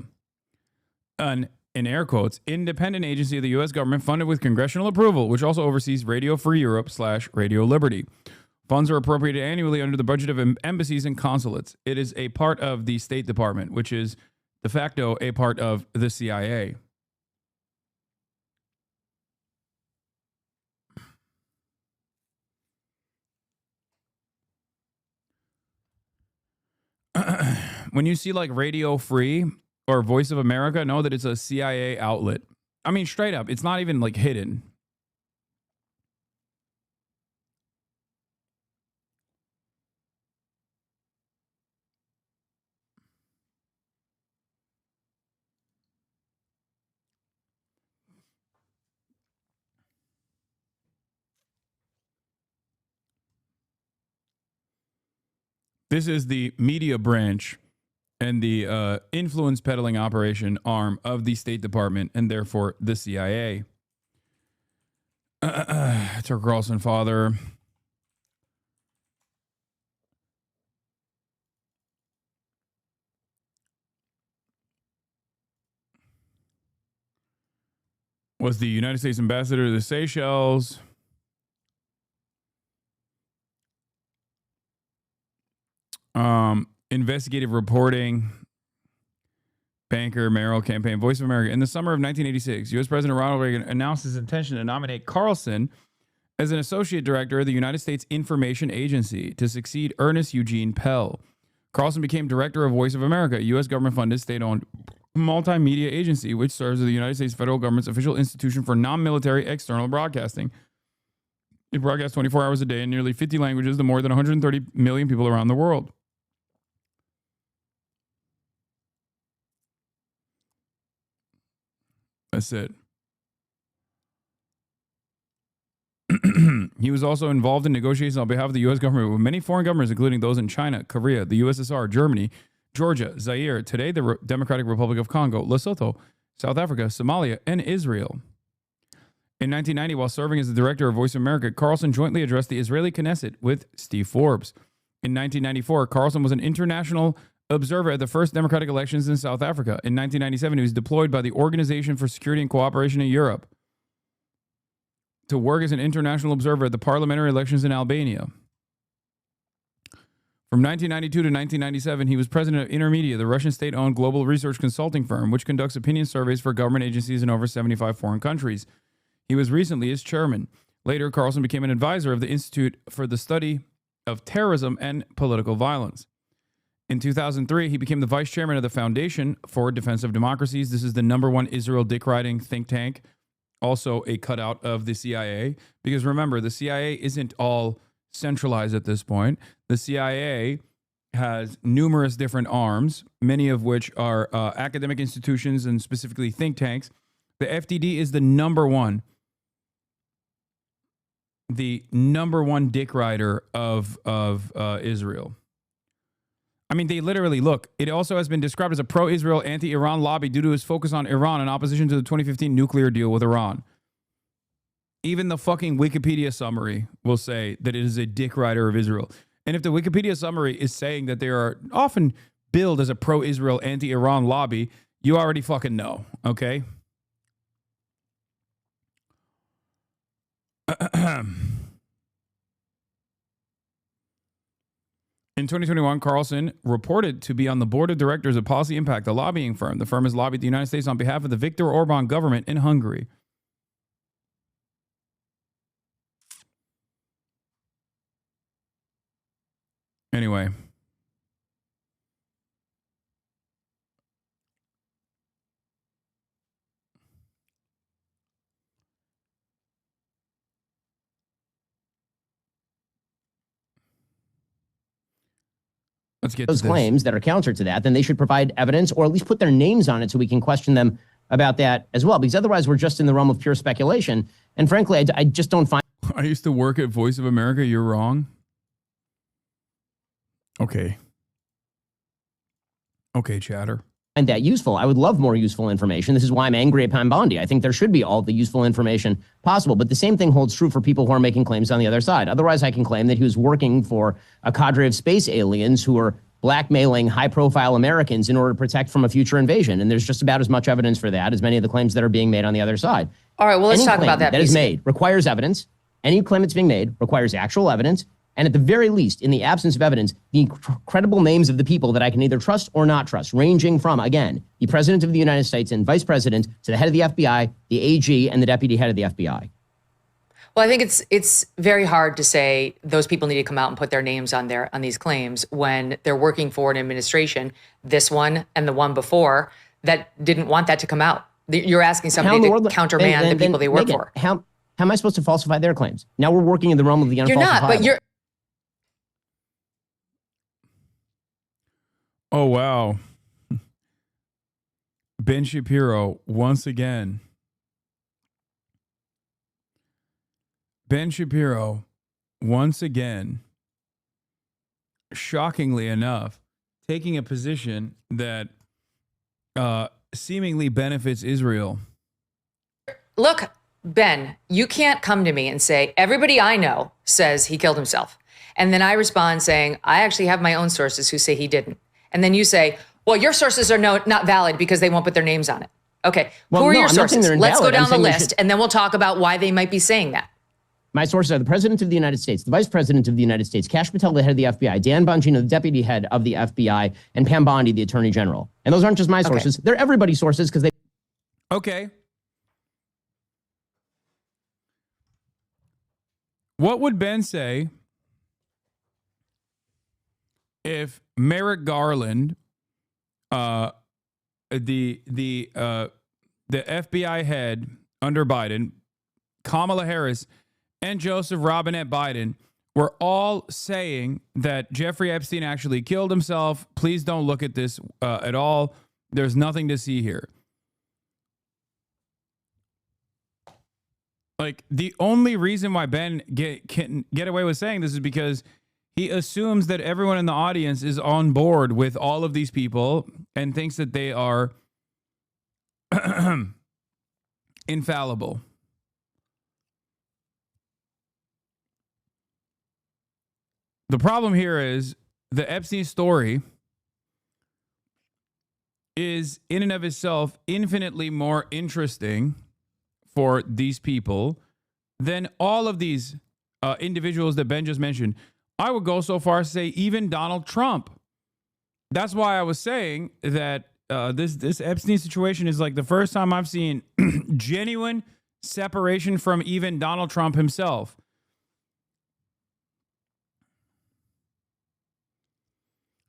an, in air quotes, independent agency of the U.S. government funded with congressional approval, which also oversees Radio Free Europe / Radio Liberty. Funds are appropriated annually under the budget of embassies and consulates. It is a part of the State Department, which is de facto a part of the CIA. When you see like Radio Free or Voice of America, know that it's a CIA outlet. I mean, straight up, it's not even like hidden. This is the media branch and the influence peddling operation arm of the State Department, and therefore the CIA. Tucker Carlson father. Was the United States ambassador to the Seychelles. Investigative reporting, banker, mayoral campaign, Voice of America. In the summer of 1986, U.S. President Ronald Reagan announced his intention to nominate Carlson as an associate director of the United States Information Agency to succeed Ernest Eugene Pell. Carlson became director of Voice of America, a U.S. government-funded, state-owned multimedia agency which serves as the United States federal government's official institution for non-military external broadcasting. It broadcasts 24 hours a day in nearly 50 languages to more than 130 million people around the world. That's it. He was also involved in negotiations on behalf of the U.S. government with many foreign governments, including those in China, Korea, the USSR, Germany, Georgia, Zaire, today the Democratic Republic of Congo, Lesotho, South Africa, Somalia, and Israel. In 1990, while serving as the director of Voice of America, Carlson jointly addressed the Israeli Knesset with Steve Forbes. In 1994, Carlson was an international observer at the first democratic elections in South Africa. In 1997, he was deployed by the Organization for Security and Cooperation in Europe to work as an international observer at the parliamentary elections in Albania. From 1992 to 1997, he was president of Intermedia, the Russian state-owned global research consulting firm, which conducts opinion surveys for government agencies in over 75 foreign countries. He was recently its chairman. Later, Carlson became an advisor of the Institute for the Study of Terrorism and Political Violence. In 2003, he became the vice chairman of the Foundation for Defense of Democracies. This is the #1 Israel dick-riding think tank, also a cutout of the CIA. Because remember, the CIA isn't all centralized at this point. The CIA has numerous different arms, many of which are academic institutions and specifically think tanks. The FDD is the #1 dick rider of Israel. I mean, they literally, look, it also has been described as a pro-Israel, anti-Iran lobby due to its focus on Iran in opposition to the 2015 nuclear deal with Iran. Even the fucking Wikipedia summary will say that it is a dick rider of Israel. And if the Wikipedia summary is saying that they are often billed as a pro-Israel, anti-Iran lobby, you already fucking know, okay? In 2021, Carlson reported to be on the board of directors of Policy Impact, a lobbying firm. The firm has lobbied the United States on behalf of the Viktor Orban government in Hungary. Anyway. Let's get those to this. claims that are counter to that, then they should provide evidence or at least put their names on it so we can question them about that as well. Because otherwise, we're just in the realm of pure speculation. And frankly, I just don't find. I used to work at Voice of America. You're wrong. Okay. Okay, chatter. Find that useful. I would love more useful information. This is why I'm angry at Bondi. I think there should be all the useful information possible. But the same thing holds true for people who are making claims on the other side. Otherwise, I can claim that he was working for a cadre of space aliens who are blackmailing high-profile Americans in order to protect from a future invasion. And there's just about as much evidence for that as many of the claims that are being made on the other side. All right, well, let's talk about that. That is made requires evidence. Any claim that's being made requires actual evidence. And at the very least, in the absence of evidence, the credible names of the people that I can either trust or not trust, ranging from, again, the President of the United States and Vice President to the head of the FBI, the AG, and the Deputy Head of the FBI. Well, I think it's very hard to say those people need to come out and put their names on these claims when they're working for an administration, this one and the one before, that didn't want that to come out. You're asking somebody to countermand the people they work for. How am I supposed to falsify their claims? Now we're working in the realm of the unfalsifiable. You're not, but you're. Oh, wow. Ben Shapiro, once again. Ben Shapiro, once again, shockingly enough, taking a position that seemingly benefits Israel. Look, Ben, you can't come to me and say, everybody I know says he killed himself. And then I respond saying, I actually have my own sources who say he didn't. And then you say, well, your sources are not valid because they won't put their names on it. Okay, well, who are no, your I'm not saying sources? they're Let's go invalid. down the list, and then we'll talk about why they might be saying that. My sources are the President of the United States, the Vice President of the United States, Kash Patel, the head of the FBI, Dan Bongino, the Deputy Head of the FBI, and Pam Bondi, the Attorney General. And those aren't just my sources. They're everybody's sources because they... Okay. What would Ben say if Merrick Garland, the FBI head under Biden, Kamala Harris, and Joseph Robinette Biden were all saying that Jeffrey Epstein actually killed himself? Please don't look at this at all. There's nothing to see here. Like, the only reason why Ben can get away with saying this is because he assumes that everyone in the audience is on board with all of these people and thinks that they are infallible. The problem here is the Epstein story is in and of itself infinitely more interesting for these people than all of these individuals that Ben just mentioned. I would go so far as to say even Donald Trump. That's why I was saying that this Epstein situation is like the first time I've seen genuine separation from even Donald Trump himself.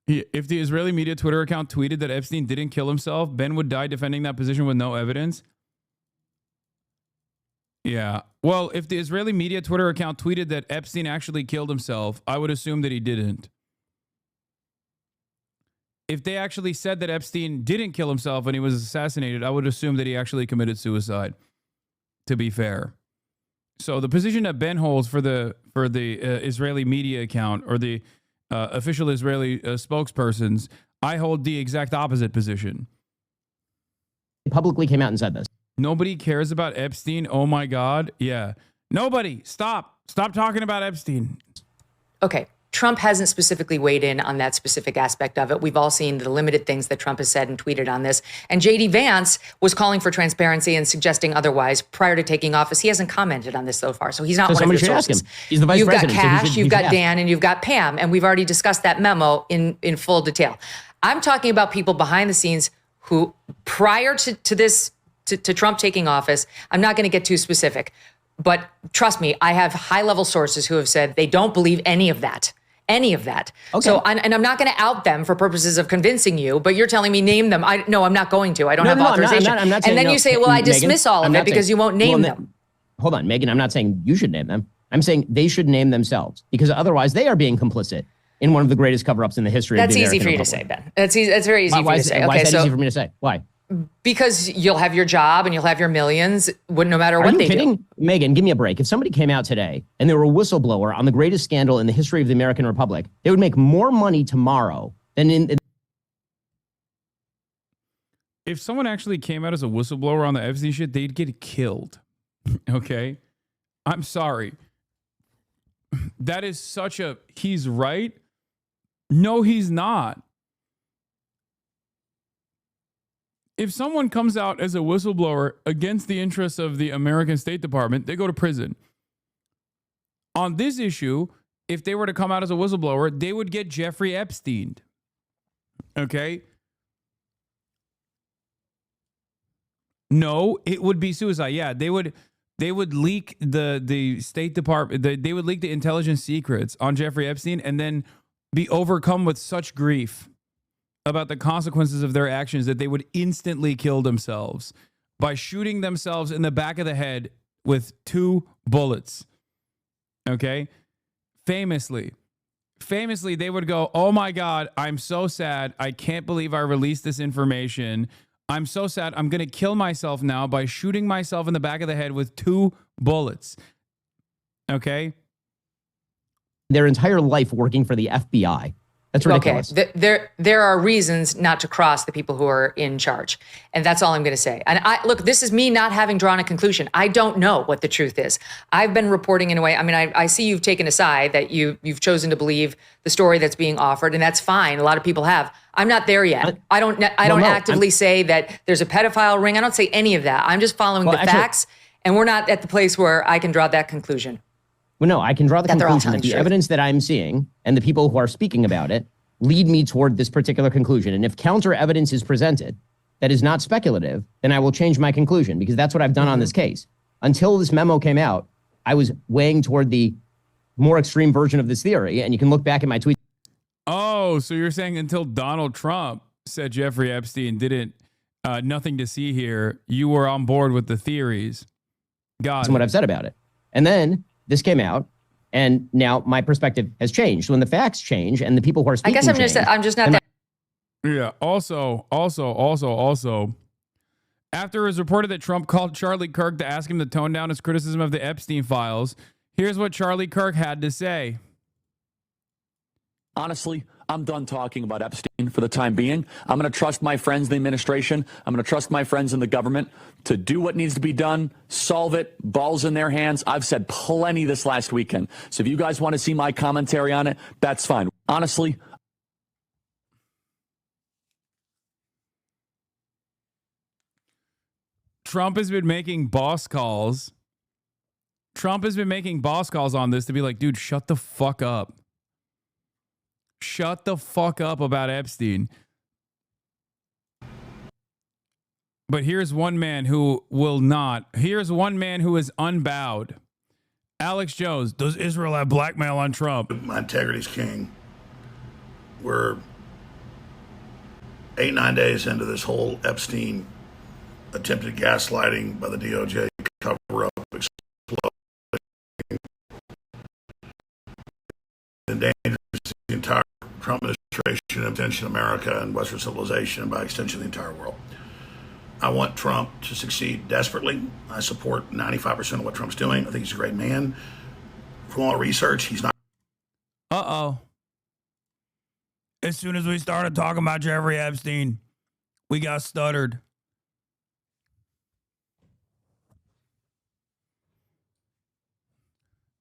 If the Israeli media Twitter account tweeted that Epstein didn't kill himself, Ben would die defending that position with no evidence. Yeah. Well, if the Israeli media Twitter account tweeted that Epstein actually killed himself, I would assume that he didn't. If they actually said that Epstein didn't kill himself and he was assassinated, I would assume that he actually committed suicide, to be fair. So the position that Ben holds for the Israeli media account or the official Israeli spokespersons, I hold the exact opposite position. Publicly came out and said this. Nobody cares about Epstein. Oh my God. Yeah. Nobody. Stop talking about Epstein. Okay. Trump hasn't specifically weighed in on that specific aspect of it. We've all seen the limited things that Trump has said and tweeted on this. And J.D. Vance was calling for transparency and suggesting otherwise prior to taking office. He hasn't commented on this so far, so he's not one of your sources. He's the vice you've president. Got Cash, you've got asked. Dan, and you've got Pam, and we've already discussed that memo in full detail. I'm talking about people behind the scenes who, prior to Trump taking office, I'm not going to get too specific, but trust me, I have high-level sources who have said they don't believe any of that. Any of that. Okay. So, and I'm not going to out them for purposes of convincing you, but you're telling me name them. No, I'm not going to. I don't have authorization. I'm not saying and then you say, well, I dismiss all of it because you won't name them. Hold on, Megan, I'm not saying you should name them. I'm saying they should name themselves because otherwise they are being complicit in one of the greatest cover-ups in the history of the American That's easy for you to say, Ben. That's very easy for you to say. Why is that easy for me to say? Why? Because you'll have your job and you'll have your millions no matter what they do. Are you kidding? Megan, give me a break. If somebody came out today and they were a whistleblower on the greatest scandal in the history of the American Republic, they would make more money tomorrow than in... If someone actually came out as a whistleblower on the Epstein shit, they'd get killed. Okay? I'm sorry. That is such a... He's right? No, he's not. If someone comes out as a whistleblower against the interests of the American State Department, they go to prison. On this issue, if they were to come out as a whistleblower, they would get Jeffrey Epstein. Okay? No, it would be suicide. Yeah, they would leak the State Department, they would leak the intelligence secrets on Jeffrey Epstein and then be overcome with such grief about the consequences of their actions that they would instantly kill themselves by shooting themselves in the back of the head with 2 bullets. Okay? Famously, they would go, oh my God, I'm so sad. I can't believe I released this information. I'm so sad. I'm going to kill myself now by shooting myself in the back of the head with 2 bullets. Okay? Their entire life working for the FBI. That's ridiculous. Okay, there are reasons not to cross the people who are in charge. And that's all I'm going to say. And look, this is me not having drawn a conclusion. I don't know what the truth is. I've been reporting in a way, I mean, I see you've taken a side that you've chosen to believe the story that's being offered, and that's fine. A lot of people have. I'm not there yet. I don't actively say that there's a pedophile ring. I don't say any of that. I'm just following the facts, and we're not at the place where I can draw that conclusion. Well, no, I can draw the conclusion that the evidence that I'm seeing and the people who are speaking about it lead me toward this particular conclusion. And if counter evidence is presented that is not speculative, then I will change my conclusion because that's what I've done on this case. Until this memo came out, I was weighing toward the more extreme version of this theory. And you can look back at my tweet. Oh, so you're saying until Donald Trump said Jeffrey Epstein didn't, nothing to see here, you were on board with the theories. That's what I've said about it. And then this came out, and now my perspective has changed. When the facts change and the people who are speaking I guess I'm just not that. Yeah. Also, after it was reported that Trump called Charlie Kirk to ask him to tone down his criticism of the Epstein files, here's what Charlie Kirk had to say. Honestly, I'm done talking about Epstein for the time being. I'm going to trust my friends in the administration. I'm going to trust my friends in the government to do what needs to be done, solve it, balls in their hands. I've said plenty this last weekend. So if you guys want to see my commentary on it, that's fine. Honestly, Trump has been making boss calls. Trump has been making boss calls on this to be like, dude, shut the fuck up. Shut the fuck up about Epstein. But here's one man who will not. Here's one man who is unbowed. Alex Jones, does Israel have blackmail on Trump? My integrity's king. We're 8-9 days into this whole Epstein attempted gaslighting by the DOJ cover-up, exploding, endangers the entire Trump administration, attention America and Western civilization, and by extension the entire world. I want Trump to succeed desperately. I support 95% of what Trump's doing. I think he's a great man. From all research, he's not. Uh-oh. As soon as we started talking about Jeffrey Epstein, we got stuttered.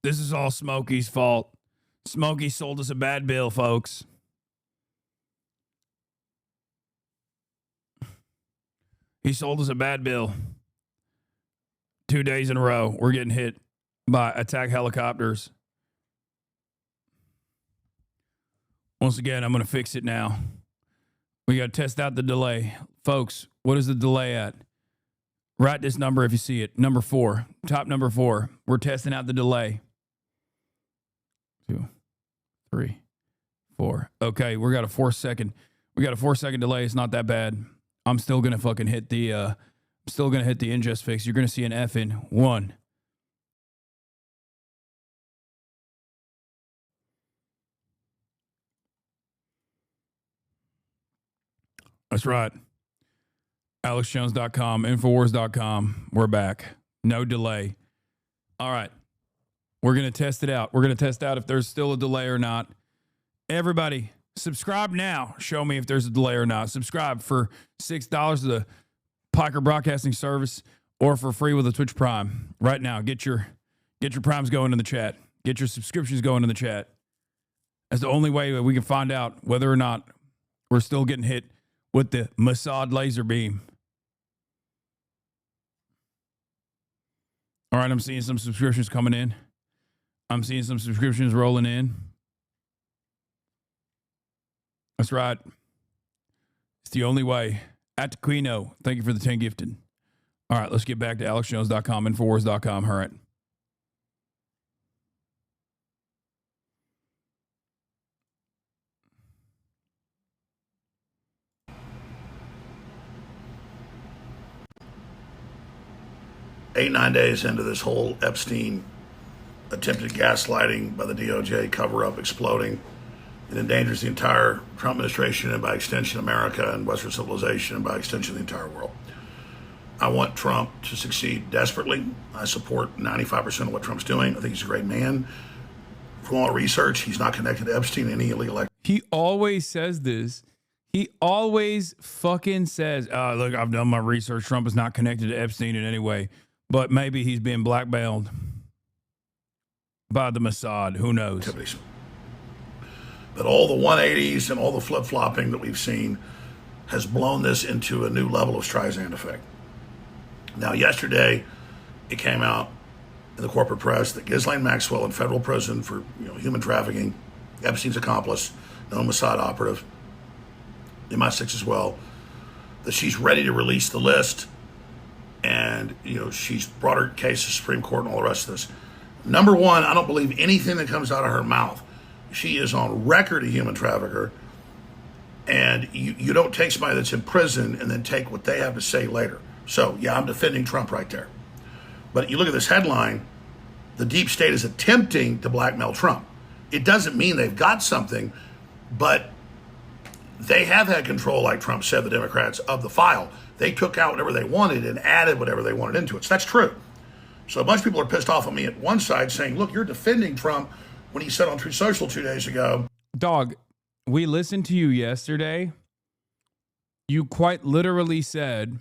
This is all Smokey's fault. Smokey sold us a bad bill, folks. He sold us a bad bill. 2 days in a row, we're getting hit by attack helicopters. Once again, I'm going to fix it now. We got to test out the delay. Folks, what is the delay at? Write this number if you see it. Number 4. Top number 4. We're testing out the delay. 2, 3, 4. Okay, we got a 4-second. We got a 4-second delay. It's not that bad. I'm still gonna fucking hit the. ingest fix. You're gonna see an F in 1. That's right. AlexJones.com, Infowars.com. We're back. No delay. All right. We're going to test it out. We're going to test out if there's still a delay or not. Everybody, subscribe now. Show me if there's a delay or not. Subscribe for $6 to the Piker Broadcasting Service or for free with a Twitch Prime. Right now, get your primes going in the chat. Get your subscriptions going in the chat. That's the only way that we can find out whether or not we're still getting hit with the Mossad laser beam. All right, I'm seeing some subscriptions coming in. I'm seeing some subscriptions rolling in. That's right. It's the only way. At Tequino, thank you for the 10 gifted. All right, let's get back to AlexJones.com, Infowars.com. All right. Eight, 9 days into this whole Epstein attempted gaslighting by the DOJ cover-up, exploding. It endangers the entire Trump administration and by extension America and Western civilization and by extension the entire world. I want Trump to succeed desperately. I support 95% of what Trump's doing. I think he's a great man. From all research, he's not connected to Epstein in any illegal activity. He always says this. He always fucking says, look, I've done my research. Trump is not connected to Epstein in any way, but maybe he's been blackmailed by the Mossad. Who knows? But all the 180s and all the flip-flopping that we've seen has blown this into a new level of Streisand effect. Now, yesterday, it came out in the corporate press that Ghislaine Maxwell in federal prison for human trafficking, Epstein's accomplice, known Mossad operative, MI6 as well, that she's ready to release the list, and she's brought her case to the Supreme Court and all the rest of this. Number one, I don't believe anything that comes out of her mouth. She is on record a human trafficker, and you don't take somebody that's in prison and then take what they have to say later. So, yeah, I'm defending Trump right there. But you look at this headline, the deep state is attempting to blackmail Trump. It doesn't mean they've got something, but they have had control, like Trump said, the Democrats, of the file. They took out whatever they wanted and added whatever they wanted into it. So that's true. So a bunch of people are pissed off at me at one side saying, look, you're defending Trump when he said on Truth Social 2 days ago. Dog, we listened to you yesterday. You quite literally said,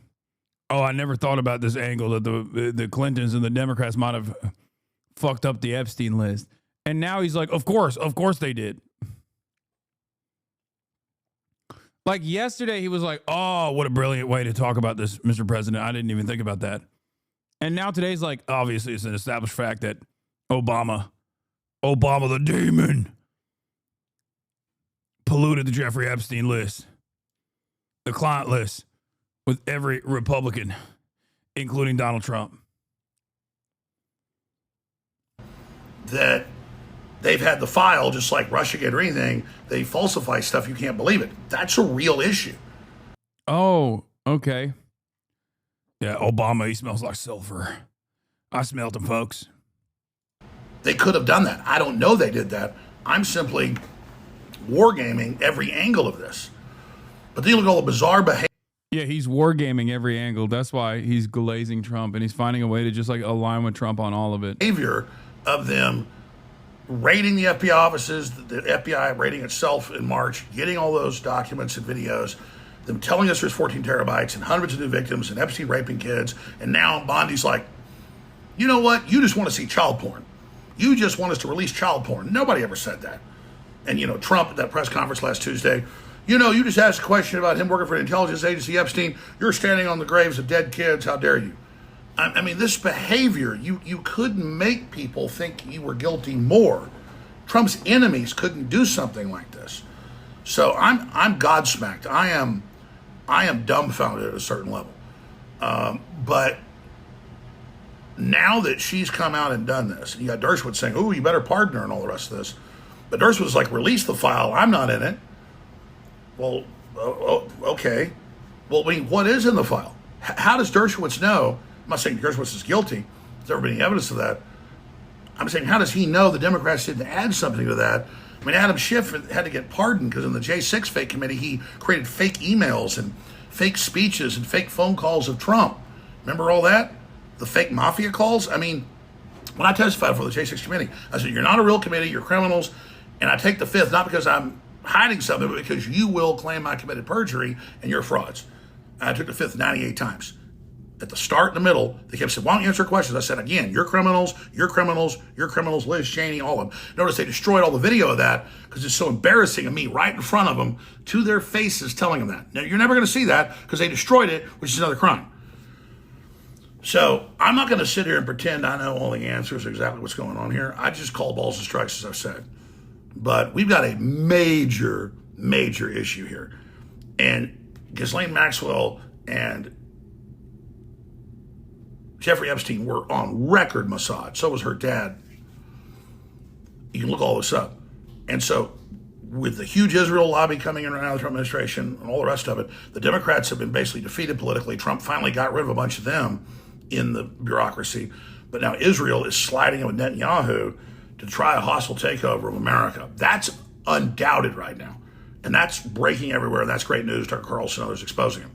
oh, I never thought about this angle that the Clintons and the Democrats might have fucked up the Epstein list. And now he's like, of course they did. Like yesterday, he was like, oh, what a brilliant way to talk about this, Mr. President. I didn't even think about that. And now today's like, obviously, it's an established fact that Obama the demon, polluted the Jeffrey Epstein list, the client list, with every Republican, including Donald Trump. That they've had the file, just like Russiagate or anything. They falsify stuff. You can't believe it. That's a real issue. Oh, okay. Yeah, Obama, he smells like sulfur. I smelled him, folks. They could have done that. I don't know they did that. I'm simply wargaming every angle of this. But then you look at all the bizarre behavior. Yeah, he's wargaming every angle. That's why he's glazing Trump, and he's finding a way to just like align with Trump on all of it. Behavior of them raiding the FBI offices, the FBI raiding itself in March, getting all those documents and videos, them telling us there's 14 terabytes and hundreds of new victims and Epstein raping kids. And now Bondi's like, you know what? You just want to see child porn. You just want us to release child porn. Nobody ever said that. And, Trump at that press conference last Tuesday, you just asked a question about him working for an intelligence agency, Epstein. You're standing on the graves of dead kids. How dare you? I mean, this behavior, you couldn't make people think you were guilty more. Trump's enemies couldn't do something like this. So I'm godsmacked. I am dumbfounded at a certain level. But now that she's come out and done this, you got Dershowitz saying, "Ooh, you better pardon her," and all the rest of this. But Dershowitz like, "Release the file. I'm not in it." Well, okay. Well, I mean, what is in the file? How does Dershowitz know? I'm not saying Dershowitz is guilty. There's never been any evidence of that. I'm saying, how does he know the Democrats didn't add something to that? I mean, Adam Schiff had to get pardoned because in the J6 fake committee, he created fake emails and fake speeches and fake phone calls of Trump. Remember all that? The fake mafia calls? I mean, when I testified for the J6 committee, I said, you're not a real committee, you're criminals, and I take the fifth, not because I'm hiding something, but because you will claim I committed perjury and you're frauds. And I took the fifth 98 times. At the start and the middle, they kept saying, why don't you answer questions? I said, again, you're criminals, Liz Cheney, all of them. Notice they destroyed all the video of that because it's so embarrassing of me right in front of them to their faces telling them that. Now, you're never going to see that because they destroyed it, which is another crime. So I'm not going to sit here and pretend I know all the answers, exactly what's going on here. I just call balls and strikes, as I've said. But we've got a major, major issue here. And Ghislaine Maxwell and Jeffrey Epstein were on record Mossad. So was her dad. You can look all this up. And so with the huge Israel lobby coming in right now, the Trump administration and all the rest of it, the Democrats have been basically defeated politically. Trump finally got rid of a bunch of them in the bureaucracy. But now Israel is sliding in with Netanyahu to try a hostile takeover of America. That's undoubted right now. And that's breaking everywhere. And that's great news. Tucker Carlson and others exposing him.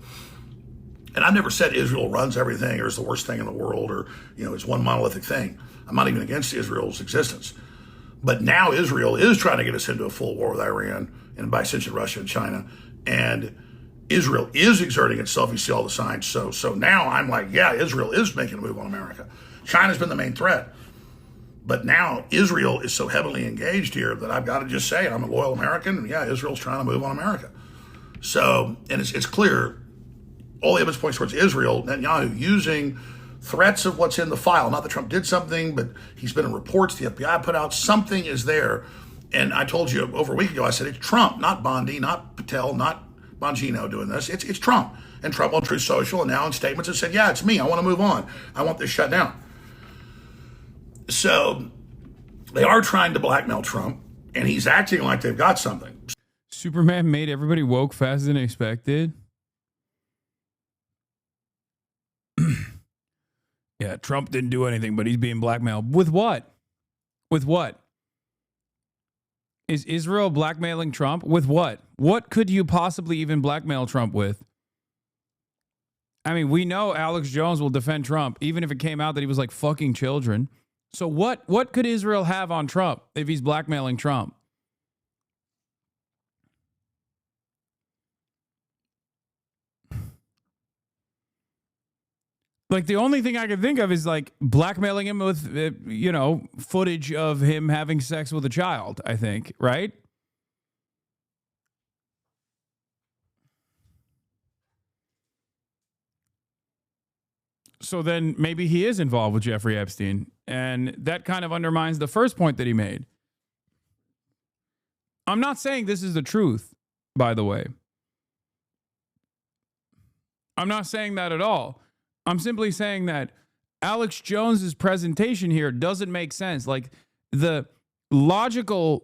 And I've never said Israel runs everything or is the worst thing in the world or, it's one monolithic thing. I'm not even against Israel's existence. But now Israel is trying to get us into a full war with Iran and by extension Russia and China. And Israel is exerting itself. You see all the signs. So now I'm like, yeah, Israel is making a move on America. China's been the main threat. But now Israel is so heavily engaged here that I've got to just say I'm a loyal American. And yeah, Israel's trying to move on America. So, and it's clear, all the evidence points towards Israel, Netanyahu using threats of what's in the file. Not that Trump did something, but he's been in reports the FBI put out. Something is there. And I told you over a week ago, I said, it's Trump, not Bondi, not Patel, not Bongino doing this. It's Trump. And Trump on Truth Social and now in statements has said, yeah, it's me. I want to move on. I want this shut down. So they are trying to blackmail Trump, and he's acting like they've got something. Superman made everybody woke faster than expected. Yeah, Trump didn't do anything, but he's being blackmailed. With what? With what? Is Israel blackmailing Trump? With what? What could you possibly even blackmail Trump with? I mean, we know Alex Jones will defend Trump, even if it came out that he was like fucking children. So what could Israel have on Trump if he's blackmailing Trump? Like, the only thing I can think of is, like, blackmailing him with, you know, footage of him having sex with a child, I think, right? So then maybe he is involved with Jeffrey Epstein. And that kind of undermines the first point that he made. I'm not saying this is the truth, by the way. I'm not saying that at all. I'm simply saying that Alex Jones's presentation here doesn't make sense. Like, the logical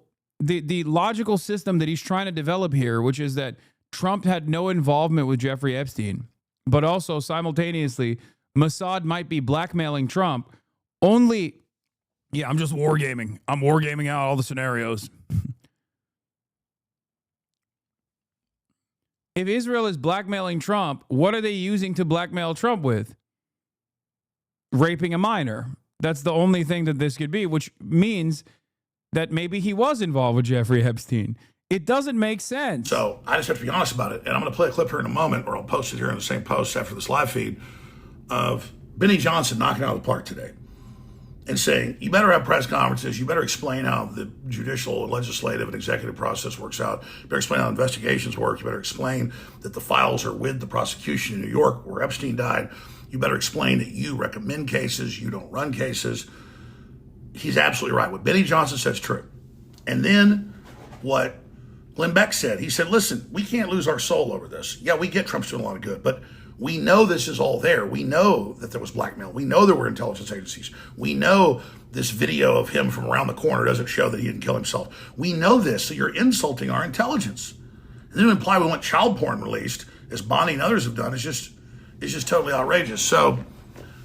system that he's trying to develop here, which is that Trump had no involvement with Jeffrey Epstein, but also simultaneously Mossad might be blackmailing Trump. I'm just wargaming. I'm wargaming out all the scenarios. If Israel is blackmailing Trump, what are they using to blackmail Trump with? Raping a minor. That's the only thing that this could be, which means that maybe he was involved with Jeffrey Epstein. It doesn't make sense. So I just have to be honest about it. And I'm going to play a clip here in a moment, or I'll post it here in the same post after this live feed, of Benny Johnson knocking out of the park today and saying, you better have press conferences. You better explain how the judicial, legislative, and executive process works out. You better explain how investigations work. You better explain that the files are with the prosecution in New York where Epstein died. You better explain that you recommend cases, you don't run cases. He's absolutely right. What Benny Johnson said is true. And then what Glenn Beck said, he said, listen, we can't lose our soul over this. Yeah, we get Trump's doing a lot of good, but we know this is all there. We know that there was blackmail. We know there were intelligence agencies. We know this video of him from around the corner doesn't show that he didn't kill himself. We know this, so you're insulting our intelligence. And then to imply we want child porn released, as Bonnie and others have done, is just totally outrageous. So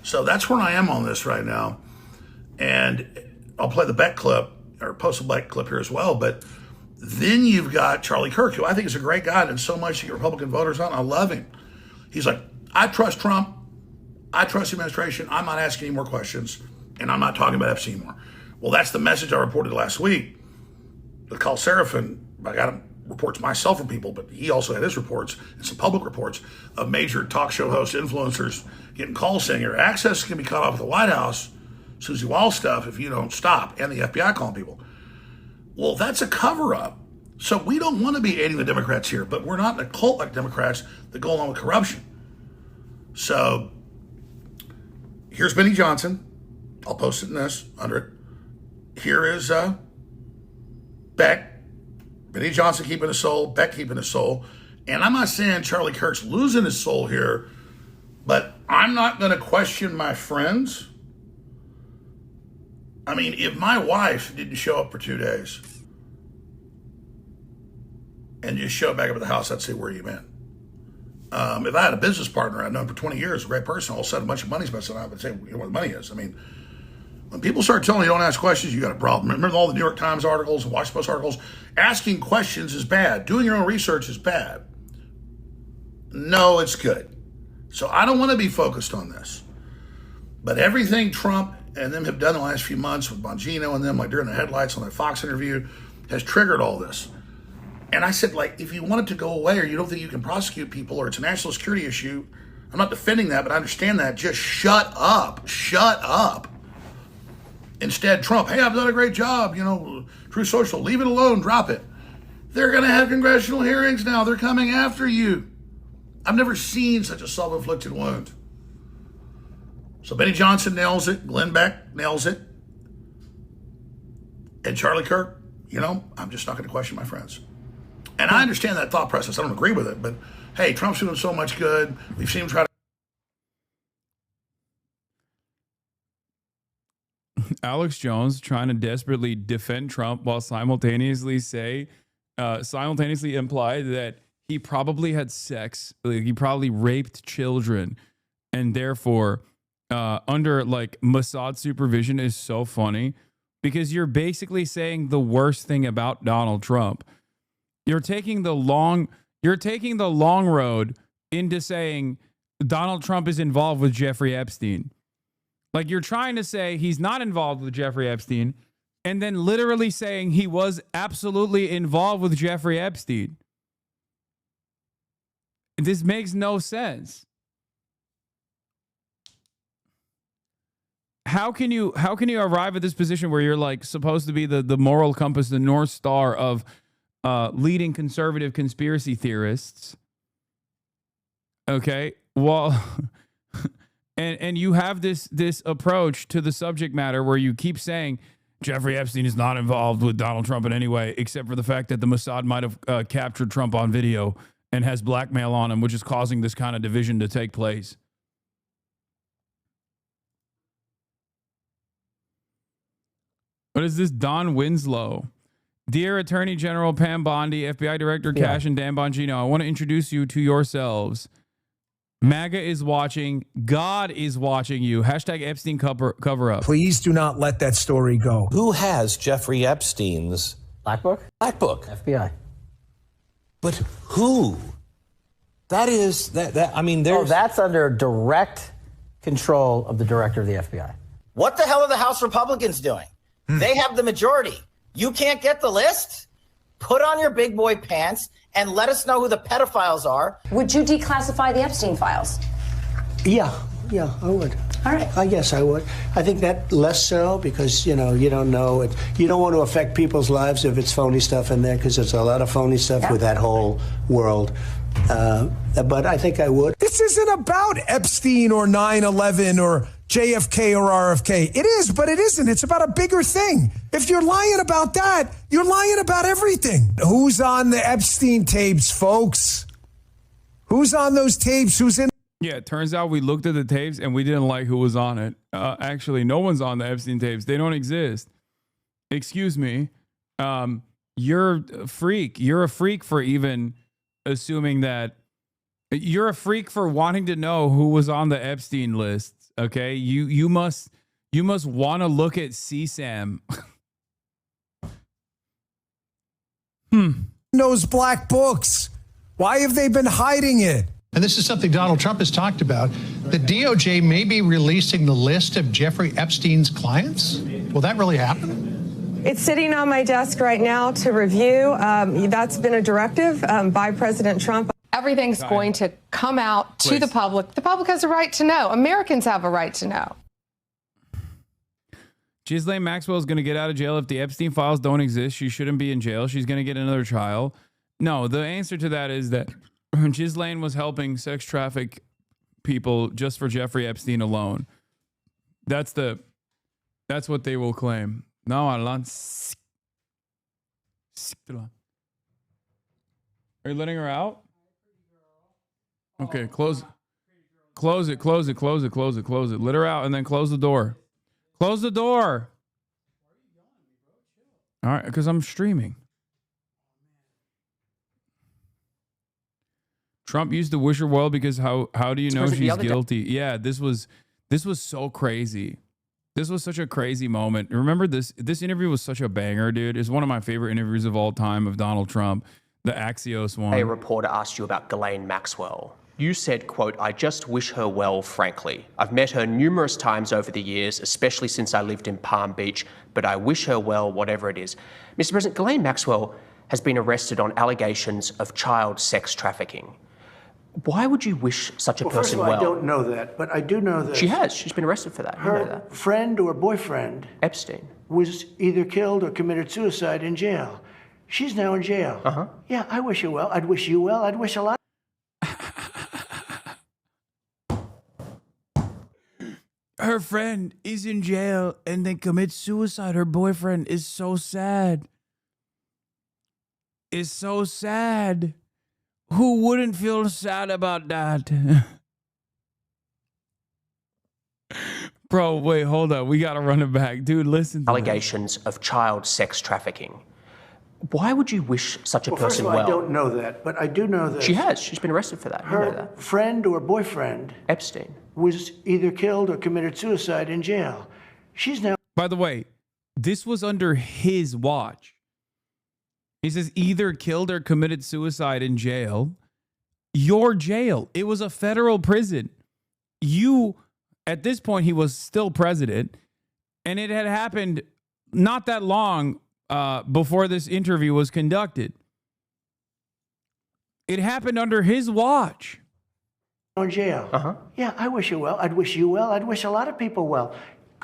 that's where I am on this right now. And I'll play the Beck clip, or post a Beck clip here as well. But then you've got Charlie Kirk, who I think is a great guy and so much to get Republican voters on. I love him. He's like, I trust Trump. I trust the administration. I'm not asking any more questions. And I'm not talking about Epstein anymore. Well, that's the message I reported last week. But Carl Seraphin, I got reports myself from people, but he also had his reports and some public reports of major talk show hosts, influencers getting calls saying your access can be cut off at the White House, Susie Wall stuff, if you don't stop, and the FBI calling people. Well, that's a cover-up. So we don't want to be aiding the Democrats here, but we're not in a cult like Democrats that go along with corruption. So here's Benny Johnson. I'll post it in this, under it. Here is Beck. Benny Johnson keeping his soul, Beck keeping his soul. And I'm not saying Charlie Kirk's losing his soul here, but I'm not going to question my friends. I mean, if my wife didn't show up for 2 days and just showed back up at the house, I'd say, where you been? If I had a business partner I'd known for 20 years, a great person, all of a sudden a bunch of money's messing up, I'd say, you know where the money is. I mean, when people start telling you don't ask questions, you got a problem. Remember all the New York Times articles and Washington Post articles? Asking questions is bad. Doing your own research is bad. No, it's good. So I don't want to be focused on this. But everything Trump and them have done the last few months with Bongino and them, like during the headlights on that Fox interview, has triggered all this. And I said, like, if you want it to go away or you don't think you can prosecute people or it's a national security issue, I'm not defending that, but I understand that. Just shut up. Shut up. Instead, Trump, hey, I've done a great job, True Social, leave it alone, drop it. They're going to have congressional hearings now. They're coming after you. I've never seen such a self-inflicted wound. So Benny Johnson nails it. Glenn Beck nails it. And Charlie Kirk, I'm just not going to question my friends. And I understand that thought process. I don't agree with it, but hey, Trump's doing so much good. We've seen him try to. Alex Jones trying to desperately defend Trump while simultaneously imply that he probably had sex, like he probably raped children, and therefore under like Mossad supervision is so funny because you're basically saying the worst thing about Donald Trump. You're taking the long road into saying Donald Trump is involved with Jeffrey Epstein. Like you're trying to say he's not involved with Jeffrey Epstein and then literally saying he was absolutely involved with Jeffrey Epstein. This makes no sense. how can you arrive at this position where you're like supposed to be the moral compass, the North Star of leading conservative conspiracy theorists? Okay, well, and you have this approach to the subject matter where you keep saying Jeffrey Epstein is not involved with Donald Trump in any way, except for the fact that the Mossad might have captured Trump on video and has blackmail on him, which is causing this kind of division to take place. What is this? Don Winslow. Dear Attorney General Pam Bondi, FBI Director Cash, and Dan Bongino, I want to introduce you to yourselves. MAGA is watching. God is watching you. Hashtag Epstein cover up. Please do not let that story go. Who has Jeffrey Epstein's Black Book? Black Book? FBI. But who? That is that. I mean, there's. That's under direct control of the director of the FBI. What the hell are the House Republicans doing? They have the majority. You can't get the list? Put on your big boy pants and let us know who the pedophiles are. Would you declassify the Epstein files? Yeah, I would. All right. I guess I would. I think that less so because, you don't know it. You don't want to affect people's lives if it's phony stuff in there because there's a lot of phony stuff with that whole world. But I think I would. This isn't about Epstein or 9/11 or JFK or RFK. It is, but it isn't. It's about a bigger thing. If you're lying about that, you're lying about everything. Who's on the Epstein tapes, folks? Who's on those tapes? Who's in? Yeah, it turns out we looked at the tapes and we didn't like who was on it. Actually, no one's on the Epstein tapes. They don't exist. Excuse me. You're a freak. You're a freak for even assuming that. You're a freak for wanting to know who was on the Epstein lists. Okay, you must want to look at CSAM. Those black books. Why have they been hiding it? And this is something Donald Trump has talked about. The DOJ may be releasing the list of Jeffrey Epstein's clients. Will that really happen? It's sitting on my desk right now to review. That's been a directive by President Trump. Everything's going to come out to the public. The public has a right to know. Americans have a right to know. Ghislaine Maxwell is going to get out of jail if the Epstein files don't exist. She shouldn't be in jail. She's going to get another child. No, the answer to that is that Ghislaine was helping sex traffic people just for Jeffrey Epstein alone. That's what they will claim. No, Alan. Are you letting her out? Okay, close it. Let her out and then close the door. Close the door. All right, because I'm streaming. Trump used to wish her well because how do you know she's guilty? Yeah, this was so crazy. This was such a crazy moment. Remember this interview was such a banger, dude. It's one of my favorite interviews of all time of Donald Trump, the Axios one. A reporter asked you about Ghislaine Maxwell. You said, quote, I just wish her well, frankly. I've met her numerous times over the years, especially since I lived in Palm Beach, but I wish her well, whatever it is. Mr. President, Ghislaine Maxwell has been arrested on allegations of child sex trafficking. Why would you wish such a person well? First of all, I don't know that, but I do know that. She has. She's been arrested for that. Her you know that. friend or boyfriend, Epstein, was either killed or committed suicide in jail. She's now in jail. Uh-huh. Yeah, I wish her well. I'd wish you well. I'd wish a lot. Her friend is in jail and then commits suicide. Her boyfriend is so sad. Is so sad. Who wouldn't feel sad about that? Bro, wait, hold up. We got to run it back. Dude, listen to allegations of child sex trafficking. Why would you wish such a person first of all, well? I don't know that, but I do know that. She has. She's been arrested for that. Her you know that. friend or boyfriend, Epstein, was either killed or committed suicide in jail. She's now... By the way, this was under his watch. He says either killed or committed suicide in jail. Your jail. It was a federal prison. At this point, he was still president. And it had happened not that long before this interview was conducted. It happened under his watch. In jail. Uh-huh. Yeah, I wish you well. I'd wish you well. I'd wish a lot of people well.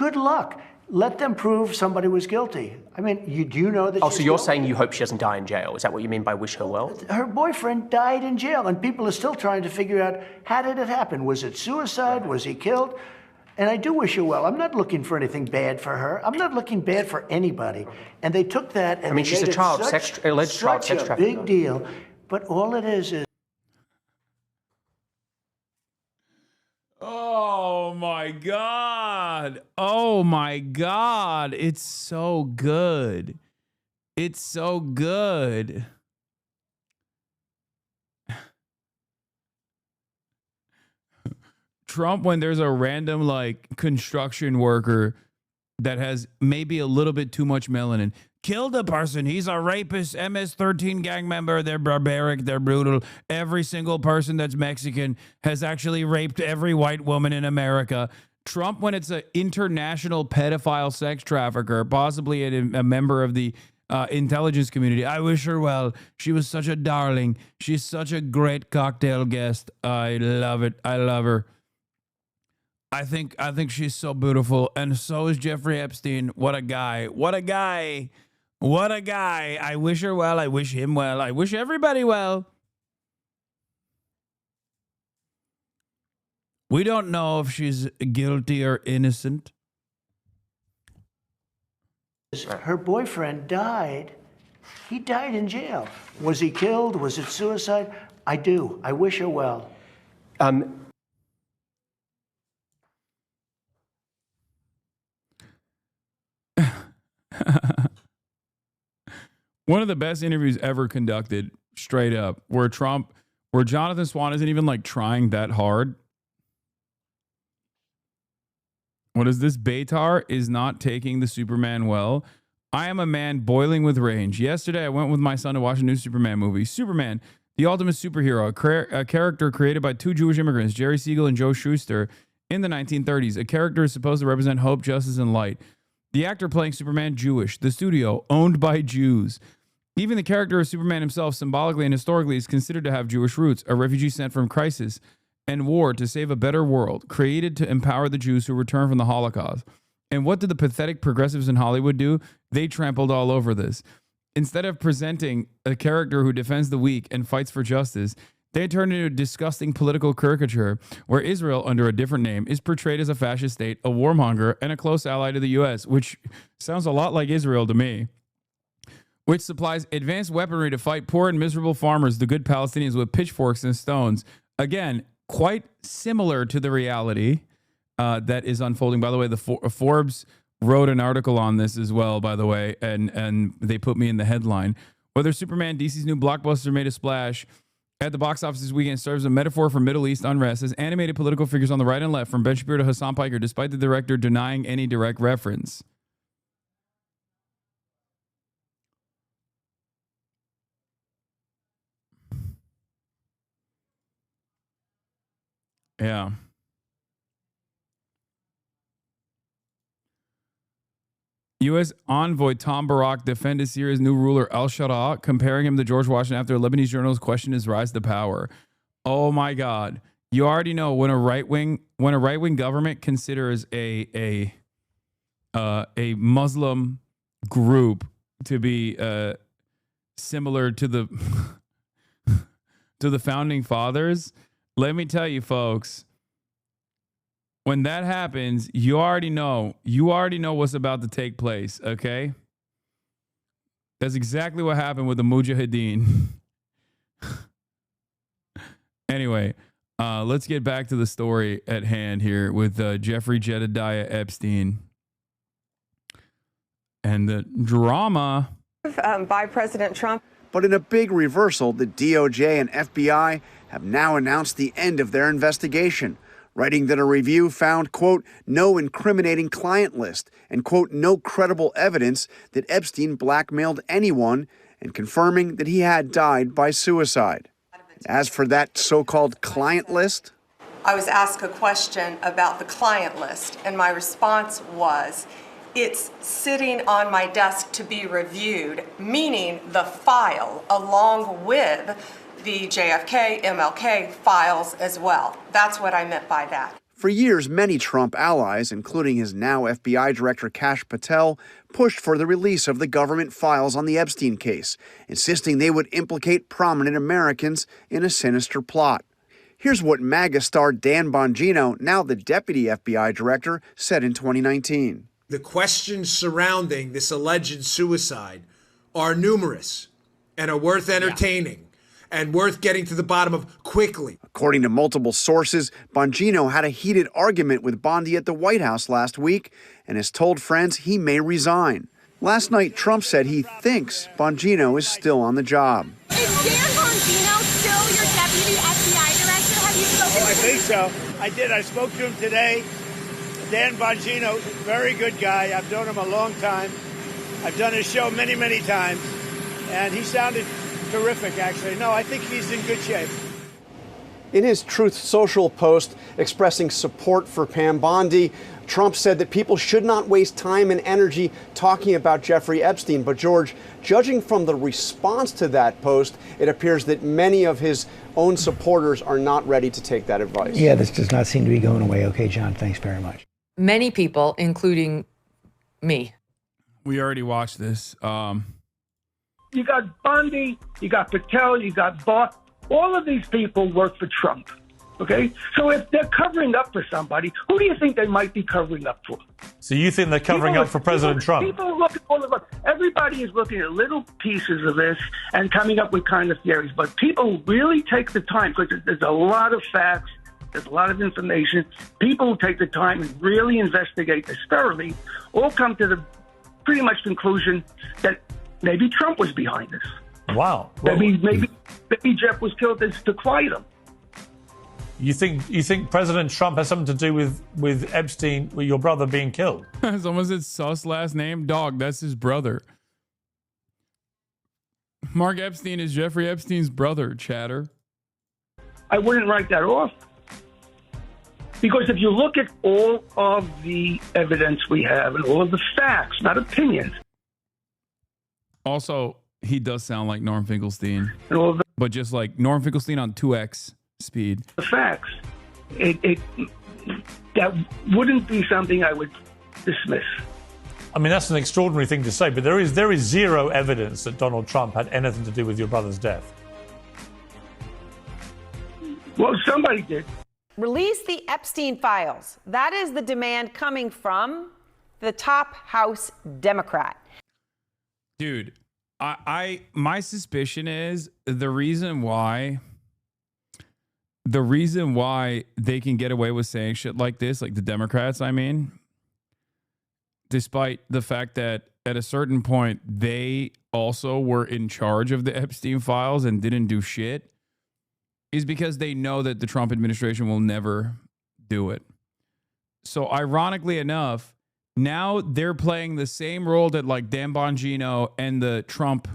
Good luck. Let them prove somebody was guilty. I mean, do you know that? Oh, so you're saying you hope she doesn't die in jail? Is that what you mean by wish her well? Her boyfriend died in jail, and people are still trying to figure out, how did it happen? Was it suicide? Was he killed? And I do wish her well. I'm not looking for anything bad for her. I'm not looking bad for anybody. And they took that and I mean, she's made a child it alleged child sex such a trafficker. big deal. But all it is. Oh my God. Oh my God. It's so good. It's so good. Trump, when there's a random like construction worker that has maybe a little bit too much melanin, killed a person, he's a rapist, MS-13 gang member, they're barbaric, they're brutal. Every single person that's Mexican has actually raped every white woman in America. Trump, when it's an international pedophile sex trafficker, possibly a member of the intelligence community, I wish her well. She was such a darling. She's such a great cocktail guest. I love it. I love her. I think she's so beautiful, and so is Jeffrey Epstein. What a guy. What a guy. What a guy. I wish her well. I wish him well. I wish everybody well. We don't know if she's guilty or innocent. Her boyfriend died. He died in jail. Was he killed? Was it suicide? I do. I wish her well. One of the best interviews ever conducted, straight up, where Jonathan Swan isn't even like trying that hard. What is this? Beitar is not taking the Superman well. I am a man boiling with rage. Yesterday, I went with my son to watch a new Superman movie. Superman, the ultimate superhero, a character created by two Jewish immigrants, Jerry Siegel and Joe Shuster, in the 1930s. A character is supposed to represent hope, justice, and light. The actor playing Superman, Jewish. The studio, owned by Jews. Even the character of Superman himself, symbolically and historically, is considered to have Jewish roots, a refugee sent from crisis and war to save a better world, created to empower the Jews who returned from the Holocaust. And what did the pathetic progressives in Hollywood do? They trampled all over this. Instead of presenting a character who defends the weak and fights for justice, they turned into a disgusting political caricature where Israel, under a different name, is portrayed as a fascist state, a warmonger, and a close ally to the U.S., which sounds a lot like Israel to me, which supplies advanced weaponry to fight poor and miserable farmers, the good Palestinians, with pitchforks and stones. Again, quite similar to the reality that is unfolding. By the way, the Forbes wrote an article on this as well, by the way, and they put me in the headline. Whether Superman, DC's new blockbuster, made a splash at the box office this weekend serves a metaphor for Middle East unrest as animated political figures on the right and left, from Ben Shapiro to Hasan Piker, despite the director denying any direct reference. Yeah. U.S. envoy Tom Barak defended Syria's new ruler al-Sharaa, comparing him to George Washington after a Lebanese journalist questioned his rise to power. Oh my God! You already know when a right wing government considers a Muslim group to be similar to the to the founding fathers. Let me tell you, folks. When that happens, you already know what's about to take place, okay? That's exactly what happened with the Mujahideen. Anyway, let's get back to the story at hand here with Jeffrey Jedediah Epstein and the drama by President Trump. But in a big reversal, the DOJ and FBI have now announced the end of their investigation, writing that a review found, quote, no incriminating client list and, quote, no credible evidence that Epstein blackmailed anyone, and confirming that he had died by suicide. As for that so-called client list, I was asked a question about the client list, and my response was, it's sitting on my desk to be reviewed, meaning the file along with the JFK, MLK files as well. That's what I meant by that. For years, many Trump allies, including his now FBI Director Kash Patel, pushed for the release of the government files on the Epstein case, insisting they would implicate prominent Americans in a sinister plot. Here's what MAGA star Dan Bongino, now the deputy FBI director, said in 2019. The questions surrounding this alleged suicide are numerous and are worth entertaining and worth getting to the bottom of quickly. According to multiple sources, Bongino had a heated argument with Bondi at the White House last week and has told friends he may resign. Last night, Trump said he thinks Bongino is still on the job. Is Dan Bongino still your deputy FBI director? Have you spoken to him? I think so. I did. I spoke to him today. Dan Bongino, very good guy. I've known him a long time. I've done his show many, many times. And he sounded terrific, actually. No, I think he's in good shape. In his Truth Social post expressing support for Pam Bondi, Trump said that people should not waste time and energy talking about Jeffrey Epstein. But George, judging from the response to that post, it appears that many of his own supporters are not ready to take that advice. Yeah, this does not seem to be going away. Okay, John, thanks very much. Many people, including me. We already watched this. You got Bondi, you got Patel, you got Barr. All of these people work for Trump, okay? So if they're covering up for somebody, who do you think they might be covering up for? So you think they're covering up for President Trump? People look at all of us. Everybody is looking at little pieces of this and coming up with kind of theories. But people really take the time, because there's a lot of facts, there's a lot of information. People who take the time and really investigate this thoroughly all come to the pretty much conclusion that maybe Trump was behind this. Wow. Maybe Jeff was killed to quiet him. You think President Trump has something to do with Epstein, with your brother being killed? Someone said sus last name. Dog, that's his brother. Mark Epstein is Jeffrey Epstein's brother, chatter. I wouldn't write that off. Because if you look at all of the evidence we have and all of the facts, not opinions. Also, he does sound like Norm Finkelstein. And all of but just like Norm Finkelstein on 2x speed. The facts. That wouldn't be something I would dismiss. I mean, that's an extraordinary thing to say, but there is zero evidence that Donald Trump had anything to do with your brother's death. Well, somebody did. Release the Epstein files. That is the demand coming from the top House Democrat. Dude, my suspicion is the reason why they can get away with saying shit like this, like the Democrats, I mean, despite the fact that at a certain point they also were in charge of the Epstein files and didn't do shit, is because they know that the Trump administration will never do it. So ironically enough, now they're playing the same role that like Dan Bongino and the Trump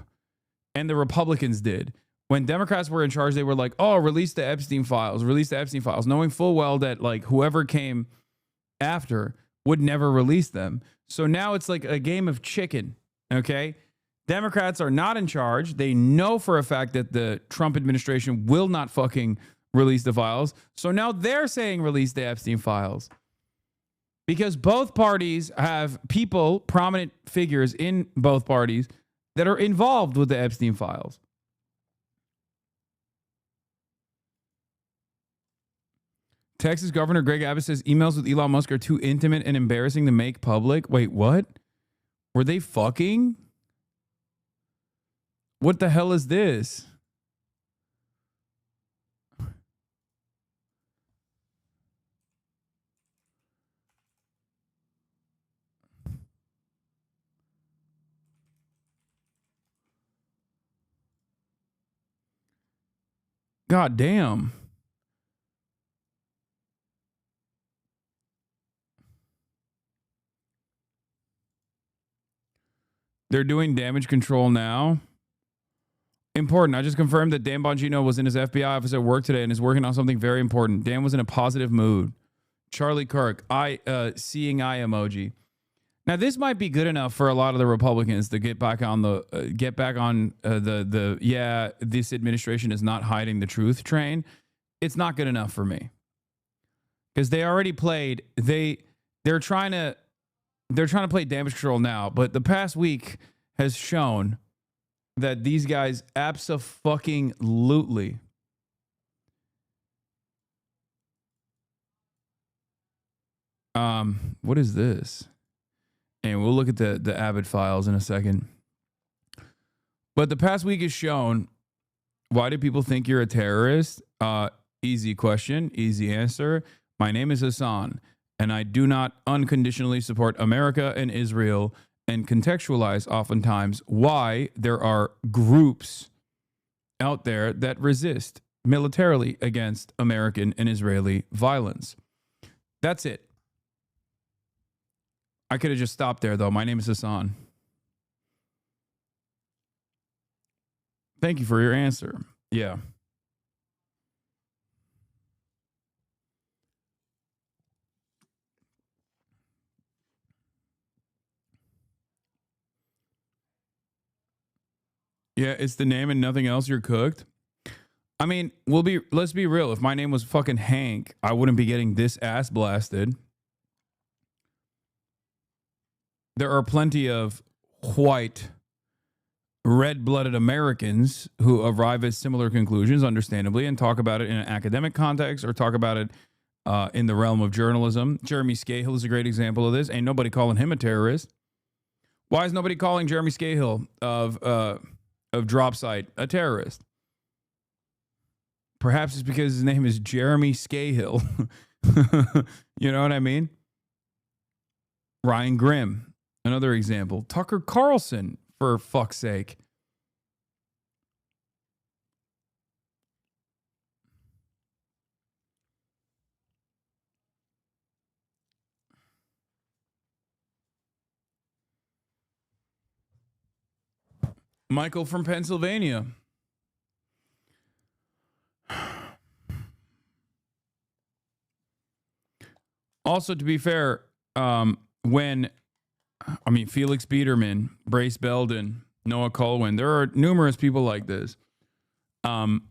and the Republicans did. When Democrats were in charge, they were like, oh, release the Epstein files, knowing full well that like whoever came after would never release them. So now it's like a game of chicken, okay? Democrats are not in charge. They know for a fact that the Trump administration will not fucking release the files. So now they're saying release the Epstein files. Because both parties have people, prominent figures in both parties that are involved with the Epstein files. Texas Governor Greg Abbott says emails with Elon Musk are too intimate and embarrassing to make public. Wait, what? Were they fucking? What the hell is this? God damn. They're doing damage control now. Important. I just confirmed that Dan Bongino was in his FBI office at work today and is working on something very important. Dan was in a positive mood. Charlie Kirk, seeing eye emoji. Now this might be good enough for a lot of the Republicans to get back on the this administration is not hiding the truth train. It's not good enough for me. because they already played. They're trying to play damage control now, but the past week has shown that these guys abso-fucking-lutely what is this? And we'll look at the Abbott files in a second. But the past week has shown, why do people think you're a terrorist? Easy question, easy answer. My name is Hasan, and I do not unconditionally support America and Israel, and contextualize oftentimes why there are groups out there that resist militarily against American and Israeli violence. That's it. I could have just stopped there, though. My name is Hasan. Thank you for your answer. Yeah. Yeah, it's the name and nothing else. You're cooked. I mean, let's be real. If my name was fucking Hank, I wouldn't be getting this ass blasted. There are plenty of white, red-blooded Americans who arrive at similar conclusions, understandably, and talk about it in an academic context or talk about it in the realm of journalism. Jeremy Scahill is a great example of this. Ain't nobody calling him a terrorist. Why is nobody calling Jeremy Scahill of Dropsite a terrorist? Perhaps it's because his name is Jeremy Scahill. You know what I mean? Ryan Grimm, another example. Tucker Carlson, for fuck's sake. Michael from Pennsylvania. Also, to be fair, Felix Biederman, Brace Belden, Noah Colwyn, there are numerous people like this. And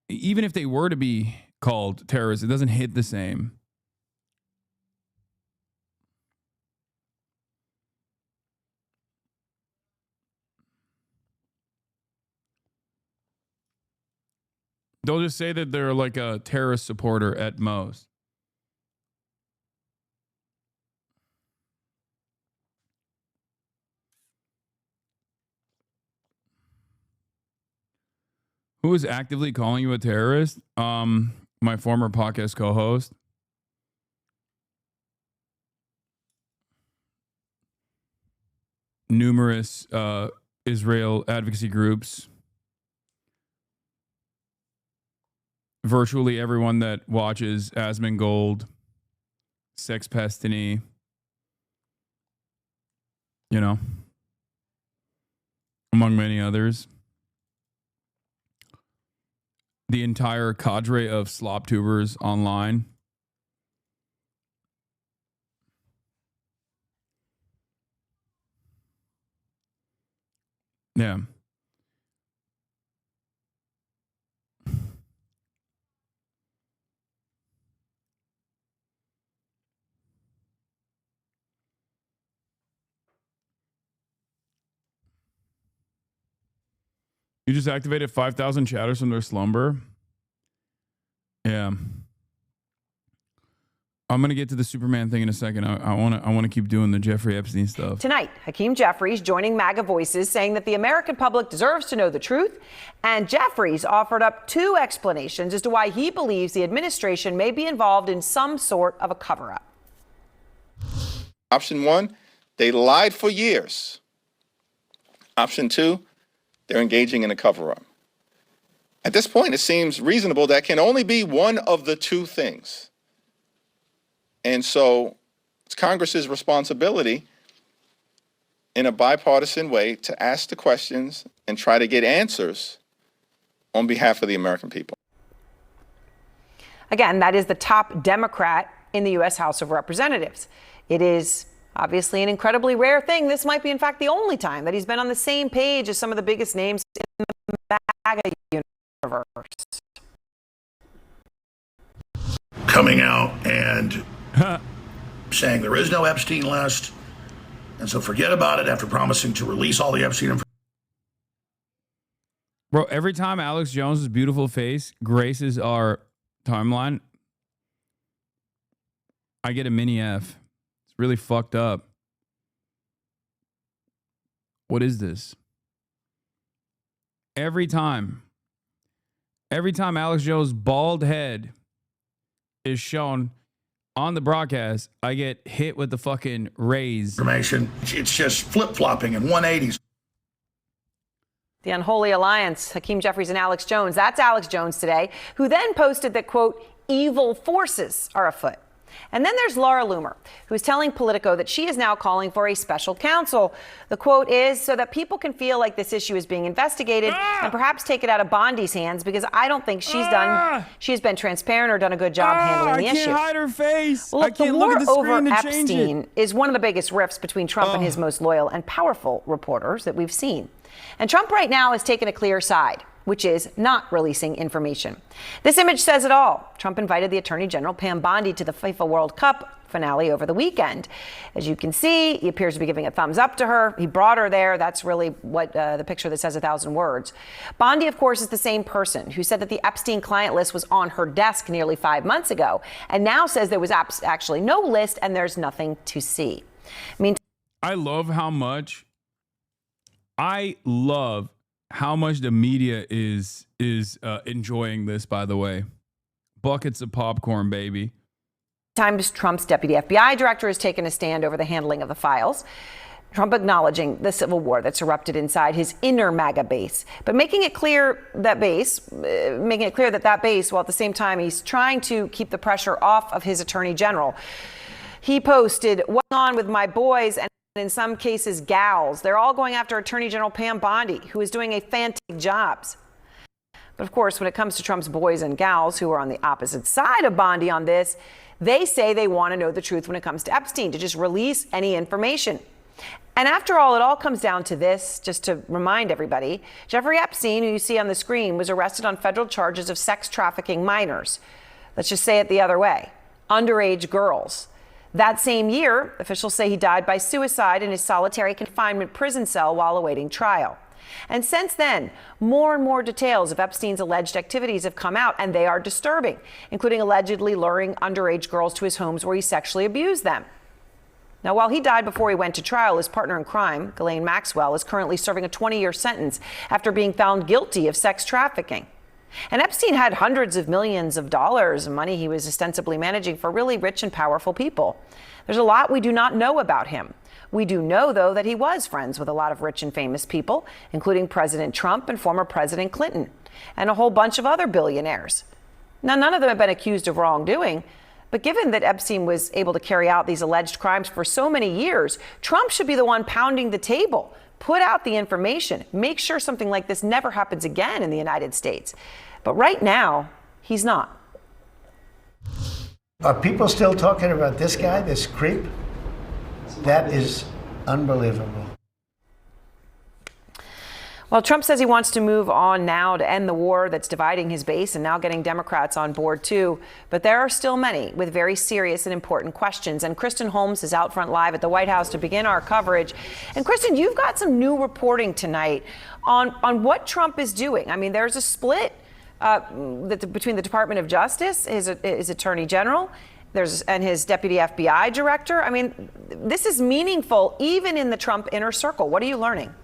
even if they were to be called terrorists, it doesn't hit the same. They'll just say that they're like a terrorist supporter at most. Who is actively calling you a terrorist? My former podcast co-host. Numerous Israel advocacy groups. Virtually everyone that watches Asmongold, Sex Pestiny, you know, among many others. The entire cadre of slop tubers online. Yeah. You just activated 5,000 chatters from their slumber. Yeah. I'm going to get to the Superman thing in a second. I want to keep doing the Jeffrey Epstein stuff. Tonight, Hakeem Jeffries joining MAGA Voices, saying that the American public deserves to know the truth. And Jeffries offered up two explanations as to why he believes the administration may be involved in some sort of a cover-up. Option one, they lied for years. Option two, they're engaging in a cover-up. At this point, it seems reasonable that can only be one of the two things. And so it's Congress's responsibility in a bipartisan way to ask the questions and try to get answers on behalf of the American people. Again, that is the top Democrat in the U.S. House of Representatives. It is obviously an incredibly rare thing. This might be, in fact, the only time that he's been on the same page as some of the biggest names in the MAGA universe. coming out and saying there is no Epstein list. And so forget about it after promising to release all the Epstein information. Bro, every time Alex Jones's beautiful face graces our timeline, I get a mini F. It's really fucked up. What is this? Every time Alex Jones' bald head is shown on the broadcast, I get hit with the fucking raise. Information. It's just flip-flopping in 180s. The unholy alliance, Hakeem Jeffries and Alex Jones. That's Alex Jones today, who then posted that, quote, evil forces are afoot. And then there's Laura Loomer, who's telling Politico that she is now calling for a special counsel. The quote is, so that people can feel like this issue is being investigated and perhaps take it out of Bondi's hands, because I don't think she has been transparent or done a good job handling the issue. I can't hide her face. Well, I can't look at the screen to change Epstein it. is one of the biggest rifts between Trump and his most loyal and powerful reporters that we've seen. And Trump right now has taken a clear side, which is not releasing information. This image says it all. Trump invited the Attorney General Pam Bondi to the FIFA World Cup finale over the weekend. As you can see, he appears to be giving a thumbs up to her. He brought her there. That's really what the picture that says 1,000 words. Bondi, of course, is the same person who said that the Epstein client list was on her desk nearly 5 months ago, and now says there was actually no list and there's nothing to see. I love how much the media is enjoying this, by the way. Buckets of popcorn, baby. Times Trump's deputy FBI director has taken a stand over the handling of the files. Trump acknowledging the civil war that's erupted inside his inner MAGA base, but making it clear that base, while at the same time he's trying to keep the pressure off of his attorney general. He posted, "What's on with my boys and in some cases gals? They're all going after Attorney General Pam Bondi, who is doing a fantastic job." But of course, when it comes to Trump's boys and gals who are on the opposite side of Bondi on this, they say they want to know the truth when it comes to Epstein, to just release any information. And after all, it all comes down to this, just to remind everybody. Jeffrey Epstein, who you see on the screen, was arrested on federal charges of sex trafficking minors. Let's just say it the other way: underage girls. That same year, officials say he died by suicide in his solitary confinement prison cell while awaiting trial. And since then, more and more details of Epstein's alleged activities have come out, and they are disturbing, including allegedly luring underage girls to his homes where he sexually abused them. Now, while he died before he went to trial, his partner in crime, Ghislaine Maxwell, is currently serving a 20-year sentence after being found guilty of sex trafficking. And Epstein had hundreds of millions of dollars of money he was ostensibly managing for really rich and powerful people. There's a lot we do not know about him. We do know, though, that he was friends with a lot of rich and famous people, including President Trump and former President Clinton, and a whole bunch of other billionaires. Now, none of them have been accused of wrongdoing, but given that Epstein was able to carry out these alleged crimes for so many years, Trump should be the one pounding the table, put out the information, make sure something like this never happens again in the United States. But right now, he's not. Are people still talking about this guy, this creep? That is unbelievable. Well, Trump says he wants to move on now to end the war that's dividing his base and now getting Democrats on board, too. But there are still many with very serious and important questions. And Kristen Holmes is out front live at the White House to begin our coverage. And Kristen, you've got some new reporting tonight on what Trump is doing. I mean, there's a split between the Department of Justice, his Attorney General, and his Deputy FBI Director. I mean, this is meaningful even in the Trump inner circle. What are you learning?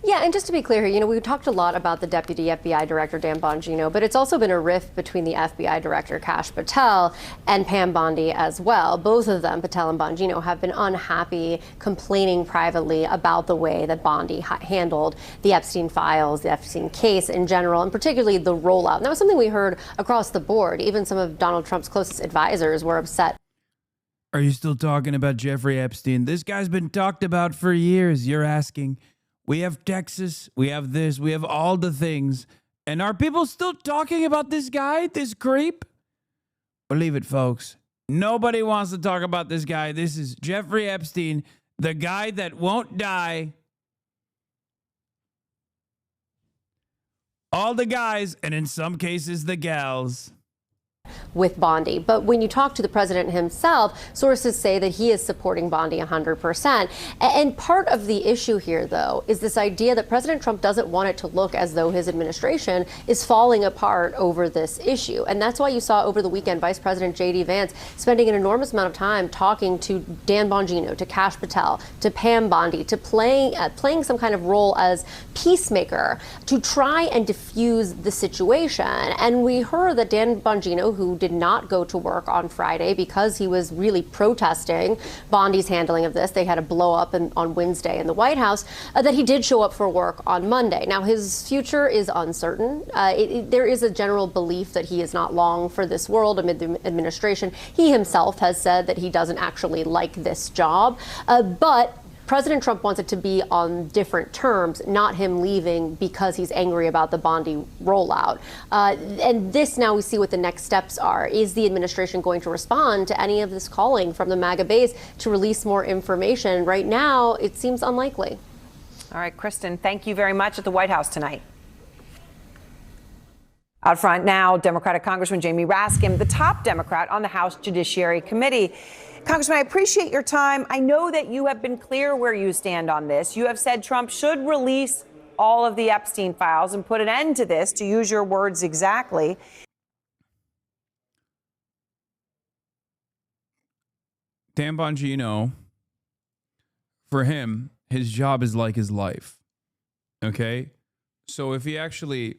Yeah, and just to be clear here, we talked a lot about the Deputy FBI Director, Dan Bongino, but it's also been a rift between the FBI Director, Kash Patel, and Pam Bondi as well. Both of them, Patel and Bongino, have been unhappy, complaining privately about the way that Bondi handled the Epstein files, the Epstein case in general, and particularly the rollout. And that was something we heard across the board. Even some of Donald Trump's closest advisors were upset. Are you still talking about Jeffrey Epstein? This guy's been talked about for years, you're asking. We have Texas, we have this, we have all the things. And are people still talking about this guy, this creep? Believe it, folks. Nobody wants to talk about this guy. This is Jeffrey Epstein, the guy that won't die. All the guys, and in some cases, the gals. with Bondi. But when you talk to the president himself, sources say that he is supporting Bondi 100%. And part of the issue here, though, is this idea that President Trump doesn't want it to look as though his administration is falling apart over this issue. And that's why you saw over the weekend Vice President J.D. Vance spending an enormous amount of time talking to Dan Bongino, to Kash Patel, to Pam Bondi, to playing some kind of role as peacemaker to try and diffuse the situation. And we heard that Dan Bongino, who did not go to work on Friday because he was really protesting Bondi's handling of this, they had a blow up on Wednesday in the White House, that he did show up for work on Monday. Now, his future is uncertain. There is a general belief that he is not long for this world amid the administration. He himself has said that he doesn't actually like this job, but President Trump wants it to be on different terms, not him leaving because he's angry about the Bondi rollout. And this, now we see what the next steps are. Is the administration going to respond to any of this calling from the MAGA base to release more information? Right now, it seems unlikely. All right, Kristen, thank you very much at the White House tonight. Out front now, Democratic Congressman Jamie Raskin, the top Democrat on the House Judiciary Committee. Congressman, I appreciate your time. I know that you have been clear where you stand on this. You have said Trump should release all of the Epstein files and put an end to this, to use your words exactly. Dan Bongino, for him, his job is like his life. Okay? So if he actually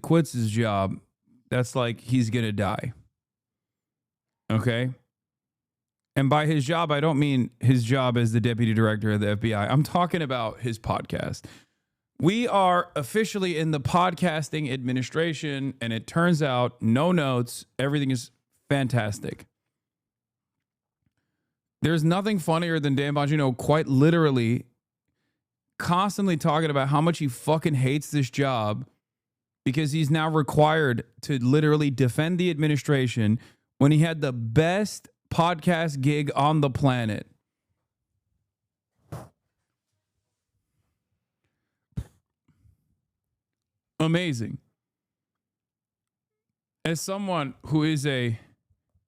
quits his job, that's like he's going to die. Okay? And by his job, I don't mean his job as the deputy director of the FBI. I'm talking about his podcast. We are officially in the podcasting administration, and it turns out no notes. Everything is fantastic. There's nothing funnier than Dan Bongino quite literally constantly talking about how much he fucking hates this job because he's now required to literally defend the administration when he had the best podcast gig on the planet. Amazing. As someone who is a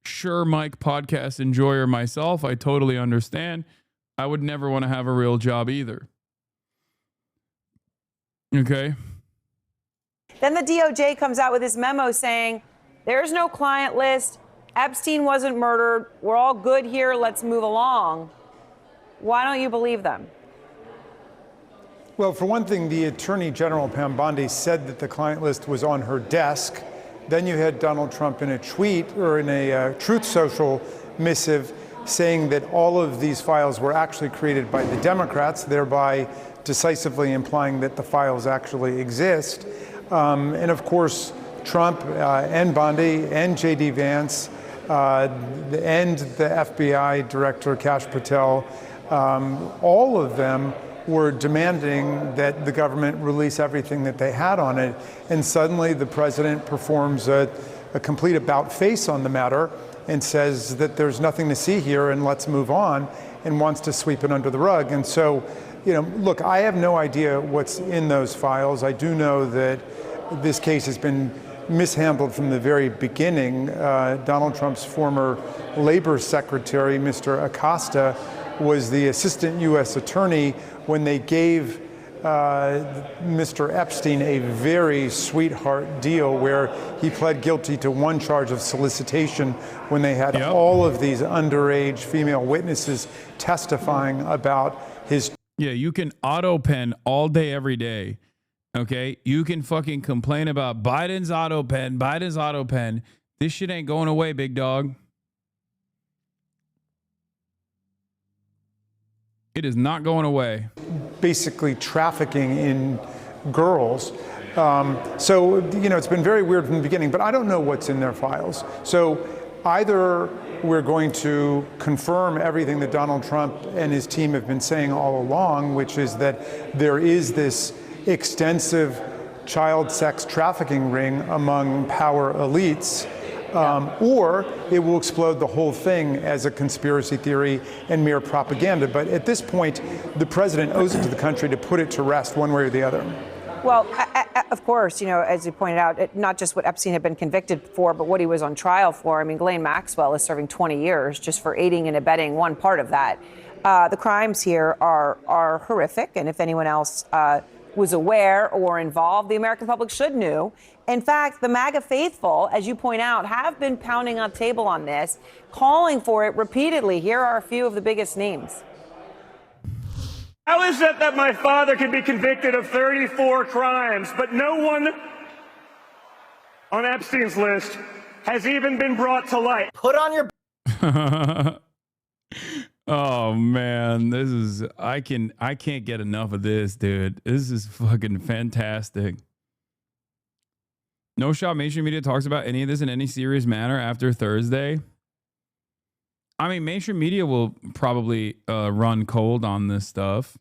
Sure Mike podcast enjoyer myself, I totally understand. I would never want to have a real job either. Okay? Then the DOJ comes out with this memo saying there's no client list. Epstein wasn't murdered. We're all good here. Let's move along. Why don't you believe them? Well, for one thing, the Attorney General, Pam Bondi, said that the client list was on her desk. Then you had Donald Trump in a tweet or in a Truth Social missive saying that all of these files were actually created by the Democrats, thereby decisively implying that the files actually exist. And of course, Trump and Bondi and J.D. Vance and the FBI Director Kash Patel, all of them were demanding that the government release everything that they had on it. And suddenly the president performs a complete about-face on the matter and says that there's nothing to see here and let's move on, and wants to sweep it under the rug. And so, you know, look, I have no idea what's in those files. I do know that this case has been mishandled from the very beginning. Donald Trump's former labor secretary, Mr. Acosta, was the assistant U.S. attorney when they gave Mr. Epstein a very sweetheart deal where he pled guilty to one charge of solicitation when they had all of these underage female witnesses testifying about his. Yeah, you can auto pen all day, every day. Okay, you can fucking complain about Biden's auto pen. This shit ain't going away, big dog. It is not going away. Basically trafficking in girls. So, you know, it's been very weird from the beginning, but I don't know what's in their files. So either we're going to confirm everything that Donald Trump and his team have been saying all along, which is that there is this extensive child sex trafficking ring among power elites, or it will explode the whole thing as a conspiracy theory and mere propaganda. But at this point, the president owes it to the country to put it to rest one way or the other. Well, Of course, you know, as you pointed out, not just what Epstein had been convicted for, but what he was on trial for. I mean, Ghislaine Maxwell is serving 20 years just for aiding and abetting one part of that. The crimes here are horrific, and if anyone else was aware or involved, the American public should know. In fact, the MAGA faithful, as you point out, have been pounding on the table on this, calling for it repeatedly. Here are a few of the biggest names. How is it that my father can be convicted of 34 crimes, but no one on Epstein's list has even been brought to light? Put on your... Oh man, this is I can't get enough of this, dude. This is fucking fantastic. No shot mainstream media talks about any of this in any serious manner after Thursday. I mean, mainstream media will probably run cold on this stuff.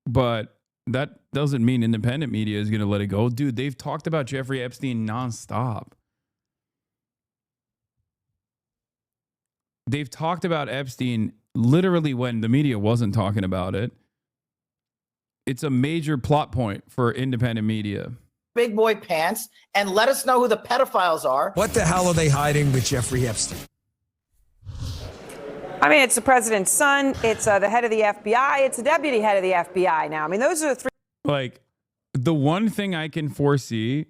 But that doesn't mean independent media is going to let it go. Dude, they've talked about Jeffrey Epstein nonstop. They've talked about Epstein literally when the media wasn't talking about it. It's a major plot point for independent media. Big boy pants and let us know who the pedophiles are. What the hell are they hiding with Jeffrey Epstein? I mean, it's the president's son. It's the head of the FBI. It's the deputy head of the FBI now. I mean, those are the three. Like, the one thing I can foresee,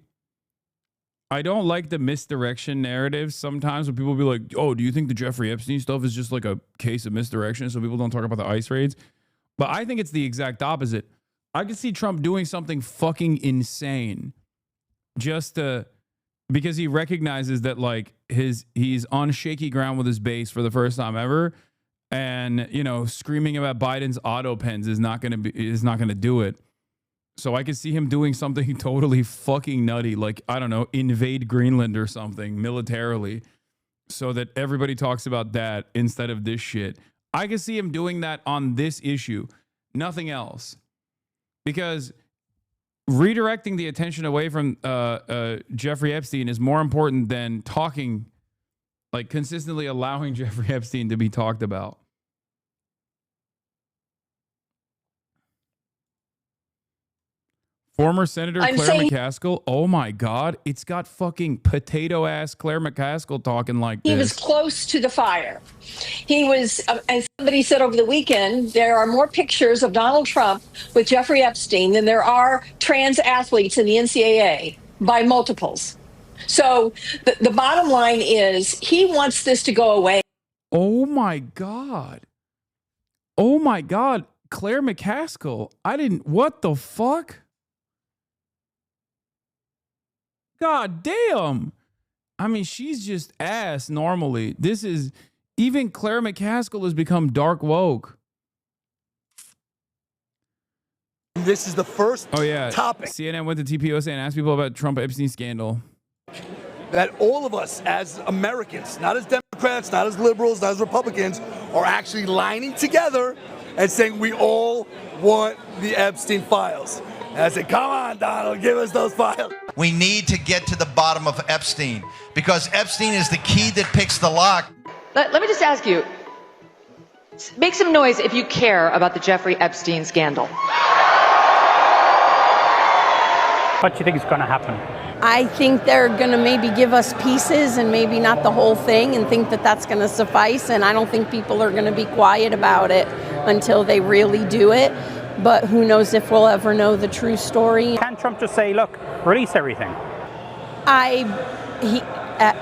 I don't like the misdirection narratives sometimes when people be like, oh, do you think the Jeffrey Epstein stuff is just like a case of misdirection so people don't talk about the ICE raids? But I think it's the exact opposite. I could see Trump doing something fucking insane just to, because he recognizes that like he's on shaky ground with his base for the first time ever. And, you know, screaming about Biden's auto pens is not going to do it. So I could see him doing something totally fucking nutty, like, I don't know, invade Greenland or something militarily so that everybody talks about that instead of this shit. I could see him doing that on this issue, nothing else. Because redirecting the attention away from Jeffrey Epstein is more important than talking, like consistently allowing Jeffrey Epstein to be talked about. Former Senator Claire McCaskill. Oh my God. It's got fucking potato ass Claire McCaskill talking like this. He was close to the fire. He was, as somebody said over the weekend, there are more pictures of Donald Trump with Jeffrey Epstein than there are trans athletes in the NCAA by multiples. So the bottom line is he wants this to go away. Oh my God. Oh my God. Claire McCaskill. What the fuck? God damn. I mean, she's just ass normally. Even Claire McCaskill has become dark woke. This is the first topic. CNN went to TPOSA and asked people about Trump Epstein scandal. That all of us as Americans, not as Democrats, not as liberals, not as Republicans, are actually lining together and saying we all want the Epstein files. And I said, come on, Donald, give us those files. We need to get to the bottom of Epstein because Epstein is the key that picks the lock. Let me just ask you, make some noise if you care about the Jeffrey Epstein scandal. What do you think is going to happen? I think they're going to maybe give us pieces and maybe not the whole thing and think that that's going to suffice. And I don't think people are going to be quiet about it until they really do it. But who knows if we'll ever know the true story. Can't Trump just say, look, release everything?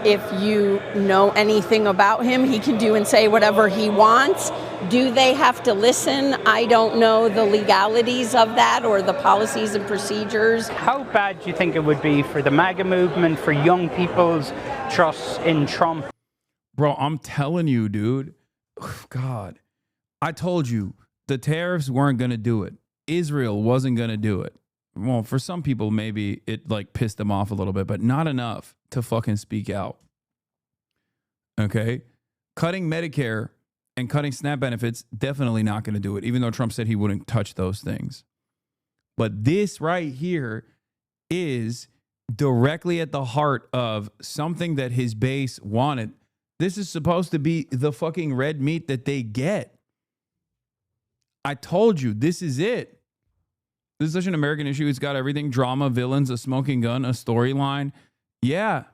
If you know anything about him, he can do and say whatever he wants. Do they have to listen? I don't know the legalities of that or the policies and procedures. How bad do you think it would be for the MAGA movement, for young people's trust in Trump? Bro, I'm telling you, dude. God, I told you. The tariffs weren't going to do it. Israel wasn't going to do it. Well, for some people, maybe it like pissed them off a little bit, but not enough to fucking speak out. Okay? Cutting Medicare and cutting SNAP benefits, definitely not going to do it, even though Trump said he wouldn't touch those things. But this right here is directly at the heart of something that his base wanted. This is supposed to be the fucking red meat that they get. I told you, this is it. This is such an American issue. It's got everything: drama, villains, a smoking gun, a storyline. Yeah.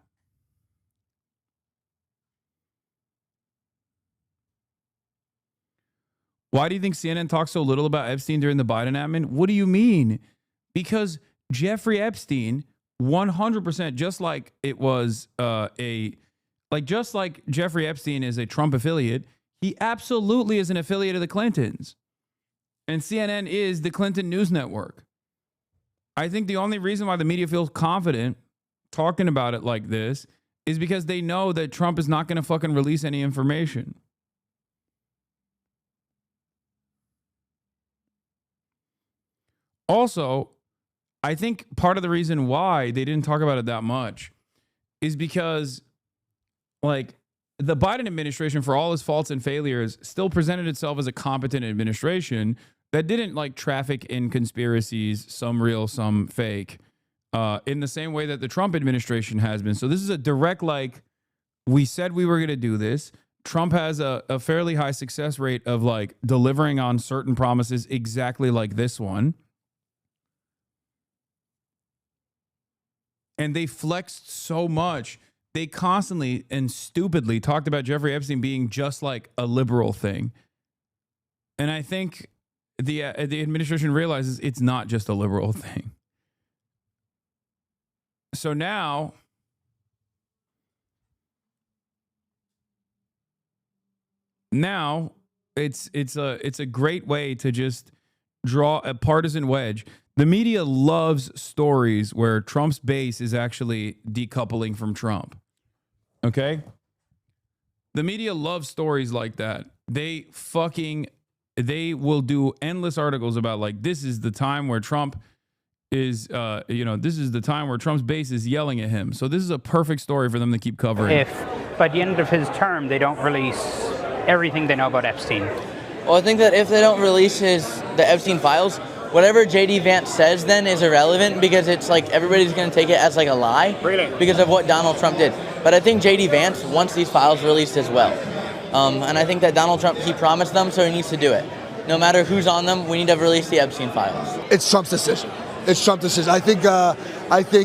Why do you think CNN talks so little about Epstein during the Biden admin? What do you mean? Because Jeffrey Epstein, 100%, just like it was just like Jeffrey Epstein is a Trump affiliate, he absolutely is an affiliate of the Clintons. And CNN is the Clinton News Network. I think the only reason why the media feels confident talking about it like this is because they know that Trump is not going to fucking release any information. Also, I think part of the reason why they didn't talk about it that much is because, like, the Biden administration, for all its faults and failures, still presented itself as a competent administration that didn't, like, traffic in conspiracies, some real, some fake, in the same way that the Trump administration has been. So this is a direct, like, we said we were going to do this. Trump has a fairly high success rate of, like, delivering on certain promises exactly like this one. And they flexed so much. They constantly and stupidly talked about Jeffrey Epstein being just like a liberal thing. And I think the administration realizes it's not just a liberal thing. So now it's a great way to just draw a partisan wedge. The media loves stories where Trump's base is actually decoupling from Trump. Okay? The media loves stories like that. They will do endless articles about, like, this is the time where Trump is, this is the time where Trump's base is yelling at him. So this is a perfect story for them to keep covering. If by the end of his term they don't release everything they know about Epstein. Well, I think that if they don't release the Epstein files, whatever J.D. Vance says then is irrelevant, because it's like everybody's going to take it as like a lie because of what Donald Trump did. But I think J.D. Vance wants these files released as well. And I think that Donald Trump, he promised them, so he needs to do it. No matter who's on them, we need to release the Epstein files. It's Trump's decision. It's Trump's decision. I think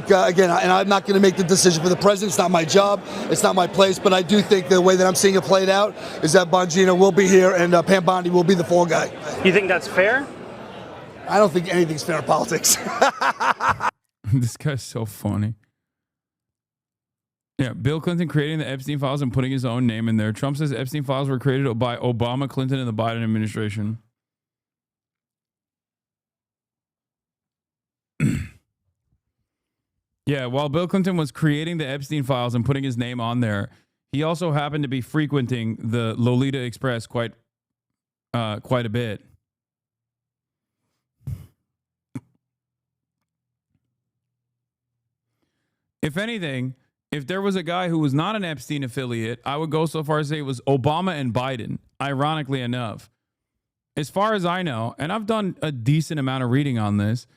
again, and I'm not going to make the decision for the president. It's not my job. It's not my place. But I do think the way that I'm seeing it played out is that Bongino will be here and Pam Bondi will be the fall guy. You think that's fair? I don't think anything's fair in politics. This guy's so funny. Yeah, Bill Clinton creating the Epstein files and putting his own name in there. Trump says Epstein files were created by Obama, Clinton, and the Biden administration. Yeah, while Bill Clinton was creating the Epstein files and putting his name on there, he also happened to be frequenting the Lolita Express quite a bit. If anything, if there was a guy who was not an Epstein affiliate, I would go so far as to say it was Obama and Biden, ironically enough. As far as I know, and I've done a decent amount of reading on this,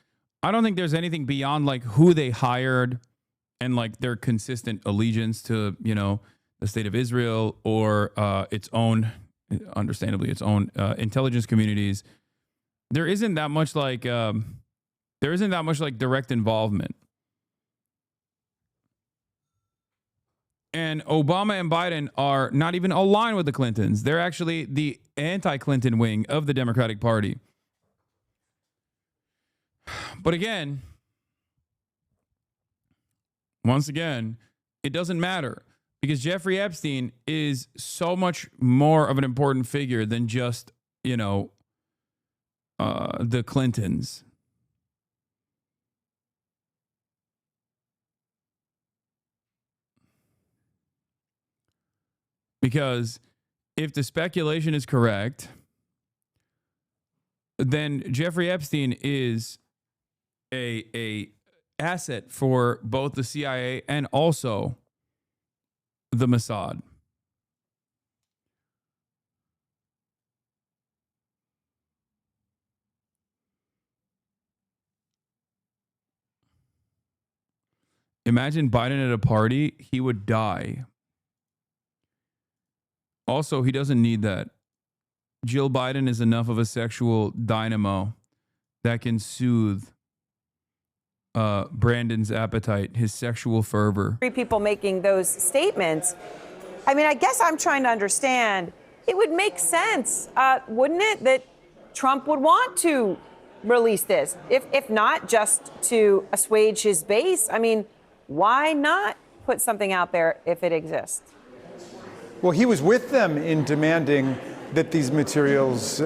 I don't think there's anything beyond, like, who they hired and, like, their consistent allegiance to, the state of Israel or its own, understandably, its own intelligence communities. There isn't that much like direct involvement. And Obama and Biden are not even aligned with the Clintons. They're actually the anti-Clinton wing of the Democratic Party. But again, once again, it doesn't matter because Jeffrey Epstein is so much more of an important figure than just, the Clintons. Because if the speculation is correct, then Jeffrey Epstein is a asset for both the CIA and also the Mossad. Imagine Biden at a party, he would die. Also, he doesn't need that. Jill Biden is enough of a sexual dynamo that can soothe Brandon's appetite, his sexual fervor. Three people making those statements. I mean, I guess I'm trying to understand. It would make sense, wouldn't it, that Trump would want to release this, if not just to assuage his base? I mean, why not put something out there if it exists? Well, he was with them in demanding that these materials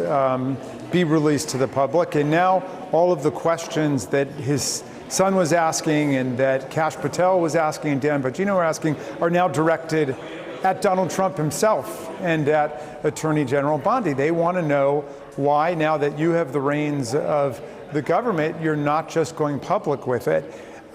be released to the public. And now all of the questions that his son was asking and that Kash Patel was asking and Dan Bongino were asking are now directed at Donald Trump himself and at Attorney General Bondi. They want to know why, now that you have the reins of the government, you're not just going public with it.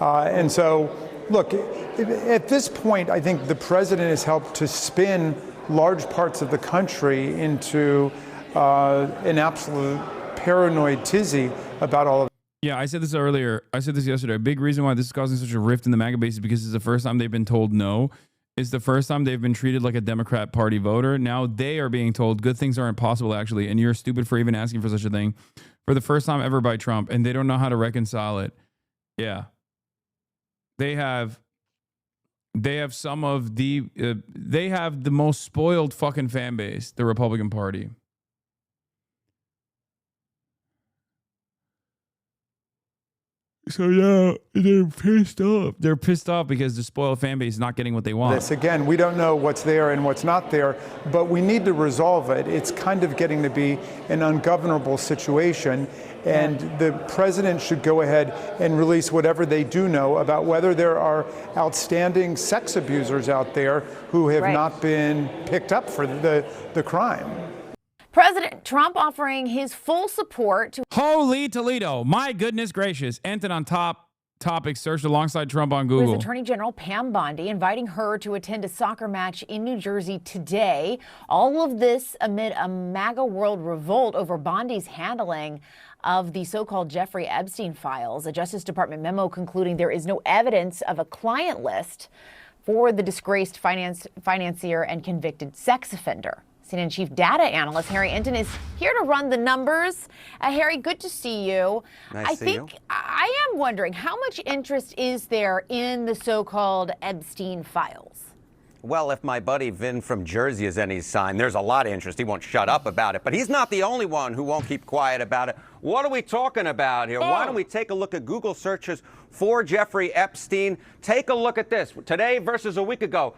And so, look, at this point, I think the president has helped to spin large parts of the country into an absolute paranoid tizzy about all of it. Yeah, I said this earlier. I said this yesterday. A big reason why this is causing such a rift in the MAGA base is because it's the first time they've been told no. It's the first time they've been treated like a Democrat Party voter. Now they are being told good things aren't possible, actually, and you're stupid for even asking for such a thing for the first time ever by Trump, and they don't know how to reconcile it. Yeah. They have some of the, they have the most spoiled fucking fan base, the Republican Party. So yeah, they're pissed off. They're pissed off because the spoiled fan base is not getting what they want. This again, we don't know what's there and what's not there, but we need to resolve it. It's kind of getting to be an ungovernable situation, and the president should go ahead and release whatever they do know about whether there are outstanding sex abusers out there who have not been picked up for the crime. President Trump offering his full support to... Holy Toledo. My goodness gracious. Entered on top topics searched alongside Trump on Google. His Attorney General Pam Bondi inviting her to attend a soccer match in New Jersey today. All of this amid a MAGA world revolt over Bondi's handling of the so-called Jeffrey Epstein files. A Justice Department memo concluding there is no evidence of a client list for the disgraced financier and convicted sex offender. CNN Chief Data Analyst Harry Enton is here to run the numbers. Harry, good to see you. Nice to see you. I am wondering, how much interest is there in the so-called Epstein files? Well, if my buddy Vin from Jersey is any sign, there's a lot of interest. He won't shut up about it, but he's not the only one who won't keep quiet about it. What are we talking about here? Why don't we take a look at Google searches for Jeffrey Epstein? Take a look at this. Today versus a week ago.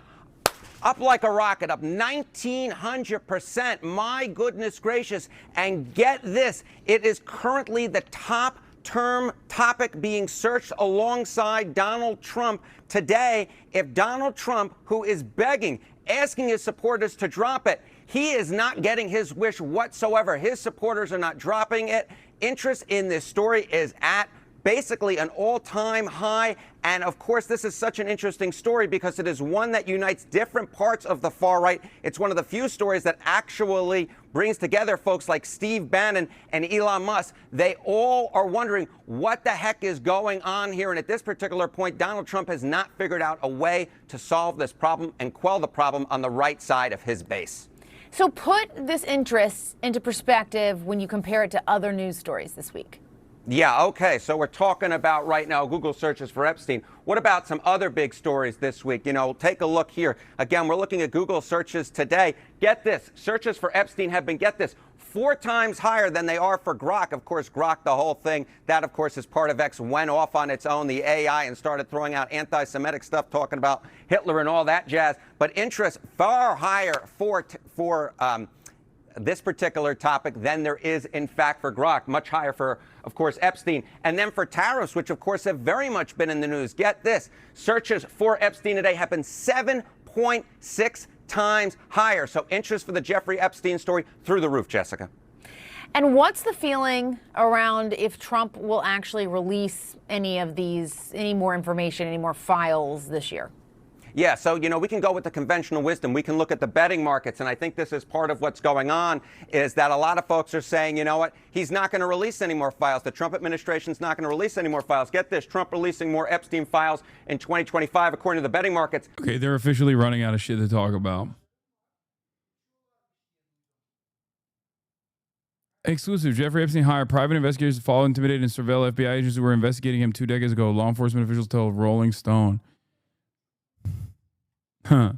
Up like a rocket, up 1,900%. My goodness gracious. And get this, it is currently the top term topic being searched alongside Donald Trump today. If Donald Trump, who is begging, asking his supporters to drop it, he is not getting his wish whatsoever. His supporters are not dropping it. Interest in this story is at basically an all-time high. And of course, this is such an interesting story because it is one that unites different parts of the far right. It's one of the few stories that actually brings together folks like Steve Bannon and Elon Musk. They all are wondering what the heck is going on here. And at this particular point, Donald Trump has not figured out a way to solve this problem and quell the problem on the right side of his base. So put this interest into perspective when you compare it to other news stories this week. Yeah, okay, so we're talking about right now Google searches for Epstein. What about some other big stories this week? You know, take a look here. Again, we're looking at Google searches today. Get this, searches for Epstein have been, get this, 4 times higher than they are for Grok. Of course, Grok, the whole thing, that of course is part of X, went off on its own, the AI, and started throwing out anti-Semitic stuff, talking about Hitler and all that jazz. But interest far higher for this particular topic than there is, in fact, for Grok, much higher for, of course, Epstein. And then for tariffs, which, of course, have very much been in the news. Get this. Searches for Epstein today have been 7.6 times higher. So interest for the Jeffrey Epstein story through the roof, Jessica. And what's the feeling around if Trump will actually release any of these, any more information, any more files this year? Yeah, so, you know, we can go with the conventional wisdom. We can look at the betting markets, and I think this is part of what's going on, is that a lot of folks are saying, you know what, he's not going to release any more files. The Trump administration's not going to release any more files. Get this, Trump releasing more Epstein files in 2025, according to the betting markets. Okay, they're officially running out of shit to talk about. Exclusive. Jeffrey Epstein hired private investigators to follow, intimidate, and surveil FBI agents who were investigating him 2 decades ago. Law enforcement officials tell Rolling Stone. Huh.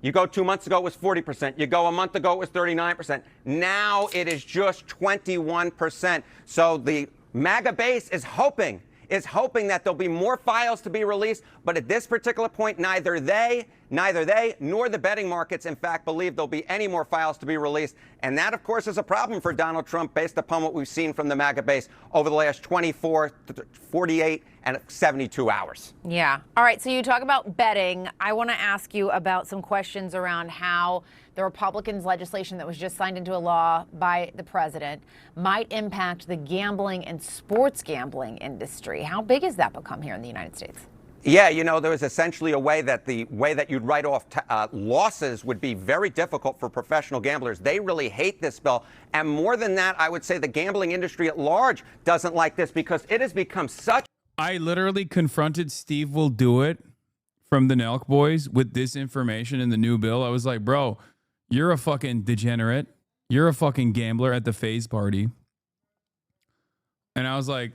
You go 2 months ago, it was 40%. You go a month ago, it was 39%. Now it is just 21%. So the MAGA base is hoping that there'll be more files to be released. But at this particular point, neither they nor the betting markets, in fact, believe there'll be any more files to be released. And that, of course, is a problem for Donald Trump based upon what we've seen from the MAGA base over the last 24, 48, and 72 hours. Yeah. All right. So you talk about betting. I want to ask you about some questions around how the Republicans' legislation that was just signed into a law by the president might impact the gambling and sports gambling industry. How big has that become here in the United States? Yeah, you know, there was essentially a way that you'd write off losses would be very difficult for professional gamblers. They really hate this bill. And more than that, I would say the gambling industry at large doesn't like this because it has become such. I literally confronted Steve Will Do It from the Nelk Boys with this information in the new bill. I was like, bro, you're a fucking degenerate. You're a fucking gambler at the phase party. And I was like,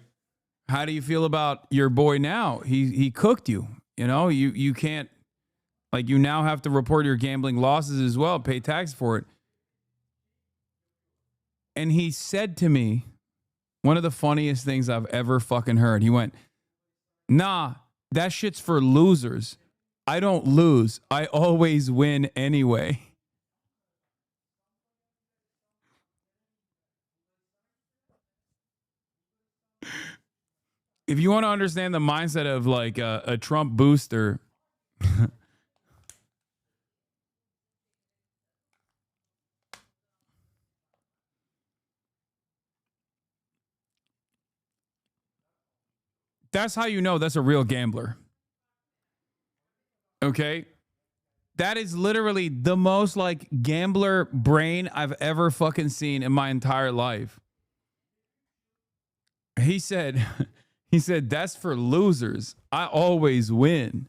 how do you feel about your boy now? He cooked you. You know, you can't, like, you now have to report your gambling losses as well, pay tax for it. And he said to me, one of the funniest things I've ever fucking heard. He went, nah, that shit's for losers. I don't lose. I always win anyway. If you want to understand the mindset of like a Trump booster, that's how you know that's a real gambler. Okay? That is literally the most like gambler brain I've ever fucking seen in my entire life. He said, that's for losers. I always win.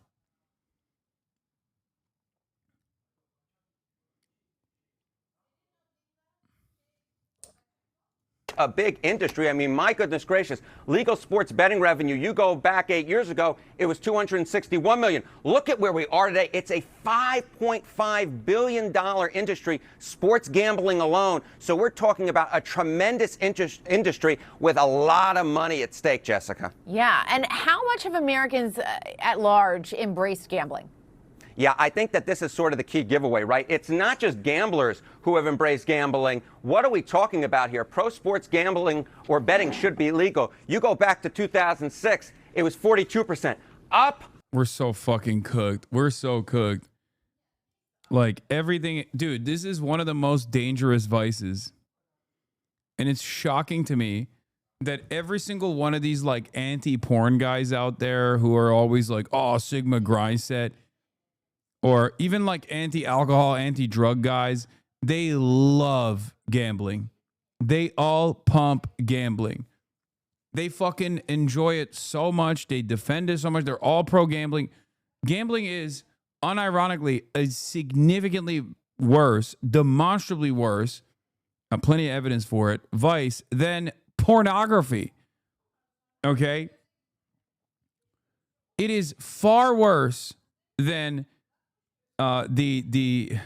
A big industry. I mean, my goodness gracious, legal sports betting revenue, you go back 8 years ago, it was $261 million. Look at where we are today. It's a $5.5 billion industry, sports gambling alone. So we're talking about a tremendous industry with a lot of money at stake, Jessica. Yeah. And how much of Americans at large embrace gambling? Yeah, I think that this is sort of the key giveaway, right? It's not just gamblers who have embraced gambling. What are we talking about here? Pro sports gambling or betting should be legal. You go back to 2006, it was 42%. Up. We're so fucking cooked. We're so cooked. Like everything, dude, this is one of the most dangerous vices. And it's shocking to me that every single one of these like anti-porn guys out there who are always like, oh, Sigma grind set, or even like anti-alcohol, anti-drug guys, they love gambling. They all pump gambling. They fucking enjoy it so much. They defend it so much. They're all pro gambling. Gambling is unironically a significantly worse, demonstrably worse, plenty of evidence for it, vice than pornography. Okay? It is far worse than I mean,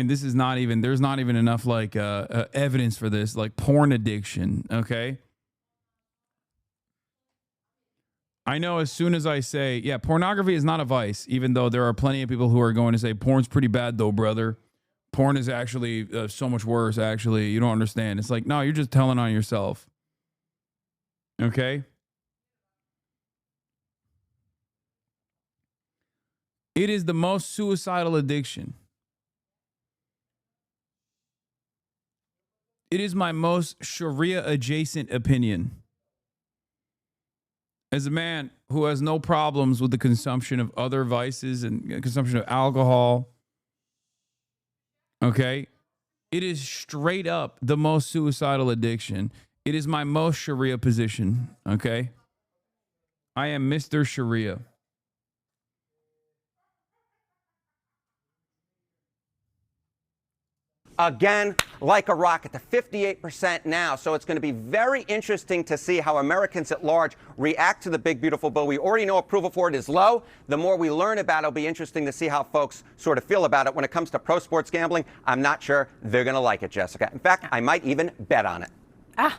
this is not even, there's not even enough like evidence for this, like porn addiction, okay? I know as soon as I say, yeah, pornography is not a vice, even though there are plenty of people who are going to say, porn's pretty bad though, brother. Porn is actually so much worse, actually. You don't understand. It's like, no, you're just telling on yourself. Okay? It is the most suicidal addiction. It is my most Sharia adjacent opinion. As a man who has no problems with the consumption of other vices and consumption of alcohol, okay, it is straight up the most suicidal addiction. It is my most Sharia position, okay? I am Mr. Sharia. again like a rocket to 58% now. So it's going to be very interesting to see how Americans at large react to the big, beautiful bill. We already know approval for it is low. The more we learn about it, it'll be interesting to see how folks sort of feel about it. When it comes to pro sports gambling, I'm not sure they're going to like it, Jessica. In fact, I might even bet on it. How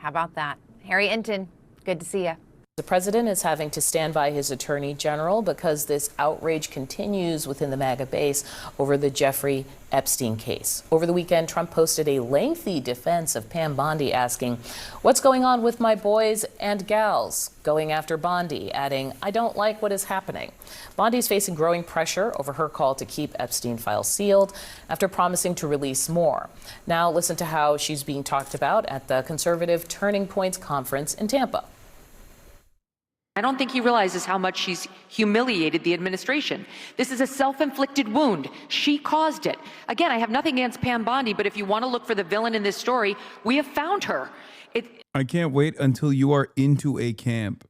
about that? Harry Inton, good to see you. The president is having to stand by his attorney general because this outrage continues within the MAGA base over the Jeffrey Epstein case. Over the weekend, Trump posted a lengthy defense of Pam Bondi, asking, "What's going on with my boys and gals?" Going after Bondi, adding, "I don't like what is happening." Bondi's facing growing pressure over her call to keep Epstein files sealed after promising to release more. Now listen to how she's being talked about at the conservative Turning Points conference in Tampa. I don't think he realizes how much she's humiliated the administration. This is a self-inflicted wound. She caused it. Again, I have nothing against Pam Bondi, but if you want to look for the villain in this story, we have found her. I can't wait until you are into a camp.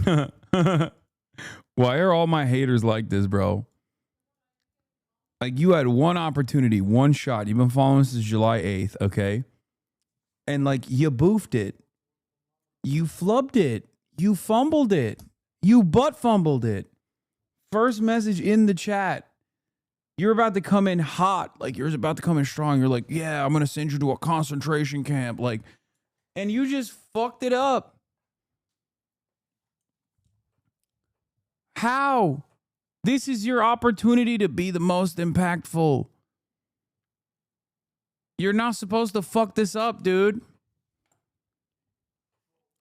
Why are all my haters like this, bro? Like, you had one opportunity, one shot. You've been following us since July 8th, okay? And, like, you boofed it. You flubbed it. You fumbled it. You butt fumbled it. First message in the chat. You're about to come in hot. Like, you're about to come in strong. You're like, yeah, I'm going to send you to a concentration camp. Like, and you just fucked it up. How? This is your opportunity to be the most impactful. You're not supposed to fuck this up, dude.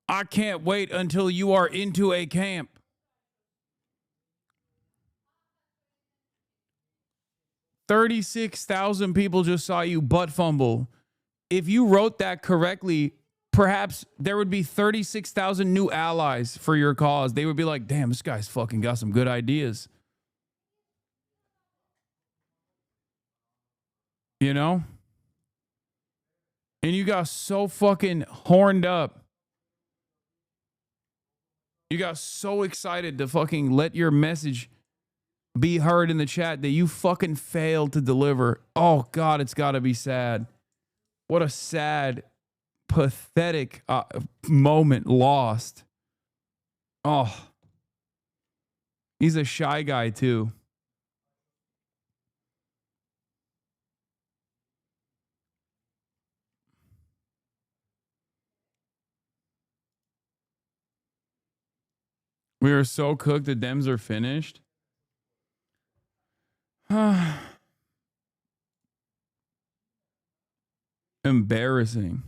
I can't wait until you are into a camp. $36,000 people just saw you butt fumble. If you wrote that correctly, perhaps there would be 36,000 new allies for your cause. They would be like, damn, this guy's fucking got some good ideas. You know? And you got so fucking horned up. You got so excited to fucking let your message be heard in the chat that you fucking failed to deliver. Oh, God, it's got to be sad. What a sad, pathetic moment lost. Oh, he's a shy guy, too. We are so cooked. The Dems are finished. Embarrassing.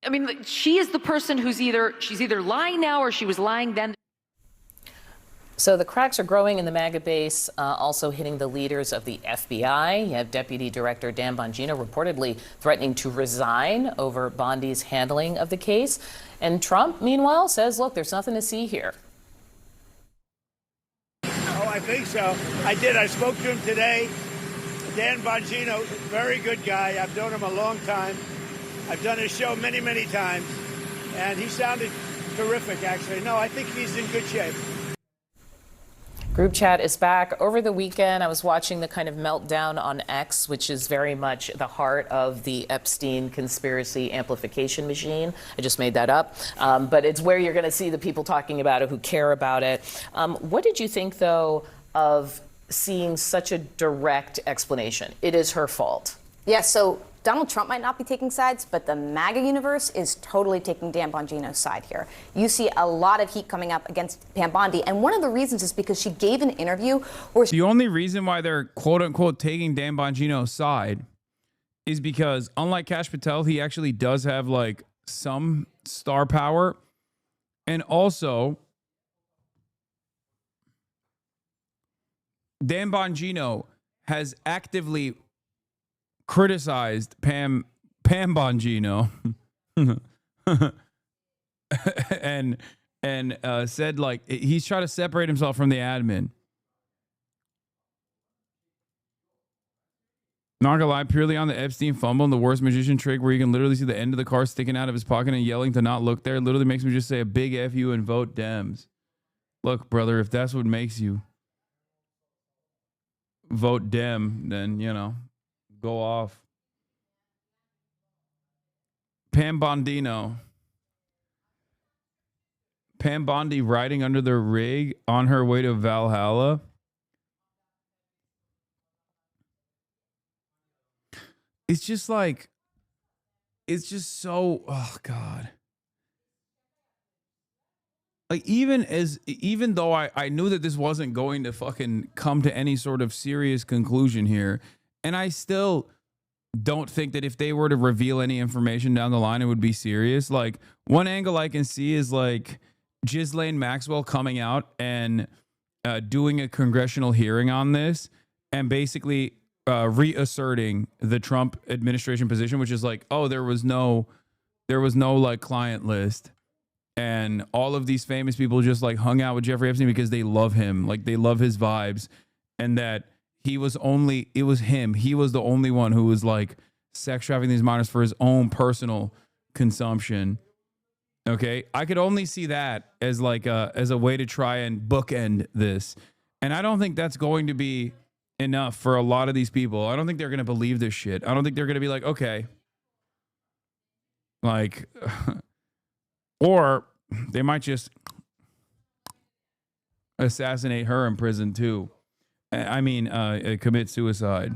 I mean, she is the person who's she's either lying now or she was lying then. So the cracks are growing in the MAGA base, also hitting the leaders of the FBI. You have Deputy Director Dan Bongino reportedly threatening to resign over Bondi's handling of the case. And Trump, meanwhile, says, look, there's nothing to see here. Oh, I think so. I did. I spoke to him today. Dan Bongino, very good guy. I've known him a long time. I've done his show many, many times. And he sounded terrific, actually. No, I think he's in good shape. Group chat is back. Over the weekend, I was watching the kind of meltdown on X, which is very much the heart of the Epstein conspiracy amplification machine. I just made that up. But it's where you're going to see the people talking about it who care about it. What did you think, though, of seeing such a direct explanation? It is her fault. Yes, so Donald Trump might not be taking sides, but the MAGA universe is totally taking Dan Bongino's side here. You see a lot of heat coming up against Pam Bondi, and one of the reasons is because she gave an interview where the only reason why they're quote unquote taking Dan Bongino's side is because, unlike Kash Patel, he actually does have like some star power, and also Dan Bongino has actively criticized Pam Bongino and said, like, he's trying to separate himself from the admin. Not gonna lie, purely on the Epstein fumble and the worst magician trick where you can literally see the end of the car sticking out of his pocket and yelling to not look there literally makes me just say a big F you and vote Dems. Look, brother, if that's what makes you vote Dem, then, you know, go off. Pam Bondino. Pam Bondi riding under the rig on her way to Valhalla. It's just like, it's just so, oh God. Like even though I knew that this wasn't going to fucking come to any sort of serious conclusion here, and I still don't think that if they were to reveal any information down the line, it would be serious. Like, one angle I can see is like Ghislaine Maxwell coming out and doing a congressional hearing on this and basically reasserting the Trump administration position, which is like, oh, there was no like client list, and all of these famous people just like hung out with Jeffrey Epstein because they love him, like they love his vibes, and that he was the only one who was like sex trafficking these minors for his own personal consumption. Okay, I could only see that as like as a way to try and bookend this, and I don't think that's going to be enough for a lot of these people. I don't think they're going to believe this shit. I don't think they're going to be like, okay, like, or they might just assassinate her in prison too. I mean, commit suicide.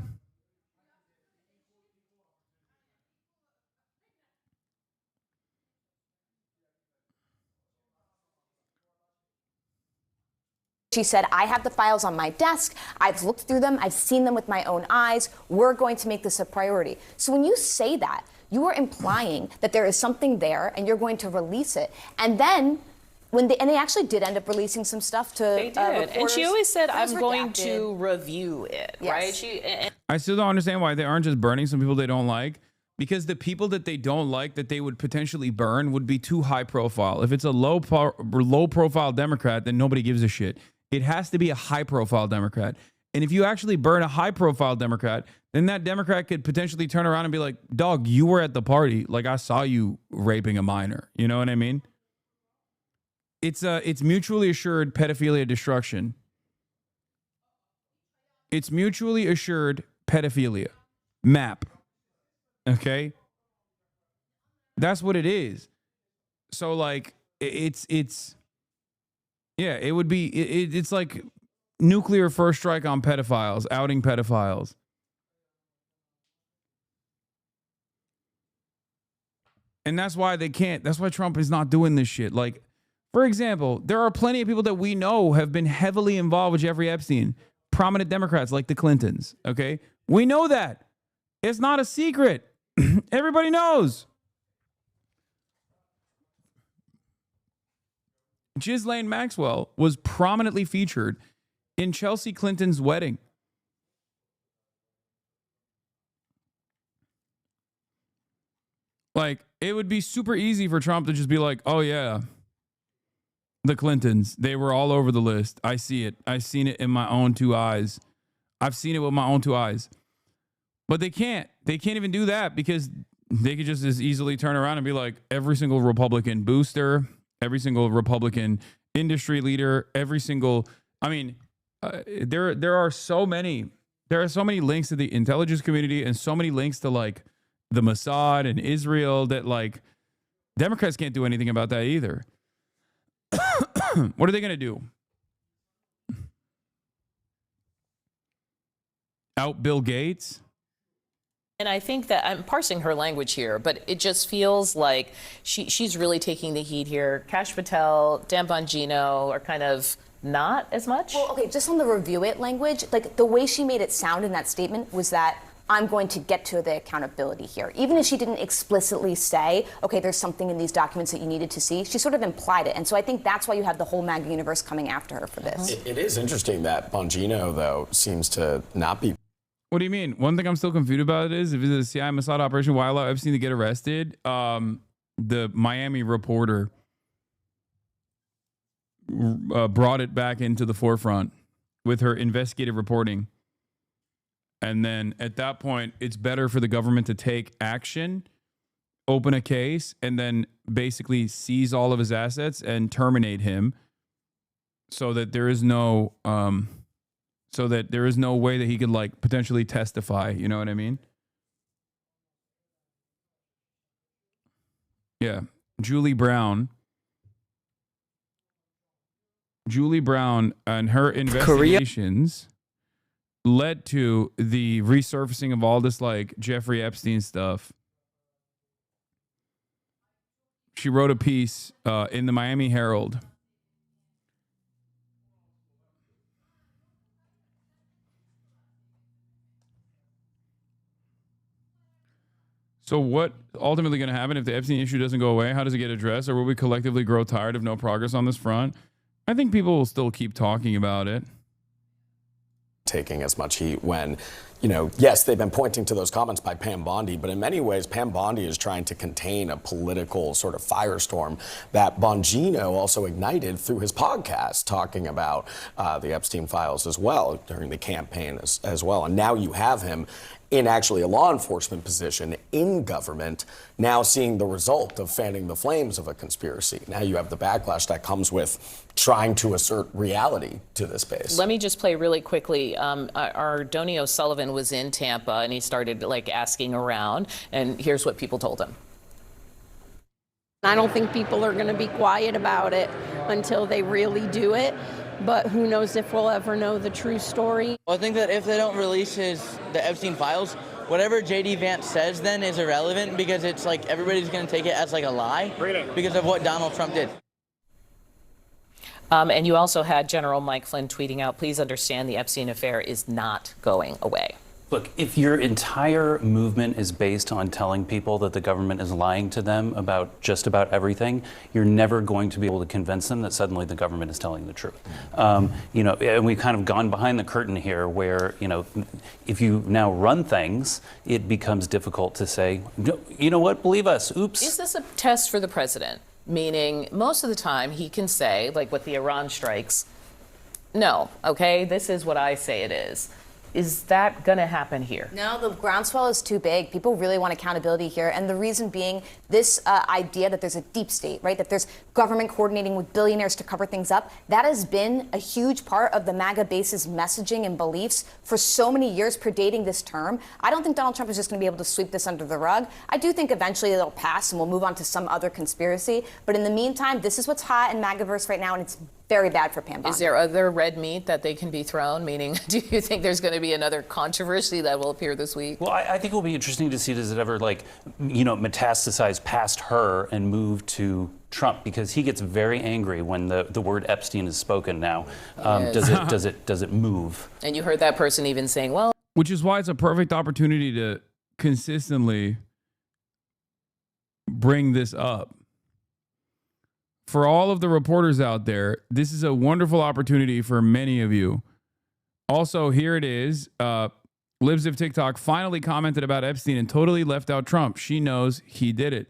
She said, I have the files on my desk. I've looked through them. I've seen them with my own eyes. We're going to make this a priority. So when you say that, you are implying that there is something there and you're going to release it. And then when they actually did end up releasing some stuff to They did. And she always said, It was I'm going redacted. to review it, Yes. right? I still don't understand why they aren't just burning some people they don't like, because the people that they don't like that they would potentially burn would be too high profile. If it's a low profile Democrat, then nobody gives a shit. It has to be a high profile Democrat. And if you actually burn a high profile Democrat, then that Democrat could potentially turn around and be like, dog, you were at the party. Like, I saw you raping a minor. You know what I mean? It's mutually assured pedophilia destruction. It's mutually assured pedophilia. MAP. Okay? That's what it is. So, like, it's yeah, it would be, it's like nuclear first strike on pedophiles, outing pedophiles. And that's why they can't, that's why Trump is not doing this shit. Like, for example, there are plenty of people that we know have been heavily involved with Jeffrey Epstein, prominent Democrats like the Clintons, okay? We know that. It's not a secret. Everybody knows. Ghislaine Maxwell was prominently featured in Chelsea Clinton's wedding. Like, it would be super easy for Trump to just be like, oh yeah, the Clintons, they were all over the list. I see it. I've seen it in my own two eyes. I've seen it with my own two eyes. But they can't. They can't even do that because they could just as easily turn around and be like, every single Republican booster, every single Republican industry leader, every single, I mean, there are so many links to the intelligence community and so many links to like the Mossad and Israel that like Democrats can't do anything about that either. What are they going to do? Out Bill Gates? And I think that I'm parsing her language here, but it just feels like she's really taking the heat here. Kash Patel, Dan Bongino are kind of not as much. Well, okay, just on the review it language, like the way she made it sound in that statement was that I'm going to get to the accountability here. Even if she didn't explicitly say, okay, there's something in these documents that you needed to see, she sort of implied it. And so I think that's why you have the whole MAGA universe coming after her for this. It is interesting that Bongino, though, seems to not be. What do you mean? One thing I'm still confused about is if it's a CIA Mossad operation, why allow Epstein to get arrested? The Miami reporter brought it back into the forefront with her investigative reporting. And then at that point, it's better for the government to take action, open a case, and then basically seize all of his assets and terminate him so that there is no way that he could like potentially testify. You know what I mean? Yeah, Julie Brown and her investigations led to the resurfacing of all this like Jeffrey Epstein stuff. She wrote a piece in the Miami Herald. So what ultimately going to happen if the Epstein issue doesn't go away? How does it get addressed? Or will we collectively grow tired of no progress on this front? I think people will still keep talking about it. Taking as much heat when, you know, yes, they've been pointing to those comments by Pam Bondi, but in many ways, Pam Bondi is trying to contain a political sort of firestorm that Bongino also ignited through his podcast, talking about the Epstein files as well during the campaign as well. And now you have him in actually a law enforcement position in government, now seeing the result of fanning the flames of a conspiracy. Now you have the backlash that comes with trying to assert reality to this base. Let me just play really quickly. Our Donnie O'Sullivan was in Tampa and he started like asking around, and here's what people told him. I don't think people are going to be quiet about it until they really do it. But who knows if we'll ever know the true story. Well, I think that if they don't release the Epstein files, whatever J.D. Vance says then is irrelevant because it's like everybody's going to take it as like a lie because of what Donald Trump did. And you also had General Mike Flynn tweeting out, please understand the Epstein affair is not going away. Look, if your entire movement is based on telling people that the government is lying to them about just about everything, you're never going to be able to convince them that suddenly the government is telling the truth. You know, and we've kind of gone behind the curtain here where, you know, if you now run things, it becomes difficult to say, you know what, believe us, oops. Is this a test for the president? Meaning most of the time he can say, like with the Iran strikes, no, okay, this is what I say it is. Is that going to happen here? No, the groundswell is too big. People really want accountability here. And the reason being this idea that there's a deep state, right? That there's government coordinating with billionaires to cover things up. That has been a huge part of the MAGA base's messaging and beliefs for so many years predating this term. I don't think Donald Trump is just going to be able to sweep this under the rug. I do think eventually it'll pass and we'll move on to some other conspiracy. But in the meantime, this is what's hot in MAGAverse right now, and it's very bad for Pam Bondi. Is there other red meat that they can be thrown? Meaning, do you think there's going to be another controversy that will appear this week? Well, I think it will be interesting to see, does it ever, like, you know, metastasize past her and move to Trump, because he gets very angry when the word Epstein is spoken now. Does it move? And you heard that person even saying, well, which is why it's a perfect opportunity to consistently bring this up. For all of the reporters out there, this is a wonderful opportunity for many of you. Also, here it is. Libs of TikTok finally commented about Epstein and totally left out Trump. She knows he did it.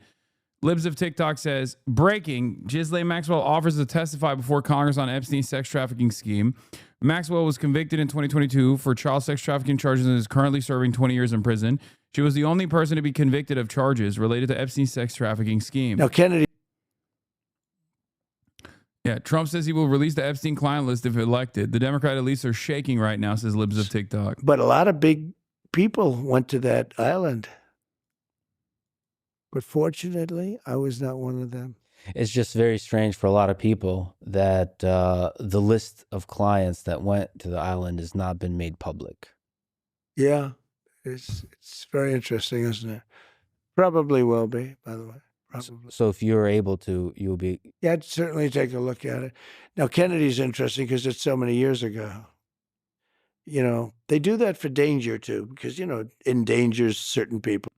Libs of TikTok says, breaking, Ghislaine Maxwell offers to testify before Congress on Epstein's sex trafficking scheme. Maxwell was convicted in 2022 for child sex trafficking charges and is currently serving 20 years in prison. She was the only person to be convicted of charges related to Epstein's sex trafficking scheme. Now, Kennedy. Yeah, Trump says he will release the Epstein client list if elected. The Democrat elites are shaking right now, says Libs of TikTok. But a lot of big people went to that island. But fortunately, I was not one of them. It's just very strange for a lot of people that the list of clients that went to the island has not been made public. Yeah, it's very interesting, isn't it? Probably will be, by the way. Probably. So if you're able to, you'll be... Yeah, I'd certainly take a look at it. Now, Kennedy's interesting because it's so many years ago. You know, they do that for danger, too, because, you know, it endangers certain people.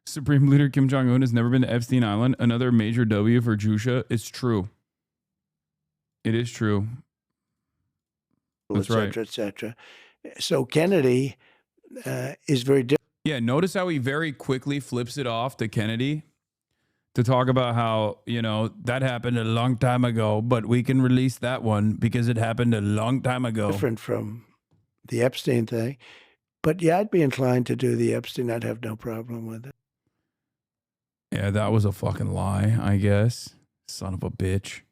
Supreme Leader Kim Jong-un has never been to Epstein Island. Another major W for Jusha. It's true. It is true. That's right. Et cetera. So Kennedy is very different. Yeah, notice how he very quickly flips it off to Kennedy to talk about how, you know, that happened a long time ago, but we can release that one because it happened a long time ago. Different from the Epstein thing. But yeah, I'd be inclined to do the Epstein. I'd have no problem with it. Yeah, that was a fucking lie, I guess. Son of a bitch.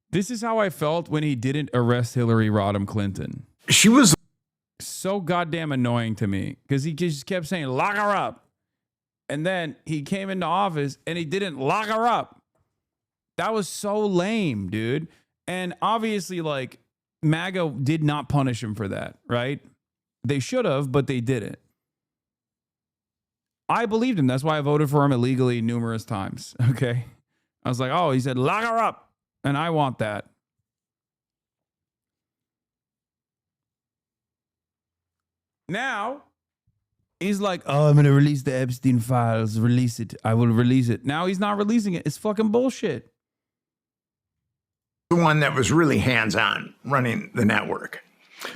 This is how I felt when he didn't arrest Hillary Rodham Clinton. She was so goddamn annoying to me because he just kept saying, lock her up. And then he came into office and he didn't lock her up. That was so lame, dude. And obviously, like, MAGA did not punish him for that, right? They should have, but they didn't. I believed him. That's why I voted for him illegally numerous times, okay? I was like, oh, he said, lock her up. And I want that. Now, he's like, oh, I'm going to release the Epstein files. Release it. I will release it. Now he's not releasing it. It's fucking bullshit. The one that was really hands-on running the network.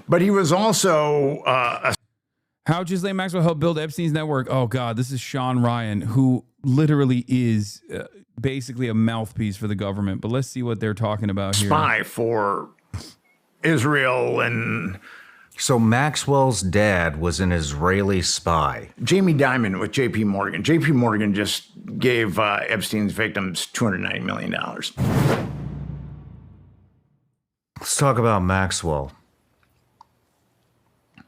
But he was also How Ghislaine Maxwell helped build Epstein's network. Oh, God, this is Sean Ryan, who literally is basically a mouthpiece for the government. But let's see what they're talking about here. spy for Israel and... So Maxwell's dad was an Israeli spy. Jamie Dimon with J.P. Morgan. J.P. Morgan just gave Epstein's victims $290 million. Let's talk about Maxwell.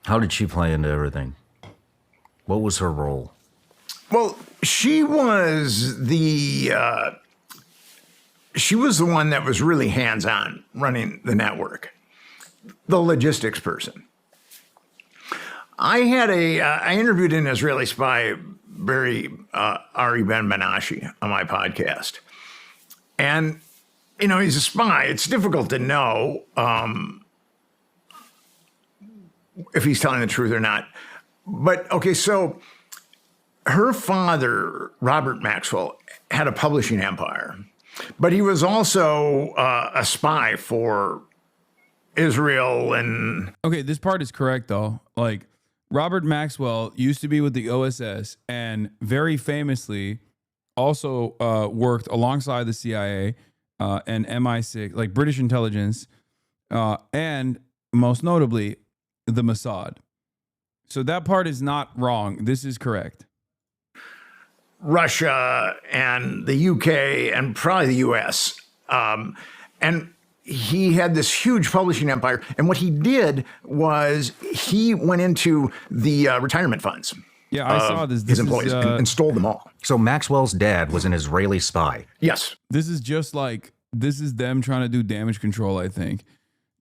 How did she play into everything? What was her role? Well, she was the one that was really hands-on running the network, the logistics person. I interviewed an Israeli spy, Ari Ben Menashe, on my podcast. And, you know, he's a spy. It's difficult to know if he's telling the truth or not. But, okay, so her father, Robert Maxwell, had a publishing empire. But he was also a spy for Israel and... Okay, this part is correct, though. Like, Robert Maxwell used to be with the OSS and very famously also worked alongside the CIA and MI6, like British intelligence, and most notably, the Mossad. So that part is not wrong. This is correct. Russia and the UK and probably the US. And he had this huge publishing empire. And what he did was he went into the retirement funds. Yeah, I saw this. His employees and stole them all. So Maxwell's dad was an Israeli spy. Yes. This is just like, this is them trying to do damage control, I think.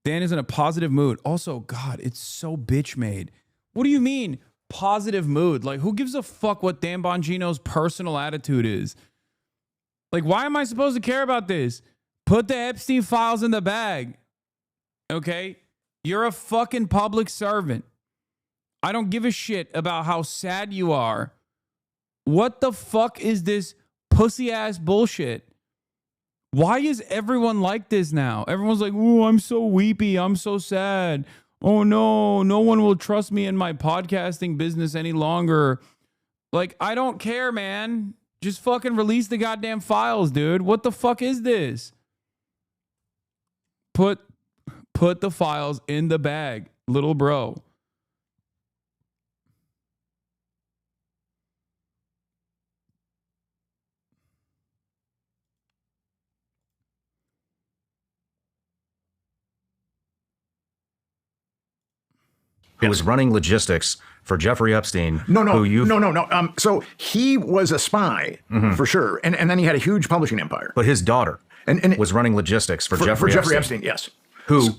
Dan is in a positive mood. Also, God, it's so bitch made. What do you mean positive mood? Like, who gives a fuck what Dan Bongino's personal attitude is? Like, why am I supposed to care about this? Put the Epstein files in the bag. Okay? You're a fucking public servant. I don't give a shit about how sad you are. What the fuck is this pussy ass bullshit? Why is everyone like this now? Everyone's like, oh, I'm so weepy. I'm so sad. Oh no, no one will trust me in my podcasting business any longer. Like, I don't care, man. Just fucking release the goddamn files, dude. What the fuck is this? Put the files in the bag, little bro. Who was running logistics for Jeffrey Epstein. No. So he was a spy for sure. And then he had a huge publishing empire. But his daughter was running logistics for Jeffrey Epstein, yes. Who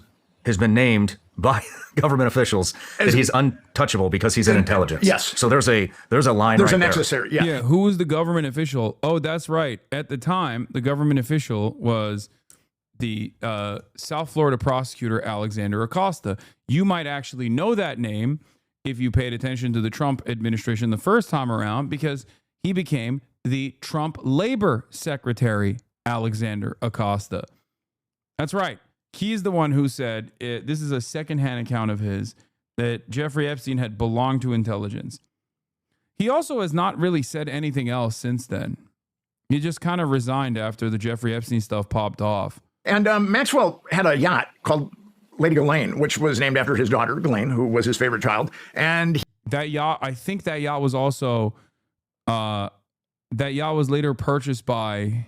has been named by government officials that he's untouchable because he's in intelligence. Yes. So there's a line There's right a there. nexus there, yeah. Yeah, who was the government official? Oh, that's right. At the time, the government official was the South Florida prosecutor, Alexander Acosta. You might actually know that name if you paid attention to the Trump administration the first time around, because he became the Trump Labor Secretary, Alexander Acosta. That's right. He's the one who said, this is a secondhand account of his, that Jeffrey Epstein had belonged to intelligence. He also has not really said anything else since then. He just kind of resigned after the Jeffrey Epstein stuff popped off. And Maxwell had a yacht called Lady Ghislaine, which was named after his daughter, Ghislaine, who was his favorite child. And that yacht, I think that yacht was also, that yacht was later purchased by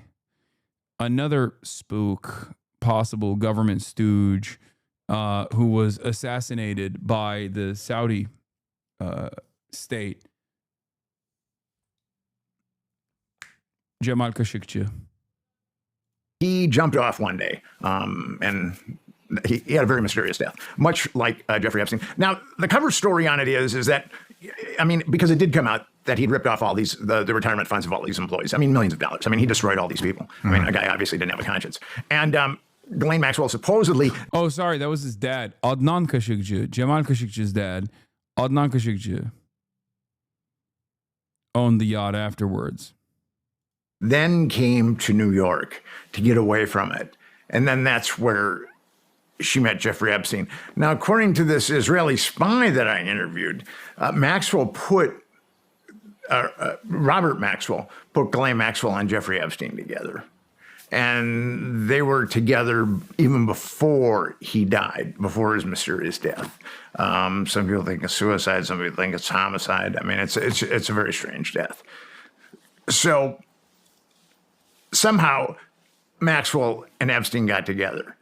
another spook, possible government stooge, who was assassinated by the Saudi state. Jamal Khashoggi. He jumped off one day, and he had a very mysterious death, much like Jeffrey Epstein. Now, the cover story on it is that, I mean, because it did come out that he'd ripped off all these, the retirement funds of all these employees. I mean, millions of dollars. I mean, he destroyed all these people. I mean, a guy obviously didn't have a conscience. And Ghislaine Maxwell supposedly... Oh, sorry, that was his dad, Adnan Khashoggi. Jamal Khashoggi's dad, Adnan Khashoggi, owned the yacht afterwards. Then came to New York to get away from it. And then that's where she met Jeffrey Epstein. Now, according to this Israeli spy that I interviewed, Maxwell put, Robert Maxwell put Ghislaine Maxwell and Jeffrey Epstein together. And they were together even before he died, before his mysterious death. Some people think it's suicide, some people think it's homicide. I mean, it's a very strange death. So somehow Maxwell and Epstein got together.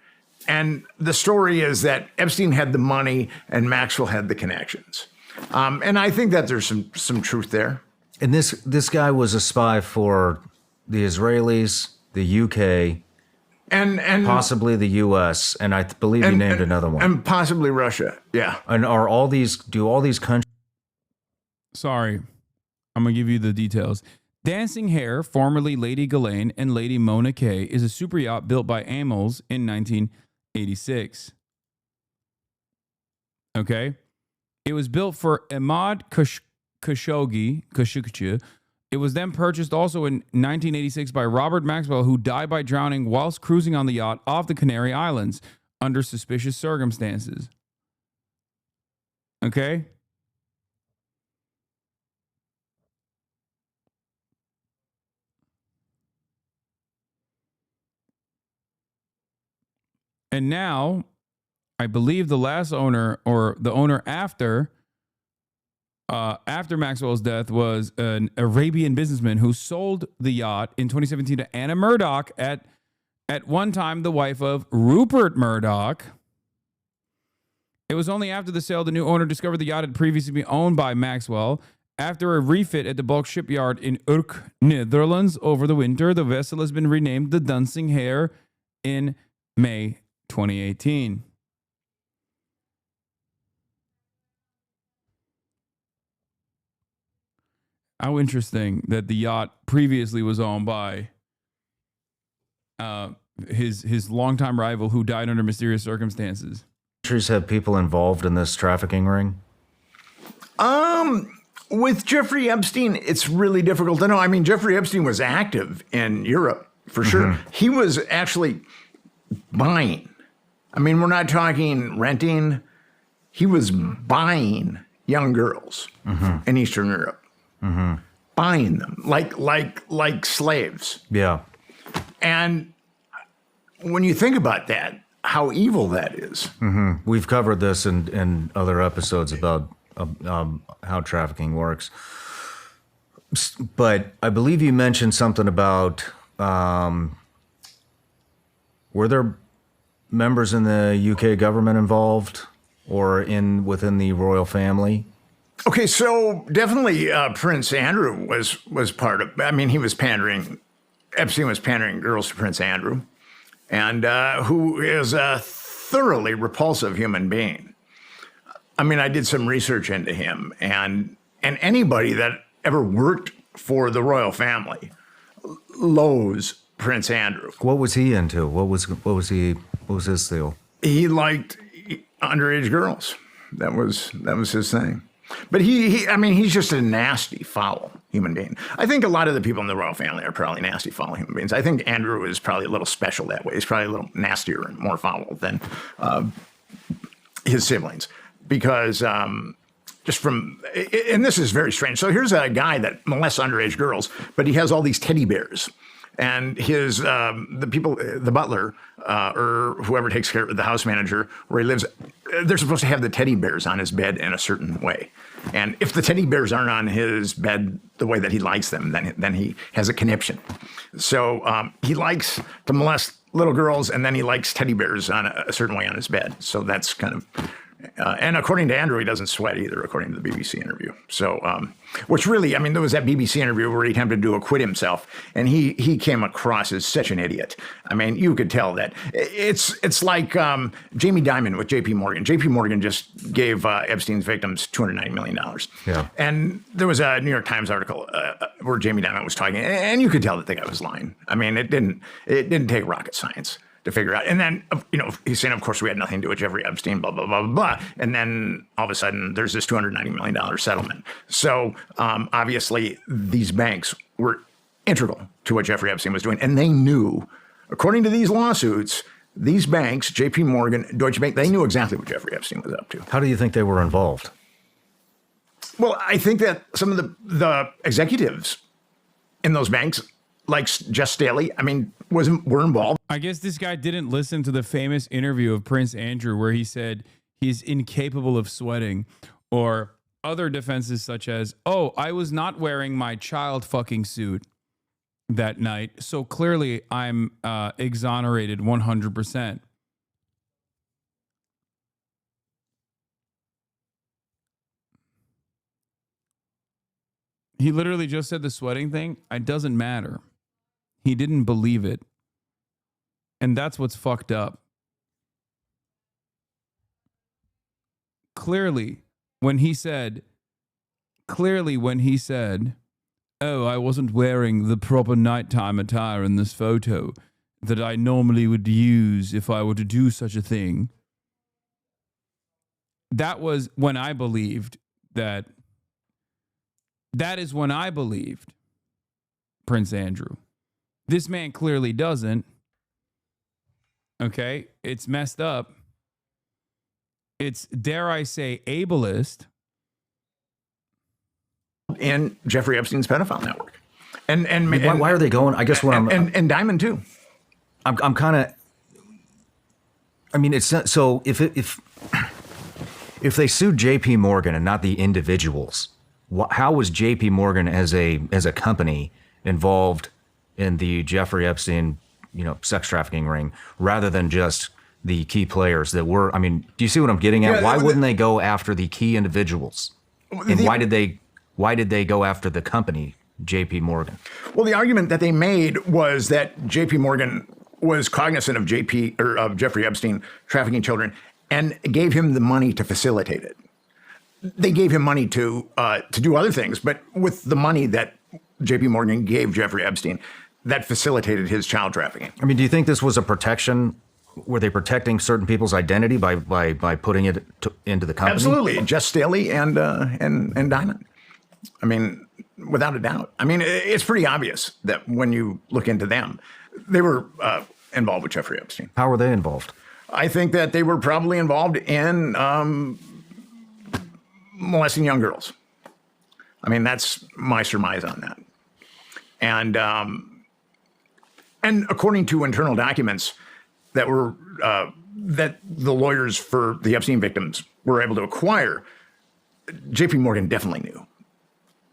And the story is that Epstein had the money and Maxwell had the connections. And I think that there's some truth there. And this guy was a spy for the Israelis, the UK, and possibly the US, and I believe you named another one. And possibly Russia, yeah. And do all these countries... Sorry, I'm going to give you the details. Dancing Hare, formerly Lady Ghislaine and Lady Mona Kay, is a super yacht built by Amos in 1986. Okay? It was built for Ahmad Khashoggi. It was then purchased also in 1986 by Robert Maxwell, who died by drowning whilst cruising on the yacht off the Canary Islands under suspicious circumstances. Okay? And now, I believe the last owner, or the owner after Maxwell's death, was an Arabian businessman who sold the yacht in 2017 to Anna Murdoch, at one time the wife of Rupert Murdoch. It was only after the sale the new owner discovered the yacht had previously been owned by Maxwell. After a refit at the bulk shipyard in Urk, Netherlands over the winter, the vessel has been renamed the Dancing Hare in May 2018. How interesting that the yacht previously was owned by his longtime rival who died under mysterious circumstances. Countries have people involved in this trafficking ring? With Jeffrey Epstein, it's really difficult to know. I mean, Jeffrey Epstein was active in Europe, for sure. He was actually buying. I mean, we're not talking renting. He was buying young girls in Eastern Europe. Buying them like slaves. Yeah. And when you think about that, how evil that is. We've covered this in other episodes about how trafficking works. But I believe you mentioned something about were there members in the UK government involved or within the royal family? Okay, so definitely Prince Andrew was part of. I mean, he was pandering. Epstein was pandering girls to Prince Andrew, and who is a thoroughly repulsive human being. I mean, I did some research into him, and anybody that ever worked for the royal family loathes Prince Andrew. What was he into? What was his deal? He liked underage girls. That was his thing. But he's just a nasty, foul human being. I think a lot of the people in the royal family are probably nasty, foul human beings. I think Andrew is probably a little special that way. He's probably a little nastier and more foul than his siblings. Because just from, and this is very strange. So here's a guy that molests underage girls, but he has all these teddy bears. And his, the butler, or whoever takes care of the house manager where he lives, they're supposed to have the teddy bears on his bed in a certain way. And if the teddy bears aren't on his bed the way that he likes them, then he has a conniption. So he likes to molest little girls, and then he likes teddy bears on a certain way on his bed. So that's kind of And according to Andrew, he doesn't sweat either, according to the BBC interview. So, which really, I mean, there was that BBC interview where he attempted to acquit himself, and he came across as such an idiot. I mean, you could tell that. It's like Jamie Dimon with J.P. Morgan. J.P. Morgan just gave Epstein's victims $290 million. Yeah. And there was a New York Times article where Jamie Dimon was talking, and you could tell that the guy was lying. I mean, it didn't take rocket science to figure out. And then, he's saying, of course, we had nothing to do with Jeffrey Epstein, blah, blah, blah, blah, blah. And then all of a sudden, there's this $290 million settlement. So obviously, these banks were integral to what Jeffrey Epstein was doing. And they knew, according to these lawsuits, these banks, JP Morgan, Deutsche Bank, they knew exactly what Jeffrey Epstein was up to. How do you think they were involved? Well, I think that some of the executives in those banks, like Jess Staley, I mean, were involved. I guess this guy didn't listen to the famous interview of Prince Andrew where he said he's incapable of sweating, or other defenses such as, oh, I was not wearing my child fucking suit that night, so clearly I'm exonerated 100%. He literally just said the sweating thing. It doesn't matter. He didn't believe it. And that's what's fucked up. Clearly, when he said, oh, I wasn't wearing the proper nighttime attire in this photo that I normally would use if I were to do such a thing. That was when I believed that. That is when I believed Prince Andrew. This man clearly doesn't. Okay? It's messed up. It's, dare I say, ableist. And Jeffrey Epstein's pedophile network. And why are they going? I guess what and Diamond too. I'm kind of. I mean, it's not, so if they sued J.P. Morgan and not the individuals, how was J.P. Morgan as a company involved in the Jeffrey Epstein, sex trafficking ring, rather than just the key players that were? I mean, do you see what I'm getting at? Why wouldn't they go after the key individuals? And why did they go after the company, J.P. Morgan? Well, the argument that they made was that J.P. Morgan was cognizant of Jeffrey Epstein trafficking children and gave him the money to facilitate it. They gave him money to do other things, but with the money that J.P. Morgan gave Jeffrey Epstein, that facilitated his child trafficking. I mean, do you think this was a protection? Were they protecting certain people's identity by putting it into the company? Absolutely, Jess Staley and Diamond. I mean, without a doubt. I mean, it's pretty obvious that when you look into them, they were involved with Jeffrey Epstein. How were they involved? I think that they were probably involved in molesting young girls. I mean, that's my surmise on that. And according to internal documents that were that the lawyers for the Epstein victims were able to acquire, J.P. Morgan definitely knew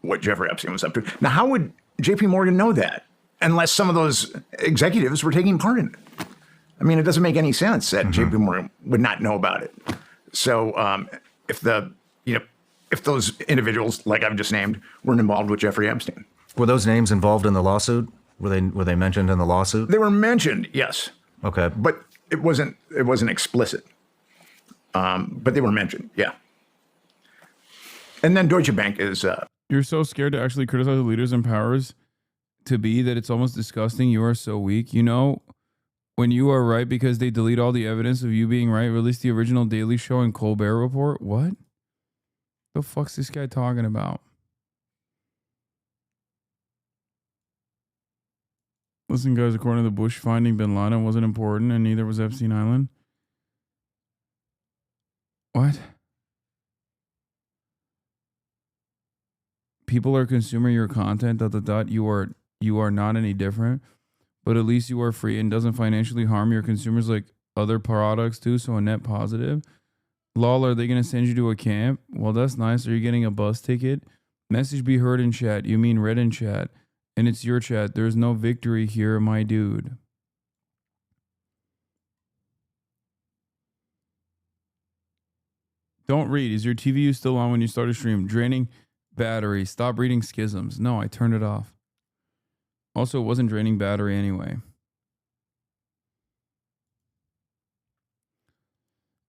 what Jeffrey Epstein was up to. Now, how would J.P. Morgan know that unless some of those executives were taking part in it? I mean, it doesn't make any sense that J.P. Morgan would not know about it. So if those individuals, like I've just named, weren't involved with Jeffrey Epstein. Were those names involved in the lawsuit? Were they mentioned in the lawsuit? They were mentioned, yes. Okay. But it wasn't explicit. But they were mentioned, yeah. And then Deutsche Bank is... You're so scared to actually criticize the leaders and powers to be that it's almost disgusting. You are so weak. When you are right because they delete all the evidence of you being right, release the original Daily Show and Colbert Report? What? The fuck's this guy talking about? Listen, guys, according to the Bush, finding bin Laden wasn't important, and neither was Epstein Island. What? People are consuming your content. ... You are not any different, but at least you are free and doesn't financially harm your consumers like other products do. So a net positive. Lol, are they gonna send you to a camp? Well, that's nice. Are you getting a bus ticket? Message be heard in chat. You mean read in chat. And it's your chat. There's no victory here, my dude. Don't read. Is your TVU still on when you start a stream? Draining battery. Stop reading schisms. No, I turned it off. Also, it wasn't draining battery anyway.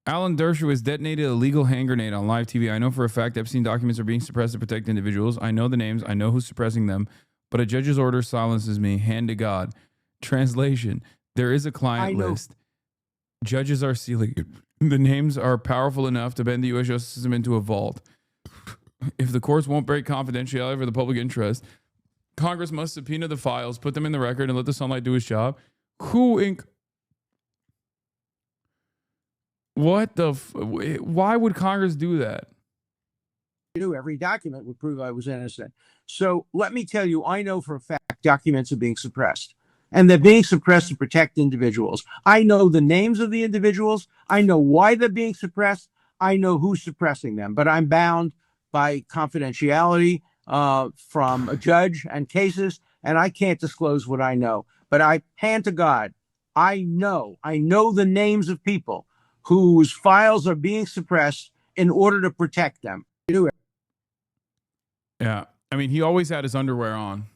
Alan Dershowitz detonated a illegal hand grenade on live TV. I know for a fact Epstein documents are being suppressed to protect individuals. I know the names. I know who's suppressing them. But a judge's order silences me. Hand to God. Translation. There is a client list. Judges are sealing it. The names are powerful enough to bend the U.S. justice system into a vault. If the courts won't break confidentiality for the public interest, Congress must subpoena the files, put them in the record, and let the sunlight do its job. What the? Why would Congress do that? Every document would prove I was innocent. So let me tell you, I know for a fact documents are being suppressed. And they're being suppressed to protect individuals. I know the names of the individuals. I know why they're being suppressed. I know who's suppressing them. But I'm bound by confidentiality from a judge and cases, and I can't disclose what I know. But I hand to God, I know the names of people whose files are being suppressed in order to protect them. Yeah. I mean, he always had his underwear on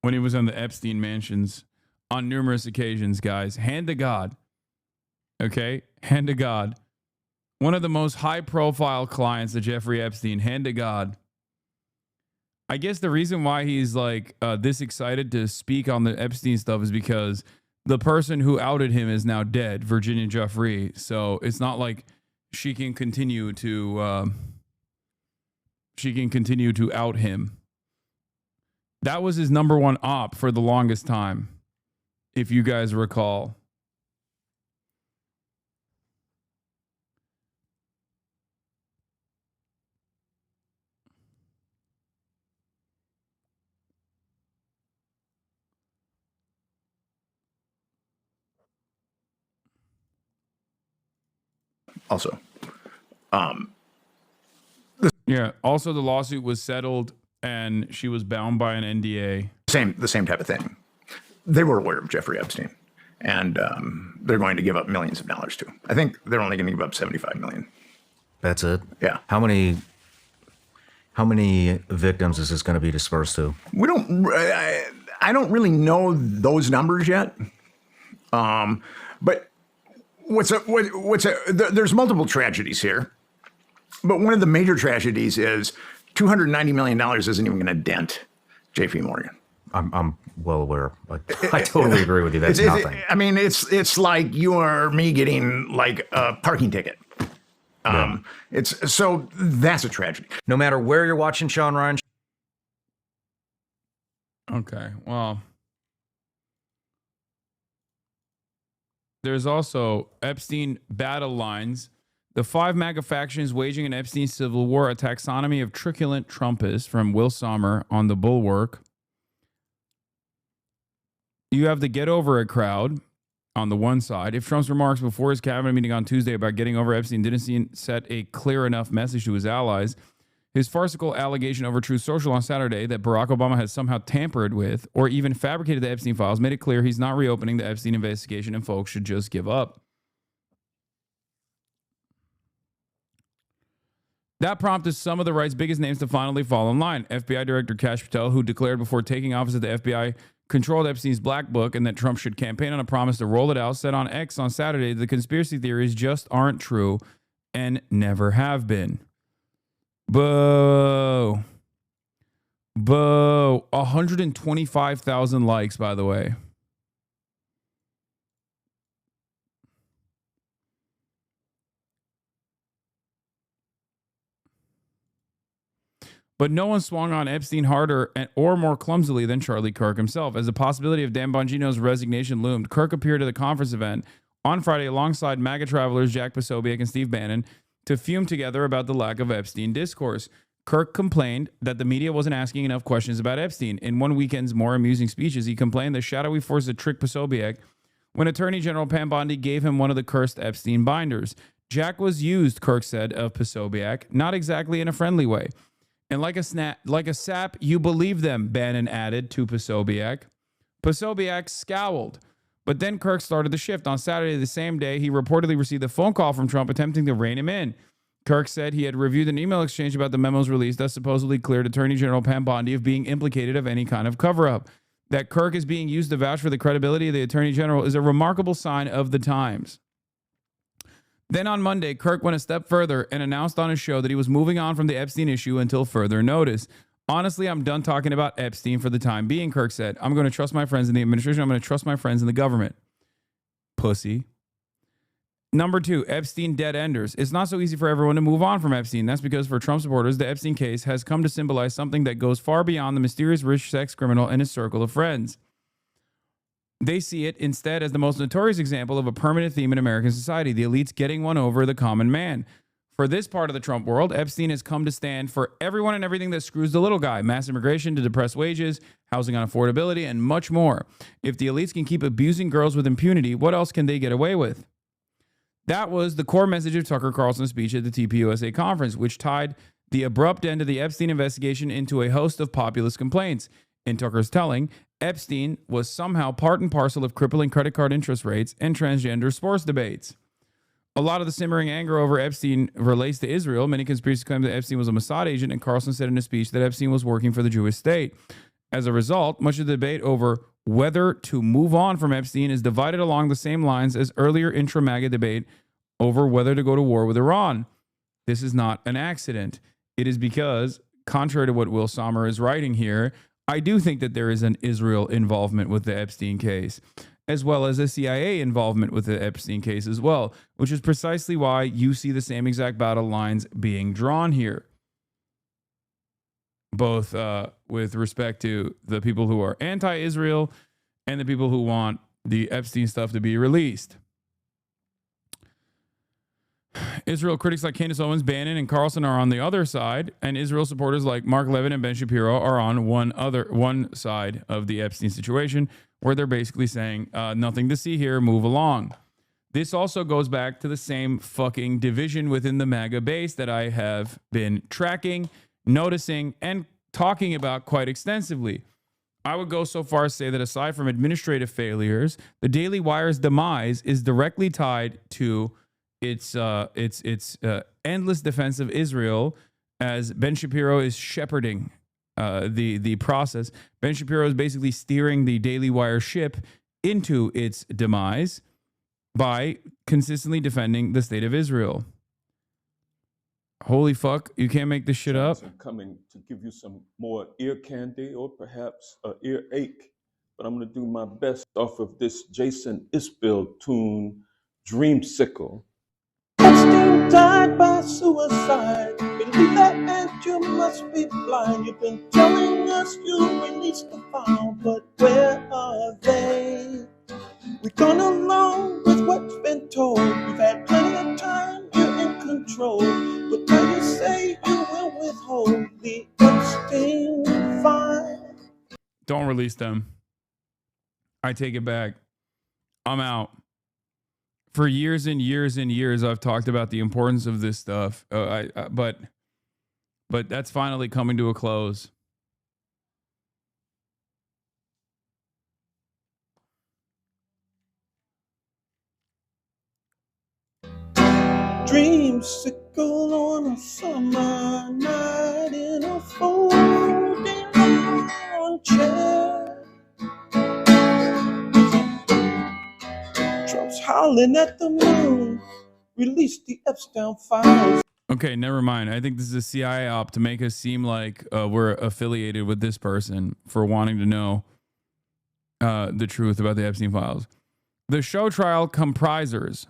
when he was on the Epstein mansions on numerous occasions, guys. Hand to God. Okay? Hand to God. One of the most high-profile clients of Jeffrey Epstein. Hand to God. I guess the reason why he's like this excited to speak on the Epstein stuff is because the person who outed him is now dead, Virginia Giuffre. So it's not like she can continue to out him. That was his number one op for the longest time, if you guys recall. Also, yeah. Also, the lawsuit was settled, and she was bound by an NDA. The same type of thing. They were aware of Jeffrey Epstein, and they're going to give up millions of dollars to. I think they're only going to give up $75 million. That's it? Yeah. How many victims is this going to be dispersed to? We don't. I don't really know those numbers yet. But there's multiple tragedies here. But one of the major tragedies is $290 million isn't even going to dent JP Morgan. I'm well aware. I totally agree with you. That's nothing. I mean, it's like you or me getting like a parking ticket. So that's a tragedy. No matter where you're watching Sean Ryan. Okay, well, there's also Epstein battle lines. The 5 MAGA factions waging an Epstein civil war, a taxonomy of truculent Trumpists from Will Sommer on The Bulwark. You have the Get Over It crowd on the one side. If Trump's remarks before his cabinet meeting on Tuesday about getting over Epstein didn't set a clear enough message to his allies, his farcical allegation over Truth Social on Saturday that Barack Obama has somehow tampered with or even fabricated the Epstein files made it clear he's not reopening the Epstein investigation and folks should just give up. That prompted some of the right's biggest names to finally fall in line. FBI Director Kash Patel, who declared before taking office that the FBI controlled Epstein's black book and that Trump should campaign on a promise to roll it out, said on X on Saturday the conspiracy theories just aren't true and never have been. Boo. Boo. 125,000 likes, by the way. But no one swung on Epstein harder or more clumsily than Charlie Kirk himself. As the possibility of Dan Bongino's resignation loomed, Kirk appeared at the conference event on Friday alongside MAGA travelers Jack Posobiec and Steve Bannon to fume together about the lack of Epstein discourse. Kirk complained that the media wasn't asking enough questions about Epstein. In one weekend's more amusing speeches, he complained the shadowy force had tricked Posobiec when Attorney General Pam Bondi gave him one of the cursed Epstein binders. Jack was used, Kirk said of Posobiec, not exactly in a friendly way. And like a sap, you believe them, Bannon added to Posobiec. Posobiec scowled. But then Kirk started the shift. On Saturday, the same day, he reportedly received a phone call from Trump attempting to rein him in. Kirk said he had reviewed an email exchange about the memos released that supposedly cleared Attorney General Pam Bondi of being implicated of any kind of cover-up. That Kirk is being used to vouch for the credibility of the Attorney General is a remarkable sign of the times. Then on Monday, Kirk went a step further and announced on his show that he was moving on from the Epstein issue until further notice. Honestly, I'm done talking about Epstein for the time being, Kirk said. I'm going to trust my friends in the administration. I'm going to trust my friends in the government. Pussy. Number 2, Epstein dead enders. It's not so easy for everyone to move on from Epstein. That's because for Trump supporters, the Epstein case has come to symbolize something that goes far beyond the mysterious rich sex criminal and his circle of friends. They see it instead as the most notorious example of a permanent theme in American society, the elites getting one over the common man. For this part of the Trump world, Epstein has come to stand for everyone and everything that screws the little guy, mass immigration to depressed wages, housing unaffordability, and much more. If the elites can keep abusing girls with impunity, what else can they get away with? That was the core message of Tucker Carlson's speech at the TPUSA conference, which tied the abrupt end of the Epstein investigation into a host of populist complaints. In Tucker's telling, Epstein was somehow part and parcel of crippling credit card interest rates and transgender sports debates. A lot of the simmering anger over Epstein relates to Israel. Many conspiracies claim that Epstein was a Mossad agent, and Carlson said in a speech that Epstein was working for the Jewish state. As a result, much of the debate over whether to move on from Epstein is divided along the same lines as earlier intra-MAGA debate over whether to go to war with Iran. This is not an accident. It is because, contrary to what Will Sommer is writing here, I do think that there is an Israel involvement with the Epstein case, as well as a CIA involvement with the Epstein case as well, which is precisely why you see the same exact battle lines being drawn here, both with respect to the people who are anti-Israel and the people who want the Epstein stuff to be released. Israel critics like Candace Owens, Bannon, and Carlson are on the other side, and Israel supporters like Mark Levin and Ben Shapiro are on one side of the Epstein situation, where they're basically saying nothing to see here, move along. This also goes back to the same fucking division within the MAGA base that I have been tracking, noticing, and talking about quite extensively. I would go so far as to say that aside from administrative failures, the Daily Wire's demise is directly tied to its endless defense of Israel, as Ben Shapiro is shepherding the process. Ben Shapiro is basically steering the Daily Wire ship into its demise by consistently defending the state of Israel. Holy fuck, you can't make this shit up. I'm coming to give you some more ear candy or perhaps an ear ache, but I'm going to do my best off of this Jason Isbell tune, Dreamsicle. Epstein died by suicide. Believe that, and you must be blind. You've been telling us you released the file, but where are they? We've gone along with what's been told. You've had plenty of time, you're in control. But now you say you will withhold the Epstein file. Don't release them. I take it back. I'm out. For years and years and years, I've talked about the importance of this stuff. But that's finally coming to a close. Dreamsicle on a summer night in a folding armchair. Trump's howling at the moon. Release the Epstein files. Okay, never mind. I think this is a CIA op to make us seem like we're affiliated with this person for wanting to know the truth about the Epstein files. The show trial compromisers,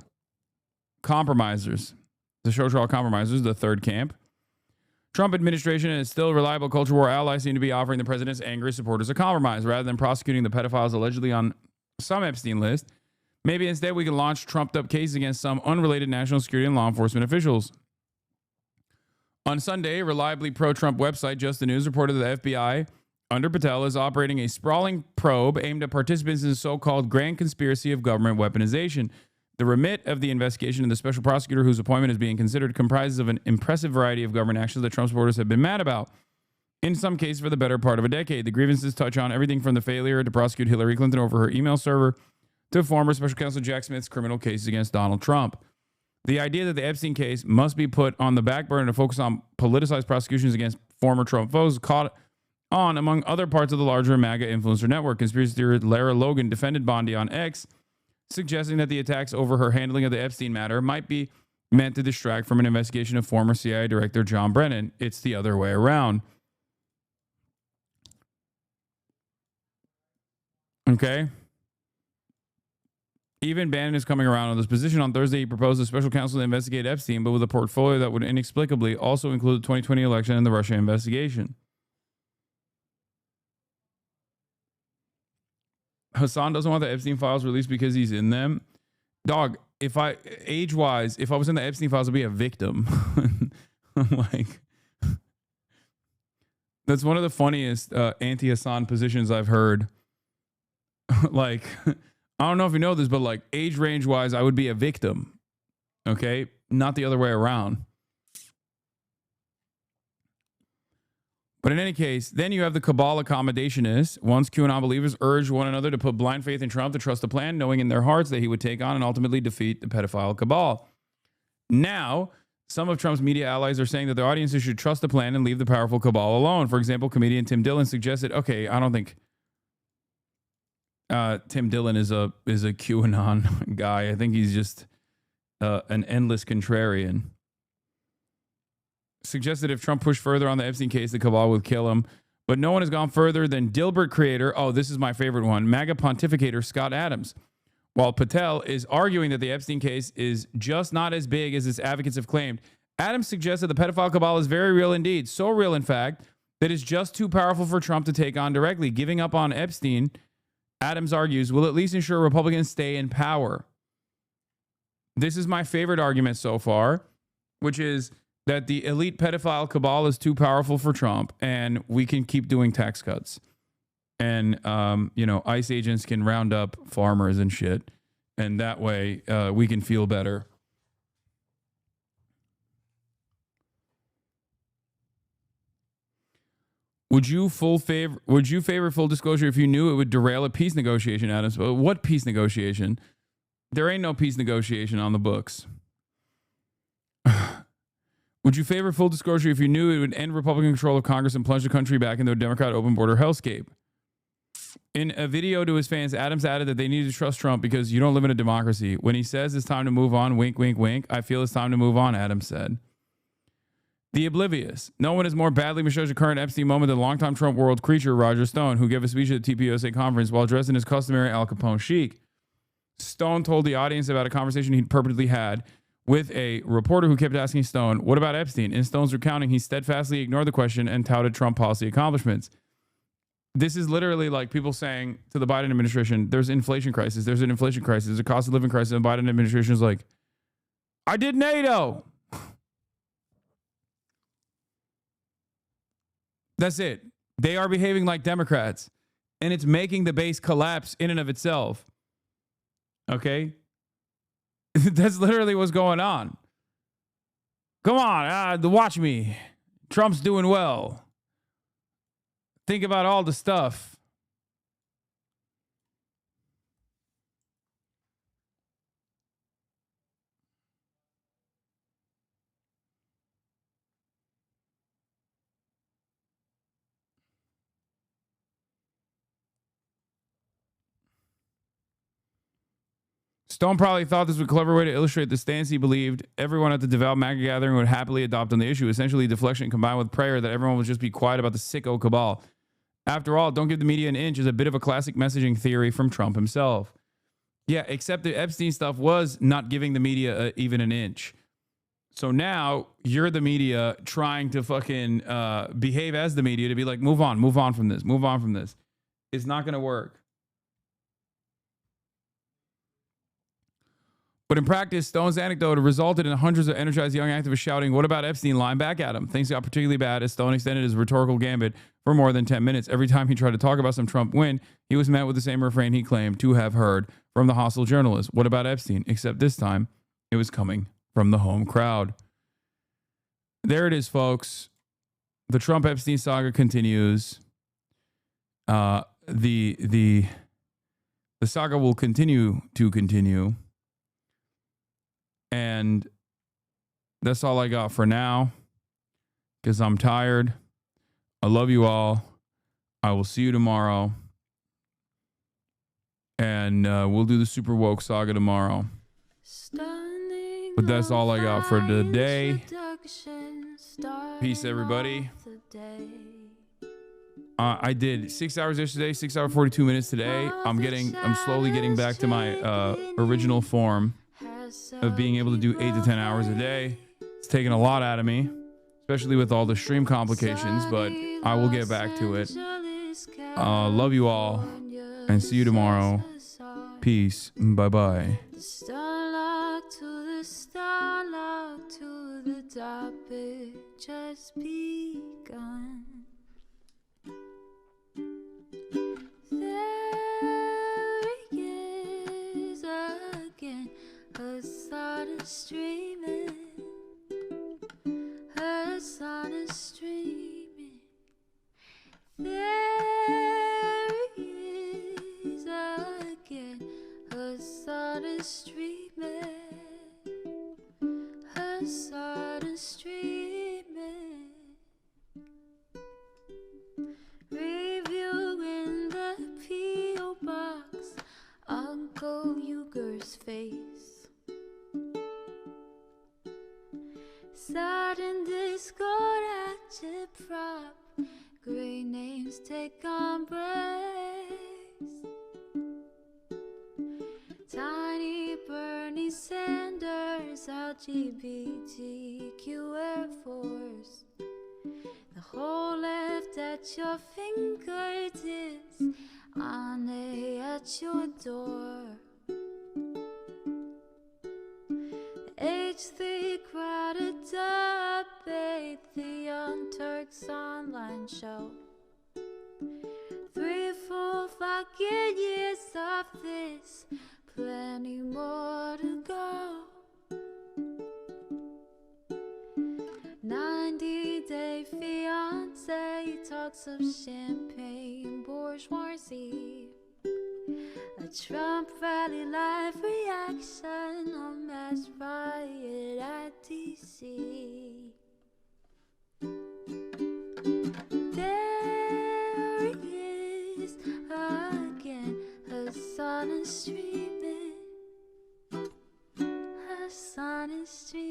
the third camp. Trump administration and its still reliable culture war allies seem to be offering the president's angry supporters a compromise. Rather than prosecuting the pedophiles allegedly on some Epstein list, maybe instead we can launch trumped-up cases against some unrelated national security and law enforcement officials. On Sunday, a reliably pro-Trump website, Just the News, reported that the FBI, under Patel, is operating a sprawling probe aimed at participants in the so-called grand conspiracy of government weaponization. The remit of the investigation and the special prosecutor whose appointment is being considered comprises of an impressive variety of government actions that Trump supporters have been mad about. In some cases, for the better part of a decade, the grievances touch on everything from the failure to prosecute Hillary Clinton over her email server, to former special counsel Jack Smith's criminal cases against Donald Trump. The idea that the Epstein case must be put on the back burner to focus on politicized prosecutions against former Trump foes caught on among other parts of the larger MAGA influencer network. Conspiracy theorist Lara Logan defended Bondi on X, suggesting that the attacks over her handling of the Epstein matter might be meant to distract from an investigation of former CIA Director John Brennan. It's the other way around. Okay? Even Bannon is coming around on this position. On Thursday, he proposed a special counsel to investigate Epstein, but with a portfolio that would inexplicably also include the 2020 election and the Russia investigation. Hasan doesn't want the Epstein files released because he's in them. Dog, if I age-wise, if I was in the Epstein files, I'd be a victim. Like, that's one of the funniest anti-Hasan positions I've heard. Like, I don't know if you know this, but like age range-wise, I would be a victim. Okay? Not the other way around. But in any case, then you have the cabal accommodationists. Once QAnon believers urged one another to put blind faith in Trump to trust the plan, knowing in their hearts that he would take on and ultimately defeat the pedophile cabal. Now, some of Trump's media allies are saying that their audiences should trust the plan and leave the powerful cabal alone. For example, comedian Tim Dillon suggested, okay, I don't think Tim Dillon is a QAnon guy. I think he's just an endless contrarian. Suggested if Trump pushed further on the Epstein case, the cabal would kill him. But no one has gone further than Dilbert creator, oh, this is my favorite one, MAGA pontificator Scott Adams. While Patel is arguing that the Epstein case is just not as big as its advocates have claimed, Adams suggests that the pedophile cabal is very real indeed. So real, in fact, that it's just too powerful for Trump to take on directly. Giving up on Epstein, Adams argues, will at least ensure Republicans stay in power. This is my favorite argument so far, which is that the elite pedophile cabal is too powerful for Trump, and we can keep doing tax cuts. And, ICE agents can round up farmers and shit, and that way we can feel better. Would you favor full disclosure if you knew it would derail a peace negotiation, Adams? But what peace negotiation? There ain't no peace negotiation on the books. Would you favor full disclosure if you knew it would end Republican control of Congress and plunge the country back into a Democrat open border hellscape? In a video to his fans, Adams added that they need to trust Trump because you don't live in a democracy. When he says it's time to move on, wink, wink, wink, I feel it's time to move on, Adams said. The oblivious. No one has more badly misjudged the current Epstein moment than longtime Trump world creature Roger Stone, who gave a speech at the TPUSA conference while dressed in his customary Al Capone chic. Stone told the audience about a conversation he'd purportedly had with a reporter who kept asking Stone, what about Epstein? In Stone's recounting, he steadfastly ignored the question and touted Trump policy accomplishments. This is literally like people saying to the Biden administration, there's an inflation crisis. There's an inflation crisis. There's a cost of living crisis. And the Biden administration is like, I did NATO. That's it. They are behaving like Democrats. And it's making the base collapse in and of itself. Okay? That's literally what's going on. Come on, watch me. Trump's doing well. Think about all the stuff. Stone probably thought this was a clever way to illustrate the stance he believed everyone at the devout MAGA gathering would happily adopt on the issue, essentially deflection combined with prayer that everyone would just be quiet about the sicko cabal. After all, don't give the media an inch is a bit of a classic messaging theory from Trump himself. Yeah, except the Epstein stuff was not giving the media even an inch. So now you're the media trying to fucking behave as the media to be like, move on from this, move on from this. It's not going to work. But in practice, Stone's anecdote resulted in hundreds of energized young activists shouting, what about Epstein? Line back at him. Things got particularly bad as Stone extended his rhetorical gambit for more than 10 minutes. Every time he tried to talk about some Trump win, he was met with the same refrain he claimed to have heard from the hostile journalists. What about Epstein? Except this time, it was coming from the home crowd. There it is, folks. The Trump-Epstein saga continues. The the saga will continue to continue. And that's all I got for now, because I'm tired. I love you all. I will see you tomorrow. And we'll do the Super Woke saga tomorrow. But that's all I got for today. Peace, everybody. I did 6 hours yesterday, 6 hours 42 minutes today. I'm slowly getting back to my original form of being able to do 8 to 10 hours a day. It's taken a lot out of me, especially with all the stream complications, but I will get back to it. Love you all, and see you tomorrow. Peace. Bye-bye. To the topic just begun. There he is again, Hasan is streaming. Hasan is streaming. There he is again, Hasan is streaming. Hasan is streaming. Reviewing the P.O. box, Uncle Uyghur's face. Sudden discord agitprop, great names take embrace. Tiny Bernie Sanders, LGBTQ Air Force. The whole left at your fingertips, on at your door. H3 crowded debate, the Young Turks online show. 3 full fucking years of this, plenty more to go. 90-day fiance talks of champagne bourgeoisie. A Trump rally live reaction, a mass riot at DC. There he is again, Hasan is streaming. Hasan is streaming.